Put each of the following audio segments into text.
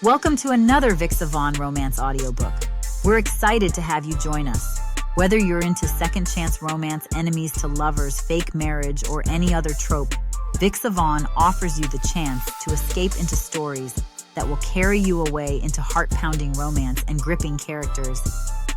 Welcome to another Vixa Vaughn romance audiobook. We're excited to have you join us. Whether you're into second chance romance, enemies to lovers, fake marriage, or any other trope, Vixa Vaughn offers you the chance to escape into stories that will carry you away into heart-pounding romance and gripping characters.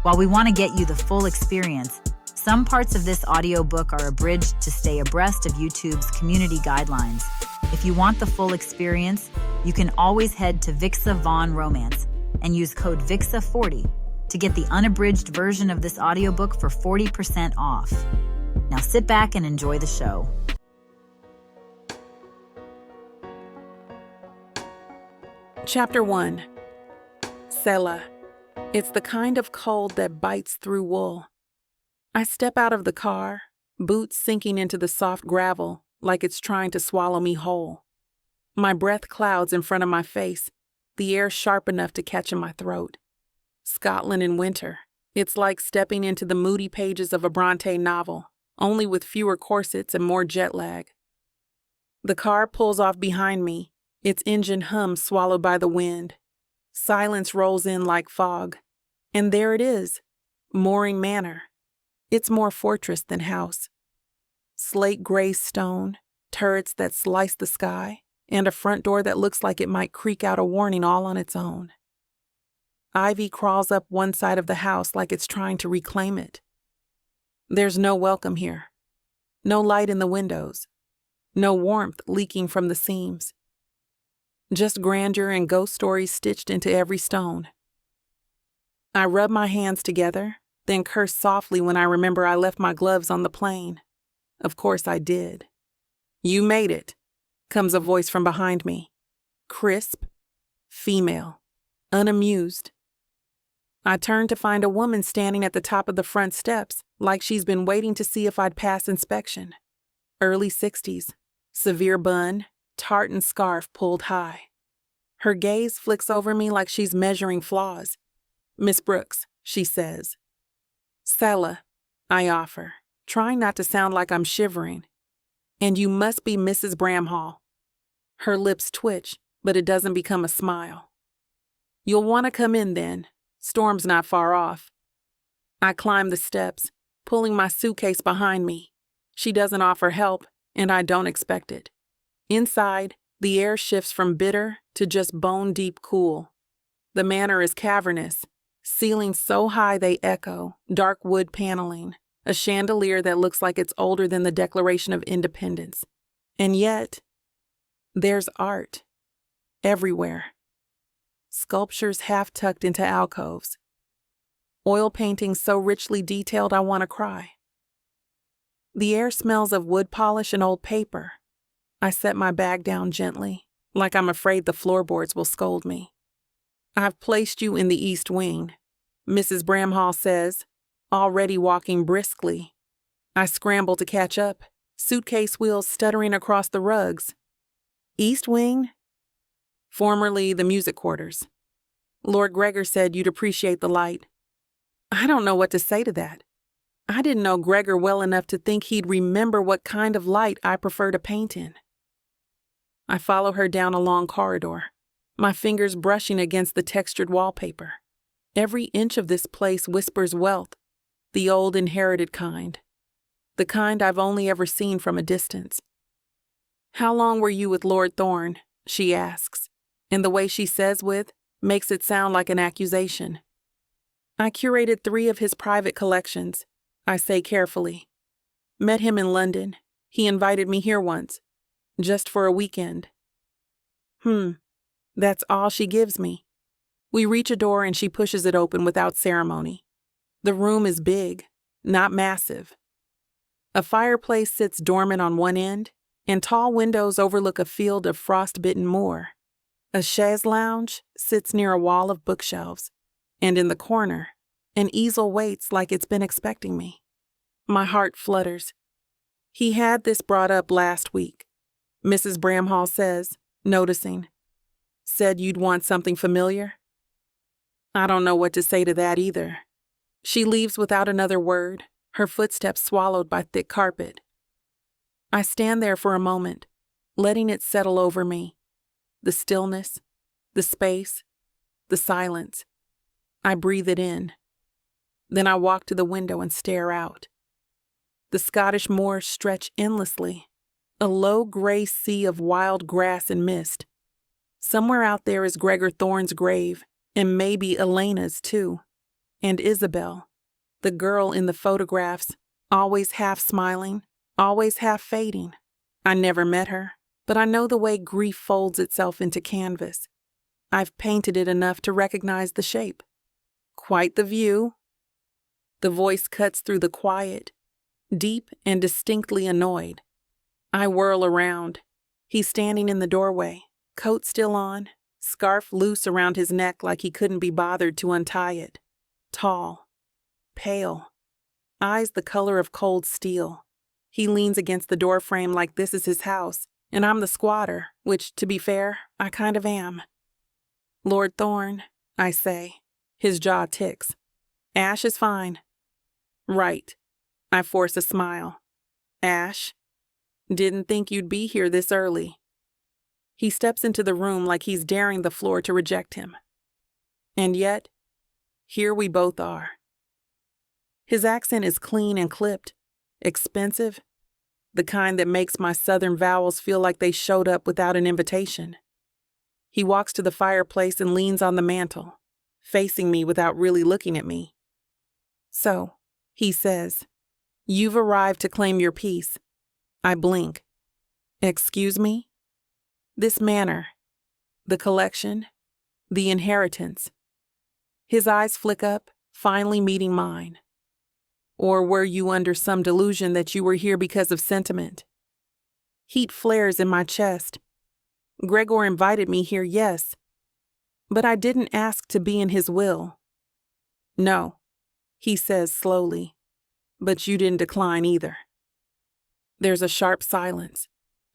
While we want to get you the full experience, some parts of this audiobook are abridged to stay abreast of YouTube's community guidelines. If you want the full experience, you can always head to Vixa Vaughn Romance and use code VIXA40 to get the unabridged version of this audiobook for 40% off. Now sit back and enjoy the show. Chapter 1. Cella. It's the kind of cold that bites through wool. I step out of the car, boots sinking into the soft gravel like it's trying to swallow me whole. My breath clouds in front of my face, the air sharp enough to catch in my throat. Scotland in winter. It's like stepping into the moody pages of a Bronte novel, only with fewer corsets and more jet lag. The car pulls off behind me, its engine hum swallowed by the wind. Silence rolls in like fog. And there it is, Mooring Manor. It's more fortress than house. Slate gray stone, turrets that slice the sky, and a front door that looks like it might creak out a warning all on its own. Ivy crawls up one side of the house like it's trying to reclaim it. There's no welcome here. No light in the windows. No warmth leaking from the seams. Just grandeur and ghost stories stitched into every stone. I rub my hands together, then curse softly when I remember I left my gloves on the plane. Of course I did. "You made it," comes a voice from behind me. Crisp, female, unamused. I turn to find a woman standing at the top of the front steps, like she's been waiting to see if I'd pass inspection. Early 60s, severe bun, tartan scarf pulled high. Her gaze flicks over me like she's measuring flaws. "Miss Brooks," she says. "Cella," I offer, trying not to sound like I'm shivering. "And you must be Mrs. Bramhall." Her lips twitch, but it doesn't become a smile. "You'll want to come in then. Storm's not far off." I climb the steps, pulling my suitcase behind me. She doesn't offer help, and I don't expect it. Inside, the air shifts from bitter to just bone-deep cool. The manor is cavernous, ceilings so high they echo, dark wood paneling, a chandelier that looks like it's older than the Declaration of Independence. And yet, there's art everywhere. Sculptures half tucked into alcoves. Oil paintings so richly detailed I want to cry. The air smells of wood polish and old paper. I set my bag down gently, like I'm afraid the floorboards will scold me. "I've placed you in the East Wing," Mrs. Bramhall says, already walking briskly. I scramble to catch up, suitcase wheels stuttering across the rugs. "East Wing?" "Formerly the music quarters. Lord Gregor said you'd appreciate the light." I don't know what to say to that. I didn't know Gregor well enough to think he'd remember what kind of light I prefer to paint in. I follow her down a long corridor, my fingers brushing against the textured wallpaper. Every inch of this place whispers wealth, the old inherited kind. The kind I've only ever seen from a distance. "How long were you with Lord Thorne?" she asks, and the way she says "with" makes it sound like an accusation. "I curated 3 of his private collections," I say carefully. "Met him in London. He invited me here once, just for a weekend." That's all she gives me. We reach a door and she pushes it open without ceremony. The room is big, not massive. A fireplace sits dormant on one end, and tall windows overlook a field of frost-bitten moor. A chaise lounge sits near a wall of bookshelves, and in the corner, an easel waits like it's been expecting me. My heart flutters. "He had this brought up last week," Mrs. Bramhall says, noticing. "Said you'd want something familiar." I don't know what to say to that either. She leaves without another word, her footsteps swallowed by thick carpet. I stand there for a moment, letting it settle over me. The stillness, the space, the silence. I breathe it in. Then I walk to the window and stare out. The Scottish moors stretch endlessly, a low gray sea of wild grass and mist. Somewhere out there is Gregor Thorne's grave, and maybe Elena's too, and Isabel, the girl in the photographs, always half smiling, always half fading. I never met her, but I know the way grief folds itself into canvas. I've painted it enough to recognize the shape. Quite the view. The voice cuts through the quiet, deep and distinctly annoyed. I whirl around. He's standing in the doorway, coat still on, scarf loose around his neck like he couldn't be bothered to untie it. Tall, pale, eyes the color of cold steel. He leans against the doorframe like this is his house, and I'm the squatter, which, to be fair, I kind of am. Lord Thorne, I say. His jaw ticks. Ash is fine. Right. I force a smile. Ash? Didn't think you'd be here this early. He steps into the room like he's daring the floor to reject him. And yet, here we both are. His accent is clean and clipped, expensive, the kind that makes my southern vowels feel like they showed up without an invitation. He walks to the fireplace and leans on the mantel, facing me without really looking at me. So, he says, you've arrived to claim your peace. I blink. Excuse me? This manor, the collection, the inheritance. His eyes flick up, finally meeting mine. Or were you under some delusion that you were here because of sentiment? Heat flares in my chest. Gregor invited me here, yes, but I didn't ask to be in his will. No, he says slowly, but you didn't decline either. There's a sharp silence.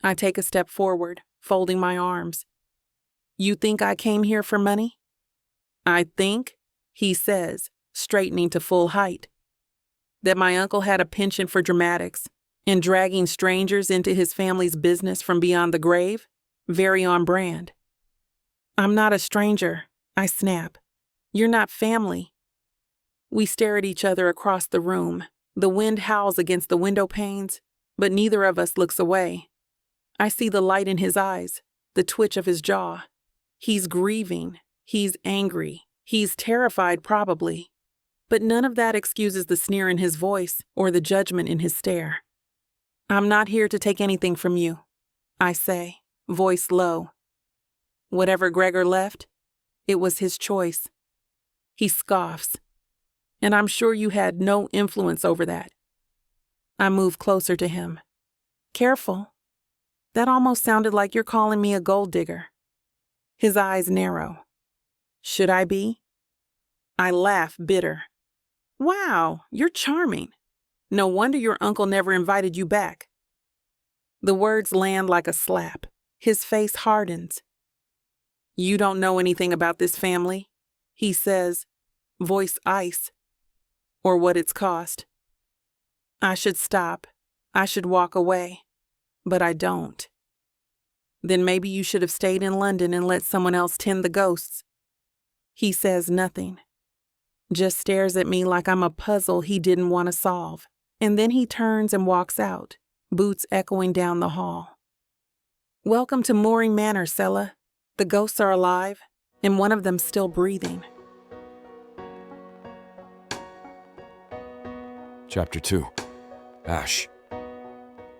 I take a step forward, folding my arms. You think I came here for money? I think, he says, straightening to full height, that my uncle had a penchant for dramatics and dragging strangers into his family's business from beyond the grave? Very on brand. I'm not a stranger, I snap. You're not family. We stare at each other across the room. The wind howls against the window panes, but neither of us looks away. I see the light in his eyes, the twitch of his jaw. He's grieving. He's angry. He's terrified, probably. But none of that excuses the sneer in his voice or the judgment in his stare. I'm not here to take anything from you, I say, voice low. Whatever Gregor left, it was his choice. He scoffs. And I'm sure you had no influence over that. I move closer to him. Careful. That almost sounded like you're calling me a gold digger. His eyes narrow. Should I be? I laugh, bitter. Wow, you're charming. No wonder your uncle never invited you back. The words land like a slap. His face hardens. You don't know anything about this family, he says, voice ice, or what it's cost. I should stop. I should walk away, but I don't. Then maybe you should have stayed in London and let someone else tend the ghosts. He says nothing, just stares at me like I'm a puzzle he didn't want to solve, and then he turns and walks out, boots echoing down the hall. Welcome to Mooring Manor, Cella. The ghosts are alive, and one of them's still breathing. Chapter 2. Ash.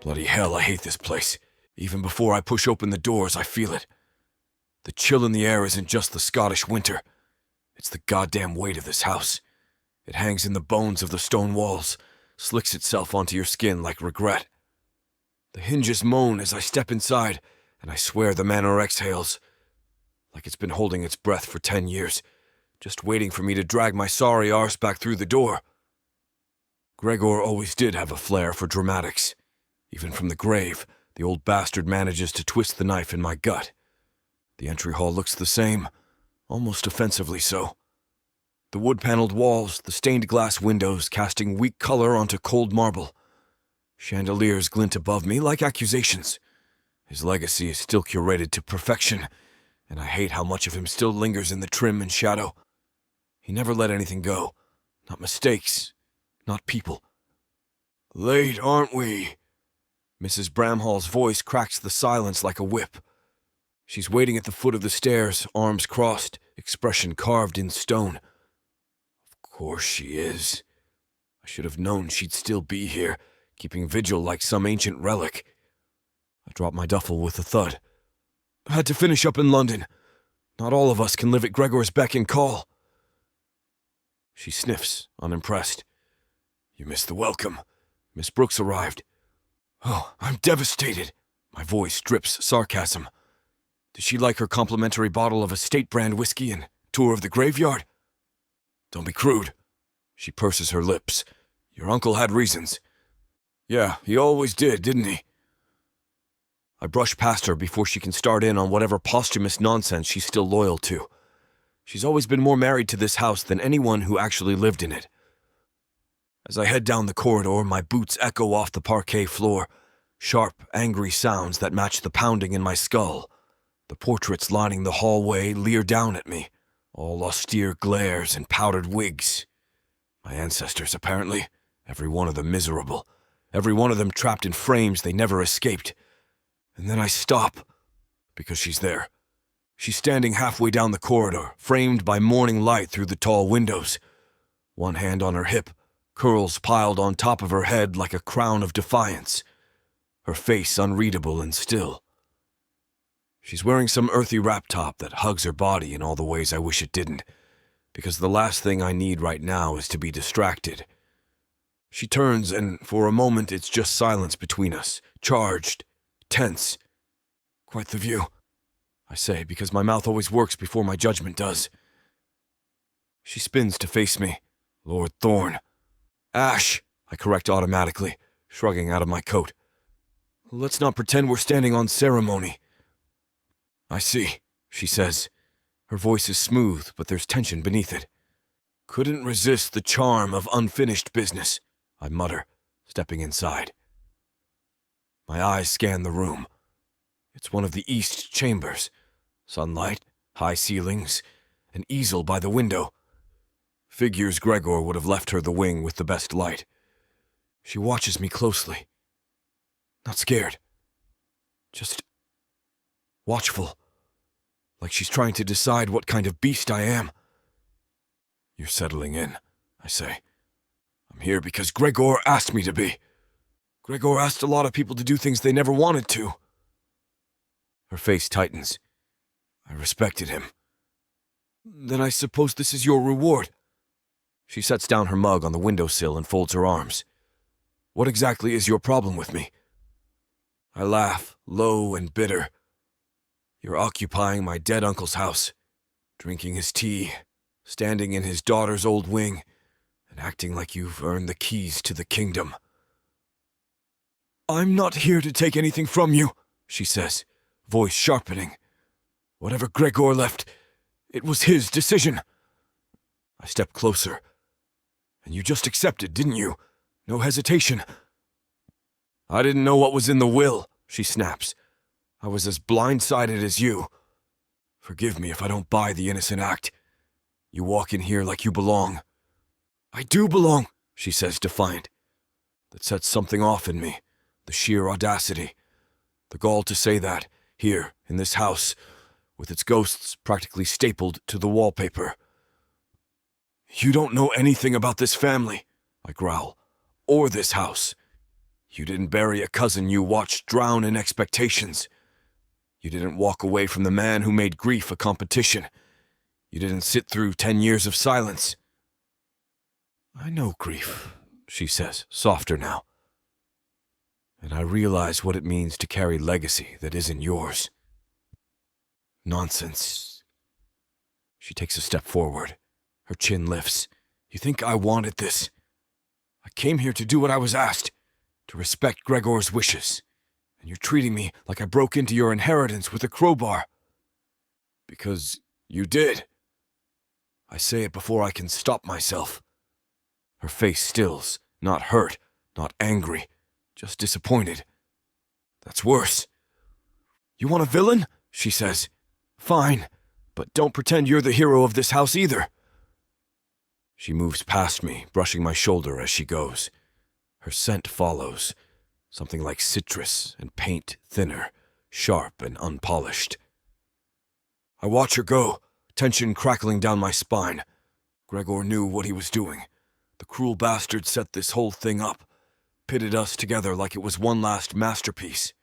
Bloody hell, I hate this place. Even before I push open the doors, I feel it. The chill in the air isn't just the Scottish winter. It's the goddamn weight of this house. It hangs in the bones of the stone walls, slicks itself onto your skin like regret. The hinges moan as I step inside, and I swear the manor exhales, like it's been holding its breath for 10 years, just waiting for me to drag my sorry arse back through the door. Gregor always did have a flair for dramatics. Even from the grave, the old bastard manages to twist the knife in my gut. The entry hall looks the same, almost offensively so. The wood-paneled walls, the stained glass windows casting weak color onto cold marble. Chandeliers glint above me like accusations. His legacy is still curated to perfection, and I hate how much of him still lingers in the trim and shadow. He never let anything go. Not mistakes, not people. "Late, aren't we?" Mrs. Bramhall's voice cracks the silence like a whip. She's waiting at the foot of the stairs, arms crossed, expression carved in stone. Of course she is. I should have known she'd still be here, keeping vigil like some ancient relic. I dropped my duffel with a thud. I had to finish up in London. Not all of us can live at Gregor's beck and call. She sniffs, unimpressed. "You missed the welcome. Miss Brooks arrived." "Oh, I'm devastated." My voice drips sarcasm. "Did she like her complimentary bottle of estate brand whiskey and tour of the graveyard?" "Don't be crude." She purses her lips. "Your uncle had reasons." "Yeah, he always did, didn't he?" I brush past her before she can start in on whatever posthumous nonsense she's still loyal to. She's always been more married to this house than anyone who actually lived in it. As I head down the corridor, my boots echo off the parquet floor, sharp, angry sounds that match the pounding in my skull. The portraits lining the hallway leer down at me, all austere glares and powdered wigs. My ancestors, apparently, every one of them miserable, every one of them trapped in frames they never escaped. And then I stop, because she's there. She's standing halfway down the corridor, framed by morning light through the tall windows. One hand on her hip, curls piled on top of her head like a crown of defiance. Her face unreadable and still. She's wearing some earthy wrap top that hugs her body in all the ways I wish it didn't, because the last thing I need right now is to be distracted. She turns, and for a moment it's just silence between us, charged, tense. "Quite the view," I say, because my mouth always works before my judgment does. She spins to face me. "Lord Thorne." "Ash," I correct automatically, shrugging out of my coat. "Let's not pretend we're standing on ceremony." "I see," she says. Her voice is smooth, but there's tension beneath it. "Couldn't resist the charm of unfinished business," I mutter, stepping inside. My eyes scan the room. It's one of the east chambers. Sunlight, high ceilings, an easel by the window. Figures Gregor would have left her the wing with the best light. She watches me closely. Not scared. Just watchful. Like she's trying to decide what kind of beast I am. "You're settling in," I say. "I'm here because Gregor asked me to be. Gregor asked a lot of people to do things they never wanted to." Her face tightens. "I respected him." "Then I suppose this is your reward." She sets down her mug on the windowsill and folds her arms. "What exactly is your problem with me?" I laugh, low and bitter. "You're occupying my dead uncle's house, drinking his tea, standing in his daughter's old wing, and acting like you've earned the keys to the kingdom." "I'm not here to take anything from you," she says, voice sharpening. "Whatever Gregor left, it was his decision." I step closer. "And you just accepted, didn't you? No hesitation." "I didn't know what was in the will," she snaps. "I was as blindsided as you. Forgive me if I don't buy the innocent act. You walk in here like you belong." "I do belong," she says, defiant. That sets something off in me, the sheer audacity. The gall to say that, here, in this house, with its ghosts practically stapled to the wallpaper. "You don't know anything about this family," I growl, "or this house. You didn't bury a cousin you watched drown in expectations. You didn't walk away from the man who made grief a competition. You didn't sit through 10 years of silence." "I know grief," she says, softer now. "And I realize what it means to carry legacy that isn't yours." "Nonsense." She takes a step forward. Her chin lifts. "You think I wanted this? I came here to do what I was asked, to respect Gregor's wishes. And you're treating me like I broke into your inheritance with a crowbar." "Because you did." I say it before I can stop myself. Her face stills, not hurt, not angry, just disappointed. "That's worse." "You want a villain?" she says. Fine, but don't pretend you're the hero of this house either. She moves past me, brushing my shoulder as she goes. Her scent follows, something like citrus and paint thinner, sharp and unpolished. I watch her go, tension crackling down my spine. Gregor knew what he was doing. The cruel bastard set this whole thing up, pitted us together like it was one last masterpiece.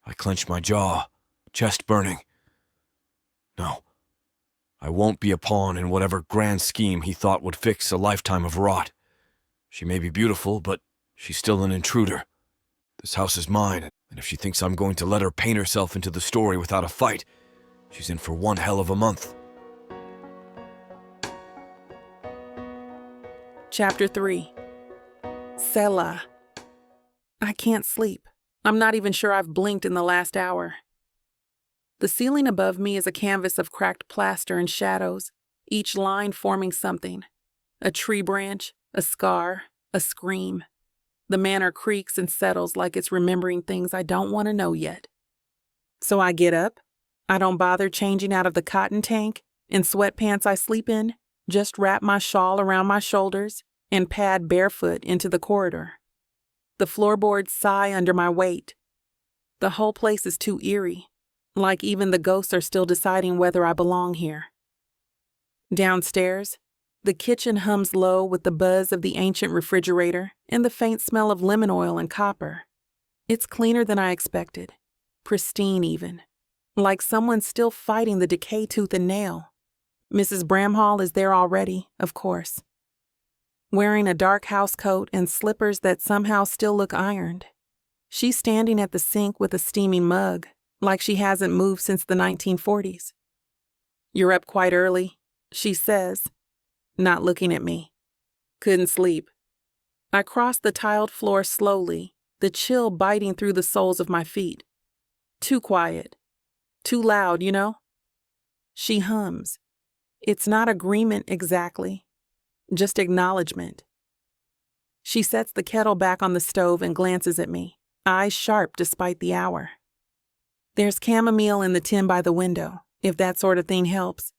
I clench my jaw, chest burning. No, I won't be a pawn in whatever grand scheme he thought would fix a lifetime of rot. She may be beautiful, but she's still an intruder. This house is mine, and if she thinks I'm going to let her paint herself into the story without a fight, she's in for one hell of a month. Chapter 3. Selah. I can't sleep. I'm not even sure I've blinked in the last hour. The ceiling above me is a canvas of cracked plaster and shadows, each line forming something. A tree branch, a scar, a scream. The manor creaks and settles like it's remembering things I don't want to know yet. So I get up. I don't bother changing out of the cotton tank and sweatpants I sleep in, just wrap my shawl around my shoulders and pad barefoot into the corridor. The floorboards sigh under my weight. The whole place is too eerie, like even the ghosts are still deciding whether I belong here. Downstairs, the kitchen hums low with the buzz of the ancient refrigerator and the faint smell of lemon oil and copper. It's cleaner than I expected, pristine even, like someone's still fighting the decay tooth and nail. Mrs. Bramhall is there already, of course, wearing a dark housecoat and slippers that somehow still look ironed. She's standing at the sink with a steaming mug, like she hasn't moved since the 1940s. "You're up quite early," she says, not looking at me. "Couldn't sleep." I cross the tiled floor slowly, the chill biting through the soles of my feet. Too quiet. Too loud, you know? She hums. It's not agreement exactly, just acknowledgement. She sets the kettle back on the stove and glances at me, eyes sharp despite the hour. "There's chamomile in the tin by the window, if that sort of thing helps."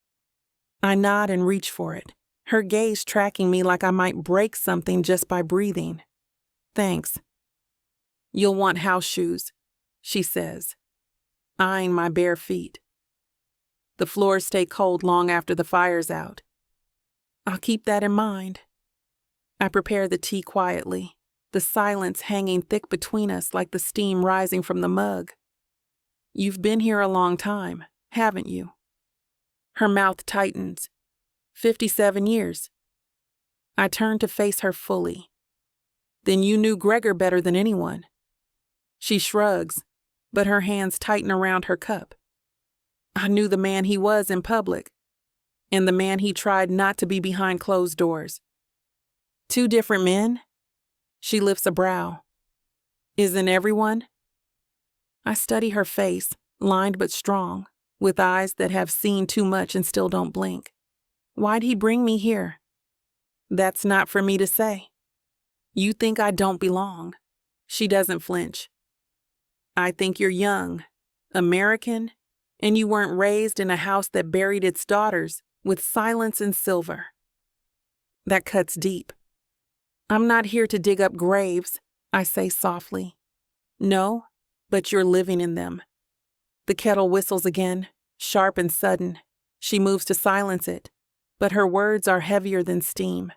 I nod and reach for it, her gaze tracking me like I might break something just by breathing. "Thanks." "You'll want house shoes," she says, eyeing my bare feet. "The floors stay cold long after the fire's out." I'll keep that in mind. I prepare the tea quietly, the silence hanging thick between us like the steam rising from the mug. "You've been here a long time, haven't you?" Her mouth tightens. 57 years. I turn to face her fully. "Then you knew Gregor better than anyone." She shrugs, but her hands tighten around her cup. "I knew the man he was in public, and the man he tried not to be behind closed doors." "Two different men?" She lifts a brow. "Isn't everyone?" I study her face, lined but strong, with eyes that have seen too much and still don't blink. "Why'd he bring me here?" "That's not for me to say." "You think I don't belong." She doesn't flinch. "I think you're young, American, and you weren't raised in a house that buried its daughters with silence and silver." That cuts deep. "I'm not here to dig up graves," I say softly. "No, but you're living in them." The kettle whistles again, sharp and sudden. She moves to silence it, but her words are heavier than steam.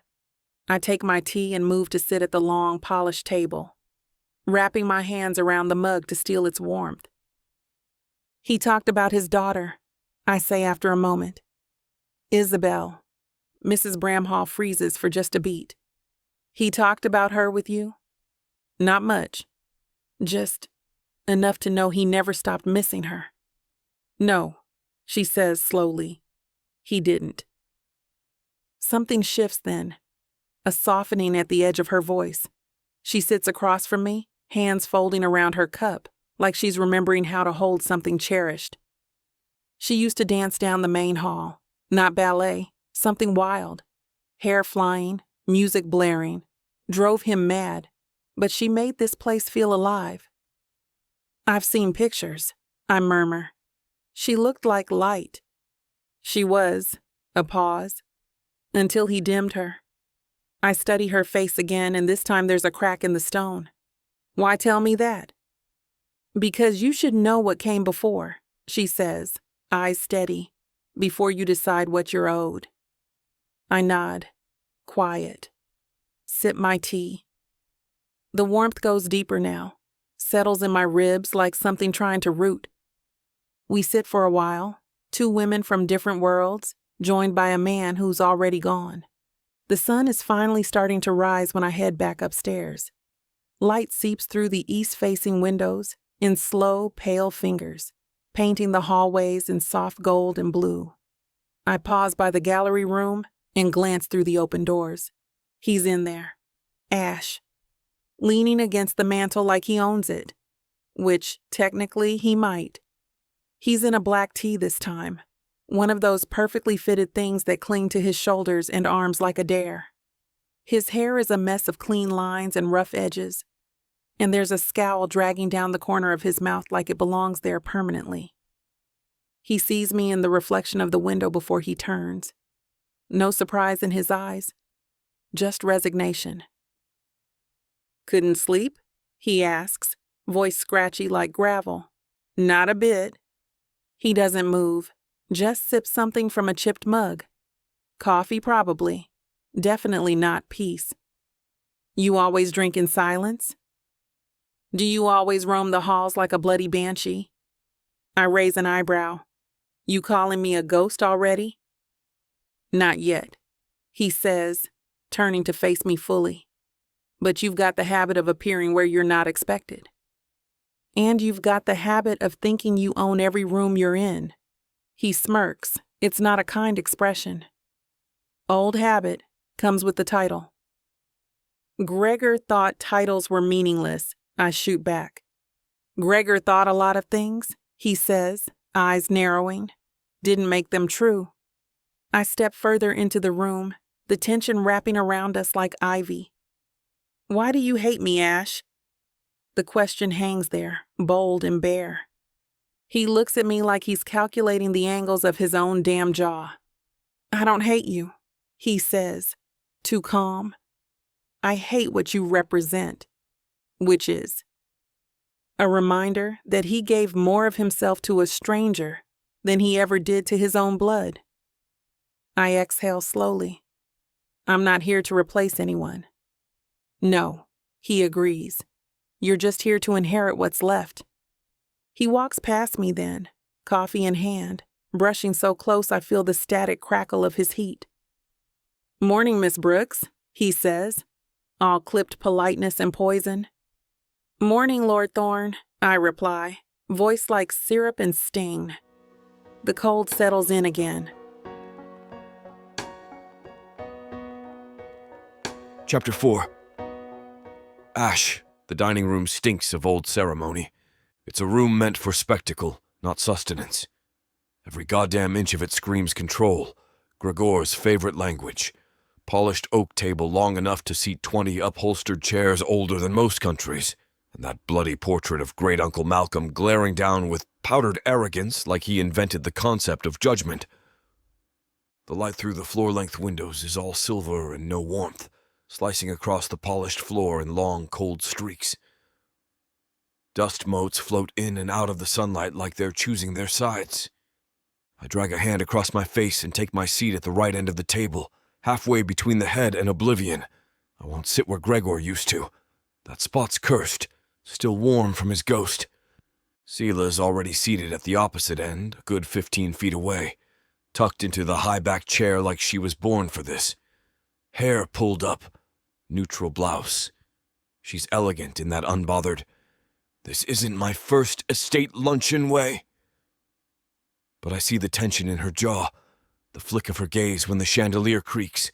I take my tea and move to sit at the long, polished table, wrapping my hands around the mug to steal its warmth. "He talked about his daughter," I say after a moment. "Isabel." Mrs. Bramhall freezes for just a beat. "He talked about her with you?" "Not much. Just enough to know he never stopped missing her." "No," she says slowly. "He didn't." Something shifts then, a softening at the edge of her voice. She sits across from me, hands folding around her cup, like she's remembering how to hold something cherished. She used to dance down the main hall, not ballet, something wild. Hair flying, music blaring, drove him mad, but she made this place feel alive. "I've seen pictures," I murmur. She looked like light. She was. A pause. Until he dimmed her. I study her face again, and this time there's a crack in the stone. Why tell me that? Because you should know what came before, she says, eyes steady, before you decide what you're owed. I nod. Quiet. Sip my tea. The warmth goes deeper now, settles in my ribs like something trying to root. We sit for a while, two women from different worlds, joined by a man who's already gone. The sun is finally starting to rise when I head back upstairs. Light seeps through the east-facing windows in slow, pale fingers, painting the hallways in soft gold and blue. I pause by the gallery room and glance through the open doors. He's in there. Ash. Leaning against the mantel like he owns it, which, technically, he might. He's in a black tee this time, one of those perfectly fitted things that cling to his shoulders and arms like a dare. His hair is a mess of clean lines and rough edges, and there's a scowl dragging down the corner of his mouth like it belongs there permanently. He sees me in the reflection of the window before he turns. No surprise in his eyes, just resignation. Couldn't sleep? He asks, voice scratchy like gravel. Not a bit. He doesn't move, just sips something from a chipped mug. Coffee, probably. Definitely not peace. You always drink in silence? Do you always roam the halls like a bloody banshee? I raise an eyebrow. You calling me a ghost already? Not yet, he says, turning to face me fully. But you've got the habit of appearing where you're not expected. And you've got the habit of thinking you own every room you're in. He smirks. It's not a kind expression. Old habit comes with the title. Gregor thought titles were meaningless, I shoot back. Gregor thought a lot of things, he says, eyes narrowing. Didn't make them true. I step further into the room, the tension wrapping around us like ivy. Why do you hate me, Ash? The question hangs there, bold and bare. He looks at me like he's calculating the angles of his own damn jaw. I don't hate you, he says, too calm. I hate what you represent, which is a reminder that he gave more of himself to a stranger than he ever did to his own blood. I exhale slowly. I'm not here to replace anyone. No, he agrees. You're just here to inherit what's left. He walks past me then, coffee in hand, brushing so close I feel the static crackle of his heat. Morning, Miss Brooks, he says, all clipped politeness and poison. Morning, Lord Thorne, I reply, voice like syrup and sting. The cold settles in again. Chapter 4. Ash, the dining room stinks of old ceremony. It's a room meant for spectacle, not sustenance. Every goddamn inch of it screams control, Gregor's favorite language. Polished oak table long enough to seat 20 upholstered chairs older than most countries, and that bloody portrait of great Uncle Malcolm glaring down with powdered arrogance like he invented the concept of judgment. The light through the floor-length windows is all silver and no warmth, slicing across the polished floor in long, cold streaks. Dust motes float in and out of the sunlight like they're choosing their sides. I drag a hand across my face and take my seat at the right end of the table, halfway between the head and oblivion. I won't sit where Gregor used to. That spot's cursed, still warm from his ghost. Selah's already seated at the opposite end, a good 15 feet away, tucked into the high-backed chair like she was born for this. Hair pulled up, neutral blouse. She's elegant in that unbothered, "This isn't my first estate luncheon" way. But I see the tension in her jaw, the flick of her gaze when the chandelier creaks,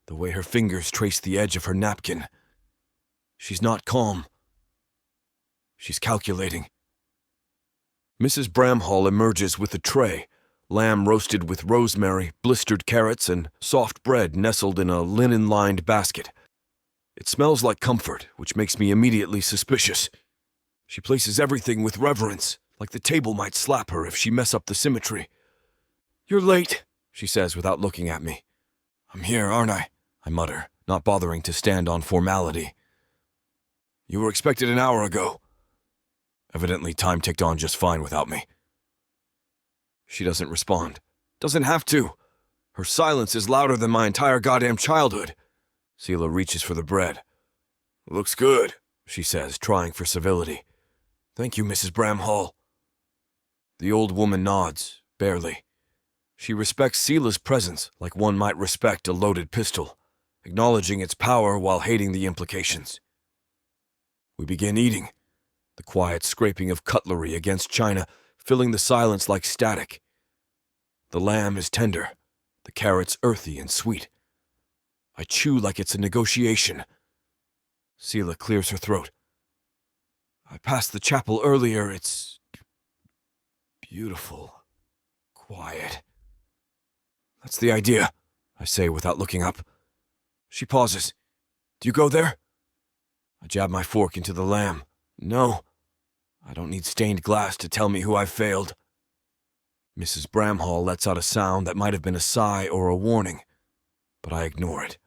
the way her fingers trace the edge of her napkin. She's not calm. She's calculating. Mrs. Bramhall emerges with a tray, lamb roasted with rosemary, blistered carrots, and soft bread nestled in a linen-lined basket. It smells like comfort, which makes me immediately suspicious. She places everything with reverence, like the table might slap her if she mess up the symmetry. "You're late," she says without looking at me. "I'm here, aren't I?" I mutter, not bothering to stand on formality. "You were expected an hour ago." Evidently, time ticked on just fine without me. She doesn't respond. Doesn't have to. Her silence is louder than my entire goddamn childhood. Selah reaches for the bread. "Looks good," she says, trying for civility. "Thank you, Mrs. Bramhall." The old woman nods, barely. She respects Selah's presence like one might respect a loaded pistol, acknowledging its power while hating the implications. We begin eating, the quiet scraping of cutlery against china filling the silence like static. The lamb is tender, the carrots earthy and sweet. I chew like it's a negotiation. Selah clears her throat. "I passed the chapel earlier. It's beautiful. Quiet." "That's the idea," I say without looking up. She pauses. "Do you go there?" I jab my fork into the lamb. "No. I don't need stained glass to tell me who I've failed." Mrs. Bramhall lets out a sound that might have been a sigh or a warning, but I ignore it.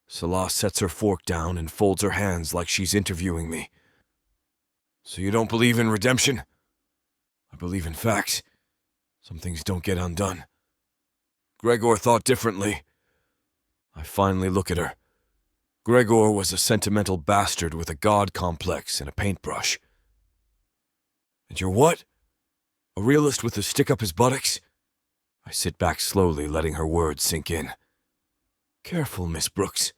Selah sets her fork down and folds her hands like she's interviewing me. "So you don't believe in redemption?" "I believe in facts. Some things don't get undone." "Gregor thought differently." I finally look at her. Gregor was a sentimental bastard with a god complex and a paintbrush. "And you're what? A realist with a stick up his buttocks?" I sit back slowly, letting her words sink in. "Careful, Miss Brooks."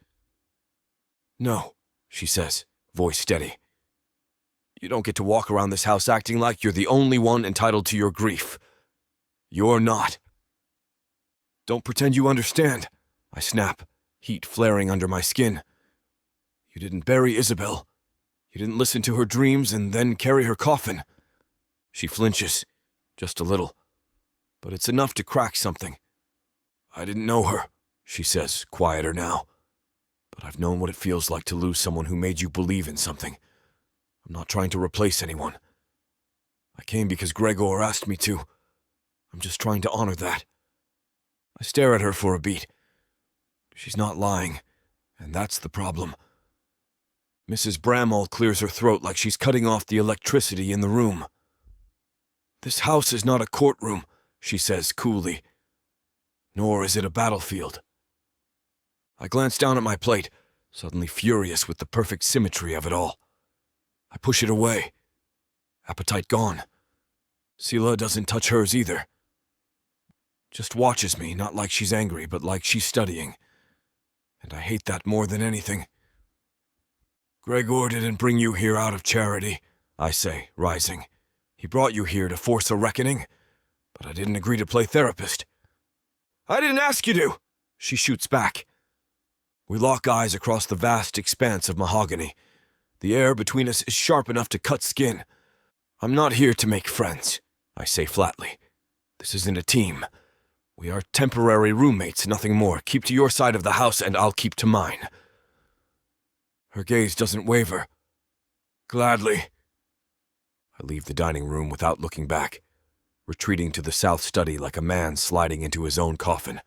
"No," she says, voice steady. "You don't get to walk around this house acting like you're the only one entitled to your grief. You're not." "Don't pretend you understand," I snap, heat flaring under my skin. "You didn't bury Isabel. You didn't listen to her dreams and then carry her coffin." She flinches, just a little, but it's enough to crack something. "I didn't know her," she says, quieter now. "But I've known what it feels like to lose someone who made you believe in something. I'm not trying to replace anyone. I came because Gregor asked me to. I'm just trying to honor that." I stare at her for a beat. She's not lying, and that's the problem. Mrs. Bramhall clears her throat like she's cutting off the electricity in the room. "This house is not a courtroom," she says coolly. "Nor is it a battlefield." I glance down at my plate, suddenly furious with the perfect symmetry of it all. I push it away. Appetite gone. Selah doesn't touch hers either. Just watches me, not like she's angry, but like she's studying. And I hate that more than anything. "Gregor didn't bring you here out of charity," I say, rising. "He brought you here to force a reckoning, but I didn't agree to play therapist." "I didn't ask you to," she shoots back. We lock eyes across the vast expanse of mahogany. The air between us is sharp enough to cut skin. "I'm not here to make friends," I say flatly. "This isn't a team. We are temporary roommates, nothing more. Keep to your side of the house and I'll keep to mine." Her gaze doesn't waver. "Gladly." I leave the dining room without looking back, retreating to the south study like a man sliding into his own coffin.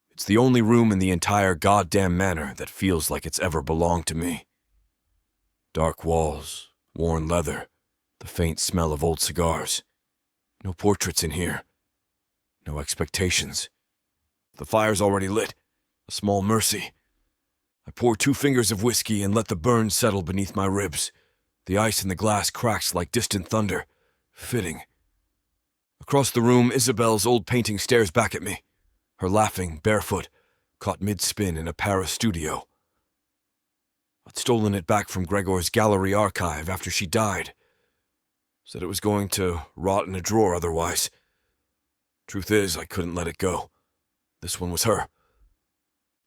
It's the only room in the entire goddamn manor that feels like it's ever belonged to me. Dark walls, worn leather, the faint smell of old cigars. No portraits in here. No expectations. The fire's already lit. A small mercy. I pour 2 fingers of whiskey and let the burn settle beneath my ribs. The ice in the glass cracks like distant thunder. Fitting. Across the room, Isabel's old painting stares back at me. Her laughing, barefoot, caught mid-spin in a Paris studio. I'd stolen it back from Gregor's gallery archive after she died. Said it was going to rot in a drawer otherwise. Truth is, I couldn't let it go. This one was her.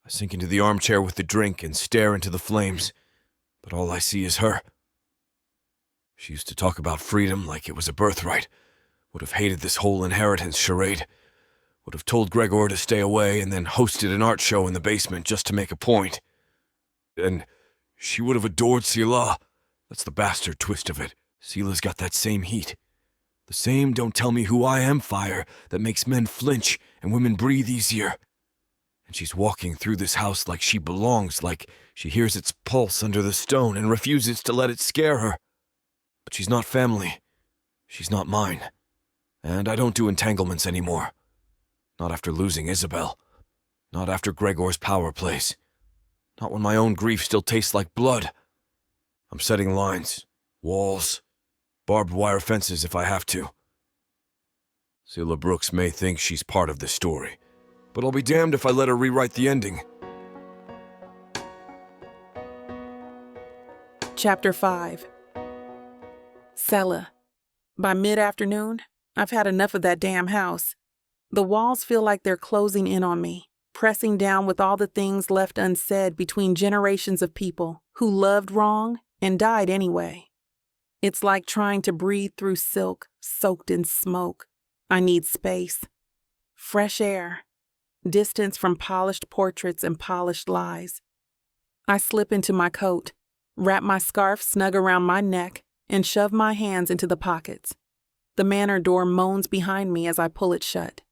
I sink into the armchair with the drink and stare into the flames, but all I see is her. She used to talk about freedom like it was a birthright. Would have hated this whole inheritance charade. Would have told Gregor to stay away and then hosted an art show in the basement just to make a point. And she would have adored Selah. That's the bastard twist of it. Selah's got that same heat. The same don't tell me who I am fire that makes men flinch and women breathe easier. And she's walking through this house like she belongs, like she hears its pulse under the stone and refuses to let it scare her. But she's not family. She's not mine. And I don't do entanglements anymore. Not after losing Isabel. Not after Gregor's power plays. Not when my own grief still tastes like blood. I'm setting lines, walls, barbed wire fences if I have to. Selah Brooks may think she's part of this story, but I'll be damned if I let her rewrite the ending. Chapter 5. Cella. By mid-afternoon, I've had enough of that damn house. The walls feel like they're closing in on me, pressing down with all the things left unsaid between generations of people who loved wrong and died anyway. It's like trying to breathe through silk soaked in smoke. I need space, fresh air, distance from polished portraits and polished lies. I slip into my coat, wrap my scarf snug around my neck, and shove my hands into the pockets. The manor door moans behind me as I pull it shut.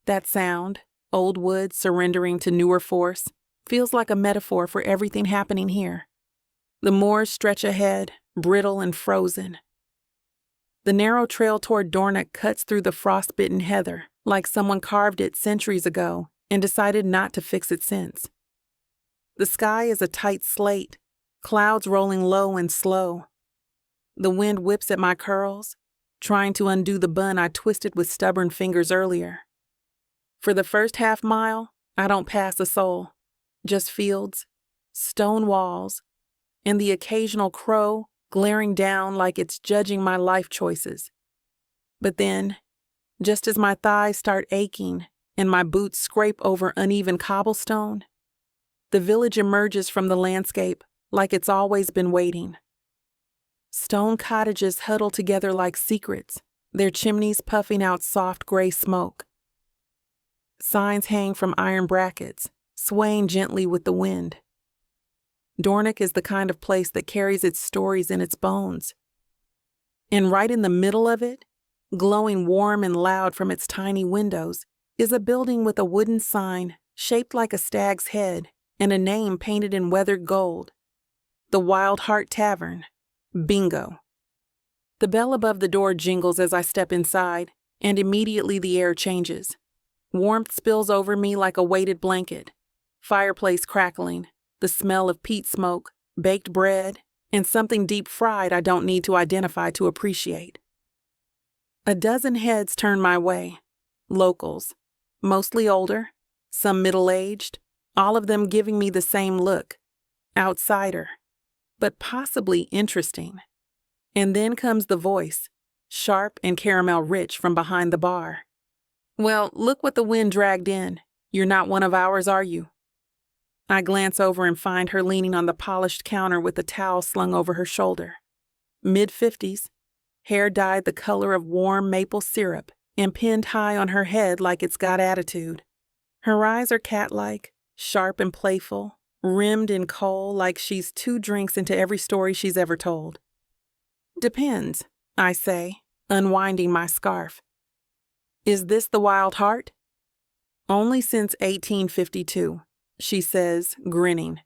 That sound, old wood surrendering to newer force, feels like a metaphor for everything happening here. The moors stretch ahead, brittle and frozen. The narrow trail toward Dorna cuts through the frostbitten heather like someone carved it centuries ago and decided not to fix it since. The sky is a tight slate, clouds rolling low and slow. The wind whips at my curls, trying to undo the bun I twisted with stubborn fingers earlier. For the first half mile, I don't pass a soul, just fields, stone walls, and the occasional crow glaring down like it's judging my life choices. But then, just as my thighs start aching and my boots scrape over uneven cobblestone, the village emerges from the landscape like it's always been waiting. Stone cottages huddle together like secrets, their chimneys puffing out soft gray smoke. Signs hang from iron brackets, swaying gently with the wind. Dorna is the kind of place that carries its stories in its bones. And right in the middle of it, glowing warm and loud from its tiny windows, is a building with a wooden sign shaped like a stag's head and a name painted in weathered gold. The Wild Heart Tavern. Bingo. The bell above the door jingles as I step inside, and immediately the air changes. Warmth spills over me like a weighted blanket. Fireplace crackling, the smell of peat smoke, baked bread, and something deep fried I don't need to identify to appreciate. A dozen heads turn my way. Locals, mostly older, some middle-aged, all of them giving me the same look. Outsider, but possibly interesting. And then comes the voice, sharp and caramel rich from behind the bar. Well, look what the wind dragged in. You're not one of ours, are you? I glance over and find her leaning on the polished counter with a towel slung over her shoulder. Mid-50s, hair dyed the color of warm maple syrup and pinned high on her head like it's got attitude. Her eyes are cat-like, sharp and playful, rimmed in kohl like she's 2 drinks into every story she's ever told. Depends, I say, unwinding my scarf. Is this the Wild Heart? Only since 1852, she says, grinning.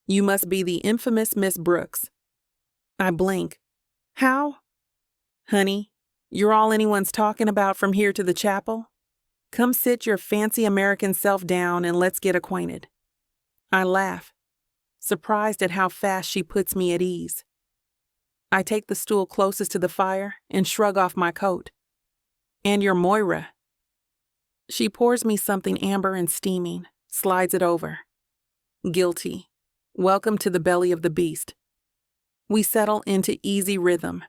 You must be the infamous Miss Brooks. I blink. How? Honey, you're all anyone's talking about from here to the chapel? Come sit your fancy American self down and let's get acquainted. I laugh, surprised at how fast she puts me at ease. I take the stool closest to the fire and shrug off my coat. And you're Moira. She pours me something amber and steaming, slides it over. Guilty. Welcome to the belly of the beast. We settle into easy rhythm.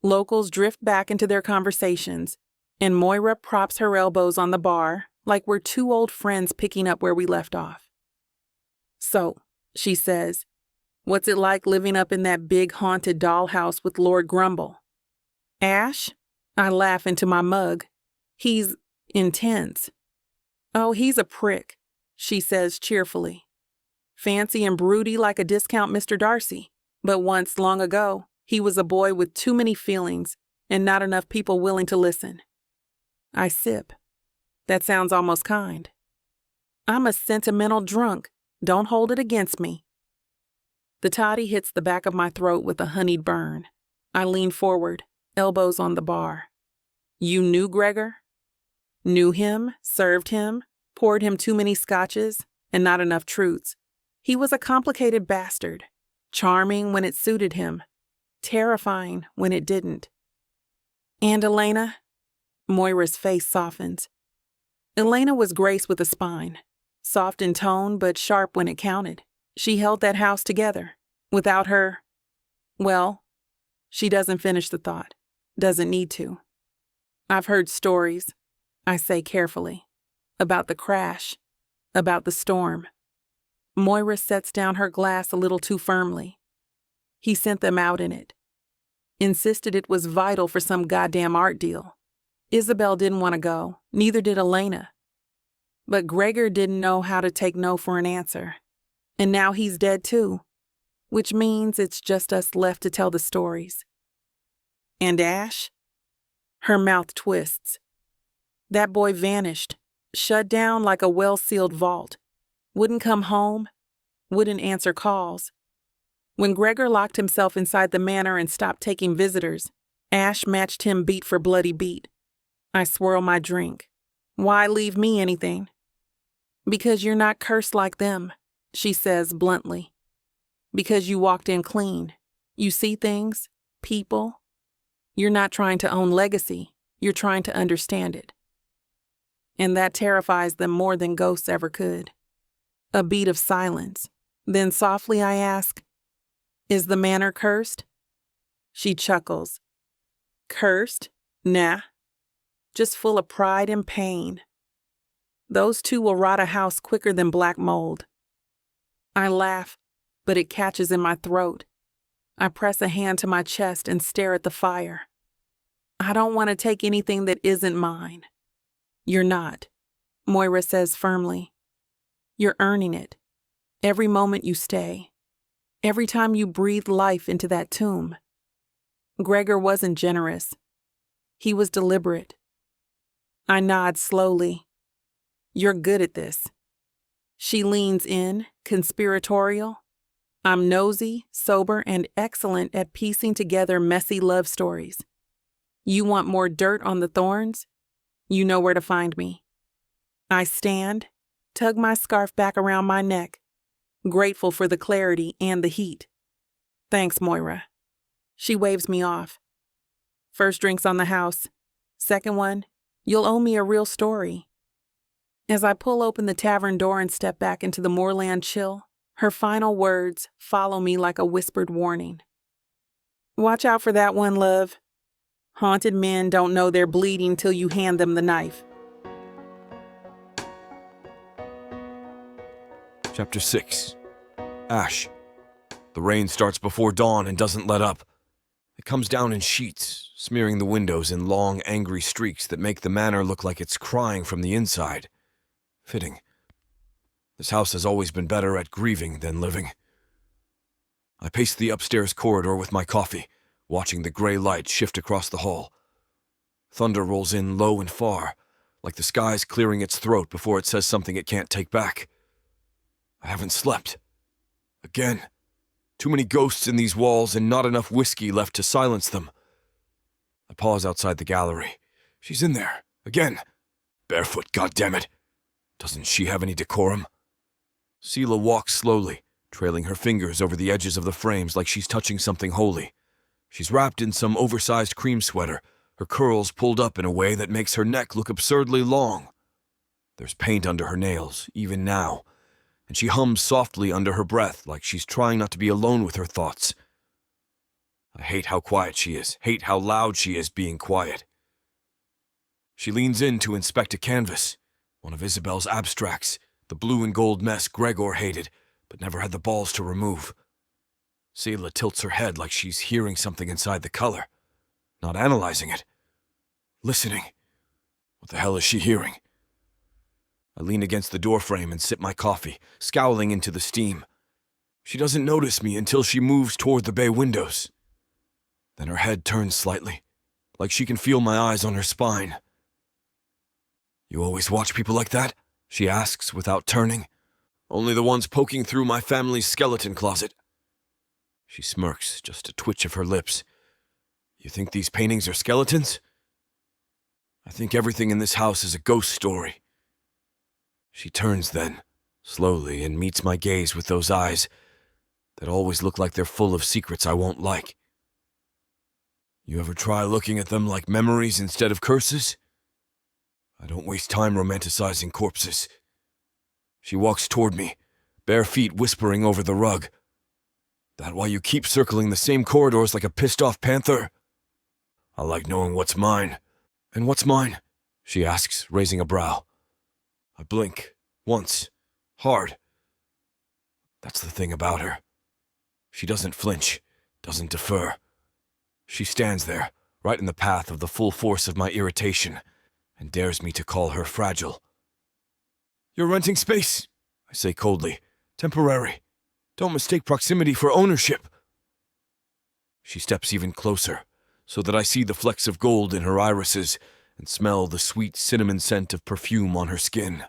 Locals drift back into their conversations, and Moira props her elbows on the bar like we're 2 old friends picking up where we left off. So, she says, what's it like living up in that big haunted dollhouse with Lord Grumble? Ash? I laugh into my mug. He's intense. Oh, he's a prick, she says cheerfully. Fancy and broody like a discount Mr. Darcy, but once long ago, He was a boy with too many feelings and not enough people willing to listen. I sip. That sounds almost kind. I'm a sentimental drunk. Don't hold it against me. The toddy hits the back of my throat with a honeyed burn. I lean forward, elbows on the bar. You knew Gregor? Knew him, served him, poured him too many scotches, and not enough truths. He was a complicated bastard, charming when it suited him, terrifying when it didn't. And Elena? Moira's face softens. Elena was Grace with a spine, soft in tone but sharp when it counted. She held that house together. Without her, well, she doesn't finish the thought, doesn't need to. I've heard stories, I say carefully, about the crash, about the storm. Moira sets down her glass a little too firmly. He sent them out in it. Insisted it was vital for some goddamn art deal. Isabel didn't want to go, neither did Elena. But Gregor didn't know how to take no for an answer. And now he's dead too, which means it's just us left to tell the stories. And Ash? Her mouth twists. That boy vanished, shut down like a well-sealed vault. Wouldn't come home, wouldn't answer calls. When Gregor locked himself inside the manor and stopped taking visitors, Ash matched him beat for bloody beat. I swirl my drink. Why leave me anything? Because you're not cursed like them, she says bluntly. Because you walked in clean. You see things, people. You're not trying to own legacy. You're trying to understand it. And that terrifies them more than ghosts ever could. A beat of silence. Then softly I ask, is the manor cursed? She chuckles. Cursed? Nah. Just full of pride and pain. Those two will rot a house quicker than black mold. I laugh, but it catches in my throat. I press a hand to my chest and stare at the fire. I don't want to take anything that isn't mine. You're not, Moira says firmly. You're earning it. Every moment you stay. Every time you breathe life into that tomb. Gregor wasn't generous. He was deliberate. I nod slowly. You're good at this. She leans in, conspiratorial. I'm nosy, sober, and excellent at piecing together messy love stories. You want more dirt on the thorns? You know where to find me. I stand, tug my scarf back around my neck, grateful for the clarity and the heat. Thanks, Moira. She waves me off. First drink's on the house. Second one, you'll owe me a real story. As I pull open the tavern door and step back into the moorland chill, her final words follow me like a whispered warning. Watch out for that one, love. Haunted men don't know they're bleeding till you hand them the knife. Chapter 6. Ash. The rain starts before dawn and doesn't let up. It comes down in sheets, smearing the windows in long, angry streaks that make the manor look like it's crying from the inside. Fitting. This house has always been better at grieving than living. I pace the upstairs corridor with my coffee, watching the gray light shift across the hall. Thunder rolls in low and far, like the sky's clearing its throat before it says something it can't take back. I haven't slept. Again. Too many ghosts in these walls and not enough whiskey left to silence them. I pause outside the gallery. She's in there. Again. Barefoot, goddammit. Doesn't she have any decorum? Selah walks slowly, trailing her fingers over the edges of the frames like she's touching something holy. She's wrapped in some oversized cream sweater, her curls pulled up in a way that makes her neck look absurdly long. There's paint under her nails, even now, and she hums softly under her breath like she's trying not to be alone with her thoughts. I hate how quiet she is, hate how loud she is being quiet. She leans in to inspect a canvas, one of Isabel's abstracts, the blue and gold mess Gregor hated, but never had the balls to remove. Selah tilts her head like she's hearing something inside the color, not analyzing it. Listening. What the hell is she hearing? I lean against the doorframe and sip my coffee, scowling into the steam. She doesn't notice me until she moves toward the bay windows. Then her head turns slightly, like she can feel my eyes on her spine. "You always watch people like that?" she asks without turning. "Only the ones poking through my family's skeleton closet." She smirks, just a twitch of her lips. "You think these paintings are skeletons?" "I think everything in this house is a ghost story." She turns then, slowly, and meets my gaze with those eyes that always look like they're full of secrets I won't like. "You ever try looking at them like memories instead of curses?" I don't waste time romanticizing corpses. She walks toward me, bare feet whispering over the rug. "That why you keep circling the same corridors like a pissed-off panther?" "I like knowing what's mine." "And what's mine?" she asks, raising a brow. I blink, once, hard. That's the thing about her. She doesn't flinch, doesn't defer. She stands there, right in the path of the full force of my irritation, and dares me to call her fragile. "You're renting space," I say coldly. "Temporary. Don't mistake proximity for ownership." She steps even closer, so that I see the flecks of gold in her irises and smell the sweet cinnamon scent of perfume on her skin.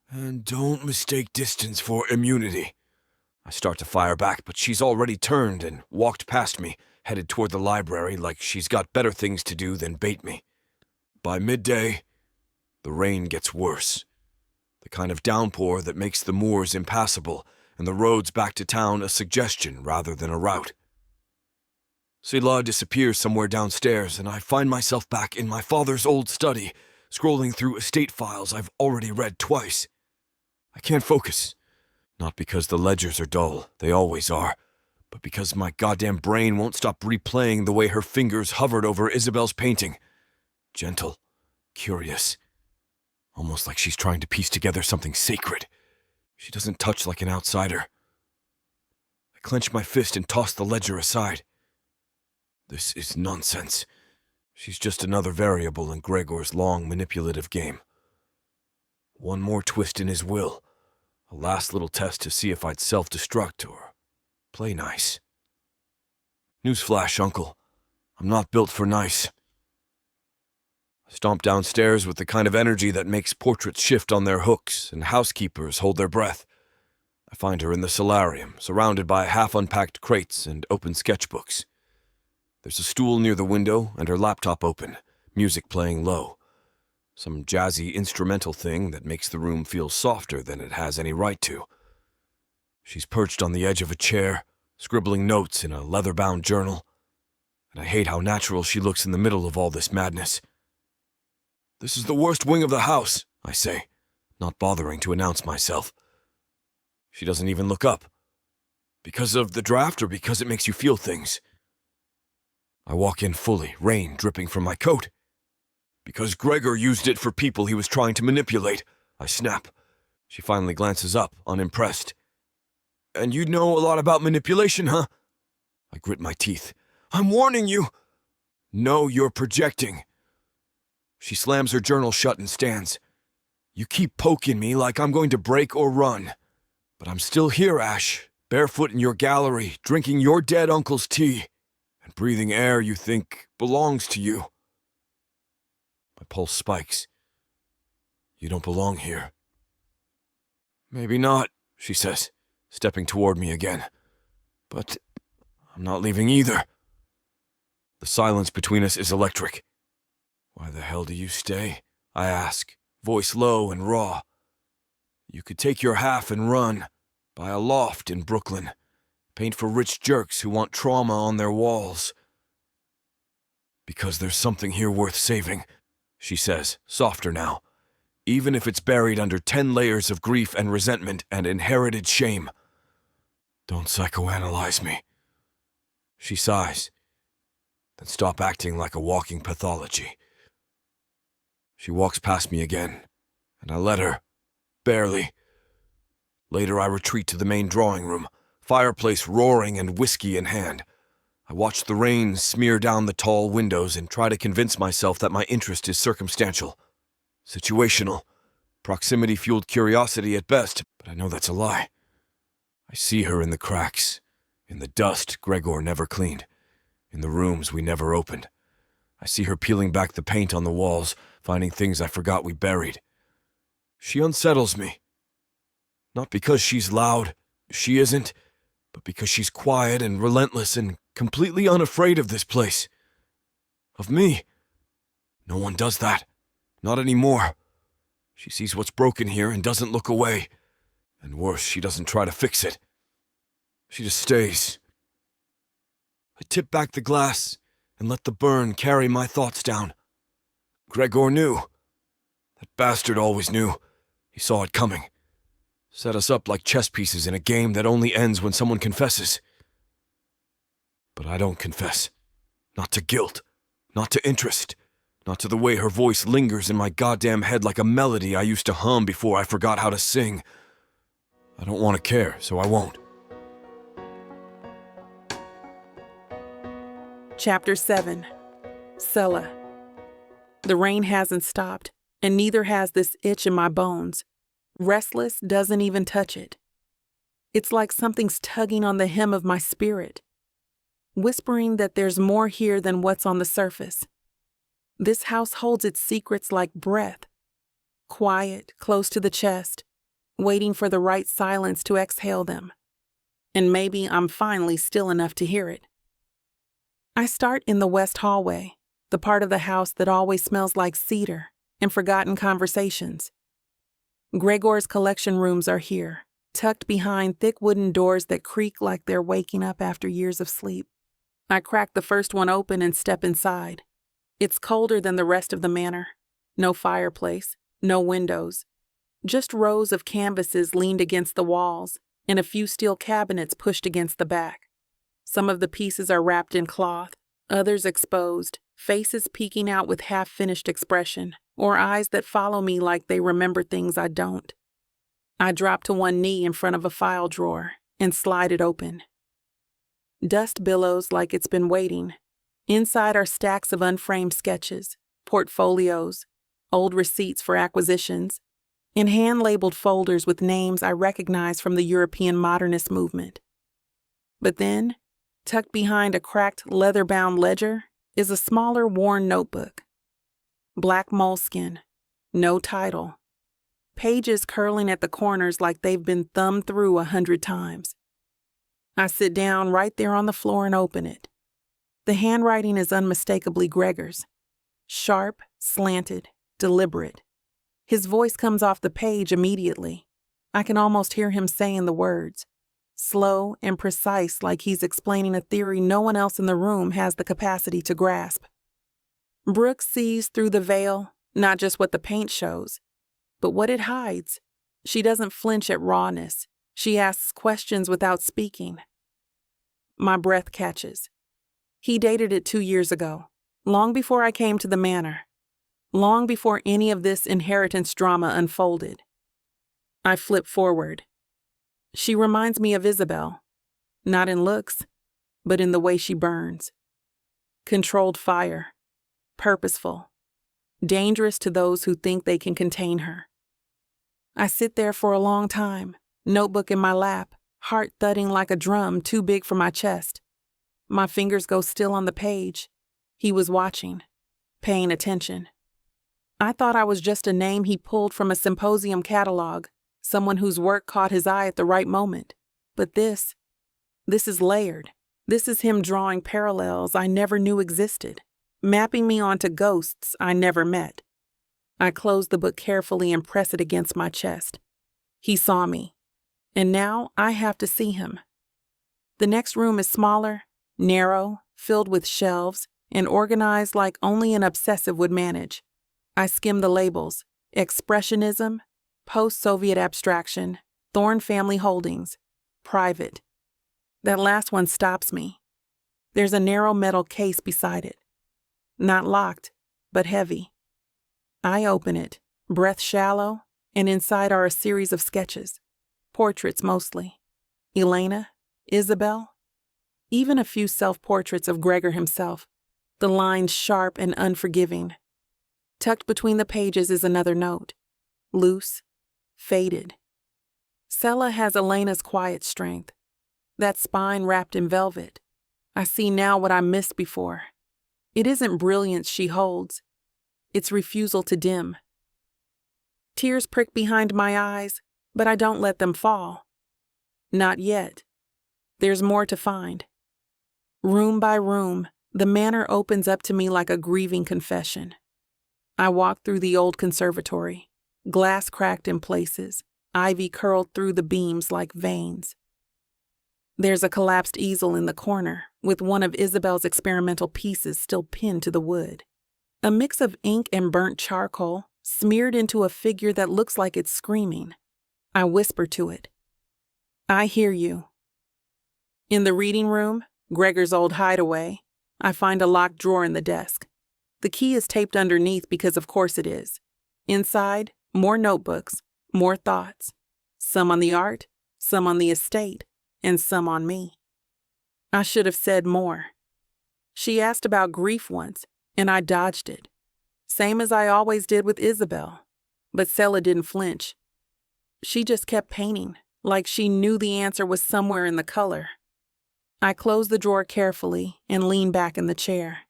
"And don't mistake distance for immunity." I start to fire back, but she's already turned and walked past me, headed toward the library like she's got better things to do than bait me. By midday, the rain gets worse. The kind of downpour that makes the moors impassable and the roads back to town a suggestion rather than a route. Selah disappears somewhere downstairs, and I find myself back in my father's old study, scrolling through estate files I've already read twice. I can't focus. Not because the ledgers are dull, they always are, but because my goddamn brain won't stop replaying the way her fingers hovered over Isabel's painting. Gentle, curious, almost like she's trying to piece together something sacred. She doesn't touch like an outsider. I clench my fist and toss the ledger aside. This is nonsense. She's just another variable in Gregor's long manipulative game. One more twist in his will, a last little test to see if I'd self-destruct or play nice. Newsflash, Uncle. I'm not built for nice. I stomp downstairs with the kind of energy that makes portraits shift on their hooks and housekeepers hold their breath. I find her in the solarium, surrounded by half-unpacked crates and open sketchbooks. There's a stool near the window and her laptop open, music playing low. Some jazzy instrumental thing that makes the room feel softer than it has any right to. She's perched on the edge of a chair, scribbling notes in a leather-bound journal, and I hate how natural she looks in the middle of all this madness. "This is the worst wing of the house," I say, not bothering to announce myself. She doesn't even look up. Because of the draft or because it makes you feel things? I walk in fully, rain dripping from my coat. Because Gregor used it for people he was trying to manipulate, I snap. She finally glances up, unimpressed. "And you know a lot about manipulation, huh?" I grit my teeth. "I'm warning you!" "No, you're projecting." She slams her journal shut and stands. "You keep poking me like I'm going to break or run. But I'm still here, Ash, barefoot in your gallery, drinking your dead uncle's tea, and breathing air you think belongs to you." My pulse spikes. "You don't belong here." "Maybe not," she says, stepping toward me again. "But I'm not leaving either." The silence between us is electric. "Why the hell do you stay?" I ask, voice low and raw. "You could take your half and run, buy a loft in Brooklyn, paint for rich jerks who want trauma on their walls." "Because there's something here worth saving," she says, softer now, "even if it's buried under 10 layers of grief and resentment and inherited shame. Don't psychoanalyze me." She sighs, then stop acting like a walking pathology. She walks past me again, and I let her, barely. Later I retreat to the main drawing room, fireplace roaring and whiskey in hand. I watch the rain smear down the tall windows and try to convince myself that my interest is circumstantial, situational, proximity-fueled curiosity at best, but I know that's a lie. I see her in the cracks, in the dust Gregor never cleaned, in the rooms we never opened. I see her peeling back the paint on the walls, finding things I forgot we buried. She unsettles me. Not because she's loud, she isn't, but because she's quiet and relentless and completely unafraid of this place. Of me. No one does that. Not anymore. She sees what's broken here and doesn't look away. And worse, she doesn't try to fix it. She just stays. I tip back the glass and let the burn carry my thoughts down. Gregor knew. That bastard always knew. He saw it coming. Set us up like chess pieces in a game that only ends when someone confesses. But I don't confess. Not to guilt. Not to interest. Not to the way her voice lingers in my goddamn head like a melody I used to hum before I forgot how to sing. I don't want to care, so I won't. Chapter 7. Cella. The rain hasn't stopped, and neither has this itch in my bones. Restless doesn't even touch it. It's like something's tugging on the hem of my spirit, whispering that there's more here than what's on the surface. This house holds its secrets like breath, quiet, close to the chest, waiting for the right silence to exhale them. And maybe I'm finally still enough to hear it. I start in the west hallway, the part of the house that always smells like cedar and forgotten conversations. Gregor's collection rooms are here, tucked behind thick wooden doors that creak like they're waking up after years of sleep. I crack the first one open and step inside. It's colder than the rest of the manor. No fireplace, no windows. Just rows of canvases leaned against the walls, and a few steel cabinets pushed against the back. Some of the pieces are wrapped in cloth, others exposed, faces peeking out with half-finished expression, or eyes that follow me like they remember things I don't. I drop to one knee in front of a file drawer and slide it open. Dust billows like it's been waiting. Inside are stacks of unframed sketches, portfolios, old receipts for acquisitions, and hand-labeled folders with names I recognize from the European modernist movement. But then, tucked behind a cracked leather-bound ledger, is a smaller worn notebook. Black moleskin, no title. Pages curling at the corners like they've been thumbed through 100 times. I sit down right there on the floor and open it. The handwriting is unmistakably Gregor's. Sharp, slanted, deliberate. His voice comes off the page immediately. I can almost hear him saying the words. Slow and precise, like he's explaining a theory no one else in the room has the capacity to grasp. Brooks sees through the veil, not just what the paint shows, but what it hides. She doesn't flinch at rawness. She asks questions without speaking. My breath catches. He dated it 2 years ago, long before I came to the manor, long before any of this inheritance drama unfolded. I flip forward. She reminds me of Isabel, not in looks, but in the way she burns. Controlled fire, purposeful, dangerous to those who think they can contain her. I sit there for a long time, notebook in my lap, heart thudding like a drum too big for my chest. My fingers go still on the page. He was watching, paying attention. I thought I was just a name he pulled from a symposium catalog, someone whose work caught his eye at the right moment. But this is layered. This is him drawing parallels I never knew existed, mapping me onto ghosts I never met. I close the book carefully and press it against my chest. He saw me, and now I have to see him. The next room is smaller, narrow, filled with shelves, and organized like only an obsessive would manage. I skim the labels: Expressionism, Post-Soviet Abstraction, Thorn Family Holdings, Private. That last one stops me. There's a narrow metal case beside it. Not locked, but heavy. I open it, breath shallow, and inside are a series of sketches. Portraits mostly. Elena, Isabel, even a few self-portraits of Gregor himself, the lines sharp and unforgiving. Tucked between the pages is another note, loose, faded. Cella has Elena's quiet strength, that spine wrapped in velvet, I see now what I missed before. It isn't brilliance she holds. It's refusal to dim. Tears prick behind my eyes, but I don't let them fall. Not yet. There's more to find. Room by room, the manor opens up to me like a grieving confession. I walk through the old conservatory, glass cracked in places, ivy curled through the beams like veins. There's a collapsed easel in the corner, with one of Isabel's experimental pieces still pinned to the wood. A mix of ink and burnt charcoal, smeared into a figure that looks like it's screaming. I whisper to it. I hear you. In the reading room, Gregor's old hideaway, I find a locked drawer in the desk. The key is taped underneath because of course it is. Inside, more notebooks, more thoughts. Some on the art, some on the estate, and some on me. I should have said more. She asked about grief once, and I dodged it. Same as I always did with Isabel. But Cella didn't flinch. She just kept painting, like she knew the answer was somewhere in the color. I close the drawer carefully and lean back in the chair.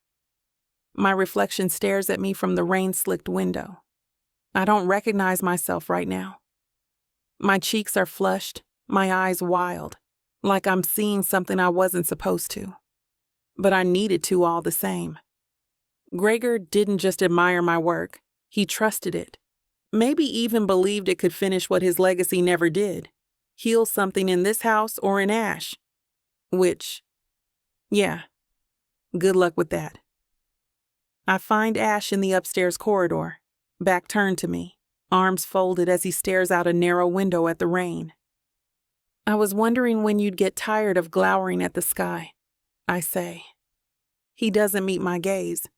My reflection stares at me from the rain-slicked window. I don't recognize myself right now. My cheeks are flushed, my eyes wild, like I'm seeing something I wasn't supposed to. But I needed to all the same. Gregor didn't just admire my work, he trusted it. Maybe even believed it could finish what his legacy never did, heal something in this house or in Ash. Which, yeah, good luck with that. I find Ash in the upstairs corridor, back turned to me, arms folded as he stares out a narrow window at the rain. I was wondering when you'd get tired of glowering at the sky, I say. He doesn't meet my gaze.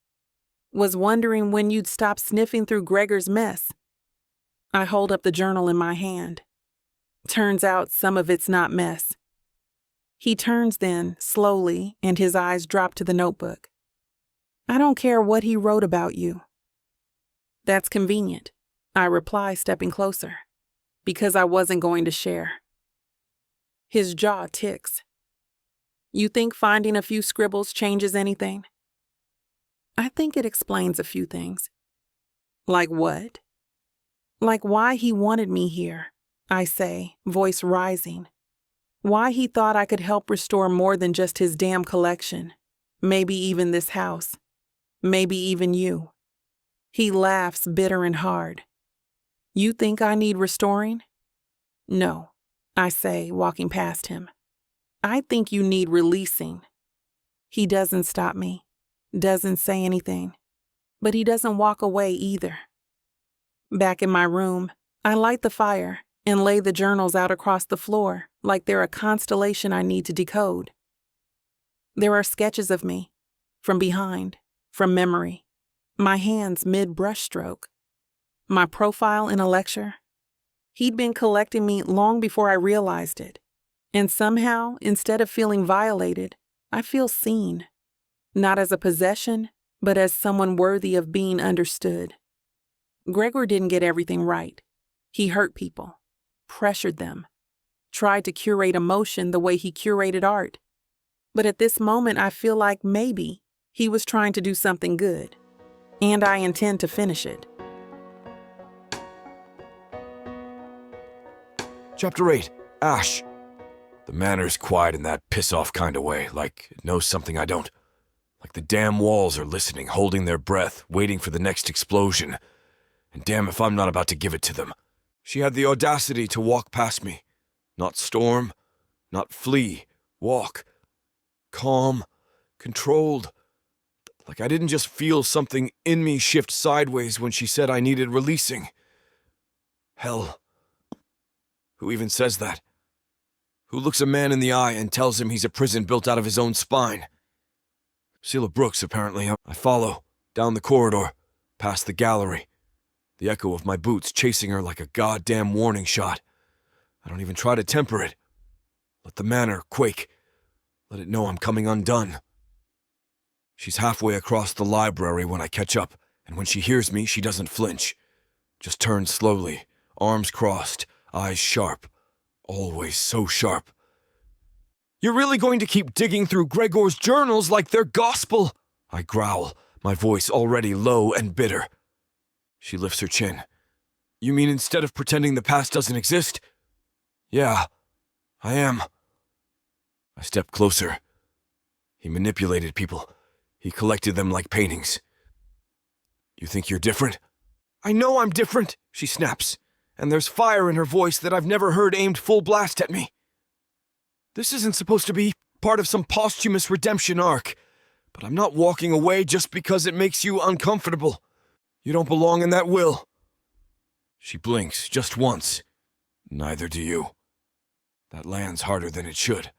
Was wondering when you'd stop sniffing through Gregor's mess. I hold up the journal in my hand. Turns out some of it's not mess. He turns then, slowly, and his eyes drop to the notebook. I don't care what he wrote about you. That's convenient, I reply, stepping closer, because I wasn't going to share. His jaw ticks. You think finding a few scribbles changes anything? I think it explains a few things. Like what? Like why he wanted me here, I say, voice rising. Why he thought I could help restore more than just his damn collection. Maybe even this house. Maybe even you. He laughs bitter and hard. You think I need restoring? No, I say, walking past him. I think you need releasing. He doesn't stop me, doesn't say anything, but he doesn't walk away either. Back in my room, I light the fire and lay the journals out across the floor like they're a constellation I need to decode. There are sketches of me, from behind, from memory, my hands mid-brushstroke, my profile in a lecture. He'd been collecting me long before I realized it, and somehow, instead of feeling violated, I feel seen, not as a possession, but as someone worthy of being understood. Gregor didn't get everything right. He hurt people, pressured them, tried to curate emotion the way he curated art. But at this moment, I feel like maybe he was trying to do something good, and I intend to finish it. Chapter 8, Ash. The manor's quiet in that piss-off kind of way, like it knows something I don't. Like the damn walls are listening, holding their breath, waiting for the next explosion. And damn if I'm not about to give it to them. She had the audacity to walk past me. Not storm, not flee, walk. Calm, controlled. Like I didn't just feel something in me shift sideways when she said I needed releasing. Hell. Who even says that? Who looks a man in the eye and tells him he's a prison built out of his own spine? Selah Brooks, apparently. I follow, down the corridor, past the gallery. The echo of my boots chasing her like a goddamn warning shot. I don't even try to temper it. Let the manor quake. Let it know I'm coming undone. She's halfway across the library when I catch up, and when she hears me, she doesn't flinch. Just turns slowly, arms crossed, eyes sharp. Always so sharp. You're really going to keep digging through Gregor's journals like they're gospel? I growl, my voice already low and bitter. She lifts her chin. You mean instead of pretending the past doesn't exist? Yeah, I am. I step closer. He manipulated people. He collected them like paintings. You think you're different? I know I'm different, she snaps, and there's fire in her voice that I've never heard aimed full blast at me. This isn't supposed to be part of some posthumous redemption arc, but I'm not walking away just because it makes you uncomfortable. You don't belong in that will. She blinks just once. Neither do you. That lands harder than it should.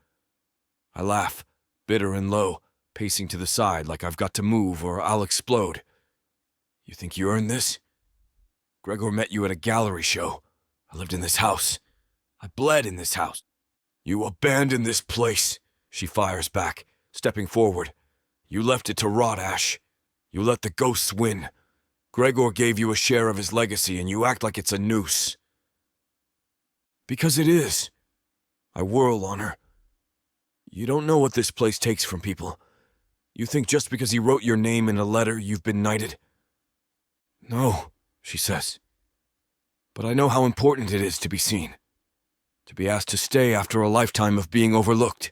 I laugh, bitter and low, pacing to the side like I've got to move or I'll explode. You think you earned this? Gregor met you at a gallery show. I lived in this house. I bled in this house. You abandoned this place, she fires back, stepping forward. You left it to rot, Ash. You let the ghosts win. Gregor gave you a share of his legacy and you act like it's a noose. Because it is. I whirl on her. You don't know what this place takes from people. You think just because he wrote your name in a letter, you've been knighted? No, she says. But I know how important it is to be seen. To be asked to stay after a lifetime of being overlooked.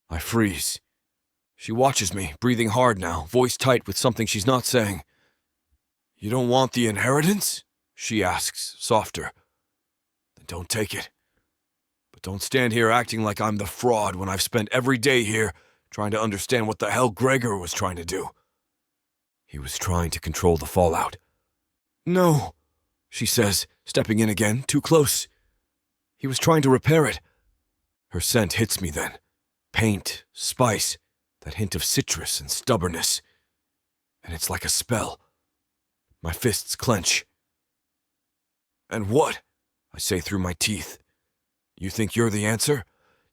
I freeze. She watches me, breathing hard now, voice tight with something she's not saying. You don't want the inheritance? She asks, softer. Then don't take it. But don't stand here acting like I'm the fraud when I've spent every day here trying to understand what the hell Gregor was trying to do. He was trying to control the fallout. No, she says, stepping in again, too close. He was trying to repair it. Her scent hits me then. Paint, spice, that hint of citrus and stubbornness. And it's like a spell. My fists clench. And what? I say through my teeth. You think you're the answer?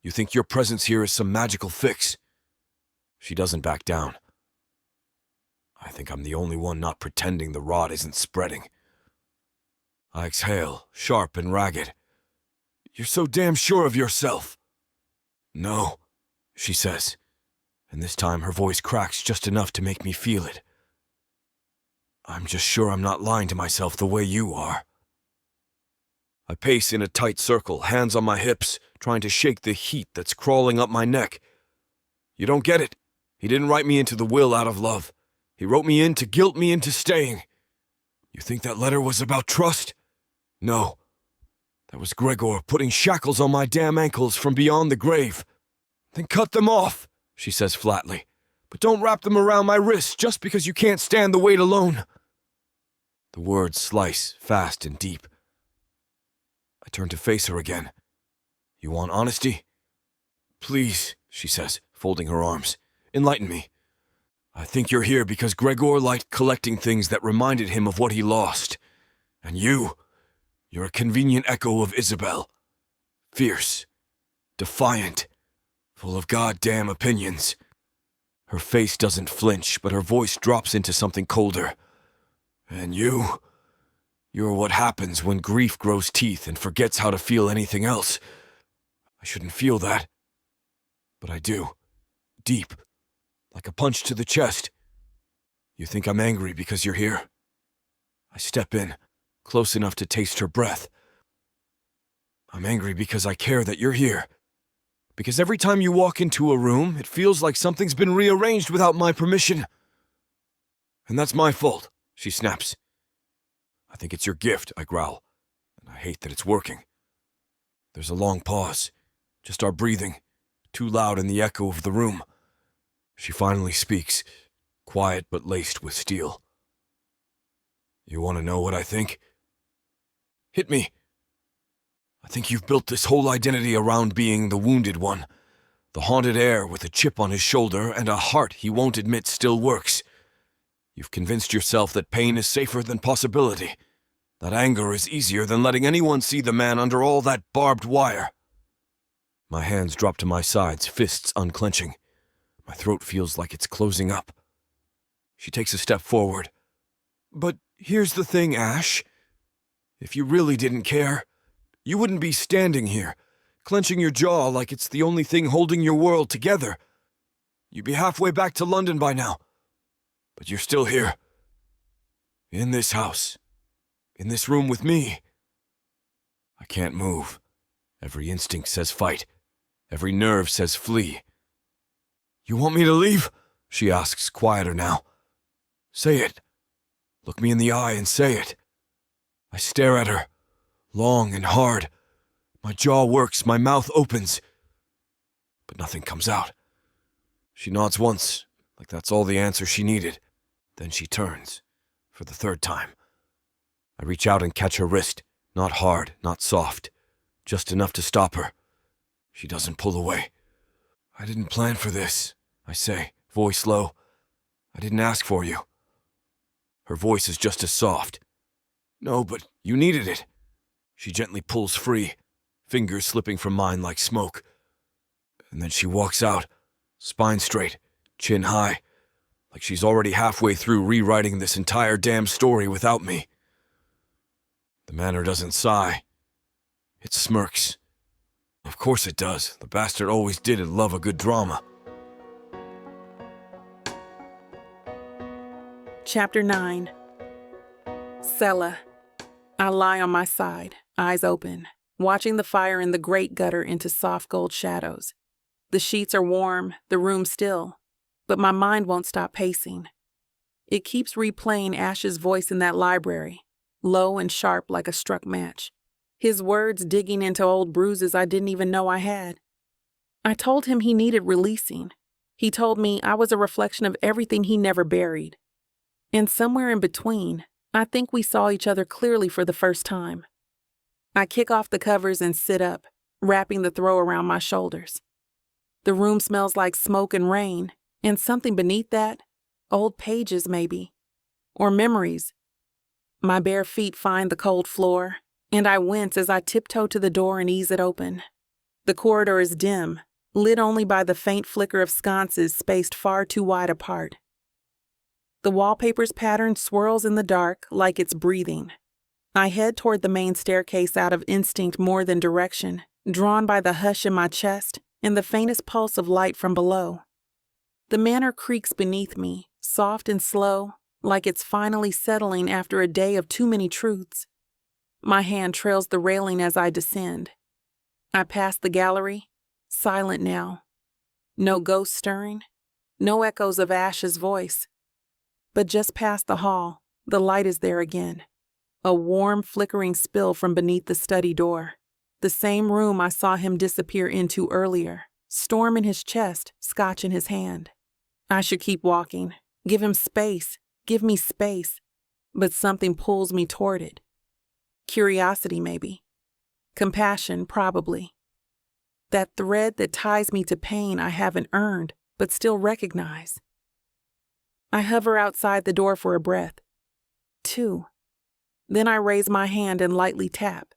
You think your presence here is some magical fix? She doesn't back down. I think I'm the only one not pretending the rot isn't spreading. I exhale, sharp and ragged. You're so damn sure of yourself. No, she says, and this time her voice cracks just enough to make me feel it. I'm just sure I'm not lying to myself the way you are. I pace in a tight circle, hands on my hips, trying to shake the heat that's crawling up my neck. You don't get it. He didn't write me into the will out of love. He wrote me in to guilt me into staying. You think that letter was about trust? No. That was Gregor putting shackles on my damn ankles from beyond the grave. Then cut them off, she says flatly. But don't wrap them around my wrists just because you can't stand the weight alone. The words slice fast and deep. I turn to face her again. You want honesty? Please, she says, folding her arms. Enlighten me. I think you're here because Gregor liked collecting things that reminded him of what he lost. And you're a convenient echo of Isabel. Fierce, defiant, full of goddamn opinions. Her face doesn't flinch, but her voice drops into something colder. And you're what happens when grief grows teeth and forgets how to feel anything else. I shouldn't feel that. But I do. Deep. Like a punch to the chest. You think I'm angry because you're here? I step in, close enough to taste her breath. I'm angry because I care that you're here. Because every time you walk into a room, it feels like something's been rearranged without my permission. And that's my fault, she snaps. I think it's your gift, I growl, and I hate that it's working. There's a long pause, just our breathing, too loud in the echo of the room. She finally speaks, quiet but laced with steel. You want to know what I think? Hit me. I think you've built this whole identity around being the wounded one, the haunted heir with a chip on his shoulder and a heart he won't admit still works. You've convinced yourself that pain is safer than possibility, that anger is easier than letting anyone see the man under all that barbed wire. My hands drop to my sides, fists unclenching. My throat feels like it's closing up. She takes a step forward. But here's the thing, Ash. If you really didn't care, you wouldn't be standing here, clenching your jaw like it's the only thing holding your world together. You'd be halfway back to London by now. But you're still here. In this house. In this room with me. I can't move. Every instinct says fight. Every nerve says flee. You want me to leave? She asks, quieter now. Say it. Look me in the eye and say it. I stare at her, long and hard. My jaw works, my mouth opens. But nothing comes out. She nods once, like that's all the answer she needed. Then she turns, for the third time. I reach out and catch her wrist, not hard, not soft, just enough to stop her. She doesn't pull away. I didn't plan for this, I say, voice low. I didn't ask for you. Her voice is just as soft. No, but you needed it. She gently pulls free, fingers slipping from mine like smoke. And then she walks out, spine straight, chin high, like she's already halfway through rewriting this entire damn story without me. The manor doesn't sigh. It smirks. Of course it does. The bastard always did love a good drama. Chapter 9. Cella. I lie on my side, eyes open, watching the fire in the grate gutter into soft gold shadows. The sheets are warm, the room still, but my mind won't stop pacing. It keeps replaying Ash's voice in that library, low and sharp like a struck match. His words digging into old bruises I didn't even know I had. I told him he needed releasing. He told me I was a reflection of everything he never buried. And somewhere in between, I think we saw each other clearly for the first time. I kick off the covers and sit up, wrapping the throw around my shoulders. The room smells like smoke and rain, and something beneath that, old pages maybe, or memories. My bare feet find the cold floor, and I wince as I tiptoe to the door and ease it open. The corridor is dim, lit only by the faint flicker of sconces spaced far too wide apart. The wallpaper's pattern swirls in the dark like it's breathing. I head toward the main staircase out of instinct more than direction, drawn by the hush in my chest and the faintest pulse of light from below. The manor creaks beneath me, soft and slow, like it's finally settling after a day of too many truths. My hand trails the railing as I descend. I pass the gallery, silent now. No ghosts stirring, no echoes of Ash's voice. But just past the hall, the light is there again. A warm, flickering spill from beneath the study door. The same room I saw him disappear into earlier, storm in his chest, scotch in his hand. I should keep walking, give him space, give me space. But something pulls me toward it. Curiosity, maybe. Compassion, probably. That thread that ties me to pain I haven't earned, but still recognize. I hover outside the door for a breath. 2. Then I raise my hand and lightly tap.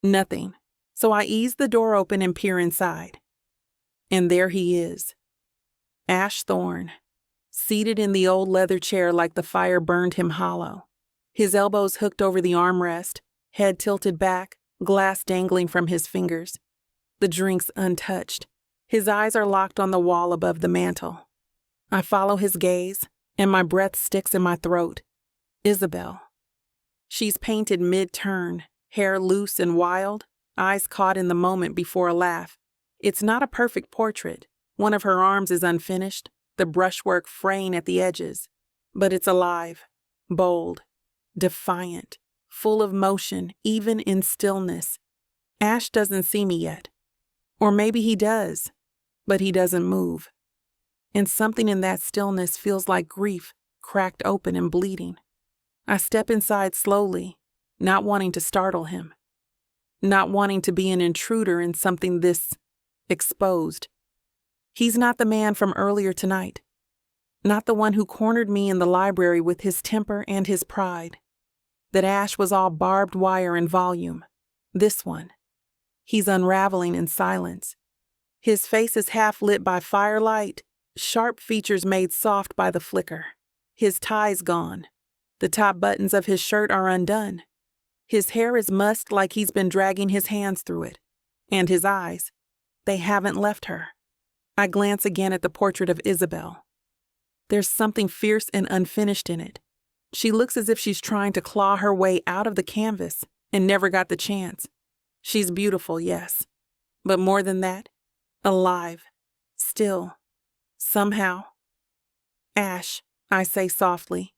Nothing, so I ease the door open and peer inside. And there he is. Ash Thorne, seated in the old leather chair like the fire burned him hollow. His elbows hooked over the armrest, head tilted back, glass dangling from his fingers. The drinks untouched. His eyes are locked on the wall above the mantel. I follow his gaze, and my breath sticks in my throat. Isabel. She's painted mid-turn, hair loose and wild, eyes caught in the moment before a laugh. It's not a perfect portrait. One of her arms is unfinished, the brushwork fraying at the edges. But it's alive, bold, defiant, full of motion, even in stillness. Ash doesn't see me yet. Or maybe he does, but he doesn't move. And something in that stillness feels like grief, cracked open and bleeding. I step inside slowly, not wanting to startle him. Not wanting to be an intruder in something this exposed. He's not the man from earlier tonight. Not the one who cornered me in the library with his temper and his pride. That Ash was all barbed wire and volume. This one. He's unraveling in silence. His face is half lit by firelight, sharp features made soft by the flicker. His tie's gone. The top buttons of his shirt are undone. His hair is mussed like he's been dragging his hands through it. And his eyes, they haven't left her. I glance again at the portrait of Isabel. There's something fierce and unfinished in it. She looks as if she's trying to claw her way out of the canvas and never got the chance. She's beautiful, yes. But more than that, alive. Still. Somehow. Ash, I say softly.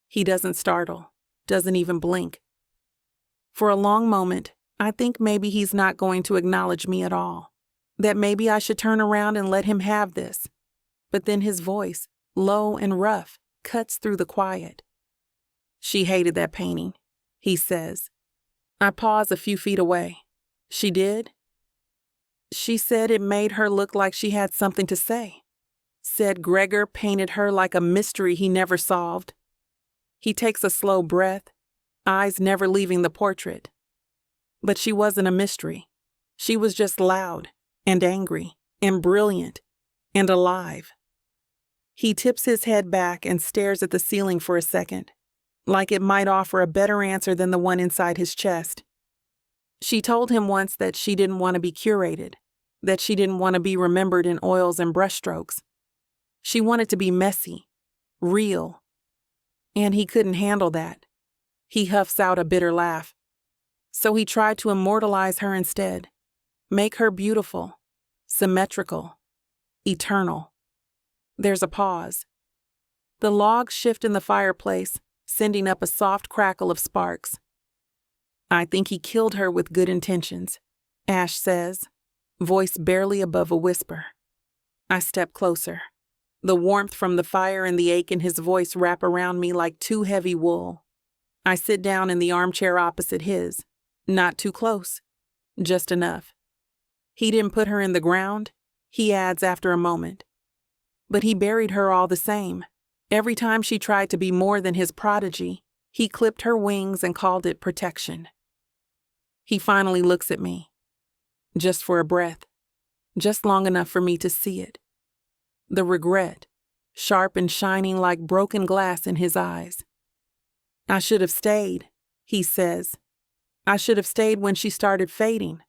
He doesn't startle, doesn't even blink. For a long moment, I think maybe he's not going to acknowledge me at all. That maybe I should turn around and let him have this. But then his voice, low and rough, cuts through the quiet. She hated that painting, he says. I pause a few feet away. She did? She said it made her look like she had something to say. Said Gregor painted her like a mystery he never solved. He takes a slow breath, eyes never leaving the portrait. But she wasn't a mystery. She was just loud and angry and brilliant and alive. He tips his head back and stares at the ceiling for a second, like it might offer a better answer than the one inside his chest. She told him once that she didn't want to be curated, that she didn't want to be remembered in oils and brushstrokes. She wanted to be messy, real. And he couldn't handle that. He huffs out a bitter laugh. So he tried to immortalize her instead, make her beautiful, symmetrical, eternal. There's a pause. The logs shift in the fireplace, sending up a soft crackle of sparks. I think he killed her with good intentions, Ash says, voice barely above a whisper. I step closer. The warmth from the fire and the ache in his voice wrap around me like too heavy wool. I sit down in the armchair opposite his. Not too close. Just enough. He didn't put her in the ground, he adds after a moment. But he buried her all the same. Every time she tried to be more than his prodigy, he clipped her wings and called it protection. He finally looks at me. Just for a breath. Just long enough for me to see it. The regret, sharp and shining like broken glass in his eyes. I should have stayed, he says. I should have stayed when she started fading,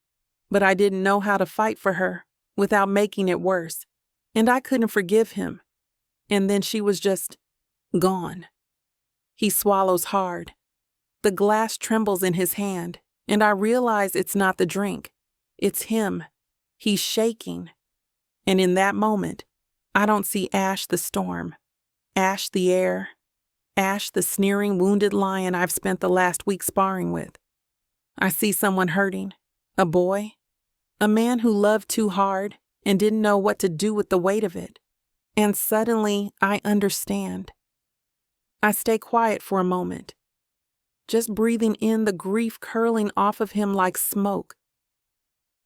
but I didn't know how to fight for her without making it worse, and I couldn't forgive him. And then she was just gone. He swallows hard. The glass trembles in his hand, and I realize it's not the drink. It's him. He's shaking. And in that moment, I don't see Ash the storm, Ash the air, Ash the sneering wounded lion I've spent the last week sparring with. I see someone hurting, a boy, a man who loved too hard and didn't know what to do with the weight of it. And suddenly I understand. I stay quiet for a moment, just breathing in the grief curling off of him like smoke.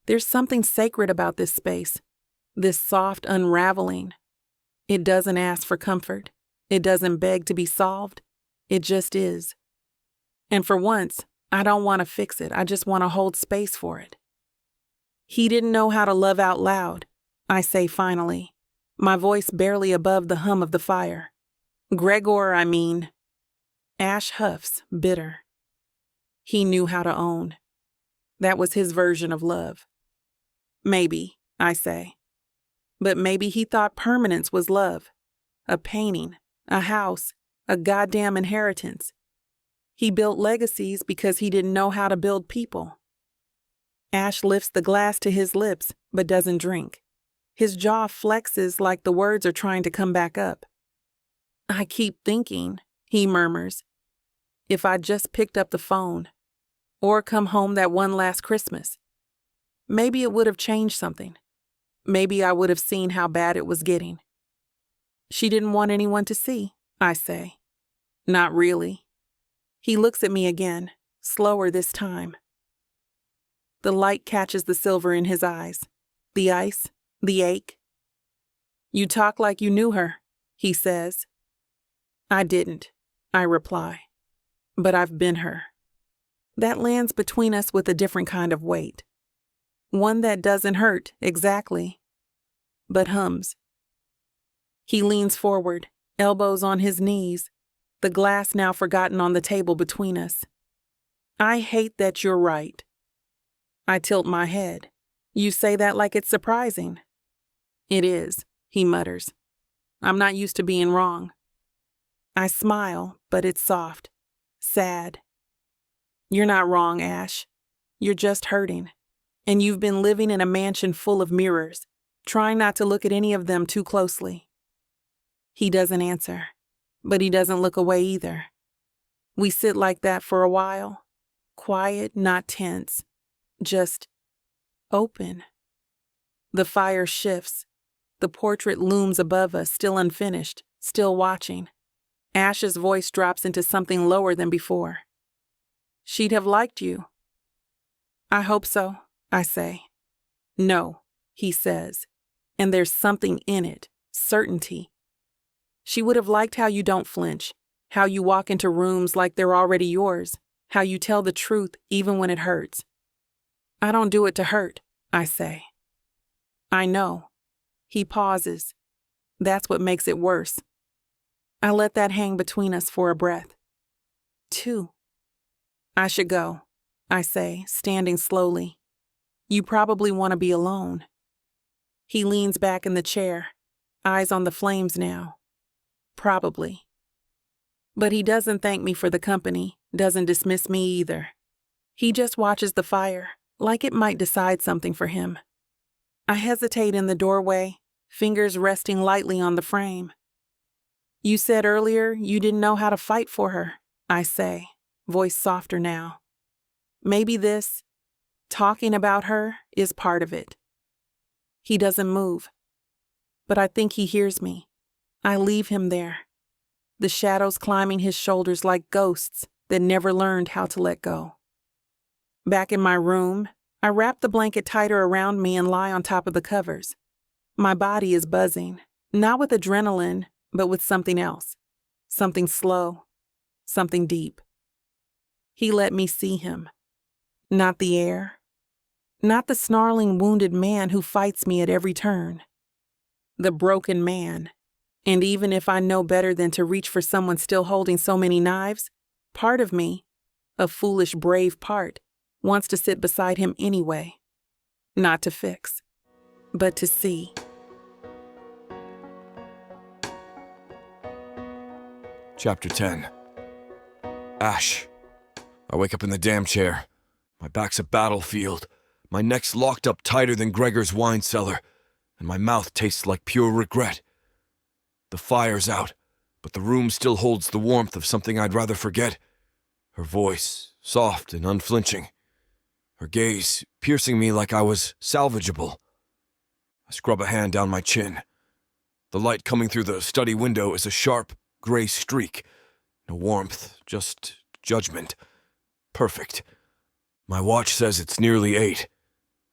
There's something sacred about this space, this soft unraveling. It doesn't ask for comfort. It doesn't beg to be solved. It just is. And for once, I don't want to fix it. I just want to hold space for it. He didn't know how to love out loud, I say finally, my voice barely above the hum of the fire. Gregor, I mean. Ash huffs, bitter. He knew how to own. That was his version of love. Maybe, I say. But maybe he thought permanence was love. A painting, a house, a goddamn inheritance. He built legacies because he didn't know how to build people. Ash lifts the glass to his lips, but doesn't drink. His jaw flexes like the words are trying to come back up. I keep thinking, he murmurs, if I'd just picked up the phone, or come home that one last Christmas, maybe it would have changed something. Maybe I would have seen how bad it was getting. She didn't want anyone to see, I say. Not really. He looks at me again, slower this time. The light catches the silver in his eyes, the ice, the ache. You talk like you knew her, he says. I didn't, I reply. But I've been her. That lands between us with a different kind of weight. One that doesn't hurt, exactly, but hums. He leans forward, elbows on his knees, the glass now forgotten on the table between us. I hate that you're right. I tilt my head. You say that like it's surprising. It is, he mutters. I'm not used to being wrong. I smile, but it's soft, sad. You're not wrong, Ash. You're just hurting. And you've been living in a mansion full of mirrors, trying not to look at any of them too closely. He doesn't answer, but he doesn't look away either. We sit like that for a while, quiet, not tense, just open. The fire shifts. The portrait looms above us, still unfinished, still watching. Ash's voice drops into something lower than before. She'd have liked you. I hope so, I say. No, he says, and there's something in it, certainty. She would have liked how you don't flinch, how you walk into rooms like they're already yours, how you tell the truth even when it hurts. I don't do it to hurt, I say. I know. He pauses. That's what makes it worse. I let that hang between us for a breath. 2. I should go, I say, standing slowly. You probably want to be alone. He leans back in the chair, eyes on the flames now. Probably. But he doesn't thank me for the company, doesn't dismiss me either. He just watches the fire, like it might decide something for him. I hesitate in the doorway, fingers resting lightly on the frame. You said earlier you didn't know how to fight for her, I say, voice softer now. Maybe this, talking about her, is part of it. He doesn't move. But I think he hears me. I leave him there. The shadows climbing his shoulders like ghosts that never learned how to let go. Back in my room, I wrap the blanket tighter around me and lie on top of the covers. My body is buzzing, not with adrenaline, but with something else. Something slow, something deep. He let me see him. Not the air. Not the snarling, wounded man who fights me at every turn. The broken man. And even if I know better than to reach for someone still holding so many knives, part of me, a foolish, brave part, wants to sit beside him anyway. Not to fix, but to see. Chapter 10. Ash. I wake up in the damn chair. My back's a battlefield. My neck's locked up tighter than Gregor's wine cellar, and my mouth tastes like pure regret. The fire's out, but the room still holds the warmth of something I'd rather forget. Her voice, soft and unflinching. Her gaze, piercing me like I was salvageable. I scrub a hand down my chin. The light coming through the study window is a sharp, gray streak. No warmth, just judgment. Perfect. My watch says it's nearly 8,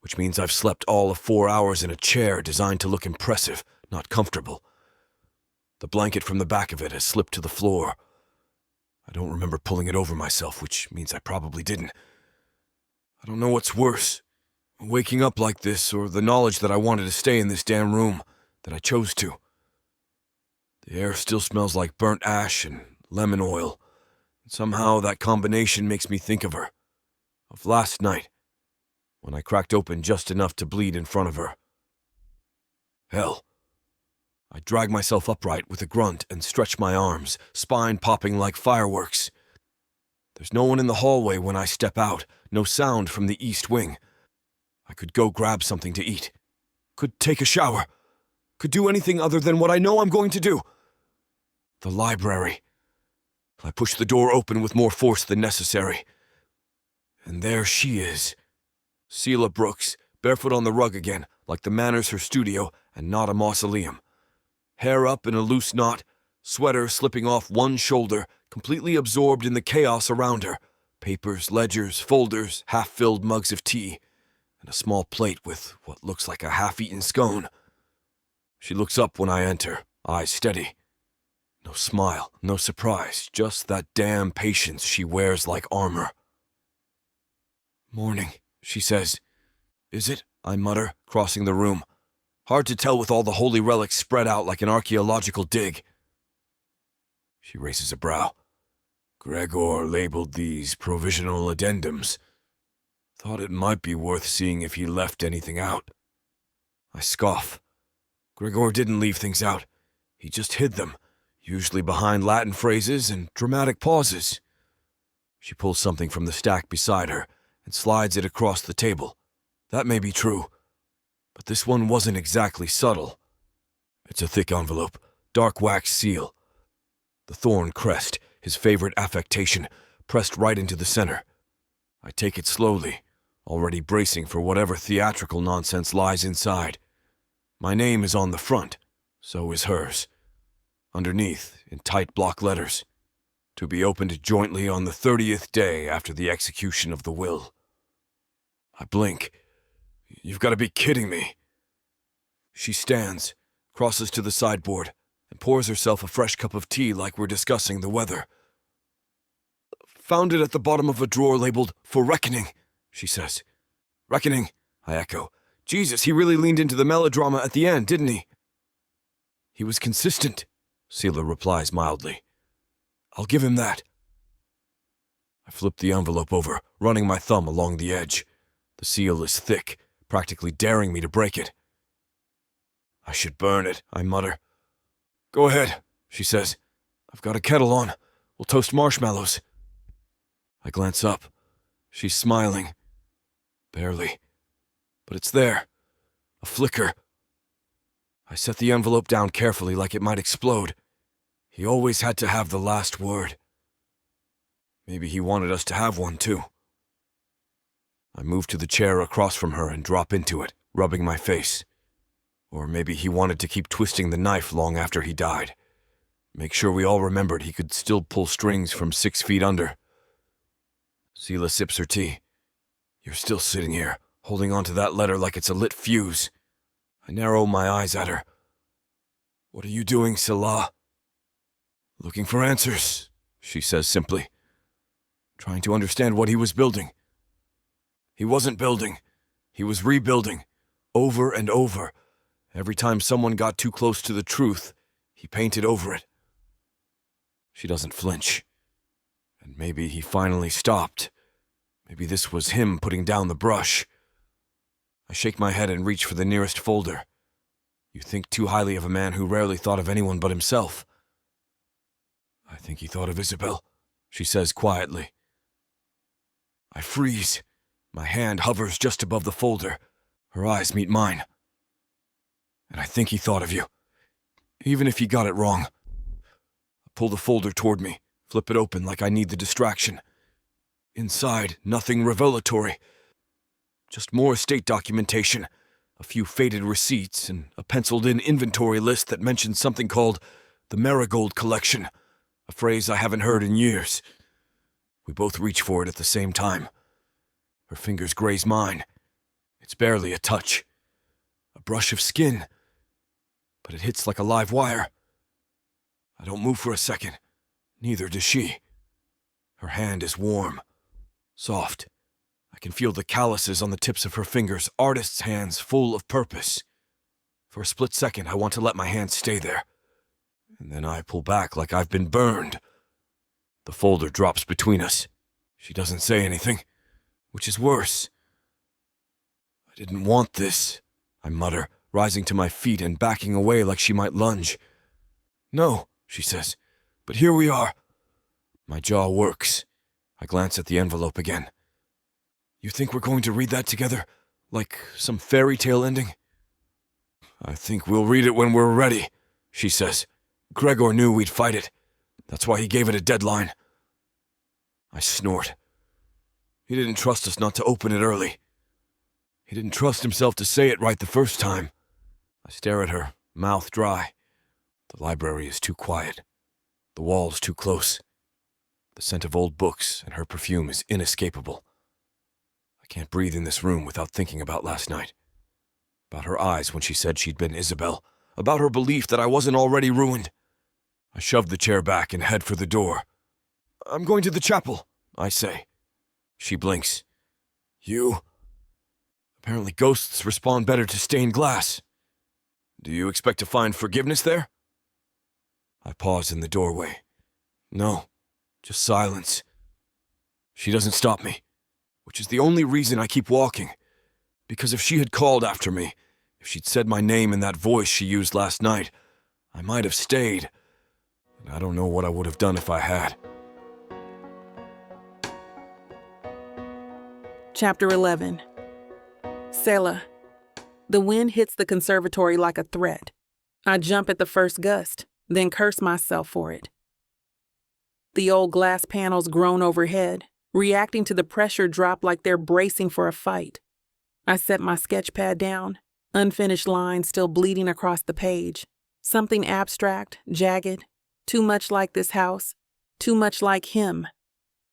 which means I've slept all of 4 hours in a chair designed to look impressive, not comfortable. The blanket from the back of it has slipped to the floor. I don't remember pulling it over myself, which means I probably didn't. I don't know what's worse, waking up like this or the knowledge that I wanted to stay in this damn room, that I chose to. The air still smells like burnt ash and lemon oil. And somehow that combination makes me think of her, of last night, when I cracked open just enough to bleed in front of her. Hell. I drag myself upright with a grunt and stretch my arms, spine popping like fireworks. There's no one in the hallway when I step out, no sound from the east wing. I could go grab something to eat. Could take a shower. Could do anything other than what I know I'm going to do. The library. I push the door open with more force than necessary. And there she is. Selah Brooks, barefoot on the rug again, like the manor's her studio and not a mausoleum. Hair up in a loose knot, sweater slipping off one shoulder, completely absorbed in the chaos around her. Papers, ledgers, folders, half-filled mugs of tea, and a small plate with what looks like a half-eaten scone. She looks up when I enter, eyes steady. No smile, no surprise, just that damn patience she wears like armor. "Morning," she says. "Is it?" I mutter, crossing the room. Hard to tell with all the holy relics spread out like an archaeological dig. She raises a brow. "Gregor labeled these provisional addendums. Thought it might be worth seeing if he left anything out. I scoff. Gregor didn't leave things out. He just hid them, usually behind Latin phrases and dramatic pauses. She pulls something from the stack beside her and slides it across the table. That may be true, but this one wasn't exactly subtle. It's a thick envelope, dark wax seal. The thorn crest, his favorite affectation, pressed right into the center. I take it slowly, already bracing for whatever theatrical nonsense lies inside. My name is on the front, so is hers. Underneath, in tight block letters, to be opened jointly on the 30th day after the execution of the will. I blink. You've got to be kidding me. She stands, crosses to the sideboard, and pours herself a fresh cup of tea like we're discussing the weather. Found it at the bottom of a drawer labeled, "For Reckoning," she says. Reckoning, I echo. Jesus, he really leaned into the melodrama at the end, didn't he? He was consistent, Selah replies mildly. I'll give him that. I flip the envelope over, running my thumb along the edge. The seal is thick, practically daring me to break it. I should burn it, I mutter. Go ahead, she says. I've got a kettle on. We'll toast marshmallows. I glance up. She's smiling. Barely. But it's there. A flicker. I set the envelope down carefully like it might explode. He always had to have the last word. Maybe he wanted us to have one, too. I move to the chair across from her and drop into it, rubbing my face. Or maybe he wanted to keep twisting the knife long after he died. Make sure we all remembered he could still pull strings from 6 feet under. Selah sips her tea. You're still sitting here, holding onto that letter like it's a lit fuse. I narrow my eyes at her. What are you doing, Selah? Looking for answers, she says simply. Trying to understand what he was building. He wasn't building. He was rebuilding. Over and over. Every time someone got too close to the truth, he painted over it. She doesn't flinch. And maybe he finally stopped. Maybe this was him putting down the brush. I shake my head and reach for the nearest folder. You think too highly of a man who rarely thought of anyone but himself. I think he thought of Isabel, she says quietly. I freeze. My hand hovers just above the folder. Her eyes meet mine. And I think he thought of you, even if he got it wrong. I pull the folder toward me, flip it open like I need the distraction. Inside, nothing revelatory. Just more estate documentation, a few faded receipts, and a penciled-in inventory list that mentions something called the Marigold Collection, a phrase I haven't heard in years. We both reach for it at the same time. Her fingers graze mine. It's barely a touch. A brush of skin. But it hits like a live wire. I don't move for a second. Neither does she. Her hand is warm. Soft. I can feel the calluses on the tips of her fingers, artist's hands full of purpose. For a split second, I want to let my hand stay there. And then I pull back like I've been burned. The folder drops between us. She doesn't say anything, which is worse. I didn't want this, I mutter, rising to my feet and backing away like she might lunge. No, she says, but here we are. My jaw works. I glance at the envelope again. You think we're going to read that together? Like some fairy tale ending? I think we'll read it when we're ready, she says. Gregor knew we'd fight it. That's why he gave it a deadline. I snort. He didn't trust us not to open it early. He didn't trust himself to say it right the first time. I stare at her, mouth dry. The library is too quiet. The walls too close. The scent of old books and her perfume is inescapable. I can't breathe in this room without thinking about last night. About her eyes when she said she'd been Isabel. About her belief that I wasn't already ruined. I shove the chair back and head for the door. I'm going to the chapel, I say. She blinks. You? Apparently ghosts respond better to stained glass. Do you expect to find forgiveness there? I pause in the doorway. No, just silence. She doesn't stop me. which is the only reason I keep walking. Because if she had called after me, if she'd said my name in that voice she used last night, I might have stayed. And I don't know what I would have done if I had. Chapter 11. Selah. The wind hits the conservatory like a threat. I jump at the first gust, then curse myself for it. The old glass panels groan overhead, reacting to the pressure drop like they're bracing for a fight. I set my sketch pad down, unfinished lines still bleeding across the page. Something abstract, jagged, too much like this house, too much like him.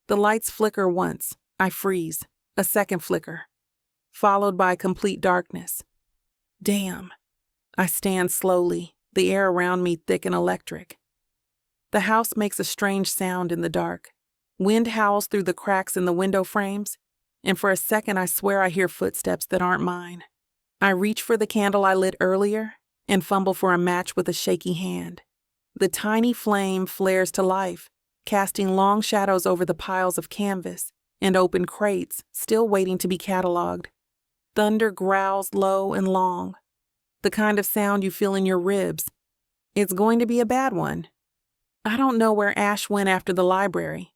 The lights flicker once. I freeze. A second flicker, followed by complete darkness. Damn. I stand slowly, the air around me thick and electric. The house makes a strange sound in the dark. Wind howls through the cracks in the window frames, and for a second I swear I hear footsteps that aren't mine. I reach for the candle I lit earlier and fumble for a match with a shaky hand. The tiny flame flares to life, casting long shadows over the piles of canvas and open crates still waiting to be cataloged. Thunder growls low and long, the kind of sound you feel in your ribs. It's going to be a bad one. I don't know where Ash went after the library.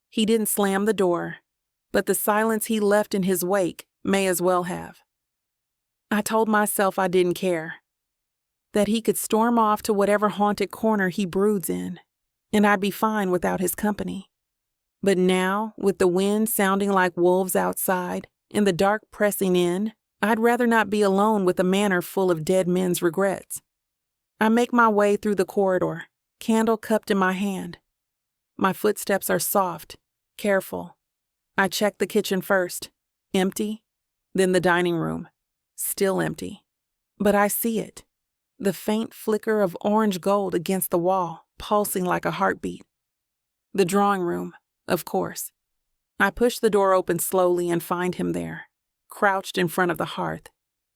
He didn't slam the door, but the silence he left in his wake may as well have. I told myself I didn't care, that he could storm off to whatever haunted corner he broods in, and I'd be fine without his company. But now, with the wind sounding like wolves outside and the dark pressing in, I'd rather not be alone with a manor full of dead men's regrets. I make my way through the corridor, candle cupped in my hand. My footsteps are soft, careful. I check the kitchen first, empty, then the dining room, still empty. But I see it, the faint flicker of orange gold against the wall, pulsing like a heartbeat. The drawing room. Of course. I push the door open slowly and find him there, crouched in front of the hearth,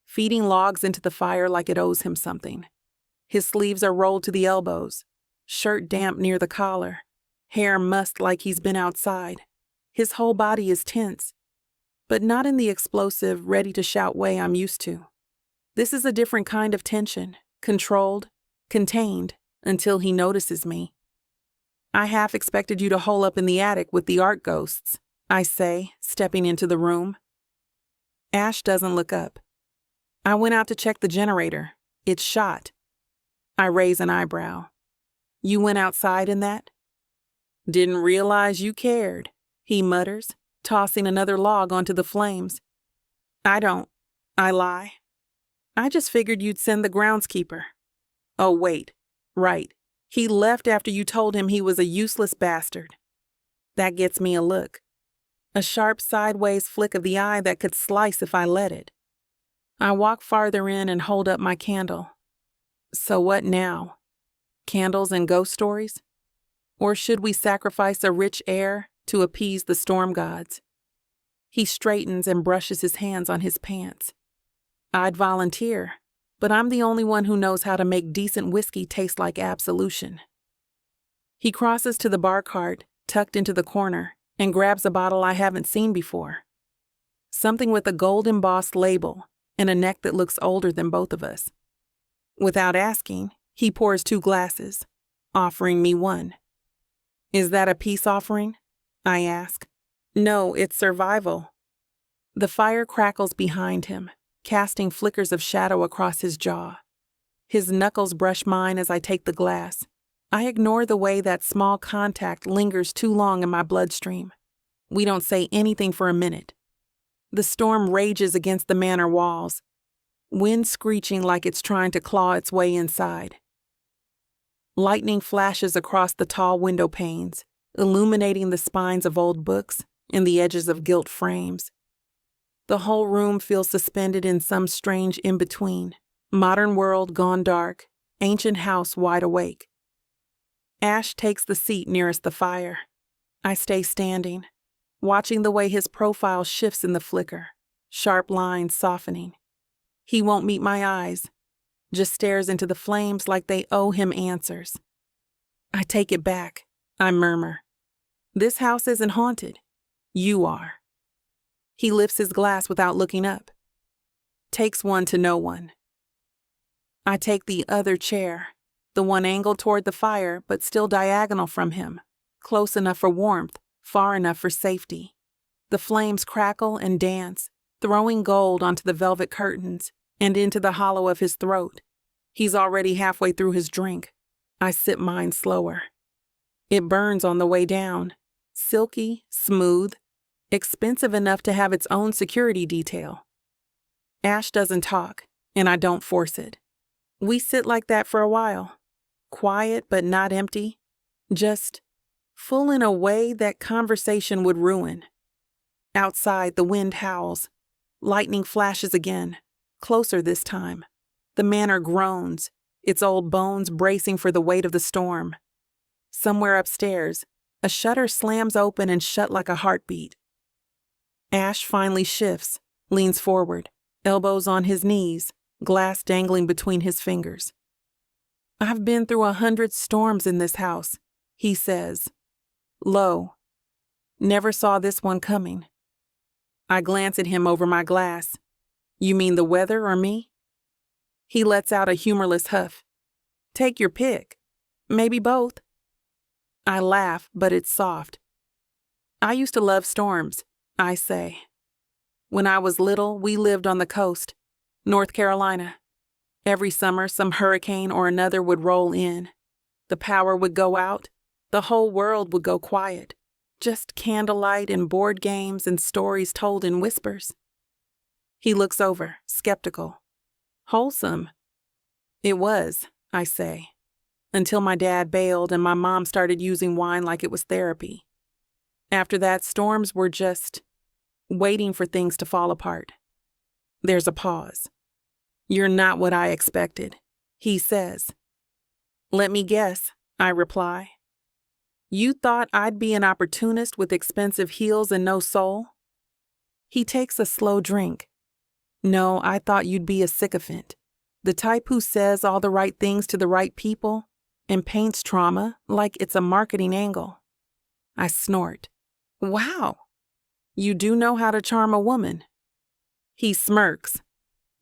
feeding logs into the fire like it owes him something. His sleeves are rolled to the elbows, shirt damp near the collar, hair mussed like he's been outside. His whole body is tense, but not in the explosive, ready-to-shout way I'm used to. This is a different kind of tension, controlled, contained, until he notices me. I half expected you to hole up in the attic with the art ghosts, I say, stepping into the room. Ash doesn't look up. I went out to check the generator. It's shot. I raise an eyebrow. You went outside in that? Didn't realize you cared, he mutters, tossing another log onto the flames. I lie. I just figured you'd send the groundskeeper. Oh, wait. Right. He left after you told him he was a useless bastard. That gets me a look. A sharp sideways flick of the eye that could slice if I let it. I walk farther in and hold up my candle. So what now? Candles and ghost stories? Or should we sacrifice a rich air to appease the storm gods? He straightens and brushes his hands on his pants. I'd volunteer, but I'm the only one who knows how to make decent whiskey taste like absolution. He crosses to the bar cart, tucked into the corner, and grabs a bottle I haven't seen before. Something with a gold-embossed label and a neck that looks older than both of us. Without asking, he pours 2 glasses, offering me one. Is that a peace offering? I ask. No, it's survival. The fire crackles behind him, casting flickers of shadow across his jaw. His knuckles brush mine as I take the glass. I ignore the way that small contact lingers too long in my bloodstream. We don't say anything for a minute. The storm rages against the manor walls, wind screeching like it's trying to claw its way inside. Lightning flashes across the tall window panes, illuminating the spines of old books and the edges of gilt frames. The whole room feels suspended in some strange in-between. Modern world gone dark, ancient house wide awake. Ash takes the seat nearest the fire. I stay standing, watching the way his profile shifts in the flicker, sharp lines softening. He won't meet my eyes, just stares into the flames like they owe him answers. I take it back, I murmur. This house isn't haunted. You are. He lifts his glass without looking up. Takes one to no one. I take the other chair, the one angled toward the fire but still diagonal from him, close enough for warmth, far enough for safety. The flames crackle and dance, throwing gold onto the velvet curtains and into the hollow of his throat. He's already halfway through his drink. I sip mine slower. It burns on the way down, silky, smooth, expensive enough to have its own security detail. Ash doesn't talk, and I don't force it. We sit like that for a while, quiet but not empty, just full in a way that conversation would ruin. Outside, the wind howls. Lightning flashes again, closer this time. The manor groans, its old bones bracing for the weight of the storm. Somewhere upstairs, a shutter slams open and shut like a heartbeat. Ash finally shifts, leans forward, elbows on his knees, glass dangling between his fingers. "I've been through 100 storms in this house," he says, low. "Never saw this one coming." I glance at him over my glass. "You mean the weather or me?" He lets out a humorless huff. "Take your pick. Maybe both." I laugh, but it's soft. "I used to love storms," I say. "When I was little, we lived on the coast, North Carolina. Every summer, some hurricane or another would roll in. The power would go out. The whole world would go quiet. Just candlelight and board games and stories told in whispers." He looks over, skeptical. "Wholesome." "It was," I say, "until my dad bailed and my mom started using wine like it was therapy. After that, storms were just waiting for things to fall apart." There's a pause. "You're not what I expected," he says. "Let me guess," I reply. "You thought I'd be an opportunist with expensive heels and no soul?" He takes a slow drink. "No, I thought you'd be a sycophant. The type who says all the right things to the right people and paints trauma like it's a marketing angle." I snort. "Wow, you do know how to charm a woman." He smirks.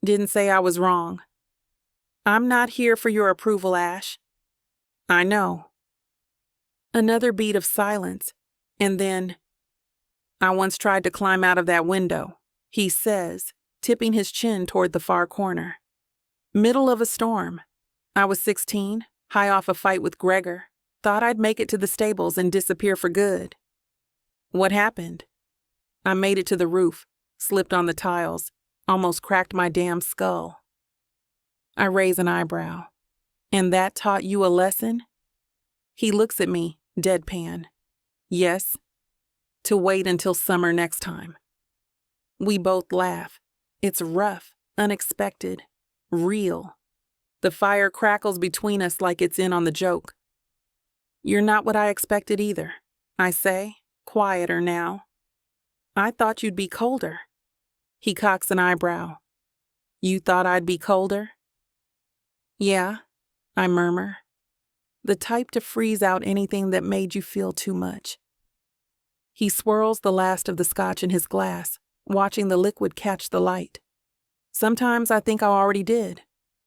"Didn't say I was wrong." "I'm not here for your approval, Ash." "I know." Another beat of silence, and then, "I once tried to climb out of that window," he says, tipping his chin toward the far corner. "Middle of a storm. I was 16, high off a fight with Gregor. Thought I'd make it to the stables and disappear for good." "What happened?" "I made it to the roof, slipped on the tiles, almost cracked my damn skull." I raise an eyebrow. "And that taught you a lesson?" He looks at me, deadpan. "Yes. To wait until summer next time." We both laugh. It's rough, unexpected, real. The fire crackles between us like it's in on the joke. "You're not what I expected either," I say, quieter now. "I thought you'd be colder." He cocks an eyebrow. "You thought I'd be colder?" "Yeah," I murmur. "The type to freeze out anything that made you feel too much." He swirls the last of the scotch in his glass, watching the liquid catch the light. "Sometimes I think I already did.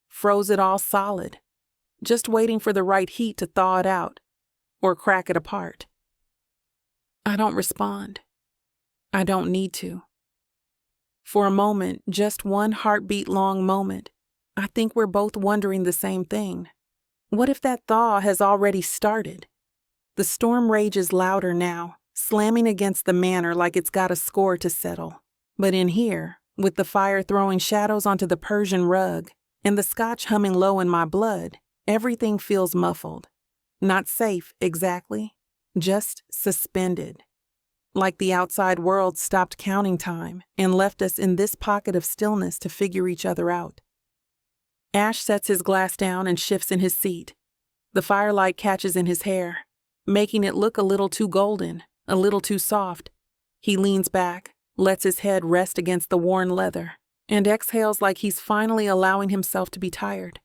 Froze it all solid. Just waiting for the right heat to thaw it out, or crack it apart." I don't respond. I don't need to. For a moment, just one heartbeat-long moment, I think we're both wondering the same thing. What if that thaw has already started? The storm rages louder now, slamming against the manor like it's got a score to settle. But in here, with the fire throwing shadows onto the Persian rug and the scotch humming low in my blood, everything feels muffled. Not safe, exactly, just suspended. Like the outside world stopped counting time and left us in this pocket of stillness to figure each other out. Ash sets his glass down and shifts in his seat. The firelight catches in his hair, making it look a little too golden, a little too soft. He leans back, lets his head rest against the worn leather, and exhales like he's finally allowing himself to be tired.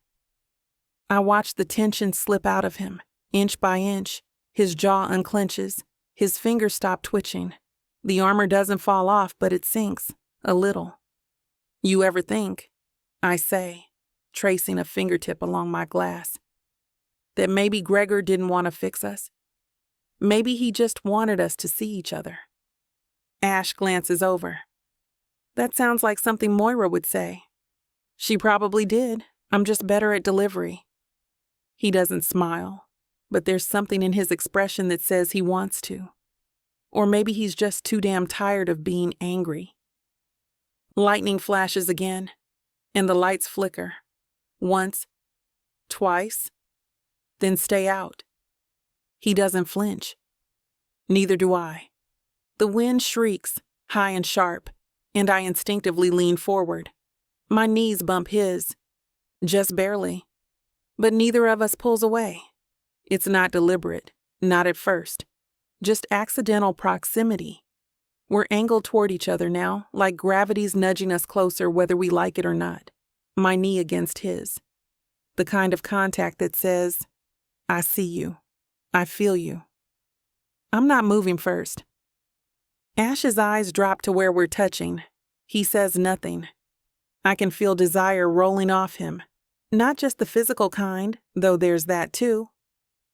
I watch the tension slip out of him, inch by inch. His jaw unclenches, his fingers stop twitching. The armor doesn't fall off, but it sinks, a little. You ever think, I say, tracing a fingertip along my glass, that maybe Gregor didn't want to fix us? Maybe he just wanted us to see each other. Ash glances over. That sounds like something Moira would say. She probably did. I'm just better at delivery. He doesn't smile, but there's something in his expression that says he wants to. Or maybe he's just too damn tired of being angry. Lightning flashes again, and the lights flicker. Once, twice, then stay out. He doesn't flinch. Neither do I. The wind shrieks, high and sharp, and I instinctively lean forward. My knees bump his, just barely. But neither of us pulls away. It's not deliberate, not at first. Just accidental proximity. We're angled toward each other now, like gravity's nudging us closer whether we like it or not. My knee against his. The kind of contact that says, I see you. I feel you. I'm not moving first. Ash's eyes drop to where we're touching. He says nothing. I can feel desire rolling off him. Not just the physical kind, though there's that too,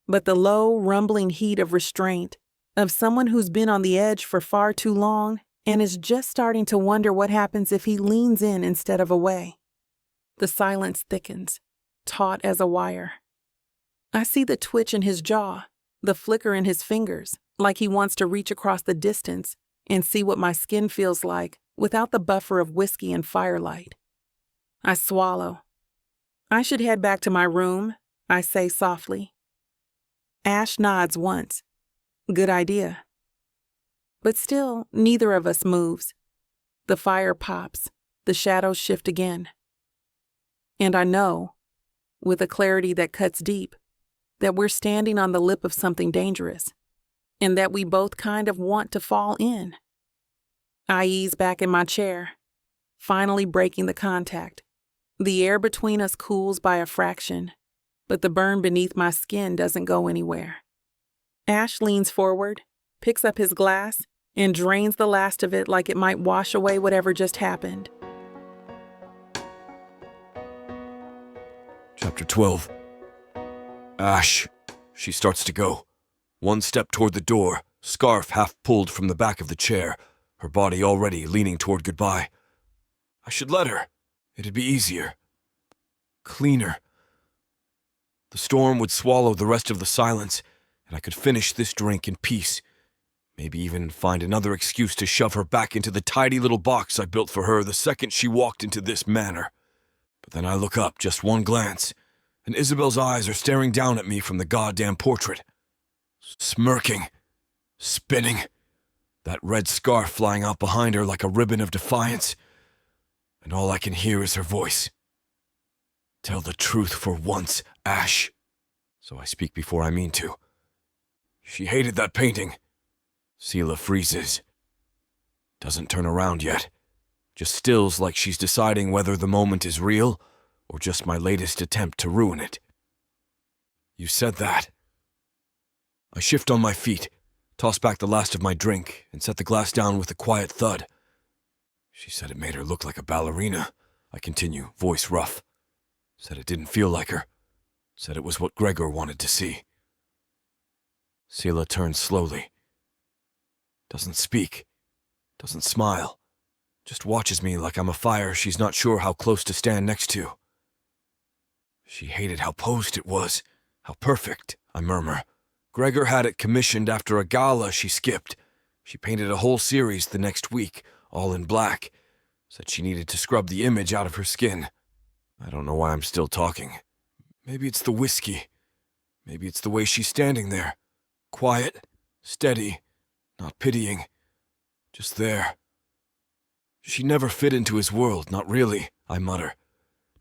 but the low, rumbling heat of restraint, of someone who's been on the edge for far too long and is just starting to wonder what happens if he leans in instead of away. The silence thickens, taut as a wire. I see the twitch in his jaw, the flicker in his fingers, like he wants to reach across the distance and see what my skin feels like without the buffer of whiskey and firelight. I swallow. I should head back to my room, I say softly. Ash nods once. Good idea. But still, neither of us moves. The fire pops, the shadows shift again. And I know, with a clarity that cuts deep, that we're standing on the lip of something dangerous, and that we both kind of want to fall in. I ease back in my chair, finally breaking the contact. The air between us cools by a fraction, but the burn beneath my skin doesn't go anywhere. Ash leans forward, picks up his glass, and drains the last of it like it might wash away whatever just happened. Chapter 12. Ash. She starts to go. One step toward the door, scarf half pulled from the back of the chair, her body already leaning toward goodbye. I should let her. It'd be easier. Cleaner. The storm would swallow the rest of the silence, and I could finish this drink in peace. Maybe even find another excuse to shove her back into the tidy little box I built for her the second she walked into this manor. But then I look up just one glance, and Isabel's eyes are staring down at me from the goddamn portrait. Smirking. Spinning. That red scarf flying out behind her like a ribbon of defiance. And all I can hear is her voice. Tell the truth for once, Ash. So I speak before I mean to. She hated that painting. Selah freezes. Doesn't turn around yet. Just stills like she's deciding whether the moment is real or just my latest attempt to ruin it. You said that. I shift on my feet, toss back the last of my drink, and set the glass down with a quiet thud. She said it made her look like a ballerina. I continue, voice rough. Said it didn't feel like her. Said it was what Gregor wanted to see. Selah turns slowly. Doesn't speak. Doesn't smile. Just watches me like I'm a fire she's not sure how close to stand next to. She hated how posed it was. How perfect, I murmur. Gregor had it commissioned after a gala she skipped. She painted a whole series the next week, all in black. Said she needed to scrub the image out of her skin. I don't know why I'm still talking. Maybe it's the whiskey. Maybe it's the way she's standing there. Quiet, steady, not pitying. Just there. She never fit into his world, not really, I mutter.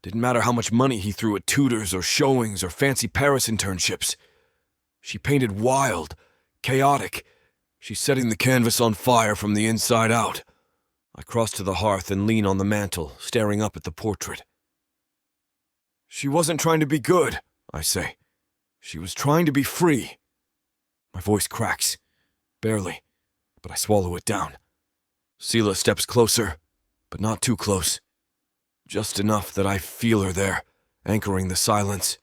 Didn't matter how much money he threw at tutors or showings or fancy Paris internships. She painted wild, chaotic. She's setting the canvas on fire from the inside out. I cross to the hearth and lean on the mantel, staring up at the portrait. She wasn't trying to be good, I say. She was trying to be free. My voice cracks. Barely. but I swallow it down. Selah steps closer, but not too close. Just enough that I feel her there, anchoring the silence.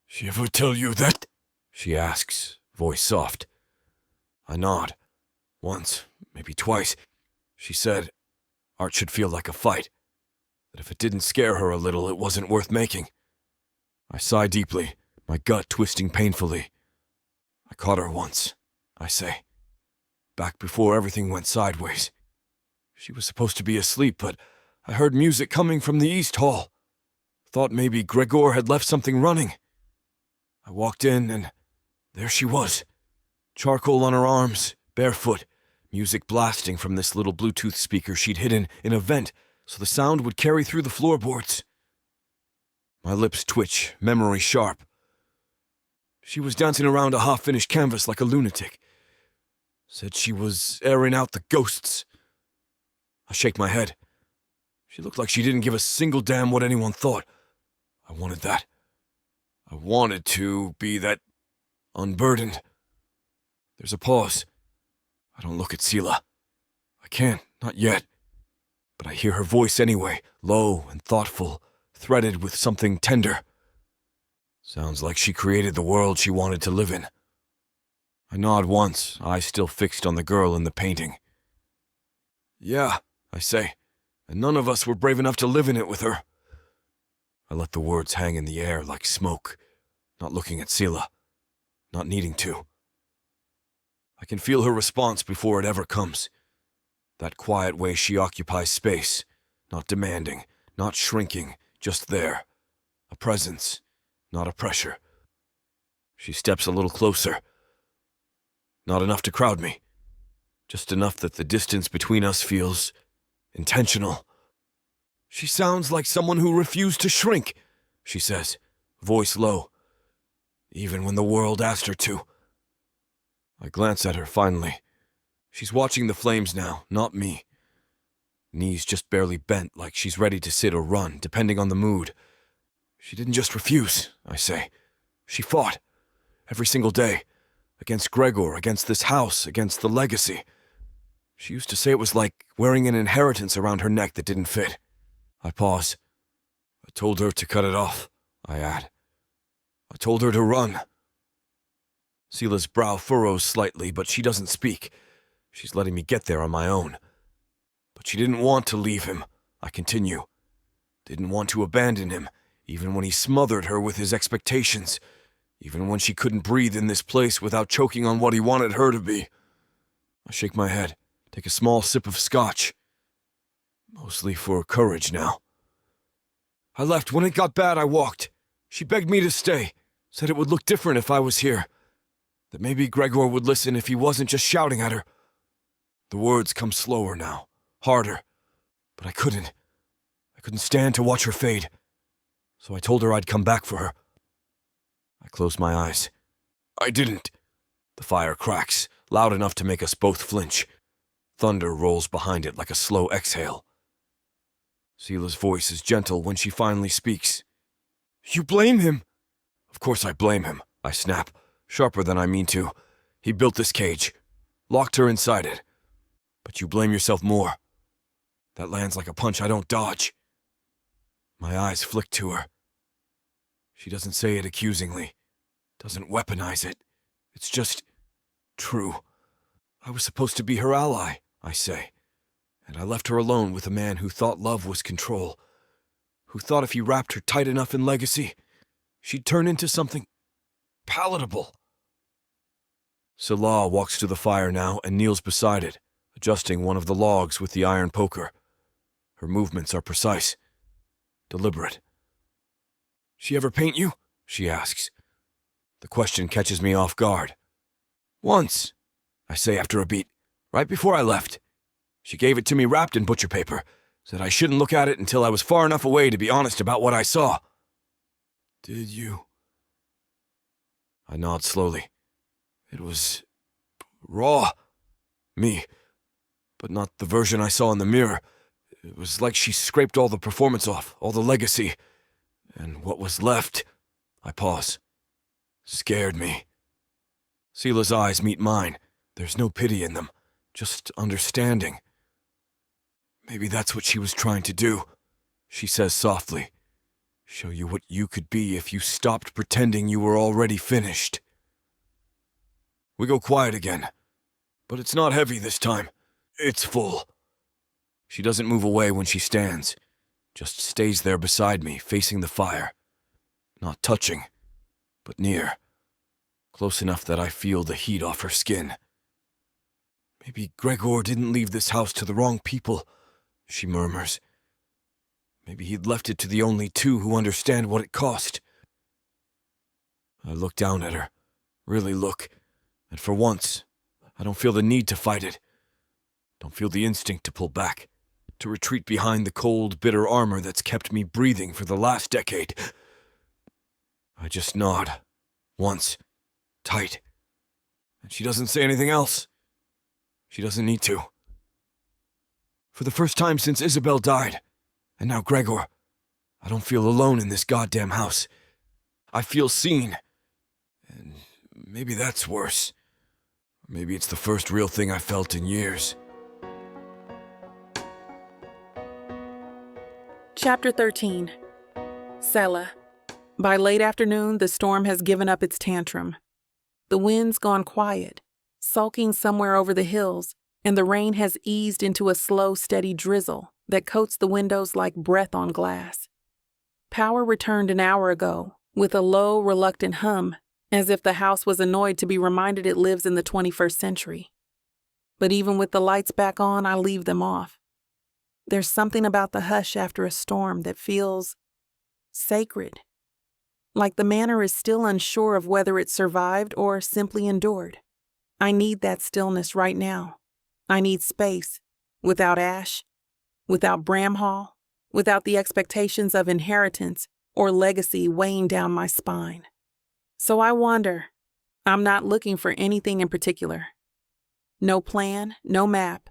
"She ever tell you that?" she asks, voice soft. I nod. Once, maybe twice. She said art should feel like a fight, that if it didn't scare her a little, it wasn't worth making. I sigh deeply, my gut twisting painfully. I caught her once, I say, back before everything went sideways. She was supposed to be asleep, but I heard music coming from the East Hall. Thought maybe Gregor had left something running. I walked in, and there she was. Charcoal on her arms, barefoot, music blasting from this little Bluetooth speaker she'd hidden in a vent so the sound would carry through the floorboards. My lips twitch, memory sharp. She was dancing around a half-finished canvas like a lunatic. Said she was airing out the ghosts. I shake my head. She looked like she didn't give a single damn what anyone thought. I wanted that. I wanted to be that unburdened. There's a pause. I don't look at Selah. I can't, not yet. But I hear her voice anyway, low and thoughtful, threaded with something tender. Sounds like she created the world she wanted to live in. I nod once, eyes still fixed on the girl in the painting. "Yeah," I say, "and none of us were brave enough to live in it with her." I let the words hang in the air like smoke, not looking at Selah, not needing to. I can feel her response before it ever comes. That quiet way she occupies space, not demanding, not shrinking, just there. A presence, not a pressure. She steps a little closer. Not enough to crowd me. Just enough that the distance between us feels intentional. "She sounds like someone who refused to shrink," she says, voice low, even when the world asked her to. I glance at her finally. She's watching the flames now, not me. Knees just barely bent like she's ready to sit or run, depending on the mood. She didn't just refuse, I say. She fought. Every single day. Against Gregor, against this house, against the legacy. She used to say it was like wearing an inheritance around her neck that didn't fit. I pause. I told her to cut it off, I add. I told her to run. Selah's brow furrows slightly, but she doesn't speak. She's letting me get there on my own. But she didn't want to leave him, I continue. Didn't want to abandon him, even when he smothered her with his expectations, even when she couldn't breathe in this place without choking on what he wanted her to be. I shake my head, take a small sip of scotch. Mostly for courage now. I left. When it got bad, I walked. She begged me to stay, said it would look different if I was here. That maybe Gregor would listen if he wasn't just shouting at her. The words come slower now, harder. But I couldn't. I couldn't stand to watch her fade. So I told her I'd come back for her. I closed my eyes. I didn't. The fire cracks, loud enough to make us both flinch. Thunder rolls behind it like a slow exhale. Selah's voice is gentle when she finally speaks. You blame him? Of course I blame him, I snap, sharper than I mean to. He built this cage, locked her inside it. But you blame yourself more. That lands like a punch I don't dodge. My eyes flick to her. She doesn't say it accusingly, doesn't weaponize it. It's just true. I was supposed to be her ally, I say, and I left her alone with a man who thought love was control, who thought if he wrapped her tight enough in legacy, she'd turn into something palatable. Selah walks to the fire now and kneels beside it, adjusting one of the logs with the iron poker. Her movements are precise, deliberate. She ever paint you? She asks. The question catches me off guard. Once, I say after a beat, right before I left. She gave it to me wrapped in butcher paper, said I shouldn't look at it until I was far enough away to be honest about what I saw. Did you? I nod slowly. It was raw. Me. But not the version I saw in the mirror. It was like she scraped all the performance off, all the legacy. And what was left, I pause, scared me. Selah's eyes meet mine. There's no pity in them, just understanding. Maybe that's what she was trying to do, she says softly. Show you what you could be if you stopped pretending you were already finished. We go quiet again, but it's not heavy this time. It's full. She doesn't move away when she stands, just stays there beside me, facing the fire. Not touching, but near. Close enough that I feel the heat off her skin. Maybe Gregor didn't leave this house to the wrong people, she murmurs. Maybe he'd left it to the only two who understand what it cost. I look down at her, really look, and for once, I don't feel the need to fight it. Don't feel the instinct to pull back, to retreat behind the cold, bitter armor that's kept me breathing for the last decade. I just nod, once, tight, and she doesn't say anything else. She doesn't need to. For the first time since Isabel died, and now Gregor, I don't feel alone in this goddamn house. I feel seen. And maybe that's worse. Maybe it's the first real thing I felt in years. Chapter 13. Cella. By late afternoon, the storm has given up its tantrum. The wind's gone quiet, sulking somewhere over the hills, and the rain has eased into a slow, steady drizzle that coats the windows like breath on glass. Power returned an hour ago, with a low, reluctant hum, as if the house was annoyed to be reminded it lives in the 21st century. But even with the lights back on, I leave them off. There's something about the hush after a storm that feels sacred, like the manor is still unsure of whether it survived or simply endured. I need that stillness right now. I need space, without ash, without Bramhall, without the expectations of inheritance or legacy weighing down my spine. So I wander. I'm not looking for anything in particular. No plan, no map.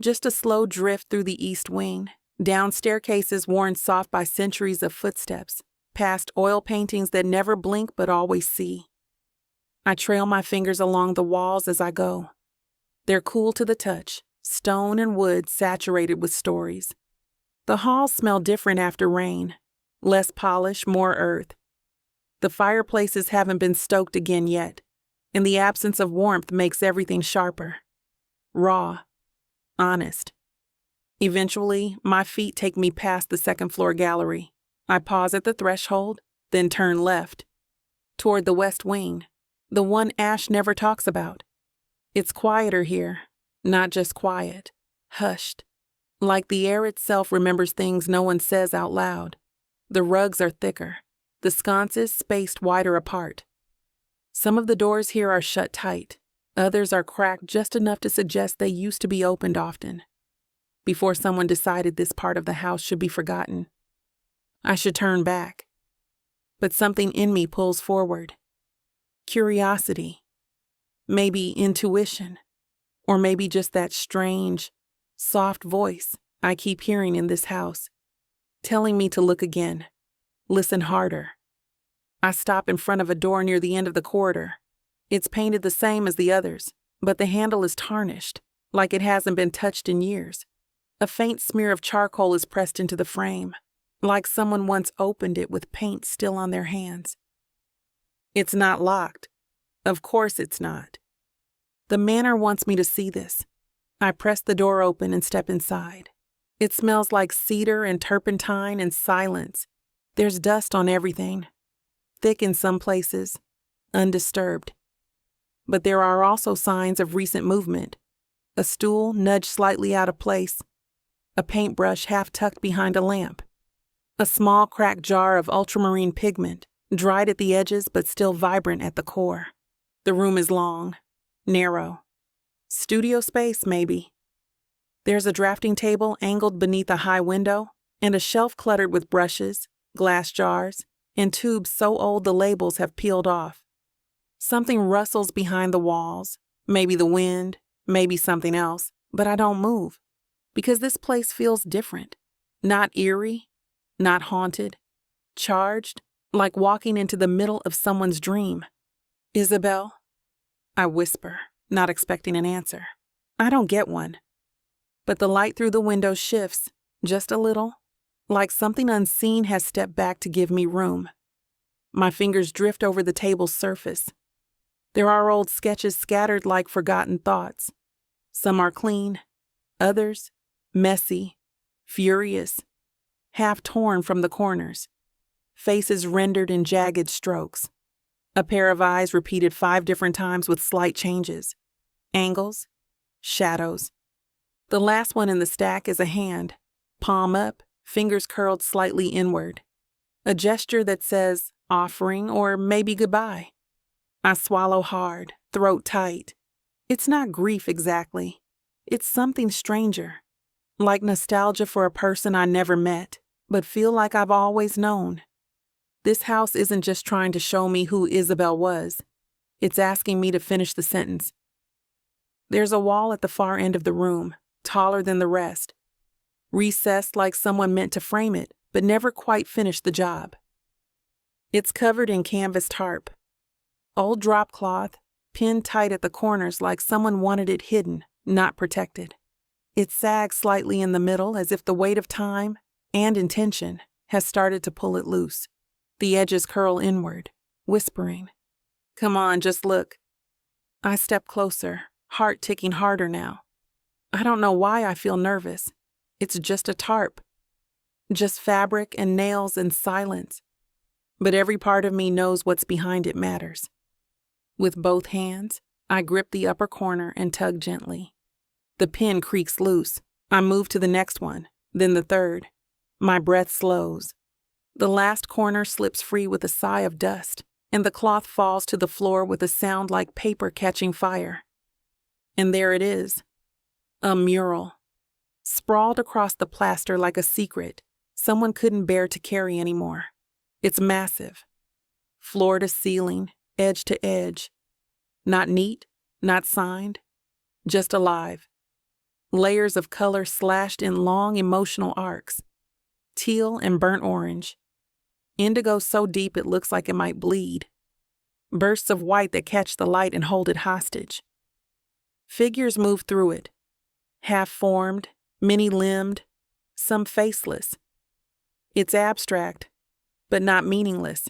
Just a slow drift through the east wing, down staircases worn soft by centuries of footsteps, past oil paintings that never blink but always see. I trail my fingers along the walls as I go. They're cool to the touch, stone and wood saturated with stories. The halls smell different after rain, less polish, more earth. The fireplaces haven't been stoked again yet, and the absence of warmth makes everything sharper. Raw, honest. Eventually, my feet take me past the second-floor gallery. I pause at the threshold, then turn left, toward the west wing, the one Ash never talks about. It's quieter here, not just quiet, hushed, like the air itself remembers things no one says out loud. The rugs are thicker, the sconces spaced wider apart. Some of the doors here are shut tight, others are cracked just enough to suggest they used to be opened often, before someone decided this part of the house should be forgotten. I should turn back, but something in me pulls forward. Curiosity, maybe intuition, or maybe just that strange, soft voice I keep hearing in this house, telling me to look again, listen harder. I stop in front of a door near the end of the corridor. It's painted the same as the others, but the handle is tarnished, like it hasn't been touched in years. A faint smear of charcoal is pressed into the frame, like someone once opened it with paint still on their hands. It's not locked. Of course it's not. The manor wants me to see this. I press the door open and step inside. It smells like cedar and turpentine and silence. There's dust on everything, thick in some places, undisturbed. But there are also signs of recent movement. A stool nudged slightly out of place, a paintbrush half tucked behind a lamp, a small cracked jar of ultramarine pigment, dried at the edges but still vibrant at the core. The room is long, narrow. Studio space, maybe. There's a drafting table angled beneath a high window, and a shelf cluttered with brushes, glass jars, and tubes so old the labels have peeled off. Something rustles behind the walls, maybe the wind, maybe something else, but I don't move, because this place feels different. Not eerie, not haunted, charged, like walking into the middle of someone's dream. Isabel? I whisper, not expecting an answer. I don't get one. But the light through the window shifts, just a little, like something unseen has stepped back to give me room. My fingers drift over the table's surface. There are old sketches scattered like forgotten thoughts. Some are clean, others messy, furious, half torn from the corners, faces rendered in jagged strokes. A pair of eyes repeated 5 different times with slight changes, angles, shadows. The last one in the stack is a hand, palm up, fingers curled slightly inward. A gesture that says offering or maybe goodbye. I swallow hard, throat tight. It's not grief exactly. It's something stranger, like nostalgia for a person I never met, but feel like I've always known. This house isn't just trying to show me who Isabel was. It's asking me to finish the sentence. There's a wall at the far end of the room, taller than the rest, recessed like someone meant to frame it, but never quite finished the job. It's covered in canvas tarp, old drop cloth, pinned tight at the corners like someone wanted it hidden, not protected. It sags slightly in the middle as if the weight of time and intention has started to pull it loose. The edges curl inward, whispering, "Come on, just look." I step closer, heart ticking harder now. I don't know why I feel nervous. It's just a tarp. Just fabric and nails and silence. But every part of me knows what's behind it matters. With both hands, I grip the upper corner and tug gently. The pin creaks loose. I move to the next one, then the third. My breath slows. The last corner slips free with a sigh of dust, and the cloth falls to the floor with a sound like paper catching fire. And there it is. A mural. Sprawled across the plaster like a secret someone couldn't bear to carry anymore. It's massive. Floor to ceiling, edge to edge. Not neat, not signed, just alive. Layers of color slashed in long emotional arcs. Teal and burnt orange. Indigo so deep it looks like it might bleed. Bursts of white that catch the light and hold it hostage. Figures move through it. Half-formed, many-limbed, some faceless. It's abstract, but not meaningless.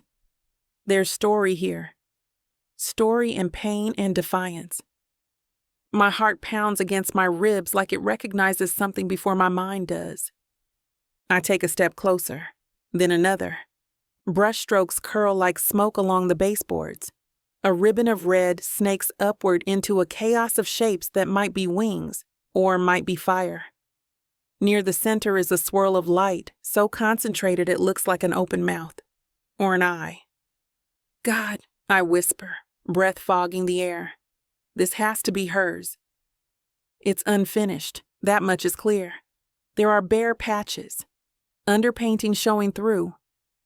There's story here. Story and pain and defiance. My heart pounds against my ribs like it recognizes something before my mind does. I take a step closer, then another. Brushstrokes curl like smoke along the baseboards. A ribbon of red snakes upward into a chaos of shapes that might be wings or might be fire. Near the center is a swirl of light, so concentrated it looks like an open mouth or an eye. God, I whisper, breath fogging the air. This has to be hers. It's unfinished, that much is clear. There are bare patches, underpainting showing through.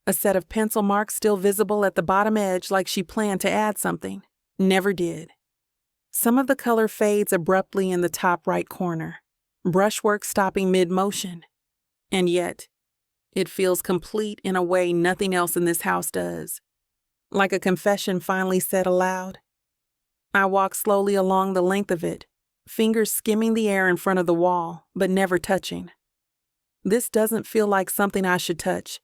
A set of pencil marks still visible at the bottom edge like she planned to add something. Never did. Some of the color fades abruptly in the top right corner, brushwork stopping mid-motion. And yet, it feels complete in a way nothing else in this house does. Like a confession finally said aloud. I walk slowly along the length of it, fingers skimming the air in front of the wall, but never touching. This doesn't feel like something I should touch.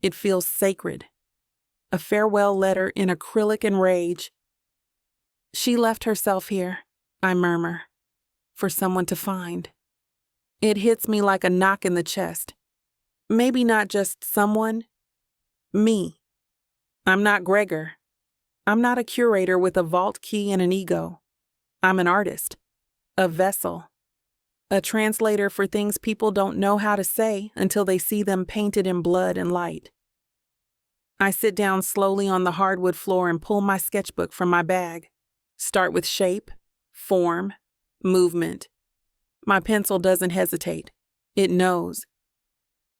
It feels sacred. A farewell letter in acrylic and rage. She left herself here, I murmur, for someone to find. It hits me like a knock in the chest. Maybe not just someone, me. I'm not Gregor. I'm not a curator with a vault key and an ego. I'm an artist, a vessel, a translator for things people don't know how to say until they see them painted in blood and light. I sit down slowly on the hardwood floor and pull my sketchbook from my bag. Start with shape, form, movement. My pencil doesn't hesitate. It knows.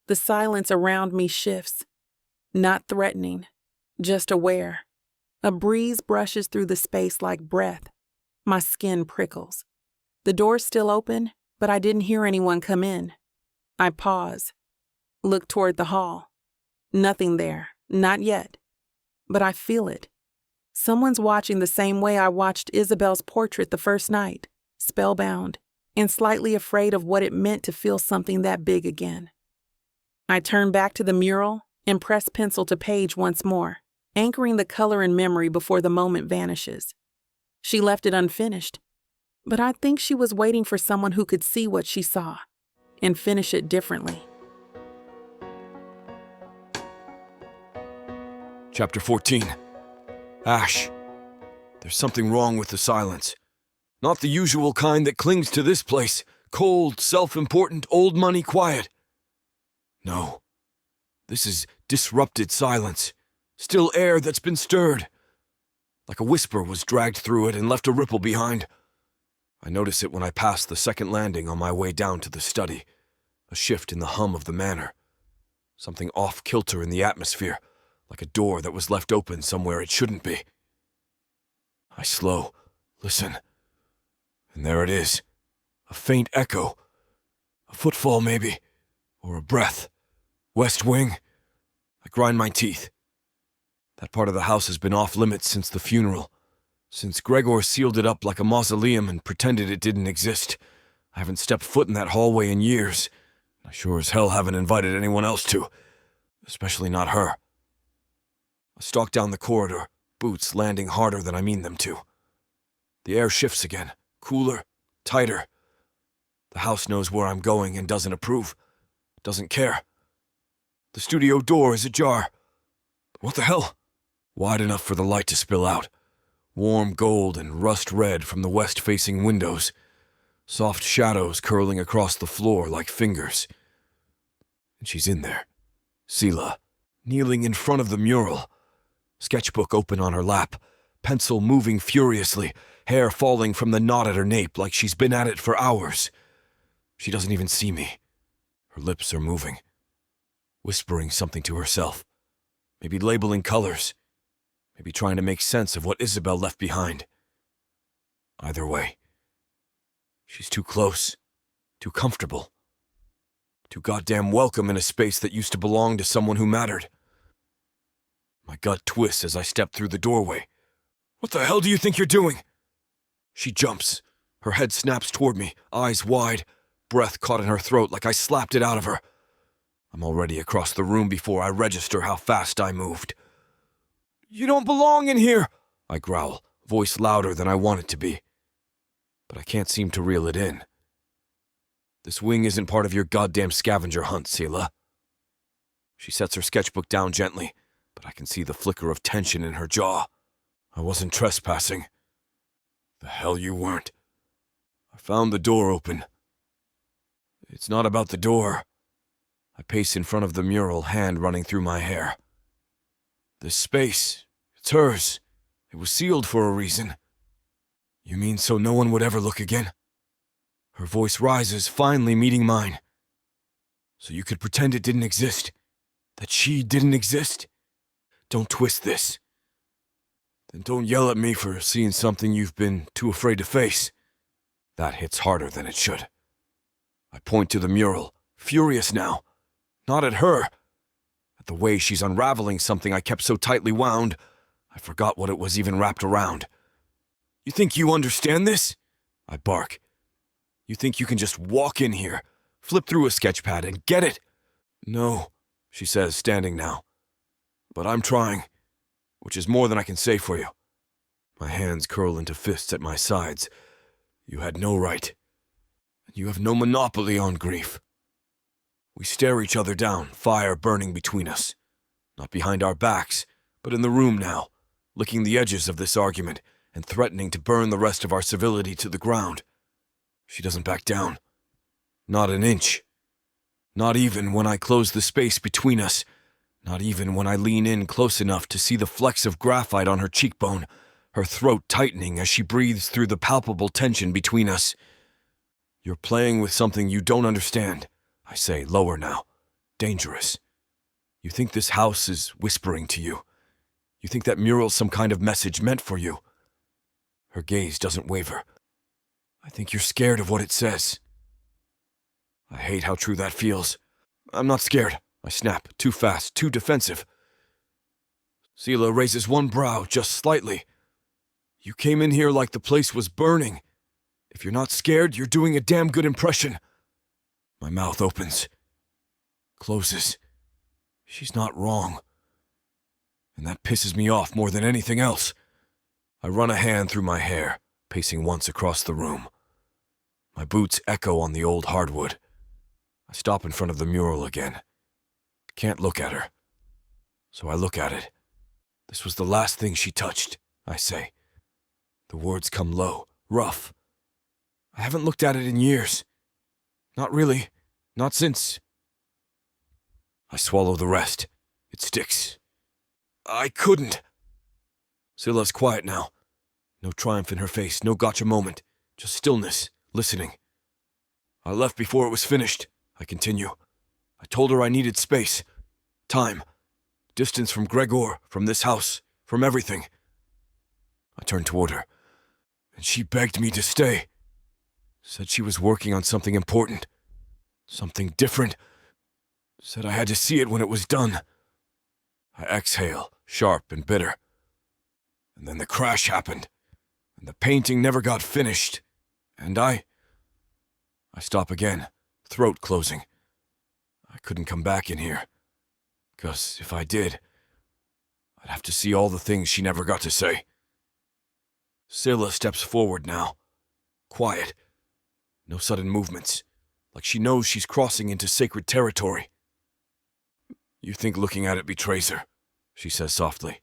The silence around me shifts, not threatening, just aware. A breeze brushes through the space like breath. My skin prickles. The door's still open, but I didn't hear anyone come in. I pause, look toward the hall. Nothing there, not yet. But I feel it. Someone's watching the same way I watched Isabel's portrait the first night, spellbound, and slightly afraid of what it meant to feel something that big again. I turn back to the mural and press pencil to page once more, anchoring the color in memory before the moment vanishes. She left it unfinished, but I think she was waiting for someone who could see what she saw and finish it differently. Chapter 14. Ash. There's something wrong with the silence. Not the usual kind that clings to this place. Cold, self-important, old money quiet. No. This is disrupted silence. Still air that's been stirred. Like a whisper was dragged through it and left a ripple behind. I notice it when I pass the second landing on my way down to the study. A shift in the hum of the manor. Something off-kilter in the atmosphere, like a door that was left open somewhere it shouldn't be. I slow, listen, and there it is. A faint echo. A footfall, maybe, or a breath. West wing. I grind my teeth. That part of the house has been off-limits since the funeral. Since Gregor sealed it up like a mausoleum and pretended it didn't exist. I haven't stepped foot in that hallway in years. I sure as hell haven't invited anyone else to. Especially not her. I stalk down the corridor, boots landing harder than I mean them to. The air shifts again, cooler, tighter. The house knows where I'm going and doesn't approve. Doesn't care. The studio door is ajar. What the hell? Wide enough for the light to spill out. Warm gold and rust red from the west-facing windows. Soft shadows curling across the floor like fingers. And she's in there. Selah, kneeling in front of the mural. Sketchbook open on her lap. Pencil moving furiously. Hair falling from the knot at her nape like she's been at it for hours. She doesn't even see me. Her lips are moving. Whispering something to herself. Maybe labeling colors. Maybe trying to make sense of what Isabel left behind. Either way. She's too close. Too comfortable. Too goddamn welcome in a space that used to belong to someone who mattered. My gut twists as I step through the doorway. What the hell do you think you're doing? She jumps. Her head snaps toward me, eyes wide, breath caught in her throat like I slapped it out of her. I'm already across the room before I register how fast I moved. You don't belong in here, I growl, voice louder than I want it to be. But I can't seem to reel it in. This wing isn't part of your goddamn scavenger hunt, Selah. She sets her sketchbook down gently, but I can see the flicker of tension in her jaw. I wasn't trespassing. The hell you weren't. I found the door open. It's not about the door. I pace in front of the mural, hand running through my hair. This space, it's hers. It was sealed for a reason. You mean so no one would ever look again? Her voice rises, finally meeting mine. So you could pretend it didn't exist? That she didn't exist? Don't twist this. Then don't yell at me for seeing something you've been too afraid to face. That hits harder than it should. I point to the mural, furious now. Not at her. At the way she's unraveling something I kept so tightly wound, I forgot what it was even wrapped around. You think you understand this? I bark. You think you can just walk in here, flip through a sketchpad and get it? No, she says, standing now. But I'm trying, which is more than I can say for you. My hands curl into fists at my sides. You had no right. And you have no monopoly on grief. We stare each other down, fire burning between us. Not behind our backs, but in the room now, licking the edges of this argument and threatening to burn the rest of our civility to the ground. She doesn't back down. Not an inch. Not even when I close the space between us. Not even when I lean in close enough to see the flecks of graphite on her cheekbone, her throat tightening as she breathes through the palpable tension between us. You're playing with something you don't understand, I say, lower now. Dangerous. You think this house is whispering to you. You think that mural's some kind of message meant for you. Her gaze doesn't waver. I think you're scared of what it says. I hate how true that feels. I'm not scared, I snap, too fast, too defensive. Selah raises one brow just slightly. You came in here like the place was burning. If you're not scared, you're doing a damn good impression. My mouth opens, closes. She's not wrong. And that pisses me off more than anything else. I run a hand through my hair, pacing once across the room. My boots echo on the old hardwood. I stop in front of the mural again. Can't look at her. So I look at it. This was the last thing she touched, I say. The words come low, rough. I haven't looked at it in years. Not really. Not since. I swallow the rest. It sticks. I couldn't. Cella's quiet now. No triumph in her face, no gotcha moment. Just stillness, listening. I left before it was finished, I continue. I told her I needed space. Time. Distance from Gregor, from this house, from everything. I turned toward her, and she begged me to stay. Said she was working on something important. Something different. Said I had to see it when it was done. I exhale, sharp and bitter. And then the crash happened, and the painting never got finished, and I stop again, throat closing. I couldn't come back in here, 'cause if I did, I'd have to see all the things she never got to say. Selah steps forward now, quiet, no sudden movements, like she knows she's crossing into sacred territory. You think looking at it betrays her, she says softly.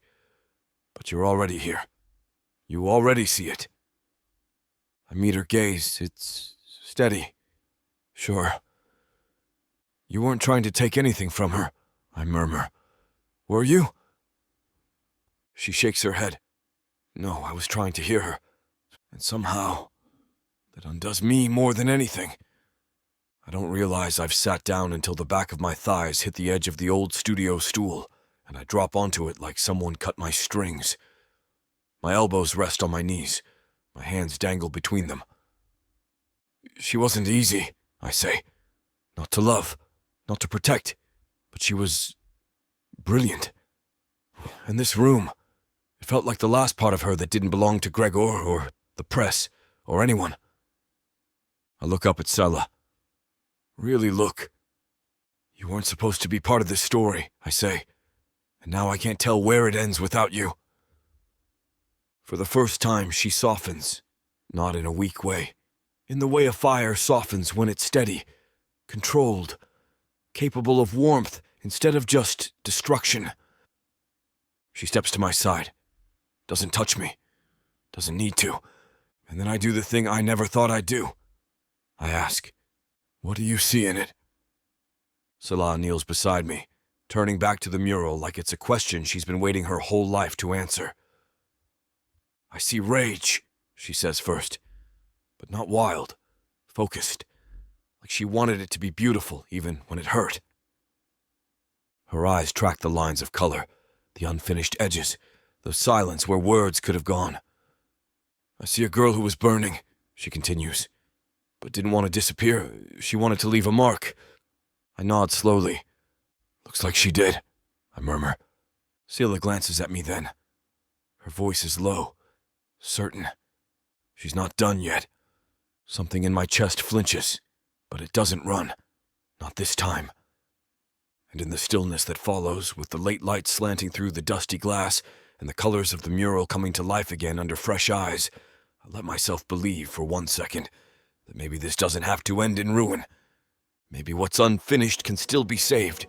But you're already here. You already see it. I meet her gaze. It's steady. Sure. You weren't trying to take anything from her, I murmur. Were you? She shakes her head. No, I was trying to hear her. And somehow, that undoes me more than anything. I don't realize I've sat down until the back of my thighs hit the edge of the old studio stool, and I drop onto it like someone cut my strings. My elbows rest on my knees. My hands dangle between them. She wasn't easy, I say. Not to love, not to protect, but she was brilliant. And this room, it felt like the last part of her that didn't belong to Gregor or the press or anyone. I look up at Cella. Really look. You weren't supposed to be part of this story, I say. And now I can't tell where it ends without you. For the first time, she softens, not in a weak way, in the way a fire softens when it's steady, controlled, capable of warmth instead of just destruction. She steps to my side, doesn't touch me, doesn't need to, and then I do the thing I never thought I'd do. I ask, what do you see in it? Selah kneels beside me, turning back to the mural like it's a question she's been waiting her whole life to answer. I see rage, she says first, but not wild, focused, like she wanted it to be beautiful even when it hurt. Her eyes track the lines of color, the unfinished edges, the silence where words could have gone. I see a girl who was burning, she continues, but didn't want to disappear. She wanted to leave a mark. I nod slowly. Looks like she did, I murmur. Selah glances at me then. Her voice is low, certain. She's not done yet. Something in my chest flinches, but it doesn't run. Not this time. And in the stillness that follows, with the late light slanting through the dusty glass and the colors of the mural coming to life again under fresh eyes, I let myself believe for 1 second that maybe this doesn't have to end in ruin. Maybe what's unfinished can still be saved.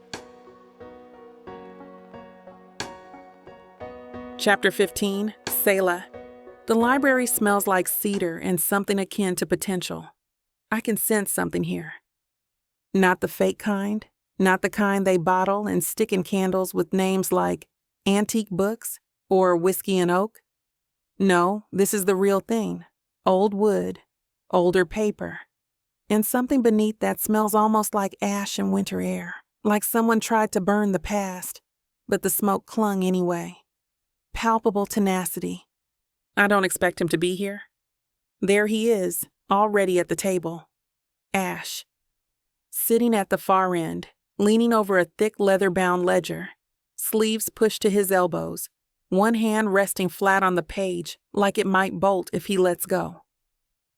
Chapter 15, Selah. The library smells like cedar and something akin to potential. I can sense something here. Not the fake kind, not the kind they bottle and stick in candles with names like Antique Books or Whiskey and Oak. No, this is the real thing. Old wood, older paper, and something beneath that smells almost like ash and winter air, like someone tried to burn the past, but the smoke clung anyway. Palpable tenacity. I don't expect him to be here. There he is, already at the table. Ash. Sitting at the far end, leaning over a thick leather-bound ledger, sleeves pushed to his elbows, one hand resting flat on the page like it might bolt if he lets go.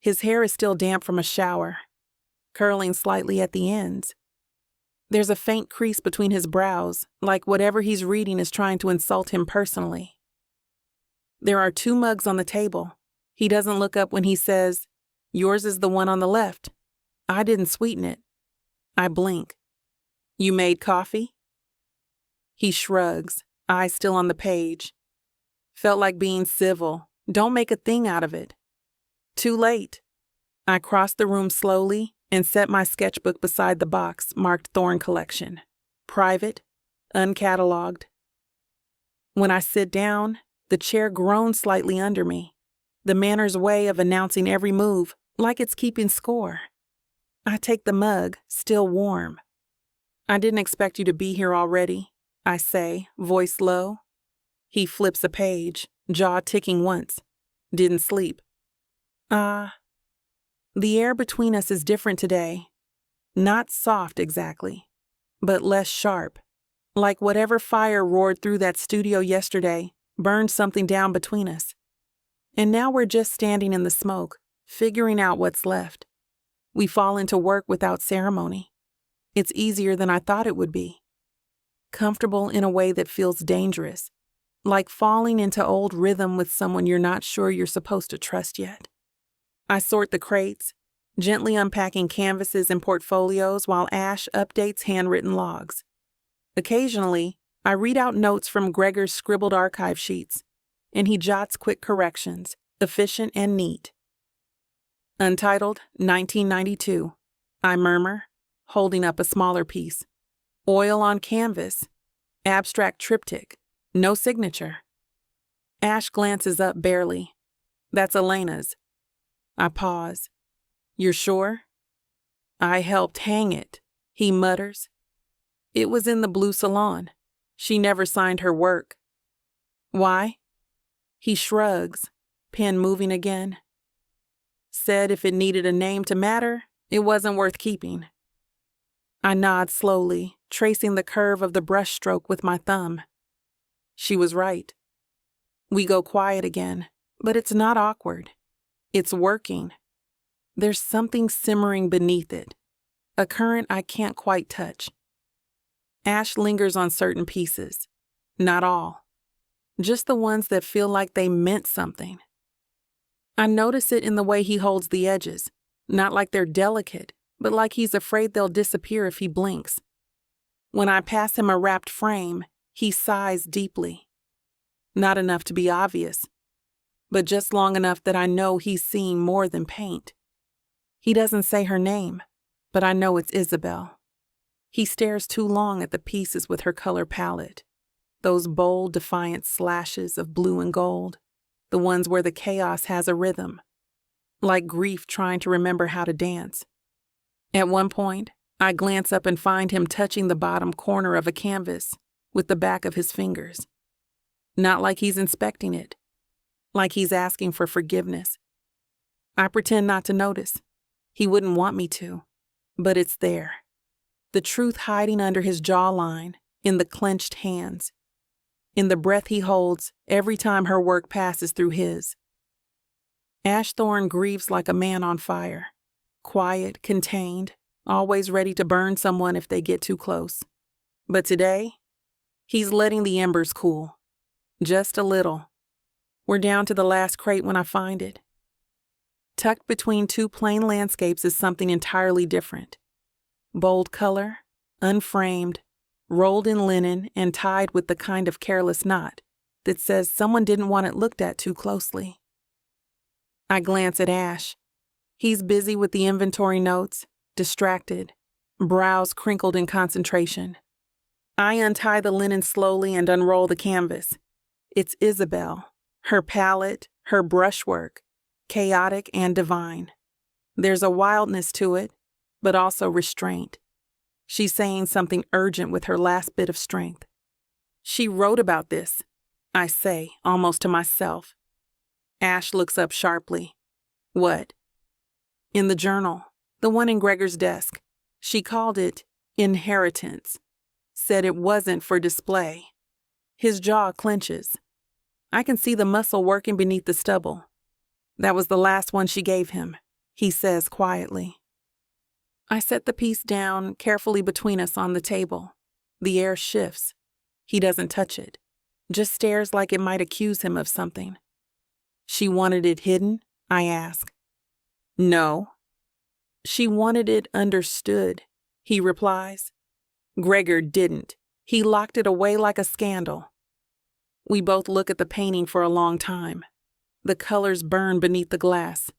His hair is still damp from a shower, curling slightly at the ends. There's a faint crease between his brows, like whatever he's reading is trying to insult him personally. There are 2 mugs on the table. He doesn't look up when he says, "Yours is the one on the left. I didn't sweeten it." I blink. "You made coffee?" He shrugs, eyes still on the page. Felt like being civil. Don't make a thing out of it. Too late. I cross the room slowly and set my sketchbook beside the box marked Thorn Collection. Private, uncatalogued. When I sit down, the chair groans slightly under me. The Manor's way of announcing every move, like it's keeping score. I take the mug, still warm. "I didn't expect you to be here already," I say, voice low. He flips a page, jaw ticking once. "Didn't sleep." The air between us is different today. Not soft exactly, but less sharp. Like whatever fire roared through that studio yesterday burned something down between us. And now we're just standing in the smoke, figuring out what's left. We fall into work without ceremony. It's easier than I thought it would be. Comfortable in a way that feels dangerous, like falling into old rhythm with someone you're not sure you're supposed to trust yet. I sort the crates, gently unpacking canvases and portfolios while Ash updates handwritten logs. Occasionally, I read out notes from Gregor's scribbled archive sheets, and he jots quick corrections, efficient and neat. Untitled, 1992. I murmur, holding up a smaller piece. Oil on canvas. Abstract triptych. No signature. Ash glances up barely. That's Elena's. I pause. You're sure? I helped hang it, he mutters. It was in the blue salon. She never signed her work. Why? He shrugs, pen moving again. Said if it needed a name to matter, it wasn't worth keeping. I nod slowly, tracing the curve of the brushstroke with my thumb. She was right. We go quiet again, but it's not awkward. It's working. There's something simmering beneath it, a current I can't quite touch. Ash lingers on certain pieces, not all, just the ones that feel like they meant something. I notice it in the way he holds the edges, not like they're delicate, but like he's afraid they'll disappear if he blinks. When I pass him a wrapped frame, he sighs deeply. Not enough to be obvious, but just long enough that I know he's seeing more than paint. He doesn't say her name, but I know it's Isabel. He stares too long at the pieces with her color palette, those bold, defiant slashes of blue and gold, the ones where the chaos has a rhythm, like grief trying to remember how to dance. At one point, I glance up and find him touching the bottom corner of a canvas with the back of his fingers. Not like he's inspecting it, like he's asking for forgiveness. I pretend not to notice. He wouldn't want me to, but it's there. The truth hiding under his jawline, in the clenched hands, in the breath he holds every time her work passes through his. Ash Thorn grieves like a man on fire, quiet, contained, always ready to burn someone if they get too close. But today, he's letting the embers cool. Just a little. We're down to the last crate when I find it. Tucked between 2 plain landscapes is something entirely different. Bold color, unframed, rolled in linen and tied with the kind of careless knot that says someone didn't want it looked at too closely. I glance at Ash. He's busy with the inventory notes, distracted, brows crinkled in concentration. I untie the linen slowly and unroll the canvas. It's Isabel, her palette, her brushwork, chaotic and divine. There's a wildness to it, but also restraint. She's saying something urgent with her last bit of strength. She wrote about this, I say, almost to myself. Ash looks up sharply. What? In the journal, the one in Gregor's desk. She called it inheritance. Said it wasn't for display. His jaw clenches. I can see the muscle working beneath the stubble. That was the last one she gave him, he says quietly. I set the piece down carefully between us on the table. The air shifts. He doesn't touch it, just stares like it might accuse him of something. She wanted it hidden? I ask. No. She wanted it understood, he replies. Gregor didn't. He locked it away like a scandal. We both look at the painting for a long time. The colors burn beneath the glass.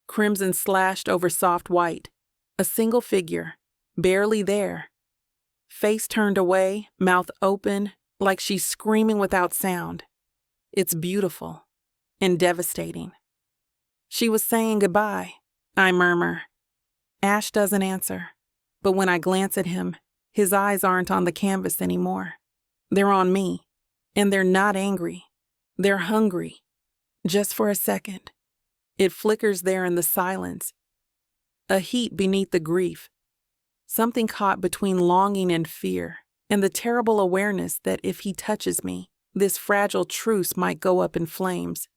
Crimson slashed over soft white. A single figure, barely there. Face turned away, mouth open, like she's screaming without sound. It's beautiful and devastating. She was saying goodbye, I murmur. Ash doesn't answer, but when I glance at him, his eyes aren't on the canvas anymore. They're on me, and they're not angry. They're hungry. Just for a second. It flickers there in the silence. A heat beneath the grief. Something caught between longing and fear, and the terrible awareness that if he touches me, this fragile truce might go up in flames.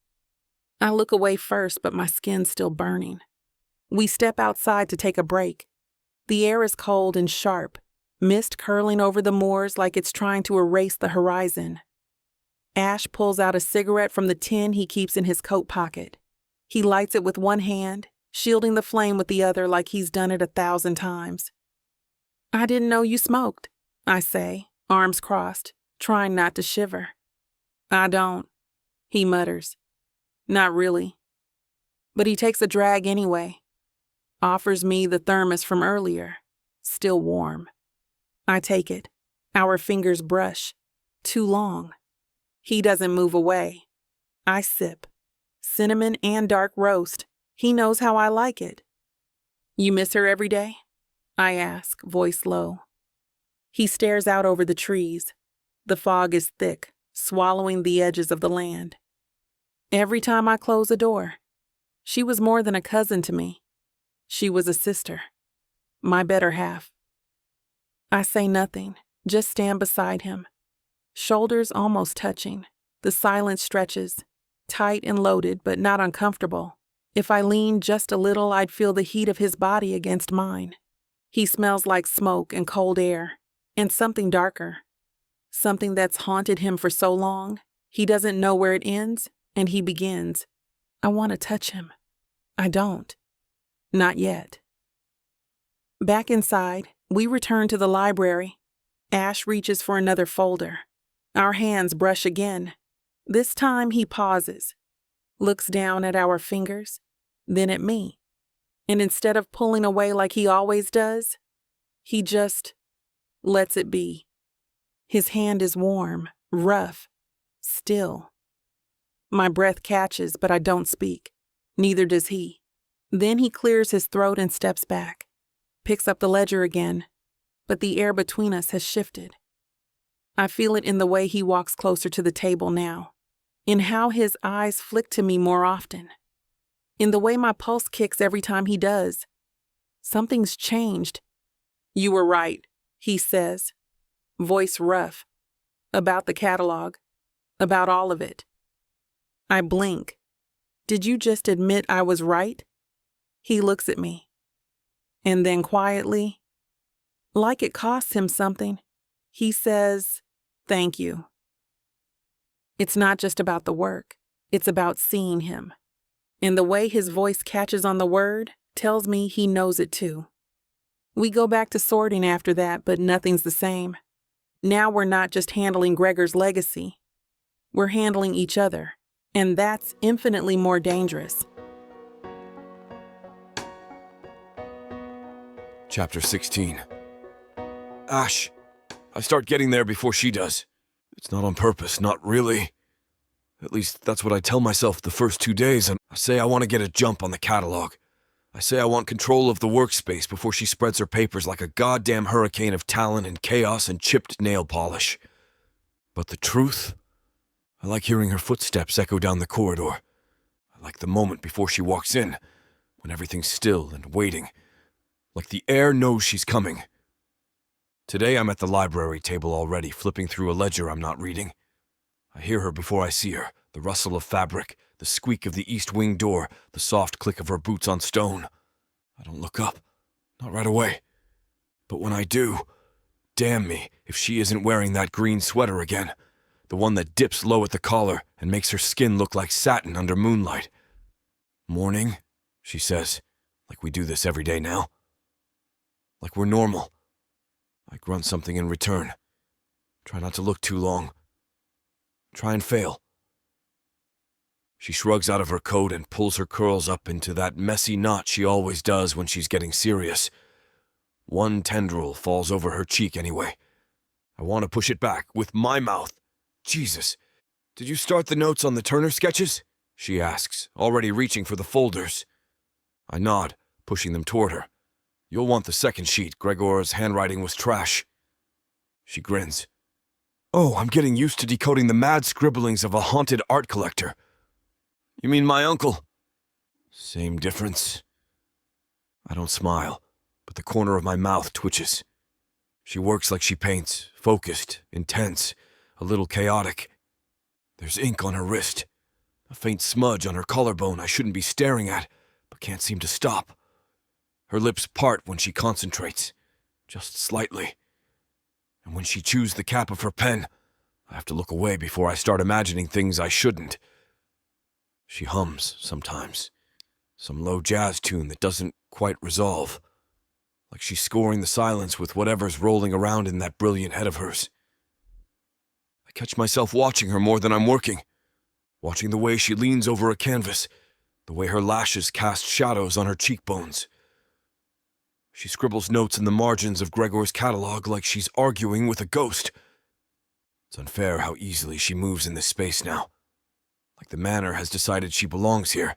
I look away first, but my skin's still burning. We step outside to take a break. The air is cold and sharp, mist curling over the moors like it's trying to erase the horizon. Ash pulls out a cigarette from the tin he keeps in his coat pocket. He lights it with one hand, shielding the flame with the other like he's done it 1,000 times. I didn't know you smoked, I say, arms crossed, trying not to shiver. I don't, he mutters. Not really. But he takes a drag anyway. Offers me the thermos from earlier, still warm. I take it. Our fingers brush. Too long. He doesn't move away. I sip. Cinnamon and dark roast. He knows how I like it. You miss her every day? I ask, voice low. He stares out over the trees. The fog is thick, swallowing the edges of the land. Every time I close a door. She was more than a cousin to me. She was a sister. My better half. I say nothing, just stand beside him. Shoulders almost touching. The silence stretches, tight and loaded, but not uncomfortable. If I leaned just a little, I'd feel the heat of his body against mine. He smells like smoke and cold air, and something darker. Something that's haunted him for so long, he doesn't know where it ends, and he begins. I want to touch him. I don't. Not yet. Back inside, we return to the library. Ash reaches for another folder. Our hands brush again. This time he pauses, looks down at our fingers, then at me. And instead of pulling away like he always does, he just lets it be. His hand is warm, rough, still. My breath catches, but I don't speak. Neither does he. Then he clears his throat and steps back, picks up the ledger again, but the air between us has shifted. I feel it in the way he walks closer to the table now, in how his eyes flick to me more often, in the way my pulse kicks every time he does. Something's changed. You were right, he says, voice rough, about the catalog, about all of it. I blink. Did you just admit I was right? He looks at me. And then quietly, like it costs him something, he says, thank you. It's not just about the work. It's about seeing him. And the way his voice catches on the word tells me he knows it too. We go back to sorting after that, but nothing's the same. Now we're not just handling Gregor's legacy. We're handling each other. And that's infinitely more dangerous. Chapter 16. Ash, I start getting there before she does. It's not on purpose, not really. At least that's what I tell myself the first 2 days, and I say I want to get a jump on the catalog. I say I want control of the workspace before she spreads her papers like a goddamn hurricane of talent and chaos and chipped nail polish. But the truth? I like hearing her footsteps echo down the corridor. I like the moment before she walks in, when everything's still and waiting. Like the air knows she's coming. Today I'm at the library table already, flipping through a ledger I'm not reading. I hear her before I see her, the rustle of fabric, the squeak of the east wing door, the soft click of her boots on stone. I don't look up. Not right away. But when I do, damn me if she isn't wearing that green sweater again, the one that dips low at the collar and makes her skin look like satin under moonlight. "Morning," she says, like we do this every day now. Like we're normal. I grunt something in return. Try not to look too long. Try and fail. She shrugs out of her coat and pulls her curls up into that messy knot she always does when she's getting serious. One tendril falls over her cheek anyway. I want to push it back with my mouth. "Jesus, did you start the notes on the Turner sketches?" she asks, already reaching for the folders. I nod, pushing them toward her. "You'll want the second sheet. Gregor's handwriting was trash." She grins. "Oh, I'm getting used to decoding the mad scribblings of a haunted art collector." "You mean my uncle?" "Same difference." I don't smile, but the corner of my mouth twitches. She works like she paints, focused, intense, a little chaotic. There's ink on her wrist, a faint smudge on her collarbone I shouldn't be staring at, but can't seem to stop. Her lips part when she concentrates, just slightly. And when she chews the cap of her pen, I have to look away before I start imagining things I shouldn't. She hums sometimes, some low jazz tune that doesn't quite resolve, like she's scoring the silence with whatever's rolling around in that brilliant head of hers. I catch myself watching her more than I'm working, watching the way she leans over a canvas, the way her lashes cast shadows on her cheekbones. She scribbles notes in the margins of Gregor's catalog like she's arguing with a ghost. It's unfair how easily she moves in this space now, like the manor has decided she belongs here.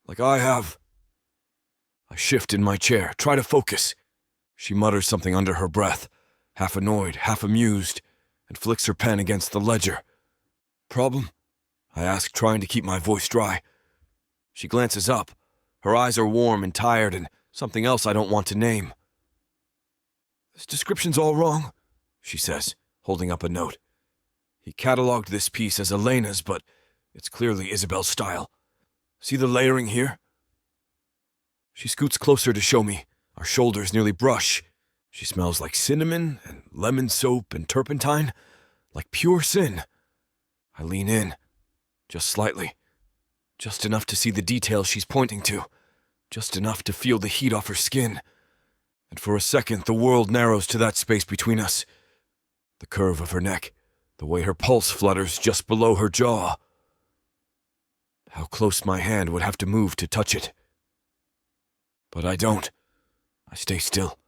Like I have. I shift in my chair, try to focus. She mutters something under her breath, half annoyed, half amused, and flicks her pen against the ledger. "Problem?" I ask, trying to keep my voice dry. She glances up. Her eyes are warm and tired, and something else I don't want to name. "This description's all wrong," she says, holding up a note. He catalogued this piece as Elena's, but it's clearly Isabel's style. "See the layering here?" She scoots closer to show me. Our shoulders nearly brush. She smells like cinnamon and lemon soap and turpentine, like pure sin. I lean in, just slightly, just enough to see the details she's pointing to, just enough to feel the heat off her skin. And for a second, the world narrows to that space between us. The curve of her neck, the way her pulse flutters just below her jaw. How close my hand would have to move to touch it. But I don't. I stay still,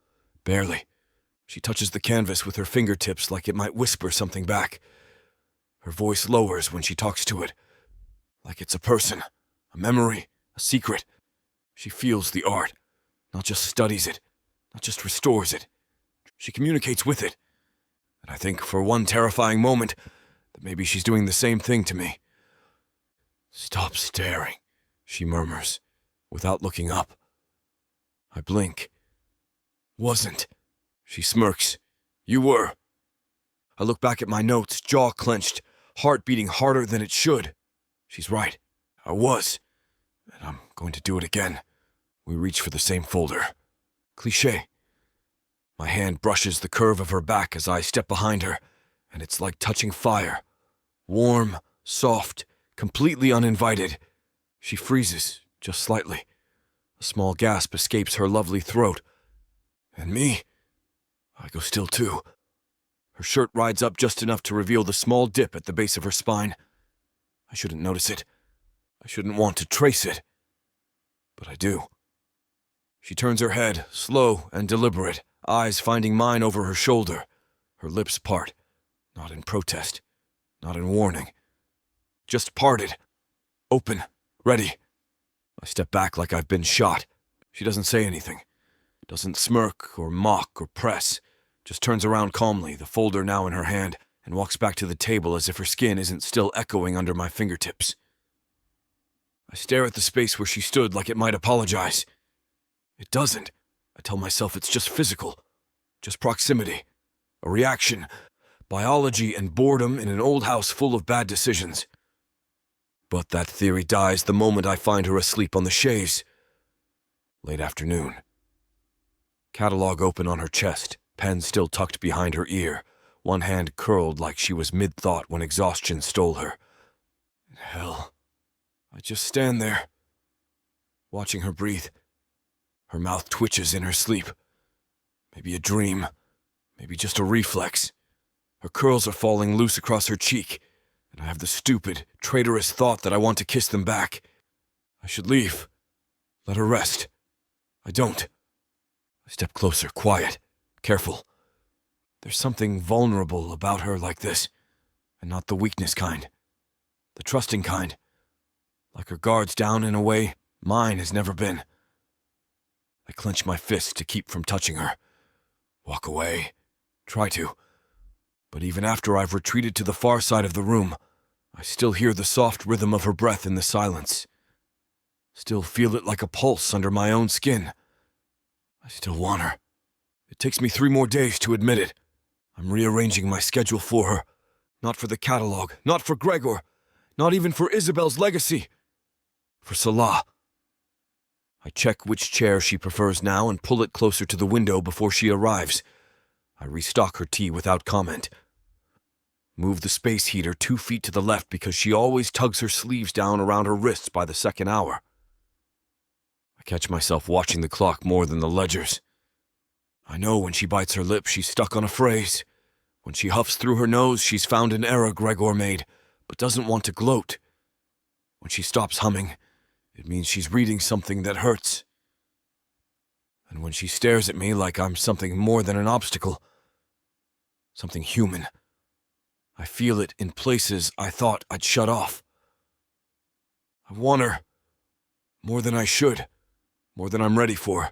barely. She touches the canvas with her fingertips like it might whisper something back. Her voice lowers when she talks to it, like it's a person, a memory, a secret. She feels the art, not just studies it, not just restores it. She communicates with it. And I think for one terrifying moment that maybe she's doing the same thing to me. "Stop staring," she murmurs, without looking up. I blink. "Wasn't." She smirks. "You were." I look back at my notes, jaw clenched, heart beating harder than it should. She's right. I was. And I'm going to do it again. We reach for the same folder. Cliché. My hand brushes the curve of her back as I step behind her, and it's like touching fire. Warm, soft, completely uninvited. She freezes, just slightly. A small gasp escapes her lovely throat. And me? I go still too. Her shirt rides up just enough to reveal the small dip at the base of her spine. I shouldn't notice it. I shouldn't want to trace it. But I do. She turns her head, slow and deliberate, eyes finding mine over her shoulder. Her lips part, not in protest, not in warning. Just parted. Open. Ready. I step back like I've been shot. She doesn't say anything. Doesn't smirk or mock or press. Just turns around calmly, the folder now in her hand, and walks back to the table as if her skin isn't still echoing under my fingertips. I stare at the space where she stood like it might apologize. It doesn't. I tell myself it's just physical. Just proximity. A reaction. Biology and boredom in an old house full of bad decisions. But that theory dies the moment I find her asleep on the chaise. Late afternoon. Catalog open on her chest, pen still tucked behind her ear, one hand curled like she was mid-thought when exhaustion stole her. Hell, I just stand there, watching her breathe. Her mouth twitches in her sleep. Maybe a dream, maybe just a reflex. Her curls are falling loose across her cheek, and I have the stupid, traitorous thought that I want to kiss them back. I should leave. Let her rest. I don't. I step closer, quiet, careful. There's something vulnerable about her like this, and not the weakness kind. The trusting kind. Like her guard's down in a way mine has never been. I clench my fist to keep from touching her. Walk away. Try to. But even after I've retreated to the far side of the room, I still hear the soft rhythm of her breath in the silence. Still feel it like a pulse under my own skin. I still want her. It takes me 3 more days to admit it. I'm rearranging my schedule for her. Not for the catalog, not for Gregor, not even for Isabel's legacy. For Selah. I check which chair she prefers now and pull it closer to the window before she arrives. I restock her tea without comment. Move the space heater 2 feet to the left because she always tugs her sleeves down around her wrists by the second hour. I catch myself watching the clock more than the ledgers. I know when she bites her lip, she's stuck on a phrase. When she huffs through her nose, she's found an error Gregor made, but doesn't want to gloat. When she stops humming, it means she's reading something that hurts. And when she stares at me like I'm something more than an obstacle, something human, I feel it in places I thought I'd shut off. I want her. More than I should. More than I'm ready for.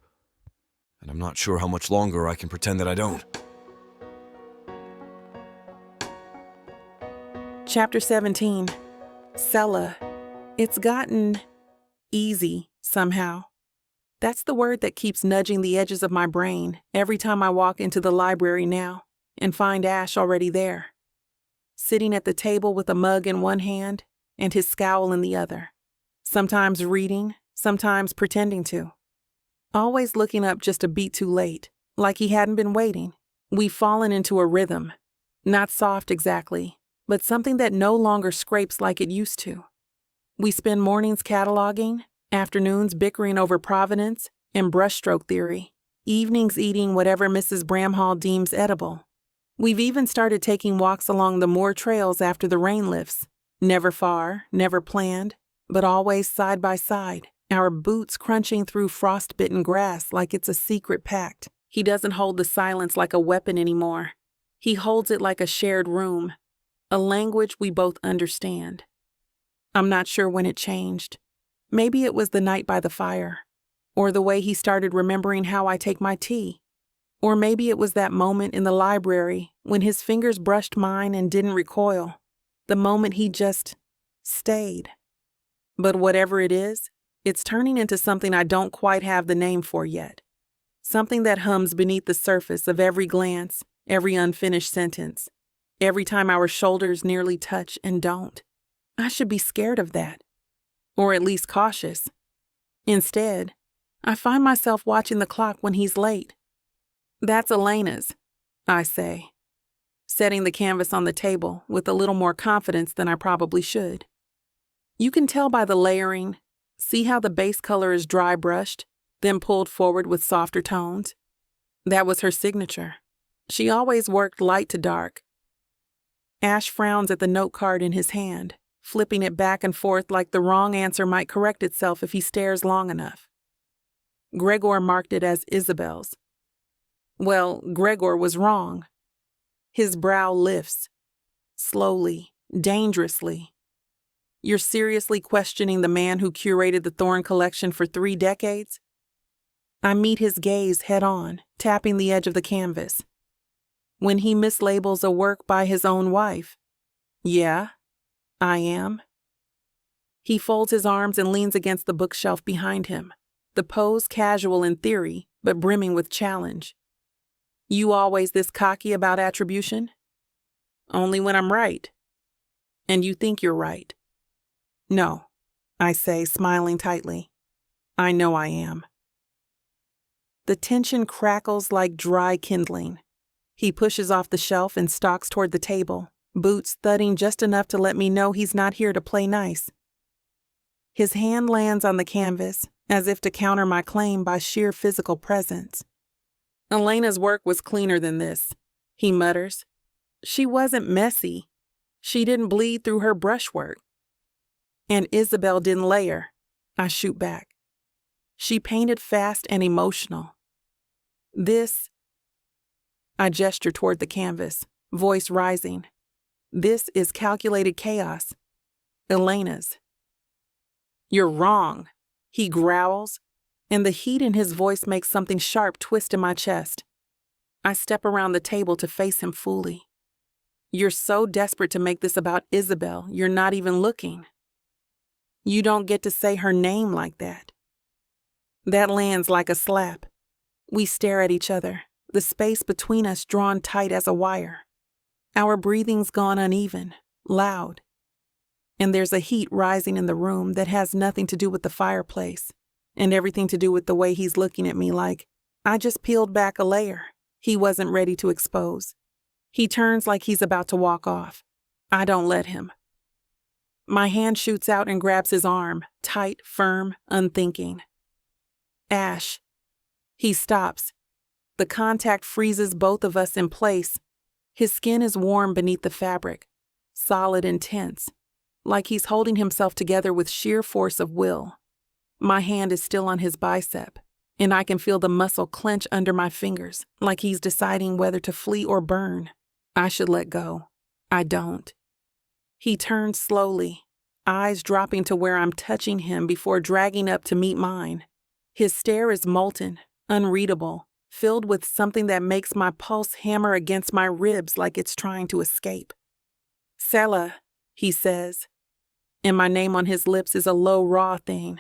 And I'm not sure how much longer I can pretend that I don't. Chapter 17. Cella. It's gotten easy somehow. That's the word that keeps nudging the edges of my brain every time I walk into the library now and find Ash already there, sitting at the table with a mug in one hand and his scowl in the other, sometimes reading, sometimes pretending to. Always looking up just a beat too late, like he hadn't been waiting. We've fallen into a rhythm, not soft exactly, but something that no longer scrapes like it used to. We spend mornings cataloging, afternoons bickering over provenance and brushstroke theory, evenings eating whatever Mrs. Bramhall deems edible. We've even started taking walks along the moor trails after the rain lifts, never far, never planned, but always side by side, our boots crunching through frost-bitten grass like it's a secret pact. He doesn't hold the silence like a weapon anymore. He holds it like a shared room, a language we both understand. I'm not sure when it changed. Maybe it was the night by the fire, or the way he started remembering how I take my tea. Or maybe it was that moment in the library when his fingers brushed mine and didn't recoil, the moment he just stayed. But whatever it is, it's turning into something I don't quite have the name for yet. Something that hums beneath the surface of every glance, every unfinished sentence, every time our shoulders nearly touch and don't. I should be scared of that, or at least cautious. Instead, I find myself watching the clock when he's late. That's Elena's, I say, setting the canvas on the table with a little more confidence than I probably should. You can tell by the layering. See how the base color is dry brushed, then pulled forward with softer tones? That was her signature. She always worked light to dark. Ash frowns at the note card in his hand, flipping it back and forth like the wrong answer might correct itself if he stares long enough. Gregor marked it as Isabel's. Well, Gregor was wrong. His brow lifts, slowly, dangerously. You're seriously questioning the man who curated the Thorn collection for 3 decades? I meet his gaze head on, tapping the edge of the canvas. When he mislabels a work by his own wife. Yeah, I am. He folds his arms and leans against the bookshelf behind him, the pose casual in theory, but brimming with challenge. You always this cocky about attribution? Only when I'm right. And you think you're right. No, I say, smiling tightly. I know I am. The tension crackles like dry kindling. He pushes off the shelf and stalks toward the table, boots thudding just enough to let me know he's not here to play nice. His hand lands on the canvas, as if to counter my claim by sheer physical presence. Elena's work was cleaner than this, he mutters. She wasn't messy. She didn't bleed through her brushwork. And Isabel didn't lay her, I shoot back. She painted fast and emotional. This, I gesture toward the canvas, voice rising. This is calculated chaos. Elena's. You're wrong, he growls, and the heat in his voice makes something sharp twist in my chest. I step around the table to face him fully. You're so desperate to make this about Isabel, you're not even looking. You don't get to say her name like that. That lands like a slap. We stare at each other, the space between us drawn tight as a wire. Our breathing's gone uneven, loud. And there's a heat rising in the room that has nothing to do with the fireplace, and everything to do with the way he's looking at me like, I just peeled back a layer he wasn't ready to expose. He turns like he's about to walk off. I don't let him. My hand shoots out and grabs his arm, tight, firm, unthinking. Ash. He stops. The contact freezes both of us in place. His skin is warm beneath the fabric, solid and tense, like he's holding himself together with sheer force of will. My hand is still on his bicep, and I can feel the muscle clench under my fingers, like he's deciding whether to flee or burn. I should let go. I don't. He turns slowly, eyes dropping to where I'm touching him before dragging up to meet mine. His stare is molten, unreadable, filled with something that makes my pulse hammer against my ribs like it's trying to escape. Cella, he says, and my name on his lips is a low, raw thing.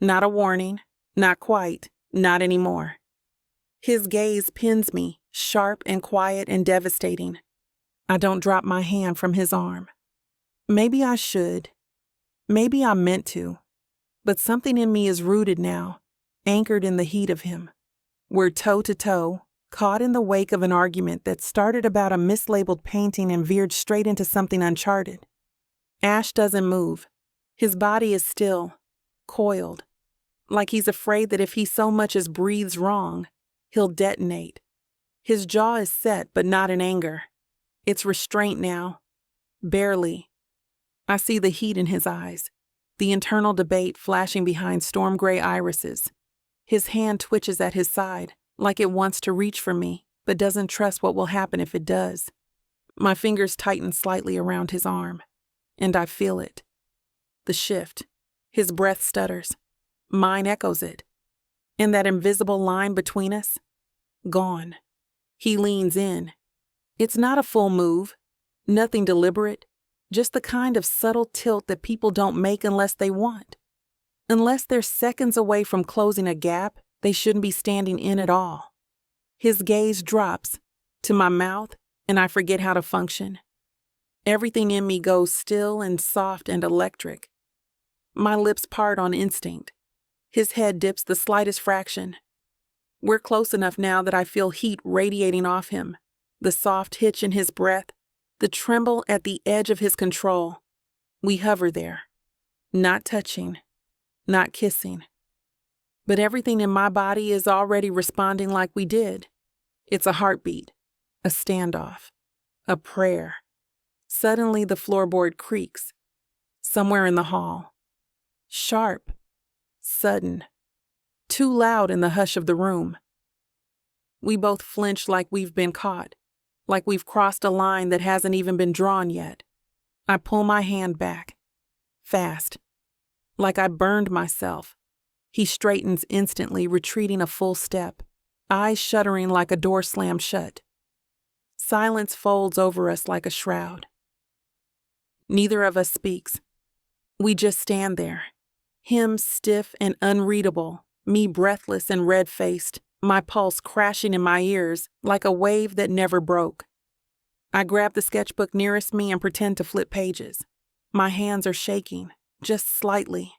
Not a warning, not quite, not anymore. His gaze pins me, sharp and quiet and devastating. I don't drop my hand from his arm. Maybe I should. Maybe I meant to. But something in me is rooted now, anchored in the heat of him. We're toe to toe, caught in the wake of an argument that started about a mislabeled painting and veered straight into something uncharted. Ash doesn't move. His body is still, coiled, like he's afraid that if he so much as breathes wrong, he'll detonate. His jaw is set, but not in anger. It's restraint now. Barely. I see the heat in his eyes, the internal debate flashing behind storm gray irises. His hand twitches at his side, like it wants to reach for me, but doesn't trust what will happen if it does. My fingers tighten slightly around his arm, and I feel it. The shift. His breath stutters. Mine echoes it. And that invisible line between us? Gone. He leans in. It's not a full move, nothing deliberate, just the kind of subtle tilt that people don't make unless they want. Unless they're seconds away from closing a gap they shouldn't be standing in at all. His gaze drops to my mouth, and I forget how to function. Everything in me goes still and soft and electric. My lips part on instinct. His head dips the slightest fraction. We're close enough now that I feel heat radiating off him, the soft hitch in his breath, the tremble at the edge of his control. We hover there, not touching, not kissing. But everything in my body is already responding like we did. It's a heartbeat, a standoff, a prayer. Suddenly the floorboard creaks. Somewhere in the hall. Sharp. Sudden. Too loud in the hush of the room. We both flinch like we've been caught, like we've crossed a line that hasn't even been drawn yet. I pull my hand back. Fast. Like I burned myself. He straightens instantly, retreating a full step, eyes shuddering like a door slammed shut. Silence folds over us like a shroud. Neither of us speaks. We just stand there. Him stiff and unreadable, me breathless and red-faced, my pulse crashing in my ears like a wave that never broke. I grab the sketchbook nearest me and pretend to flip pages. My hands are shaking, just slightly.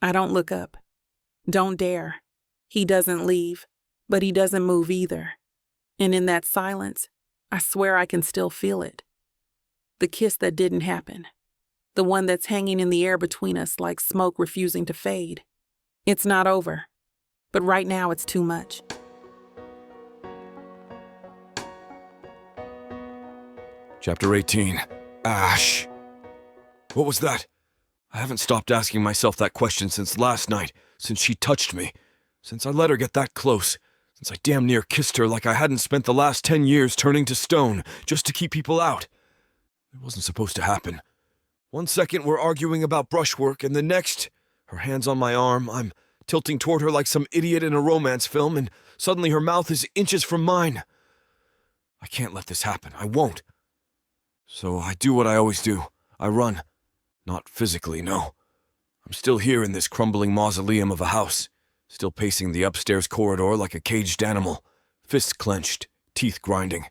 I don't look up. Don't dare. He doesn't leave, but he doesn't move either. And in that silence, I swear I can still feel it. The kiss that didn't happen. The one that's hanging in the air between us like smoke refusing to fade. It's not over, but right now it's too much. Chapter 18. Ash. What was that? I haven't stopped asking myself that question since last night, since she touched me, since I let her get that close, since I damn near kissed her like I hadn't spent the last 10 years turning to stone just to keep people out. It wasn't supposed to happen. 1 second we're arguing about brushwork, and the next, her hand's on my arm, I'm tilting toward her like some idiot in a romance film, and suddenly her mouth is inches from mine. I can't let this happen. I won't. So I do what I always do. I run. Not physically, no. I'm still here in this crumbling mausoleum of a house, still pacing the upstairs corridor like a caged animal, fists clenched, teeth grinding.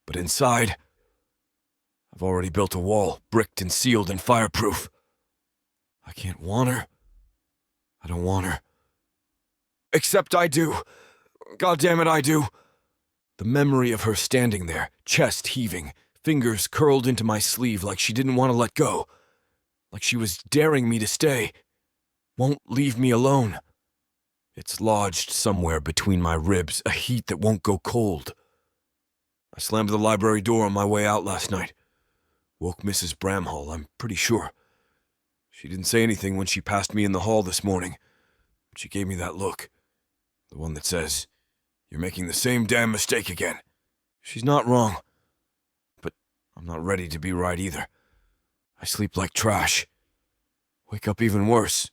But inside, I've already built a wall, bricked and sealed and fireproof. I can't want her. I don't want her. Except I do. God damn it, I do. The memory of her standing there, chest heaving, fingers curled into my sleeve like she didn't want to let go, like she was daring me to stay, won't leave me alone. It's lodged somewhere between my ribs, a heat that won't go cold. I slammed the library door on my way out last night. Woke Mrs. Bramhall, I'm pretty sure. She didn't say anything when she passed me in the hall this morning, but she gave me that look, the one that says, "You're making the same damn mistake again." She's not wrong. I'm not ready to be right either. I sleep like trash. Wake up even worse.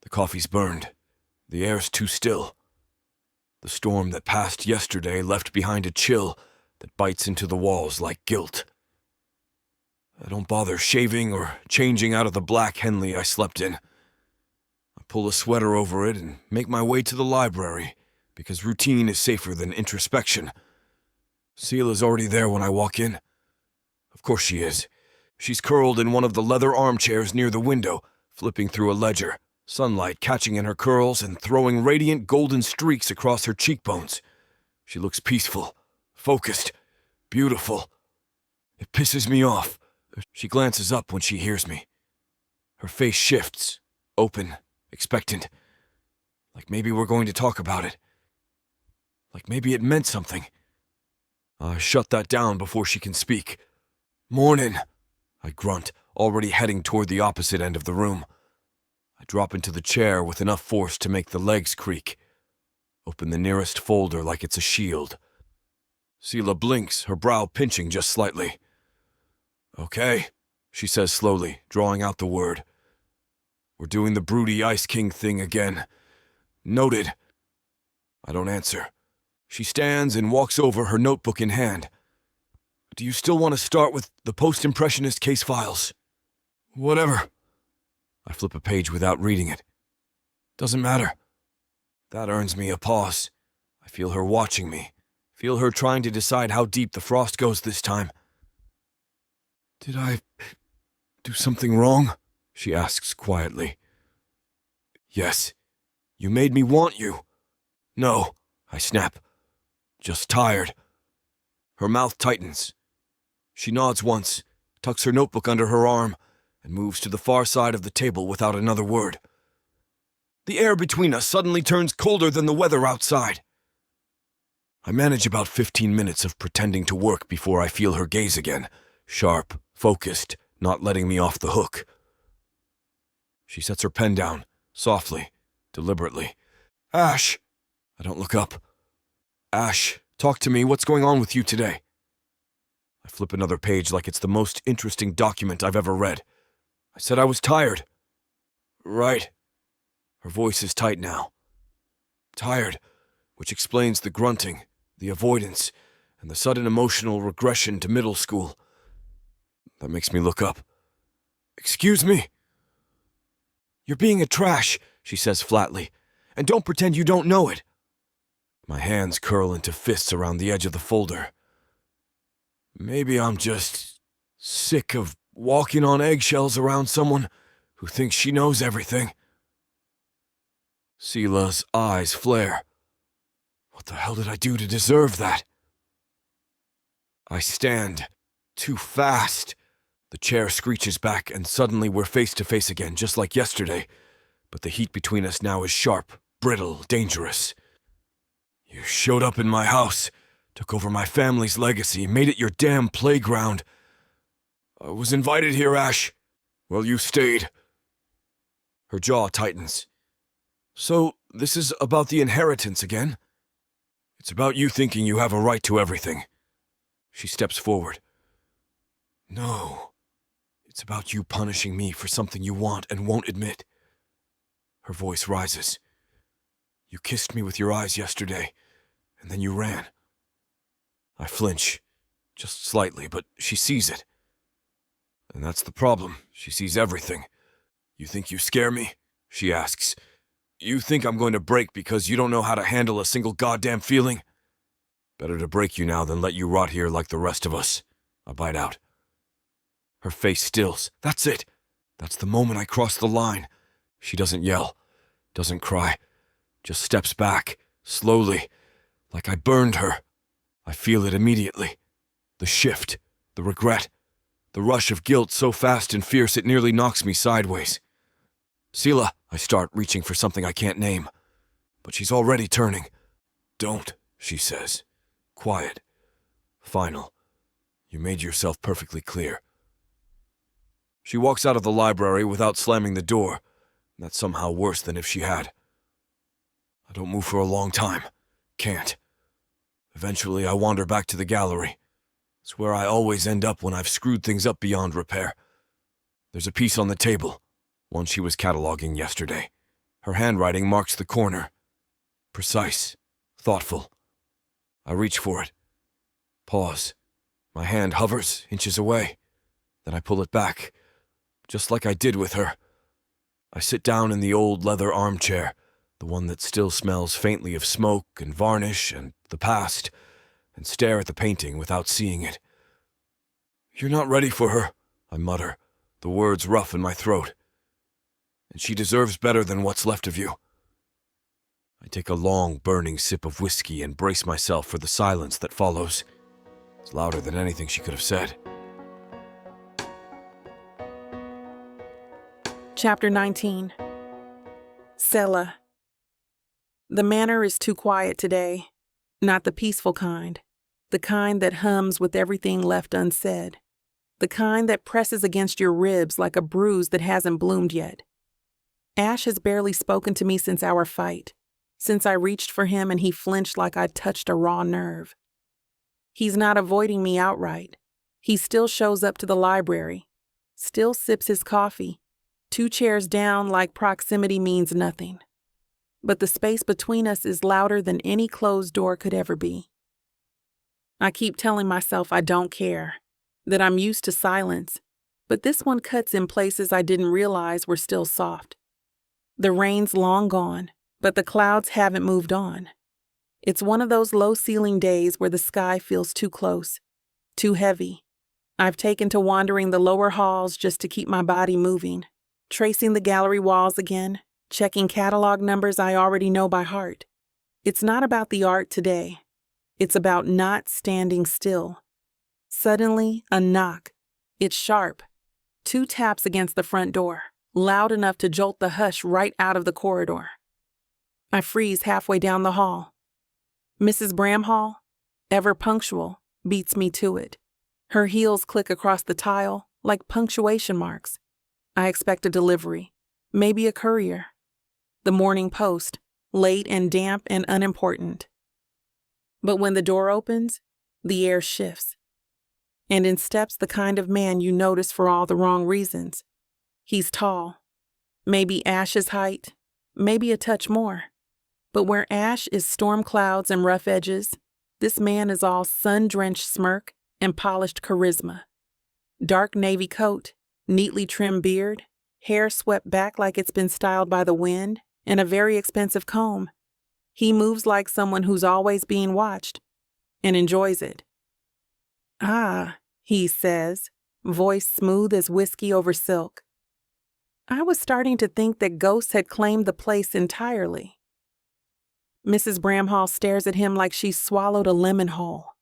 The coffee's burned. The air's too still. The storm that passed yesterday left behind a chill that bites into the walls like guilt. I don't bother shaving or changing out of the black Henley I slept in. I pull a sweater over it and make my way to the library, because routine is safer than introspection. Selah's already there when I walk in. Of course she is. She's curled in one of the leather armchairs near the window, flipping through a ledger, sunlight catching in her curls and throwing radiant golden streaks across her cheekbones. She looks peaceful, focused, beautiful. It pisses me off. She glances up when she hears me. Her face shifts, open, expectant. Like maybe we're going to talk about it. Like maybe it meant something. I shut that down before she can speak. "Mornin'," I grunt, already heading toward the opposite end of the room. I drop into the chair with enough force to make the legs creak. Open the nearest folder like it's a shield. Selah blinks, her brow pinching just slightly. "Okay," she says slowly, drawing out the word. "We're doing the broody Ice King thing again. Noted." I don't answer. She stands and walks over, her notebook in hand. "Do you still want to start with the post-impressionist case files?" "Whatever." I flip a page without reading it. "Doesn't matter." That earns me a pause. I feel her watching me. Feel her trying to decide how deep the frost goes this time. "Did I do something wrong?" she asks quietly. "Yes. You made me want you." "No," I snap. "Just tired." Her mouth tightens. She nods once, tucks her notebook under her arm, and moves to the far side of the table without another word. The air between us suddenly turns colder than the weather outside. I manage about 15 minutes of pretending to work before I feel her gaze again, sharp, focused, not letting me off the hook. She sets her pen down, softly, deliberately. "Ash!" I don't look up. "Ash, talk to me. What's going on with you today?" I flip another page like it's the most interesting document I've ever read. I said I was tired. "Right." Her voice is tight now. Tired, which explains the grunting, the avoidance, and the sudden emotional regression to middle school. That makes me look up. "Excuse me?" "You're being a trash," she says flatly, "and don't pretend you don't know it." My hands curl into fists around the edge of the folder. Maybe I'm just sick of walking on eggshells around someone who thinks she knows everything. Selah's eyes flare. What the hell did I do to deserve that? I stand. Too fast. The chair screeches back, and suddenly we're face to face again, just like yesterday. But the heat between us now is sharp, brittle, dangerous. You showed up in my house, took over my family's legacy, made it your damn playground. I was invited here, Ash. Well, you stayed. Her jaw tightens. So, this is about the inheritance again? It's about you thinking you have a right to everything. She steps forward. No. It's about you punishing me for something you want and won't admit. Her voice rises. You kissed me with your eyes yesterday, and then you ran. I flinch, just slightly, but she sees it. And that's the problem. She sees everything. You think you scare me? She asks. You think I'm going to break because you don't know how to handle a single goddamn feeling? Better to break you now than let you rot here like the rest of us. I bite out. Her face stills. That's it. That's the moment I cross the line. She doesn't yell, doesn't cry, just steps back, slowly, like I burned her. I feel it immediately. The shift, the regret, the rush of guilt so fast and fierce it nearly knocks me sideways. Selah, I start, reaching for something I can't name. But she's already turning. Don't, she says. Quiet. Final. You made yourself perfectly clear. She walks out of the library without slamming the door. That's somehow worse than if she had. I don't move for a long time. Can't. Eventually, I wander back to the gallery. It's where I always end up when I've screwed things up beyond repair. There's a piece on the table, one she was cataloging yesterday. Her handwriting marks the corner. Precise, thoughtful. I reach for it. Pause. My hand hovers, inches away. Then I pull it back, just like I did with her. I sit down in the old leather armchair, the one that still smells faintly of smoke and varnish and the past, and stare at the painting without seeing it. You're not ready for her, I mutter, the words rough in my throat. And she deserves better than what's left of you. I take a long, burning sip of whiskey and brace myself for the silence that follows. It's louder than anything she could have said. Chapter 19. Cella. The manor is too quiet today. Not the peaceful kind. The kind that hums with everything left unsaid. The kind that presses against your ribs like a bruise that hasn't bloomed yet. Ash has barely spoken to me since our fight. Since I reached for him and he flinched like I'd touched a raw nerve. He's not avoiding me outright. He still shows up to the library. Still sips his coffee. 2 chairs down like proximity means nothing. But the space between us is louder than any closed door could ever be. I keep telling myself I don't care, that I'm used to silence, but this one cuts in places I didn't realize were still soft. The rain's long gone, but the clouds haven't moved on. It's one of those low-ceiling days where the sky feels too close, too heavy. I've taken to wandering the lower halls just to keep my body moving, tracing the gallery walls again, checking catalog numbers I already know by heart. It's not about the art today. It's about not standing still. Suddenly, a knock. It's sharp. 2 taps against the front door, loud enough to jolt the hush right out of the corridor. I freeze halfway down the hall. Mrs. Bramhall, ever punctual, beats me to it. Her heels click across the tile like punctuation marks. I expect a delivery, maybe a courier. The morning post, late and damp and unimportant. But when the door opens, the air shifts. And in steps the kind of man you notice for all the wrong reasons. He's tall. Maybe Ash's height, maybe a touch more. But where Ash is storm clouds and rough edges, this man is all sun-drenched smirk and polished charisma. Dark navy coat, neatly trimmed beard, hair swept back like it's been styled by the wind, and a very expensive comb. He moves like someone who's always being watched and enjoys it. Ah, he says, voice smooth as whiskey over silk. I was starting to think that ghosts had claimed the place entirely. Mrs. Bramhall stares at him like she swallowed a lemon whole.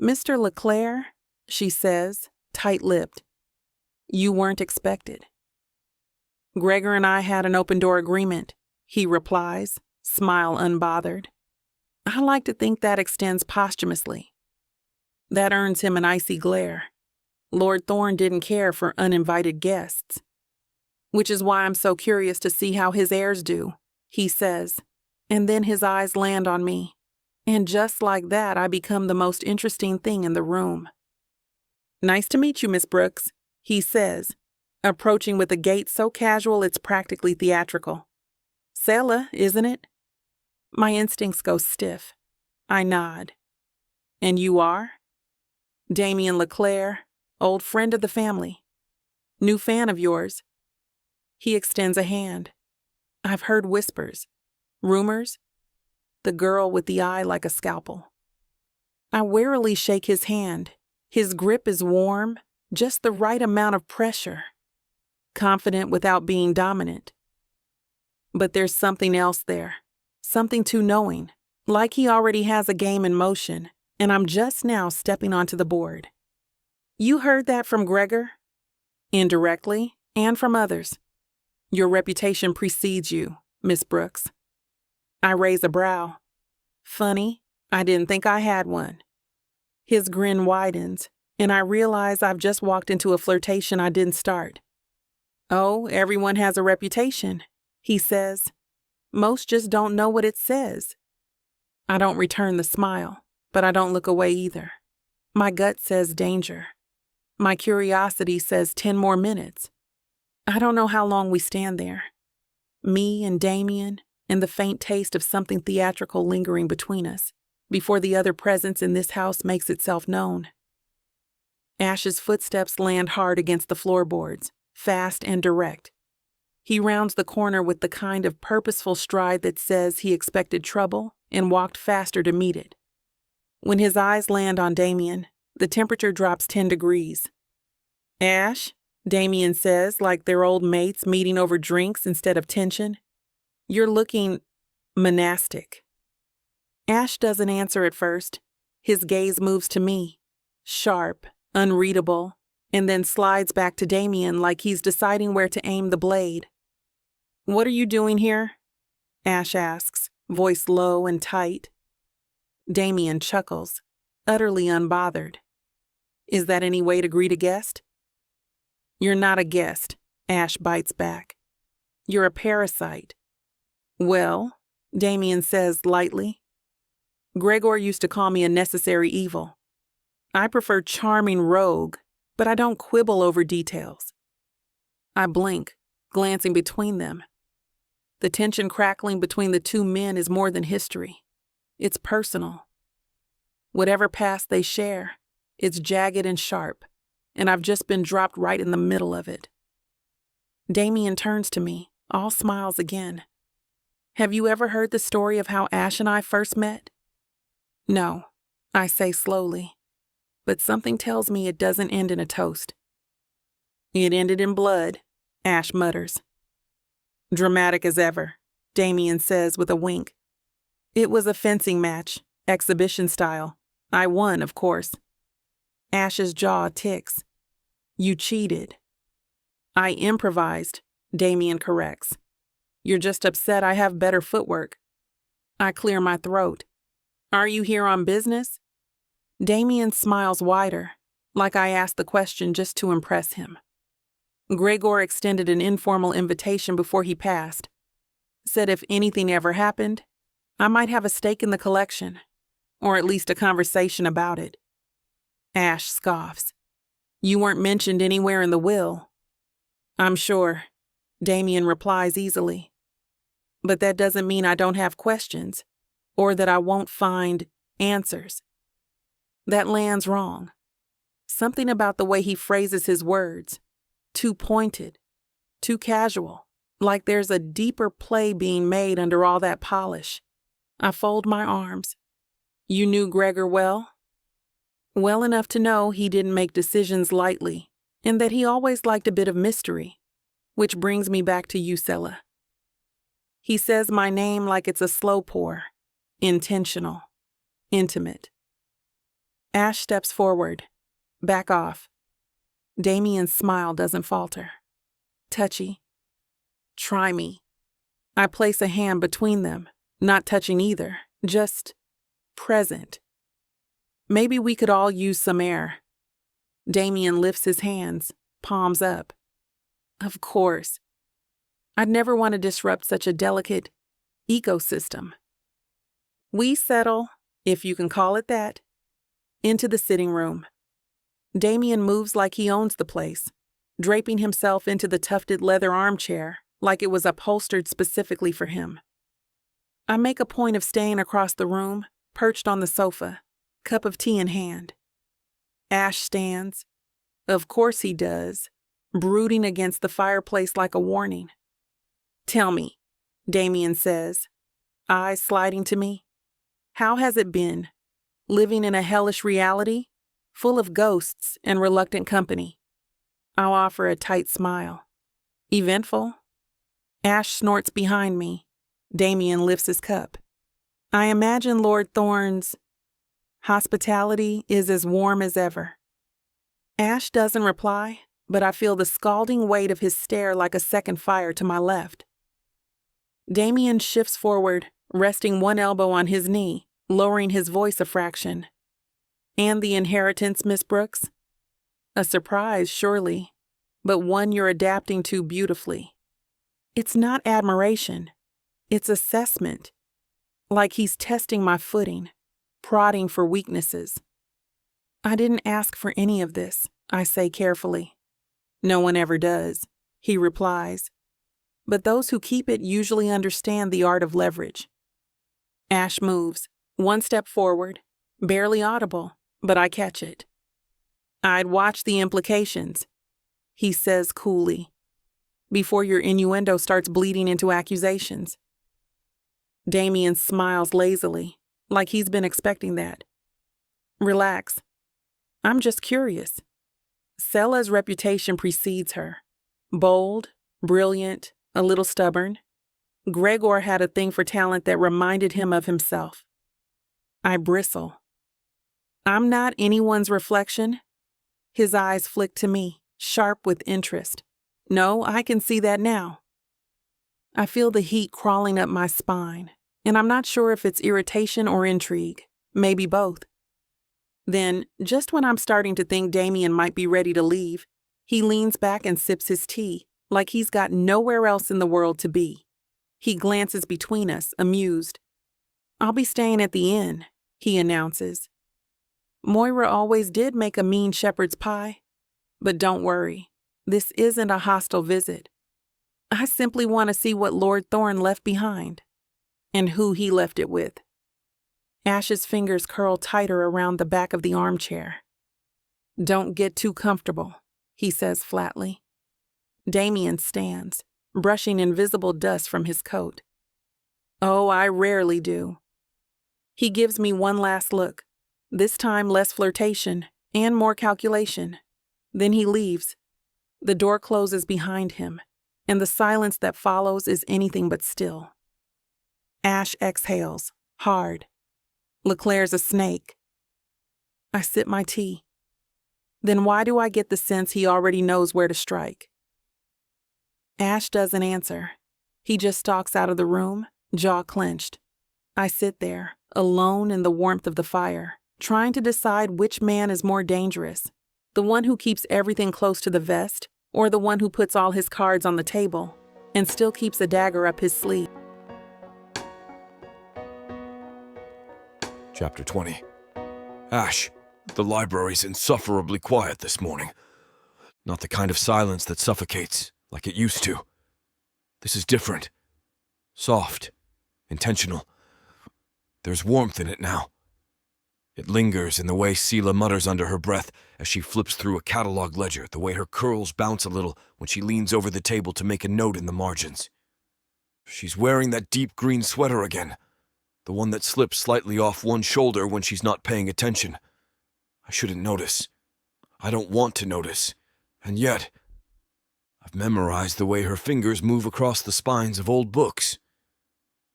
"Mr. LeClaire," she says, tight-lipped, "you weren't expected." "Gregor and I had an open-door agreement," he replies, smile unbothered. I like to think that extends posthumously. That earns him an icy glare. Lord Thorne didn't care for uninvited guests. "Which is why I'm so curious to see how his heirs do," he says, and then his eyes land on me. And just like that, I become the most interesting thing in the room. "Nice to meet you, Miss Brooks," he says, approaching with a gait so casual it's practically theatrical. "Cella, isn't it?" My instincts go stiff. I nod. "And you are?" "Damien LeClaire, old friend of the family. New fan of yours." He extends a hand. I've heard whispers. Rumors? The girl with the eye like a scalpel. I warily shake his hand. His grip is warm, just the right amount of pressure. Confident without being dominant. But there's something else there. Something too knowing, like he already has a game in motion, and I'm just now stepping onto the board. "You heard that from Gregor?" "Indirectly, and from others. Your reputation precedes you, Miss Brooks." I raise a brow. Funny, I didn't think I had one. His grin widens, and I realize I've just walked into a flirtation I didn't start. "Oh, everyone has a reputation," he says. "Most just don't know what it says." I don't return the smile, but I don't look away either. My gut says danger. My curiosity says 10 more minutes. I don't know how long we stand there. Me and Damien, and the faint taste of something theatrical lingering between us, before the other presence in this house makes itself known. Ash's footsteps land hard against the floorboards, fast and direct. He rounds the corner with the kind of purposeful stride that says he expected trouble and walked faster to meet it. When his eyes land on Damien, the temperature drops 10 degrees. "Ash," Damien says, like they're old mates meeting over drinks instead of tension, "you're looking monastic." Ash doesn't answer at first. His gaze moves to me, sharp, unreadable, and then slides back to Damien like he's deciding where to aim the blade. "What are you doing here?" Ash asks, voice low and tight. Damien chuckles, utterly unbothered. "Is that any way to greet a guest?" "You're not a guest," Ash bites back. "You're a parasite." "Well," Damien says lightly, "Gregor used to call me a necessary evil. I prefer charming rogue, but I don't quibble over details." I blink, glancing between them. The tension crackling between the two men is more than history. It's personal. Whatever past they share, it's jagged and sharp, and I've just been dropped right in the middle of it. Damien turns to me, all smiles again. "Have you ever heard the story of how Ash and I first met?" "No," I say slowly, but something tells me it doesn't end in a toast. "It ended in blood," Ash mutters. "Dramatic as ever," Damien says with a wink. "It was a fencing match, exhibition style. I won, of course." Ash's jaw ticks. "You cheated." "I improvised," Damien corrects. "You're just upset I have better footwork." I clear my throat. "Are you here on business?" Damien smiles wider, like I asked the question just to impress him. Gregor extended an informal invitation before he passed. Said if anything ever happened, I might have a stake in the collection, or at least a conversation about it. Ash scoffs. "You weren't mentioned anywhere in the will." "I'm sure," Damien replies easily. "But that doesn't mean I don't have questions, or that I won't find answers." That lands wrong. Something about the way he phrases his words. Too pointed, too casual, like there's a deeper play being made under all that polish. I fold my arms. "You knew Gregor well?" "Well enough to know he didn't make decisions lightly," and that he always liked a bit of mystery, which brings me back to you, Cella. He says my name like it's a slow pour, intentional, intimate. Ash steps forward. Back off. Damien's smile doesn't falter. Touchy. Try me. I place a hand between them, not touching either, just present. Maybe we could all use some air. Damien lifts his hands, palms up. Of course. I'd never want to disrupt such a delicate ecosystem. We settle, if you can call it that, into the sitting room. Damien moves like he owns the place, draping himself into the tufted leather armchair like it was upholstered specifically for him. I make a point of staying across the room, perched on the sofa, cup of tea in hand. Ash stands. Of course he does, brooding against the fireplace like a warning. Tell me, Damien says, eyes sliding to me. How has it been, living in a hellish reality, full of ghosts and reluctant company? I'll offer a tight smile. Eventful? Ash snorts behind me. Damien lifts his cup. I imagine Lord Thorne's hospitality is as warm as ever. Ash doesn't reply, but I feel the scalding weight of his stare like a second fire to my left. Damien shifts forward, resting one elbow on his knee, lowering his voice a fraction. And the inheritance, Miss Brooks? A surprise, surely, but one you're adapting to beautifully. It's not admiration. It's assessment. Like he's testing my footing, prodding for weaknesses. I didn't ask for any of this, I say carefully. No one ever does, he replies. But those who keep it usually understand the art of leverage. Ash moves, one step forward, barely audible, but I catch it. I'd watch the implications, he says coolly, before your innuendo starts bleeding into accusations. Damien smiles lazily, like he's been expecting that. Relax. I'm just curious. Cella's reputation precedes her. Bold, brilliant, a little stubborn. Gregor had a thing for talent that reminded him of himself. I bristle. I'm not anyone's reflection. His eyes flick to me, sharp with interest. No, I can see that now. I feel the heat crawling up my spine, and I'm not sure if it's irritation or intrigue, maybe both. Then, just when I'm starting to think Damien might be ready to leave, he leans back and sips his tea, like he's got nowhere else in the world to be. He glances between us, amused. I'll be staying at the inn, he announces. Moira always did make a mean shepherd's pie. But don't worry, this isn't a hostile visit. I simply want to see what Lord Thorne left behind, and who he left it with. Ash's fingers curl tighter around the back of the armchair. Don't get too comfortable, he says flatly. Damien stands, brushing invisible dust from his coat. Oh, I rarely do. He gives me one last look, this time less flirtation and more calculation. Then he leaves. The door closes behind him, and the silence that follows is anything but still. Ash exhales, hard. Leclerc's a snake. I sip my tea. Then why do I get the sense he already knows where to strike? Ash doesn't answer. He just stalks out of the room, jaw clenched. I sit there, alone in the warmth of the fire, trying to decide which man is more dangerous, the one who keeps everything close to the vest, or the one who puts all his cards on the table and still keeps a dagger up his sleeve. Chapter 20. Ash, the library's insufferably quiet this morning. Not the kind of silence that suffocates, like it used to. This is different. Soft. Intentional. There's warmth in it now. It lingers in the way Selah mutters under her breath as she flips through a catalog ledger, the way her curls bounce a little when she leans over the table to make a note in the margins. She's wearing that deep green sweater again, the one that slips slightly off one shoulder when she's not paying attention. I shouldn't notice. I don't want to notice. And yet, I've memorized the way her fingers move across the spines of old books.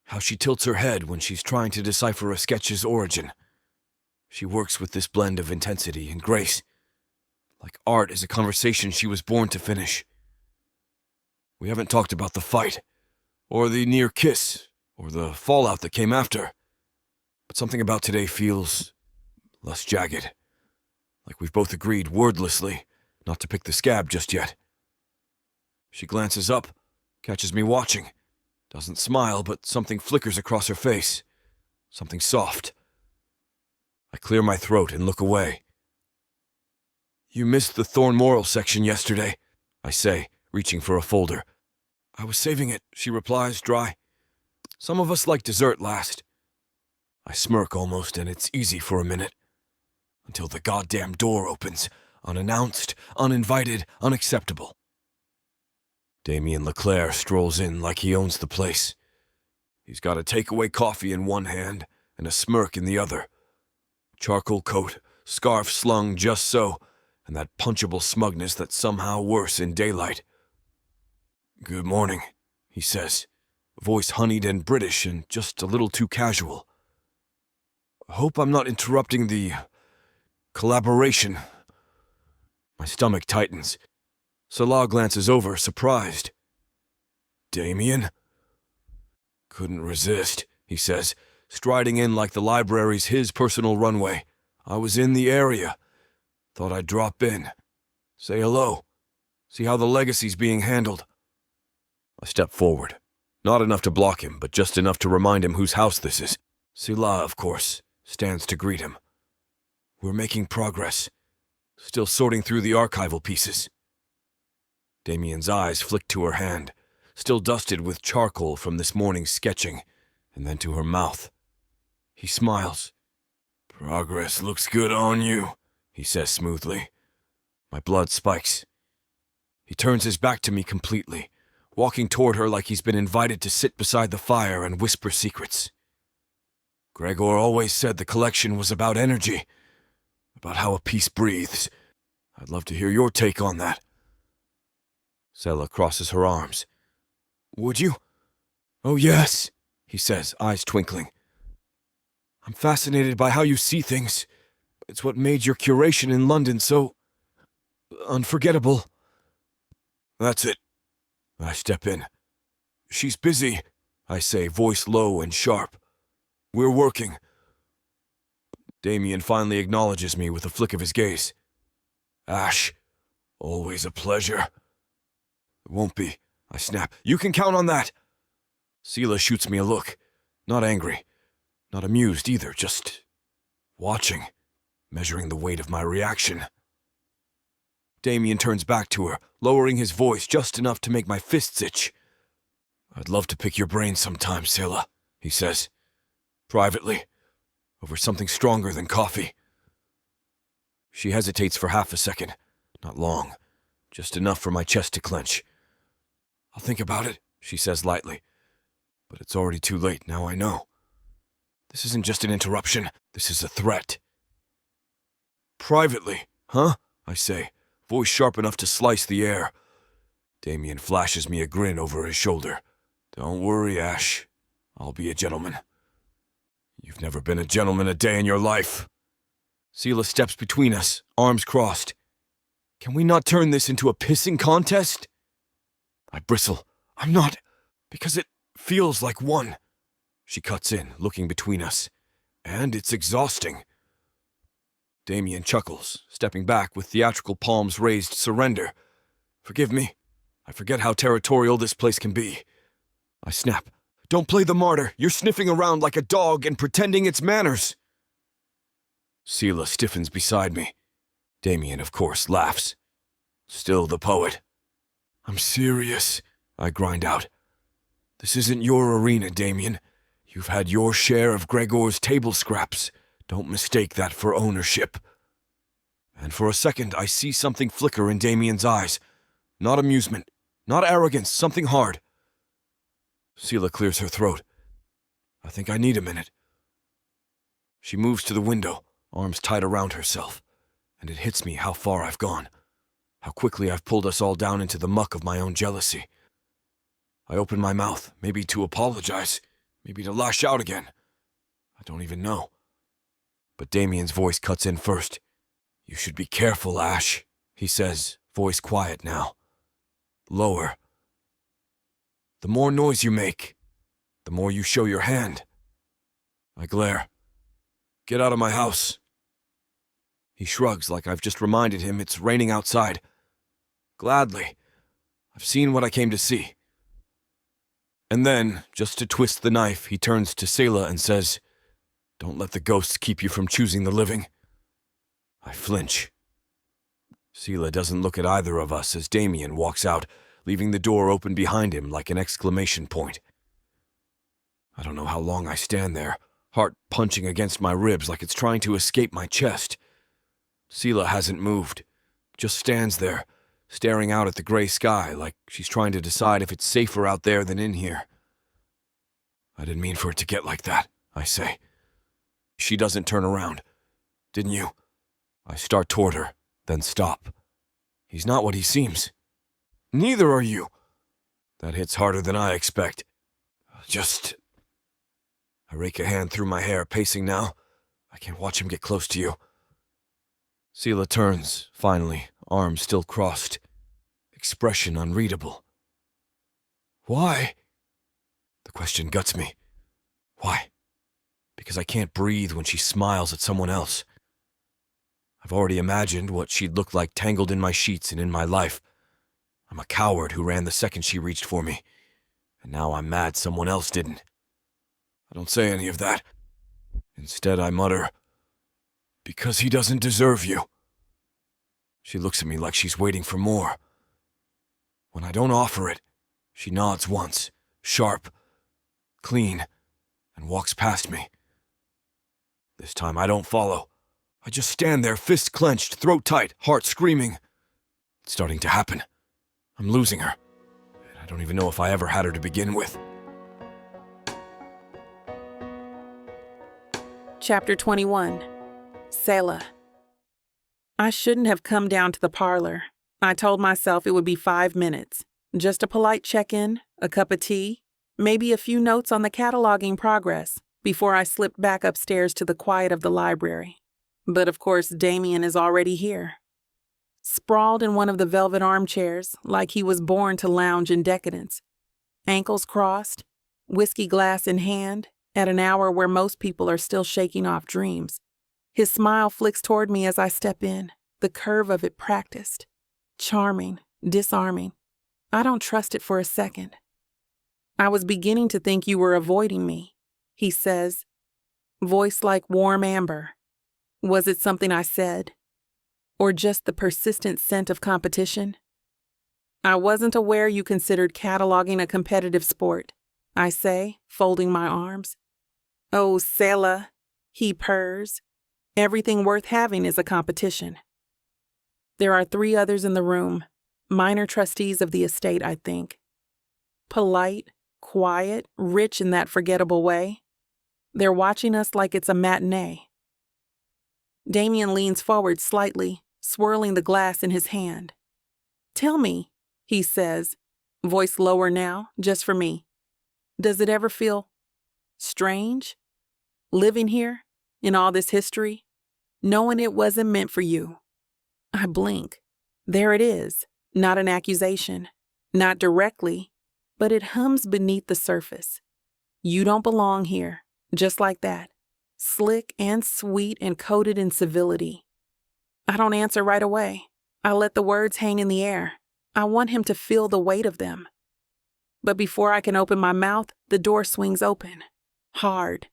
How she tilts her head when she's trying to decipher a sketch's origin. She works with this blend of intensity and grace. Like art is a conversation she was born to finish. We haven't talked about the fight, or the near kiss, or the fallout that came after. But something about today feels less jagged. Like we've both agreed wordlessly not to pick the scab just yet. She glances up, catches me watching. Doesn't smile, but something flickers across her face. Something soft. I clear my throat and look away. You missed the Thorn Moral section yesterday, I say, reaching for a folder. I was saving it, she replies, dry. Some of us like dessert last. I smirk almost, and it's easy for a minute. Until the goddamn door opens, unannounced, uninvited, unacceptable. Damien Leclerc strolls in like he owns the place. He's got a takeaway coffee in one hand and a smirk in the other. Charcoal coat, scarf slung just so, and that punchable smugness that's somehow worse in daylight. Good morning, he says, voice honeyed and British and just a little too casual. Hope I'm not interrupting the collaboration. My stomach tightens. Selah glances over, surprised. Damien? Couldn't resist, he says, striding in like the library's his personal runway. I was in the area. Thought I'd drop in. Say hello. See how the legacy's being handled. I step forward. Not enough to block him, but just enough to remind him whose house this is. Selah, of course, stands to greet him. We're making progress. Still sorting through the archival pieces. Damien's eyes flick to her hand, still dusted with charcoal from this morning's sketching, and then to her mouth. He smiles. Progress looks good on you, he says smoothly. My blood spikes. He turns his back to me completely, walking toward her like he's been invited to sit beside the fire and whisper secrets. Gregor always said the collection was about energy, about how a piece breathes. I'd love to hear your take on that. Cella crosses her arms. Would you? Oh, yes, he says, eyes twinkling. I'm fascinated by how you see things. It's what made your curation in London so unforgettable. That's it. I step in. She's busy, I say, voice low and sharp. We're working. Damien finally acknowledges me with a flick of his gaze. Ash, always a pleasure. It won't be, I snap. You can count on that. Selah shoots me a look. Not angry. Not amused either, just watching, measuring the weight of my reaction. Damien turns back to her, lowering his voice just enough to make my fists itch. I'd love to pick your brain sometime, Selah, he says. Privately, over something stronger than coffee. She hesitates for half a second. Not long. Just enough for my chest to clench. I'll think about it, she says lightly. But it's already too late, now I know. This isn't just an interruption, this is a threat. Privately, huh? I say, voice sharp enough to slice the air. Damien flashes me a grin over his shoulder. Don't worry, Ash. I'll be a gentleman. You've never been a gentleman a day in your life. Selah steps between us, arms crossed. Can we not turn this into a pissing contest? I bristle. I'm not, because it feels like one. She cuts in, looking between us. And it's exhausting. Damien chuckles, stepping back with theatrical palms raised surrender. Forgive me. I forget how territorial this place can be. I snap. Don't play the martyr. You're sniffing around like a dog and pretending it's manners. Selah stiffens beside me. Damien, of course, laughs. Still the poet. I'm serious, I grind out. This isn't your arena, Damien. You've had your share of Gregor's table scraps. Don't mistake that for ownership. And for a second, I see something flicker in Damien's eyes. Not amusement, not arrogance, something hard. Selah clears her throat. I think I need a minute. She moves to the window, arms tight around herself, and it hits me how far I've gone. How quickly I've pulled us all down into the muck of my own jealousy. I open my mouth, maybe to apologize, maybe to lash out again. I don't even know. But Damien's voice cuts in first. "You should be careful, Ash," he says, voice quiet now. Lower. "The more noise you make, the more you show your hand." I glare. "Get out of my house." He shrugs like I've just reminded him it's raining outside. Gladly. I've seen what I came to see. And then, just to twist the knife, he turns to Selah and says, "Don't let the ghosts keep you from choosing the living." I flinch. Selah doesn't look at either of us as Damien walks out, leaving the door open behind him like an exclamation point. I don't know how long I stand there, heart punching against my ribs like it's trying to escape my chest. Selah hasn't moved, just stands there, staring out at the gray sky like she's trying to decide if it's safer out there than in here. "I didn't mean for it to get like that," I say. She doesn't turn around. "Didn't you?" I start toward her, then stop. He's not what he seems. "Neither are you." That hits harder than I expect. I rake a hand through my hair, pacing now. I can't watch him get close to you. Selah turns, finally, arms still crossed. Expression unreadable. "Why?" The question guts me. Why? Because I can't breathe when she smiles at someone else. I've already imagined what she'd look like tangled in my sheets and in my life. I'm a coward who ran the second she reached for me, and now I'm mad someone else didn't. I don't say any of that. Instead, I mutter, "Because he doesn't deserve you." She looks at me like she's waiting for more. When I don't offer it, she nods once, sharp, clean, and walks past me. This time I don't follow. I just stand there, fist clenched, throat tight, heart screaming. It's starting to happen. I'm losing her. And I don't even know if I ever had her to begin with. Chapter 21. Selah. I shouldn't have come down to the parlor. I told myself it would be 5 minutes. Just a polite check-in, a cup of tea, maybe a few notes on the cataloging progress before I slipped back upstairs to the quiet of the library. But of course, Damien is already here. Sprawled in one of the velvet armchairs like he was born to lounge in decadence. Ankles crossed, whiskey glass in hand, at an hour where most people are still shaking off dreams. His smile flicks toward me as I step in, the curve of it practiced. Charming, disarming. I don't trust it for a second. "I was beginning to think you were avoiding me," he says, voice like warm amber. Was it something I said? Or just the persistent scent of competition? "I wasn't aware you considered cataloging a competitive sport," I say, folding my arms. "Oh, Cella," he purrs. "Everything worth having is a competition." There are 3 others in the room, minor trustees of the estate, I think. Polite, quiet, rich in that forgettable way. They're watching us like it's a matinee. Damien leans forward slightly, swirling the glass in his hand. "Tell me," he says, voice lower now, just for me. "Does it ever feel strange? Living here, in all this history, knowing it wasn't meant for you?" I blink. There it is, not an accusation, not directly, but it hums beneath the surface. You don't belong here, just like that, slick and sweet and coated in civility. I don't answer right away. I let the words hang in the air. I want him to feel the weight of them. But before I can open my mouth, the door swings open. Hard.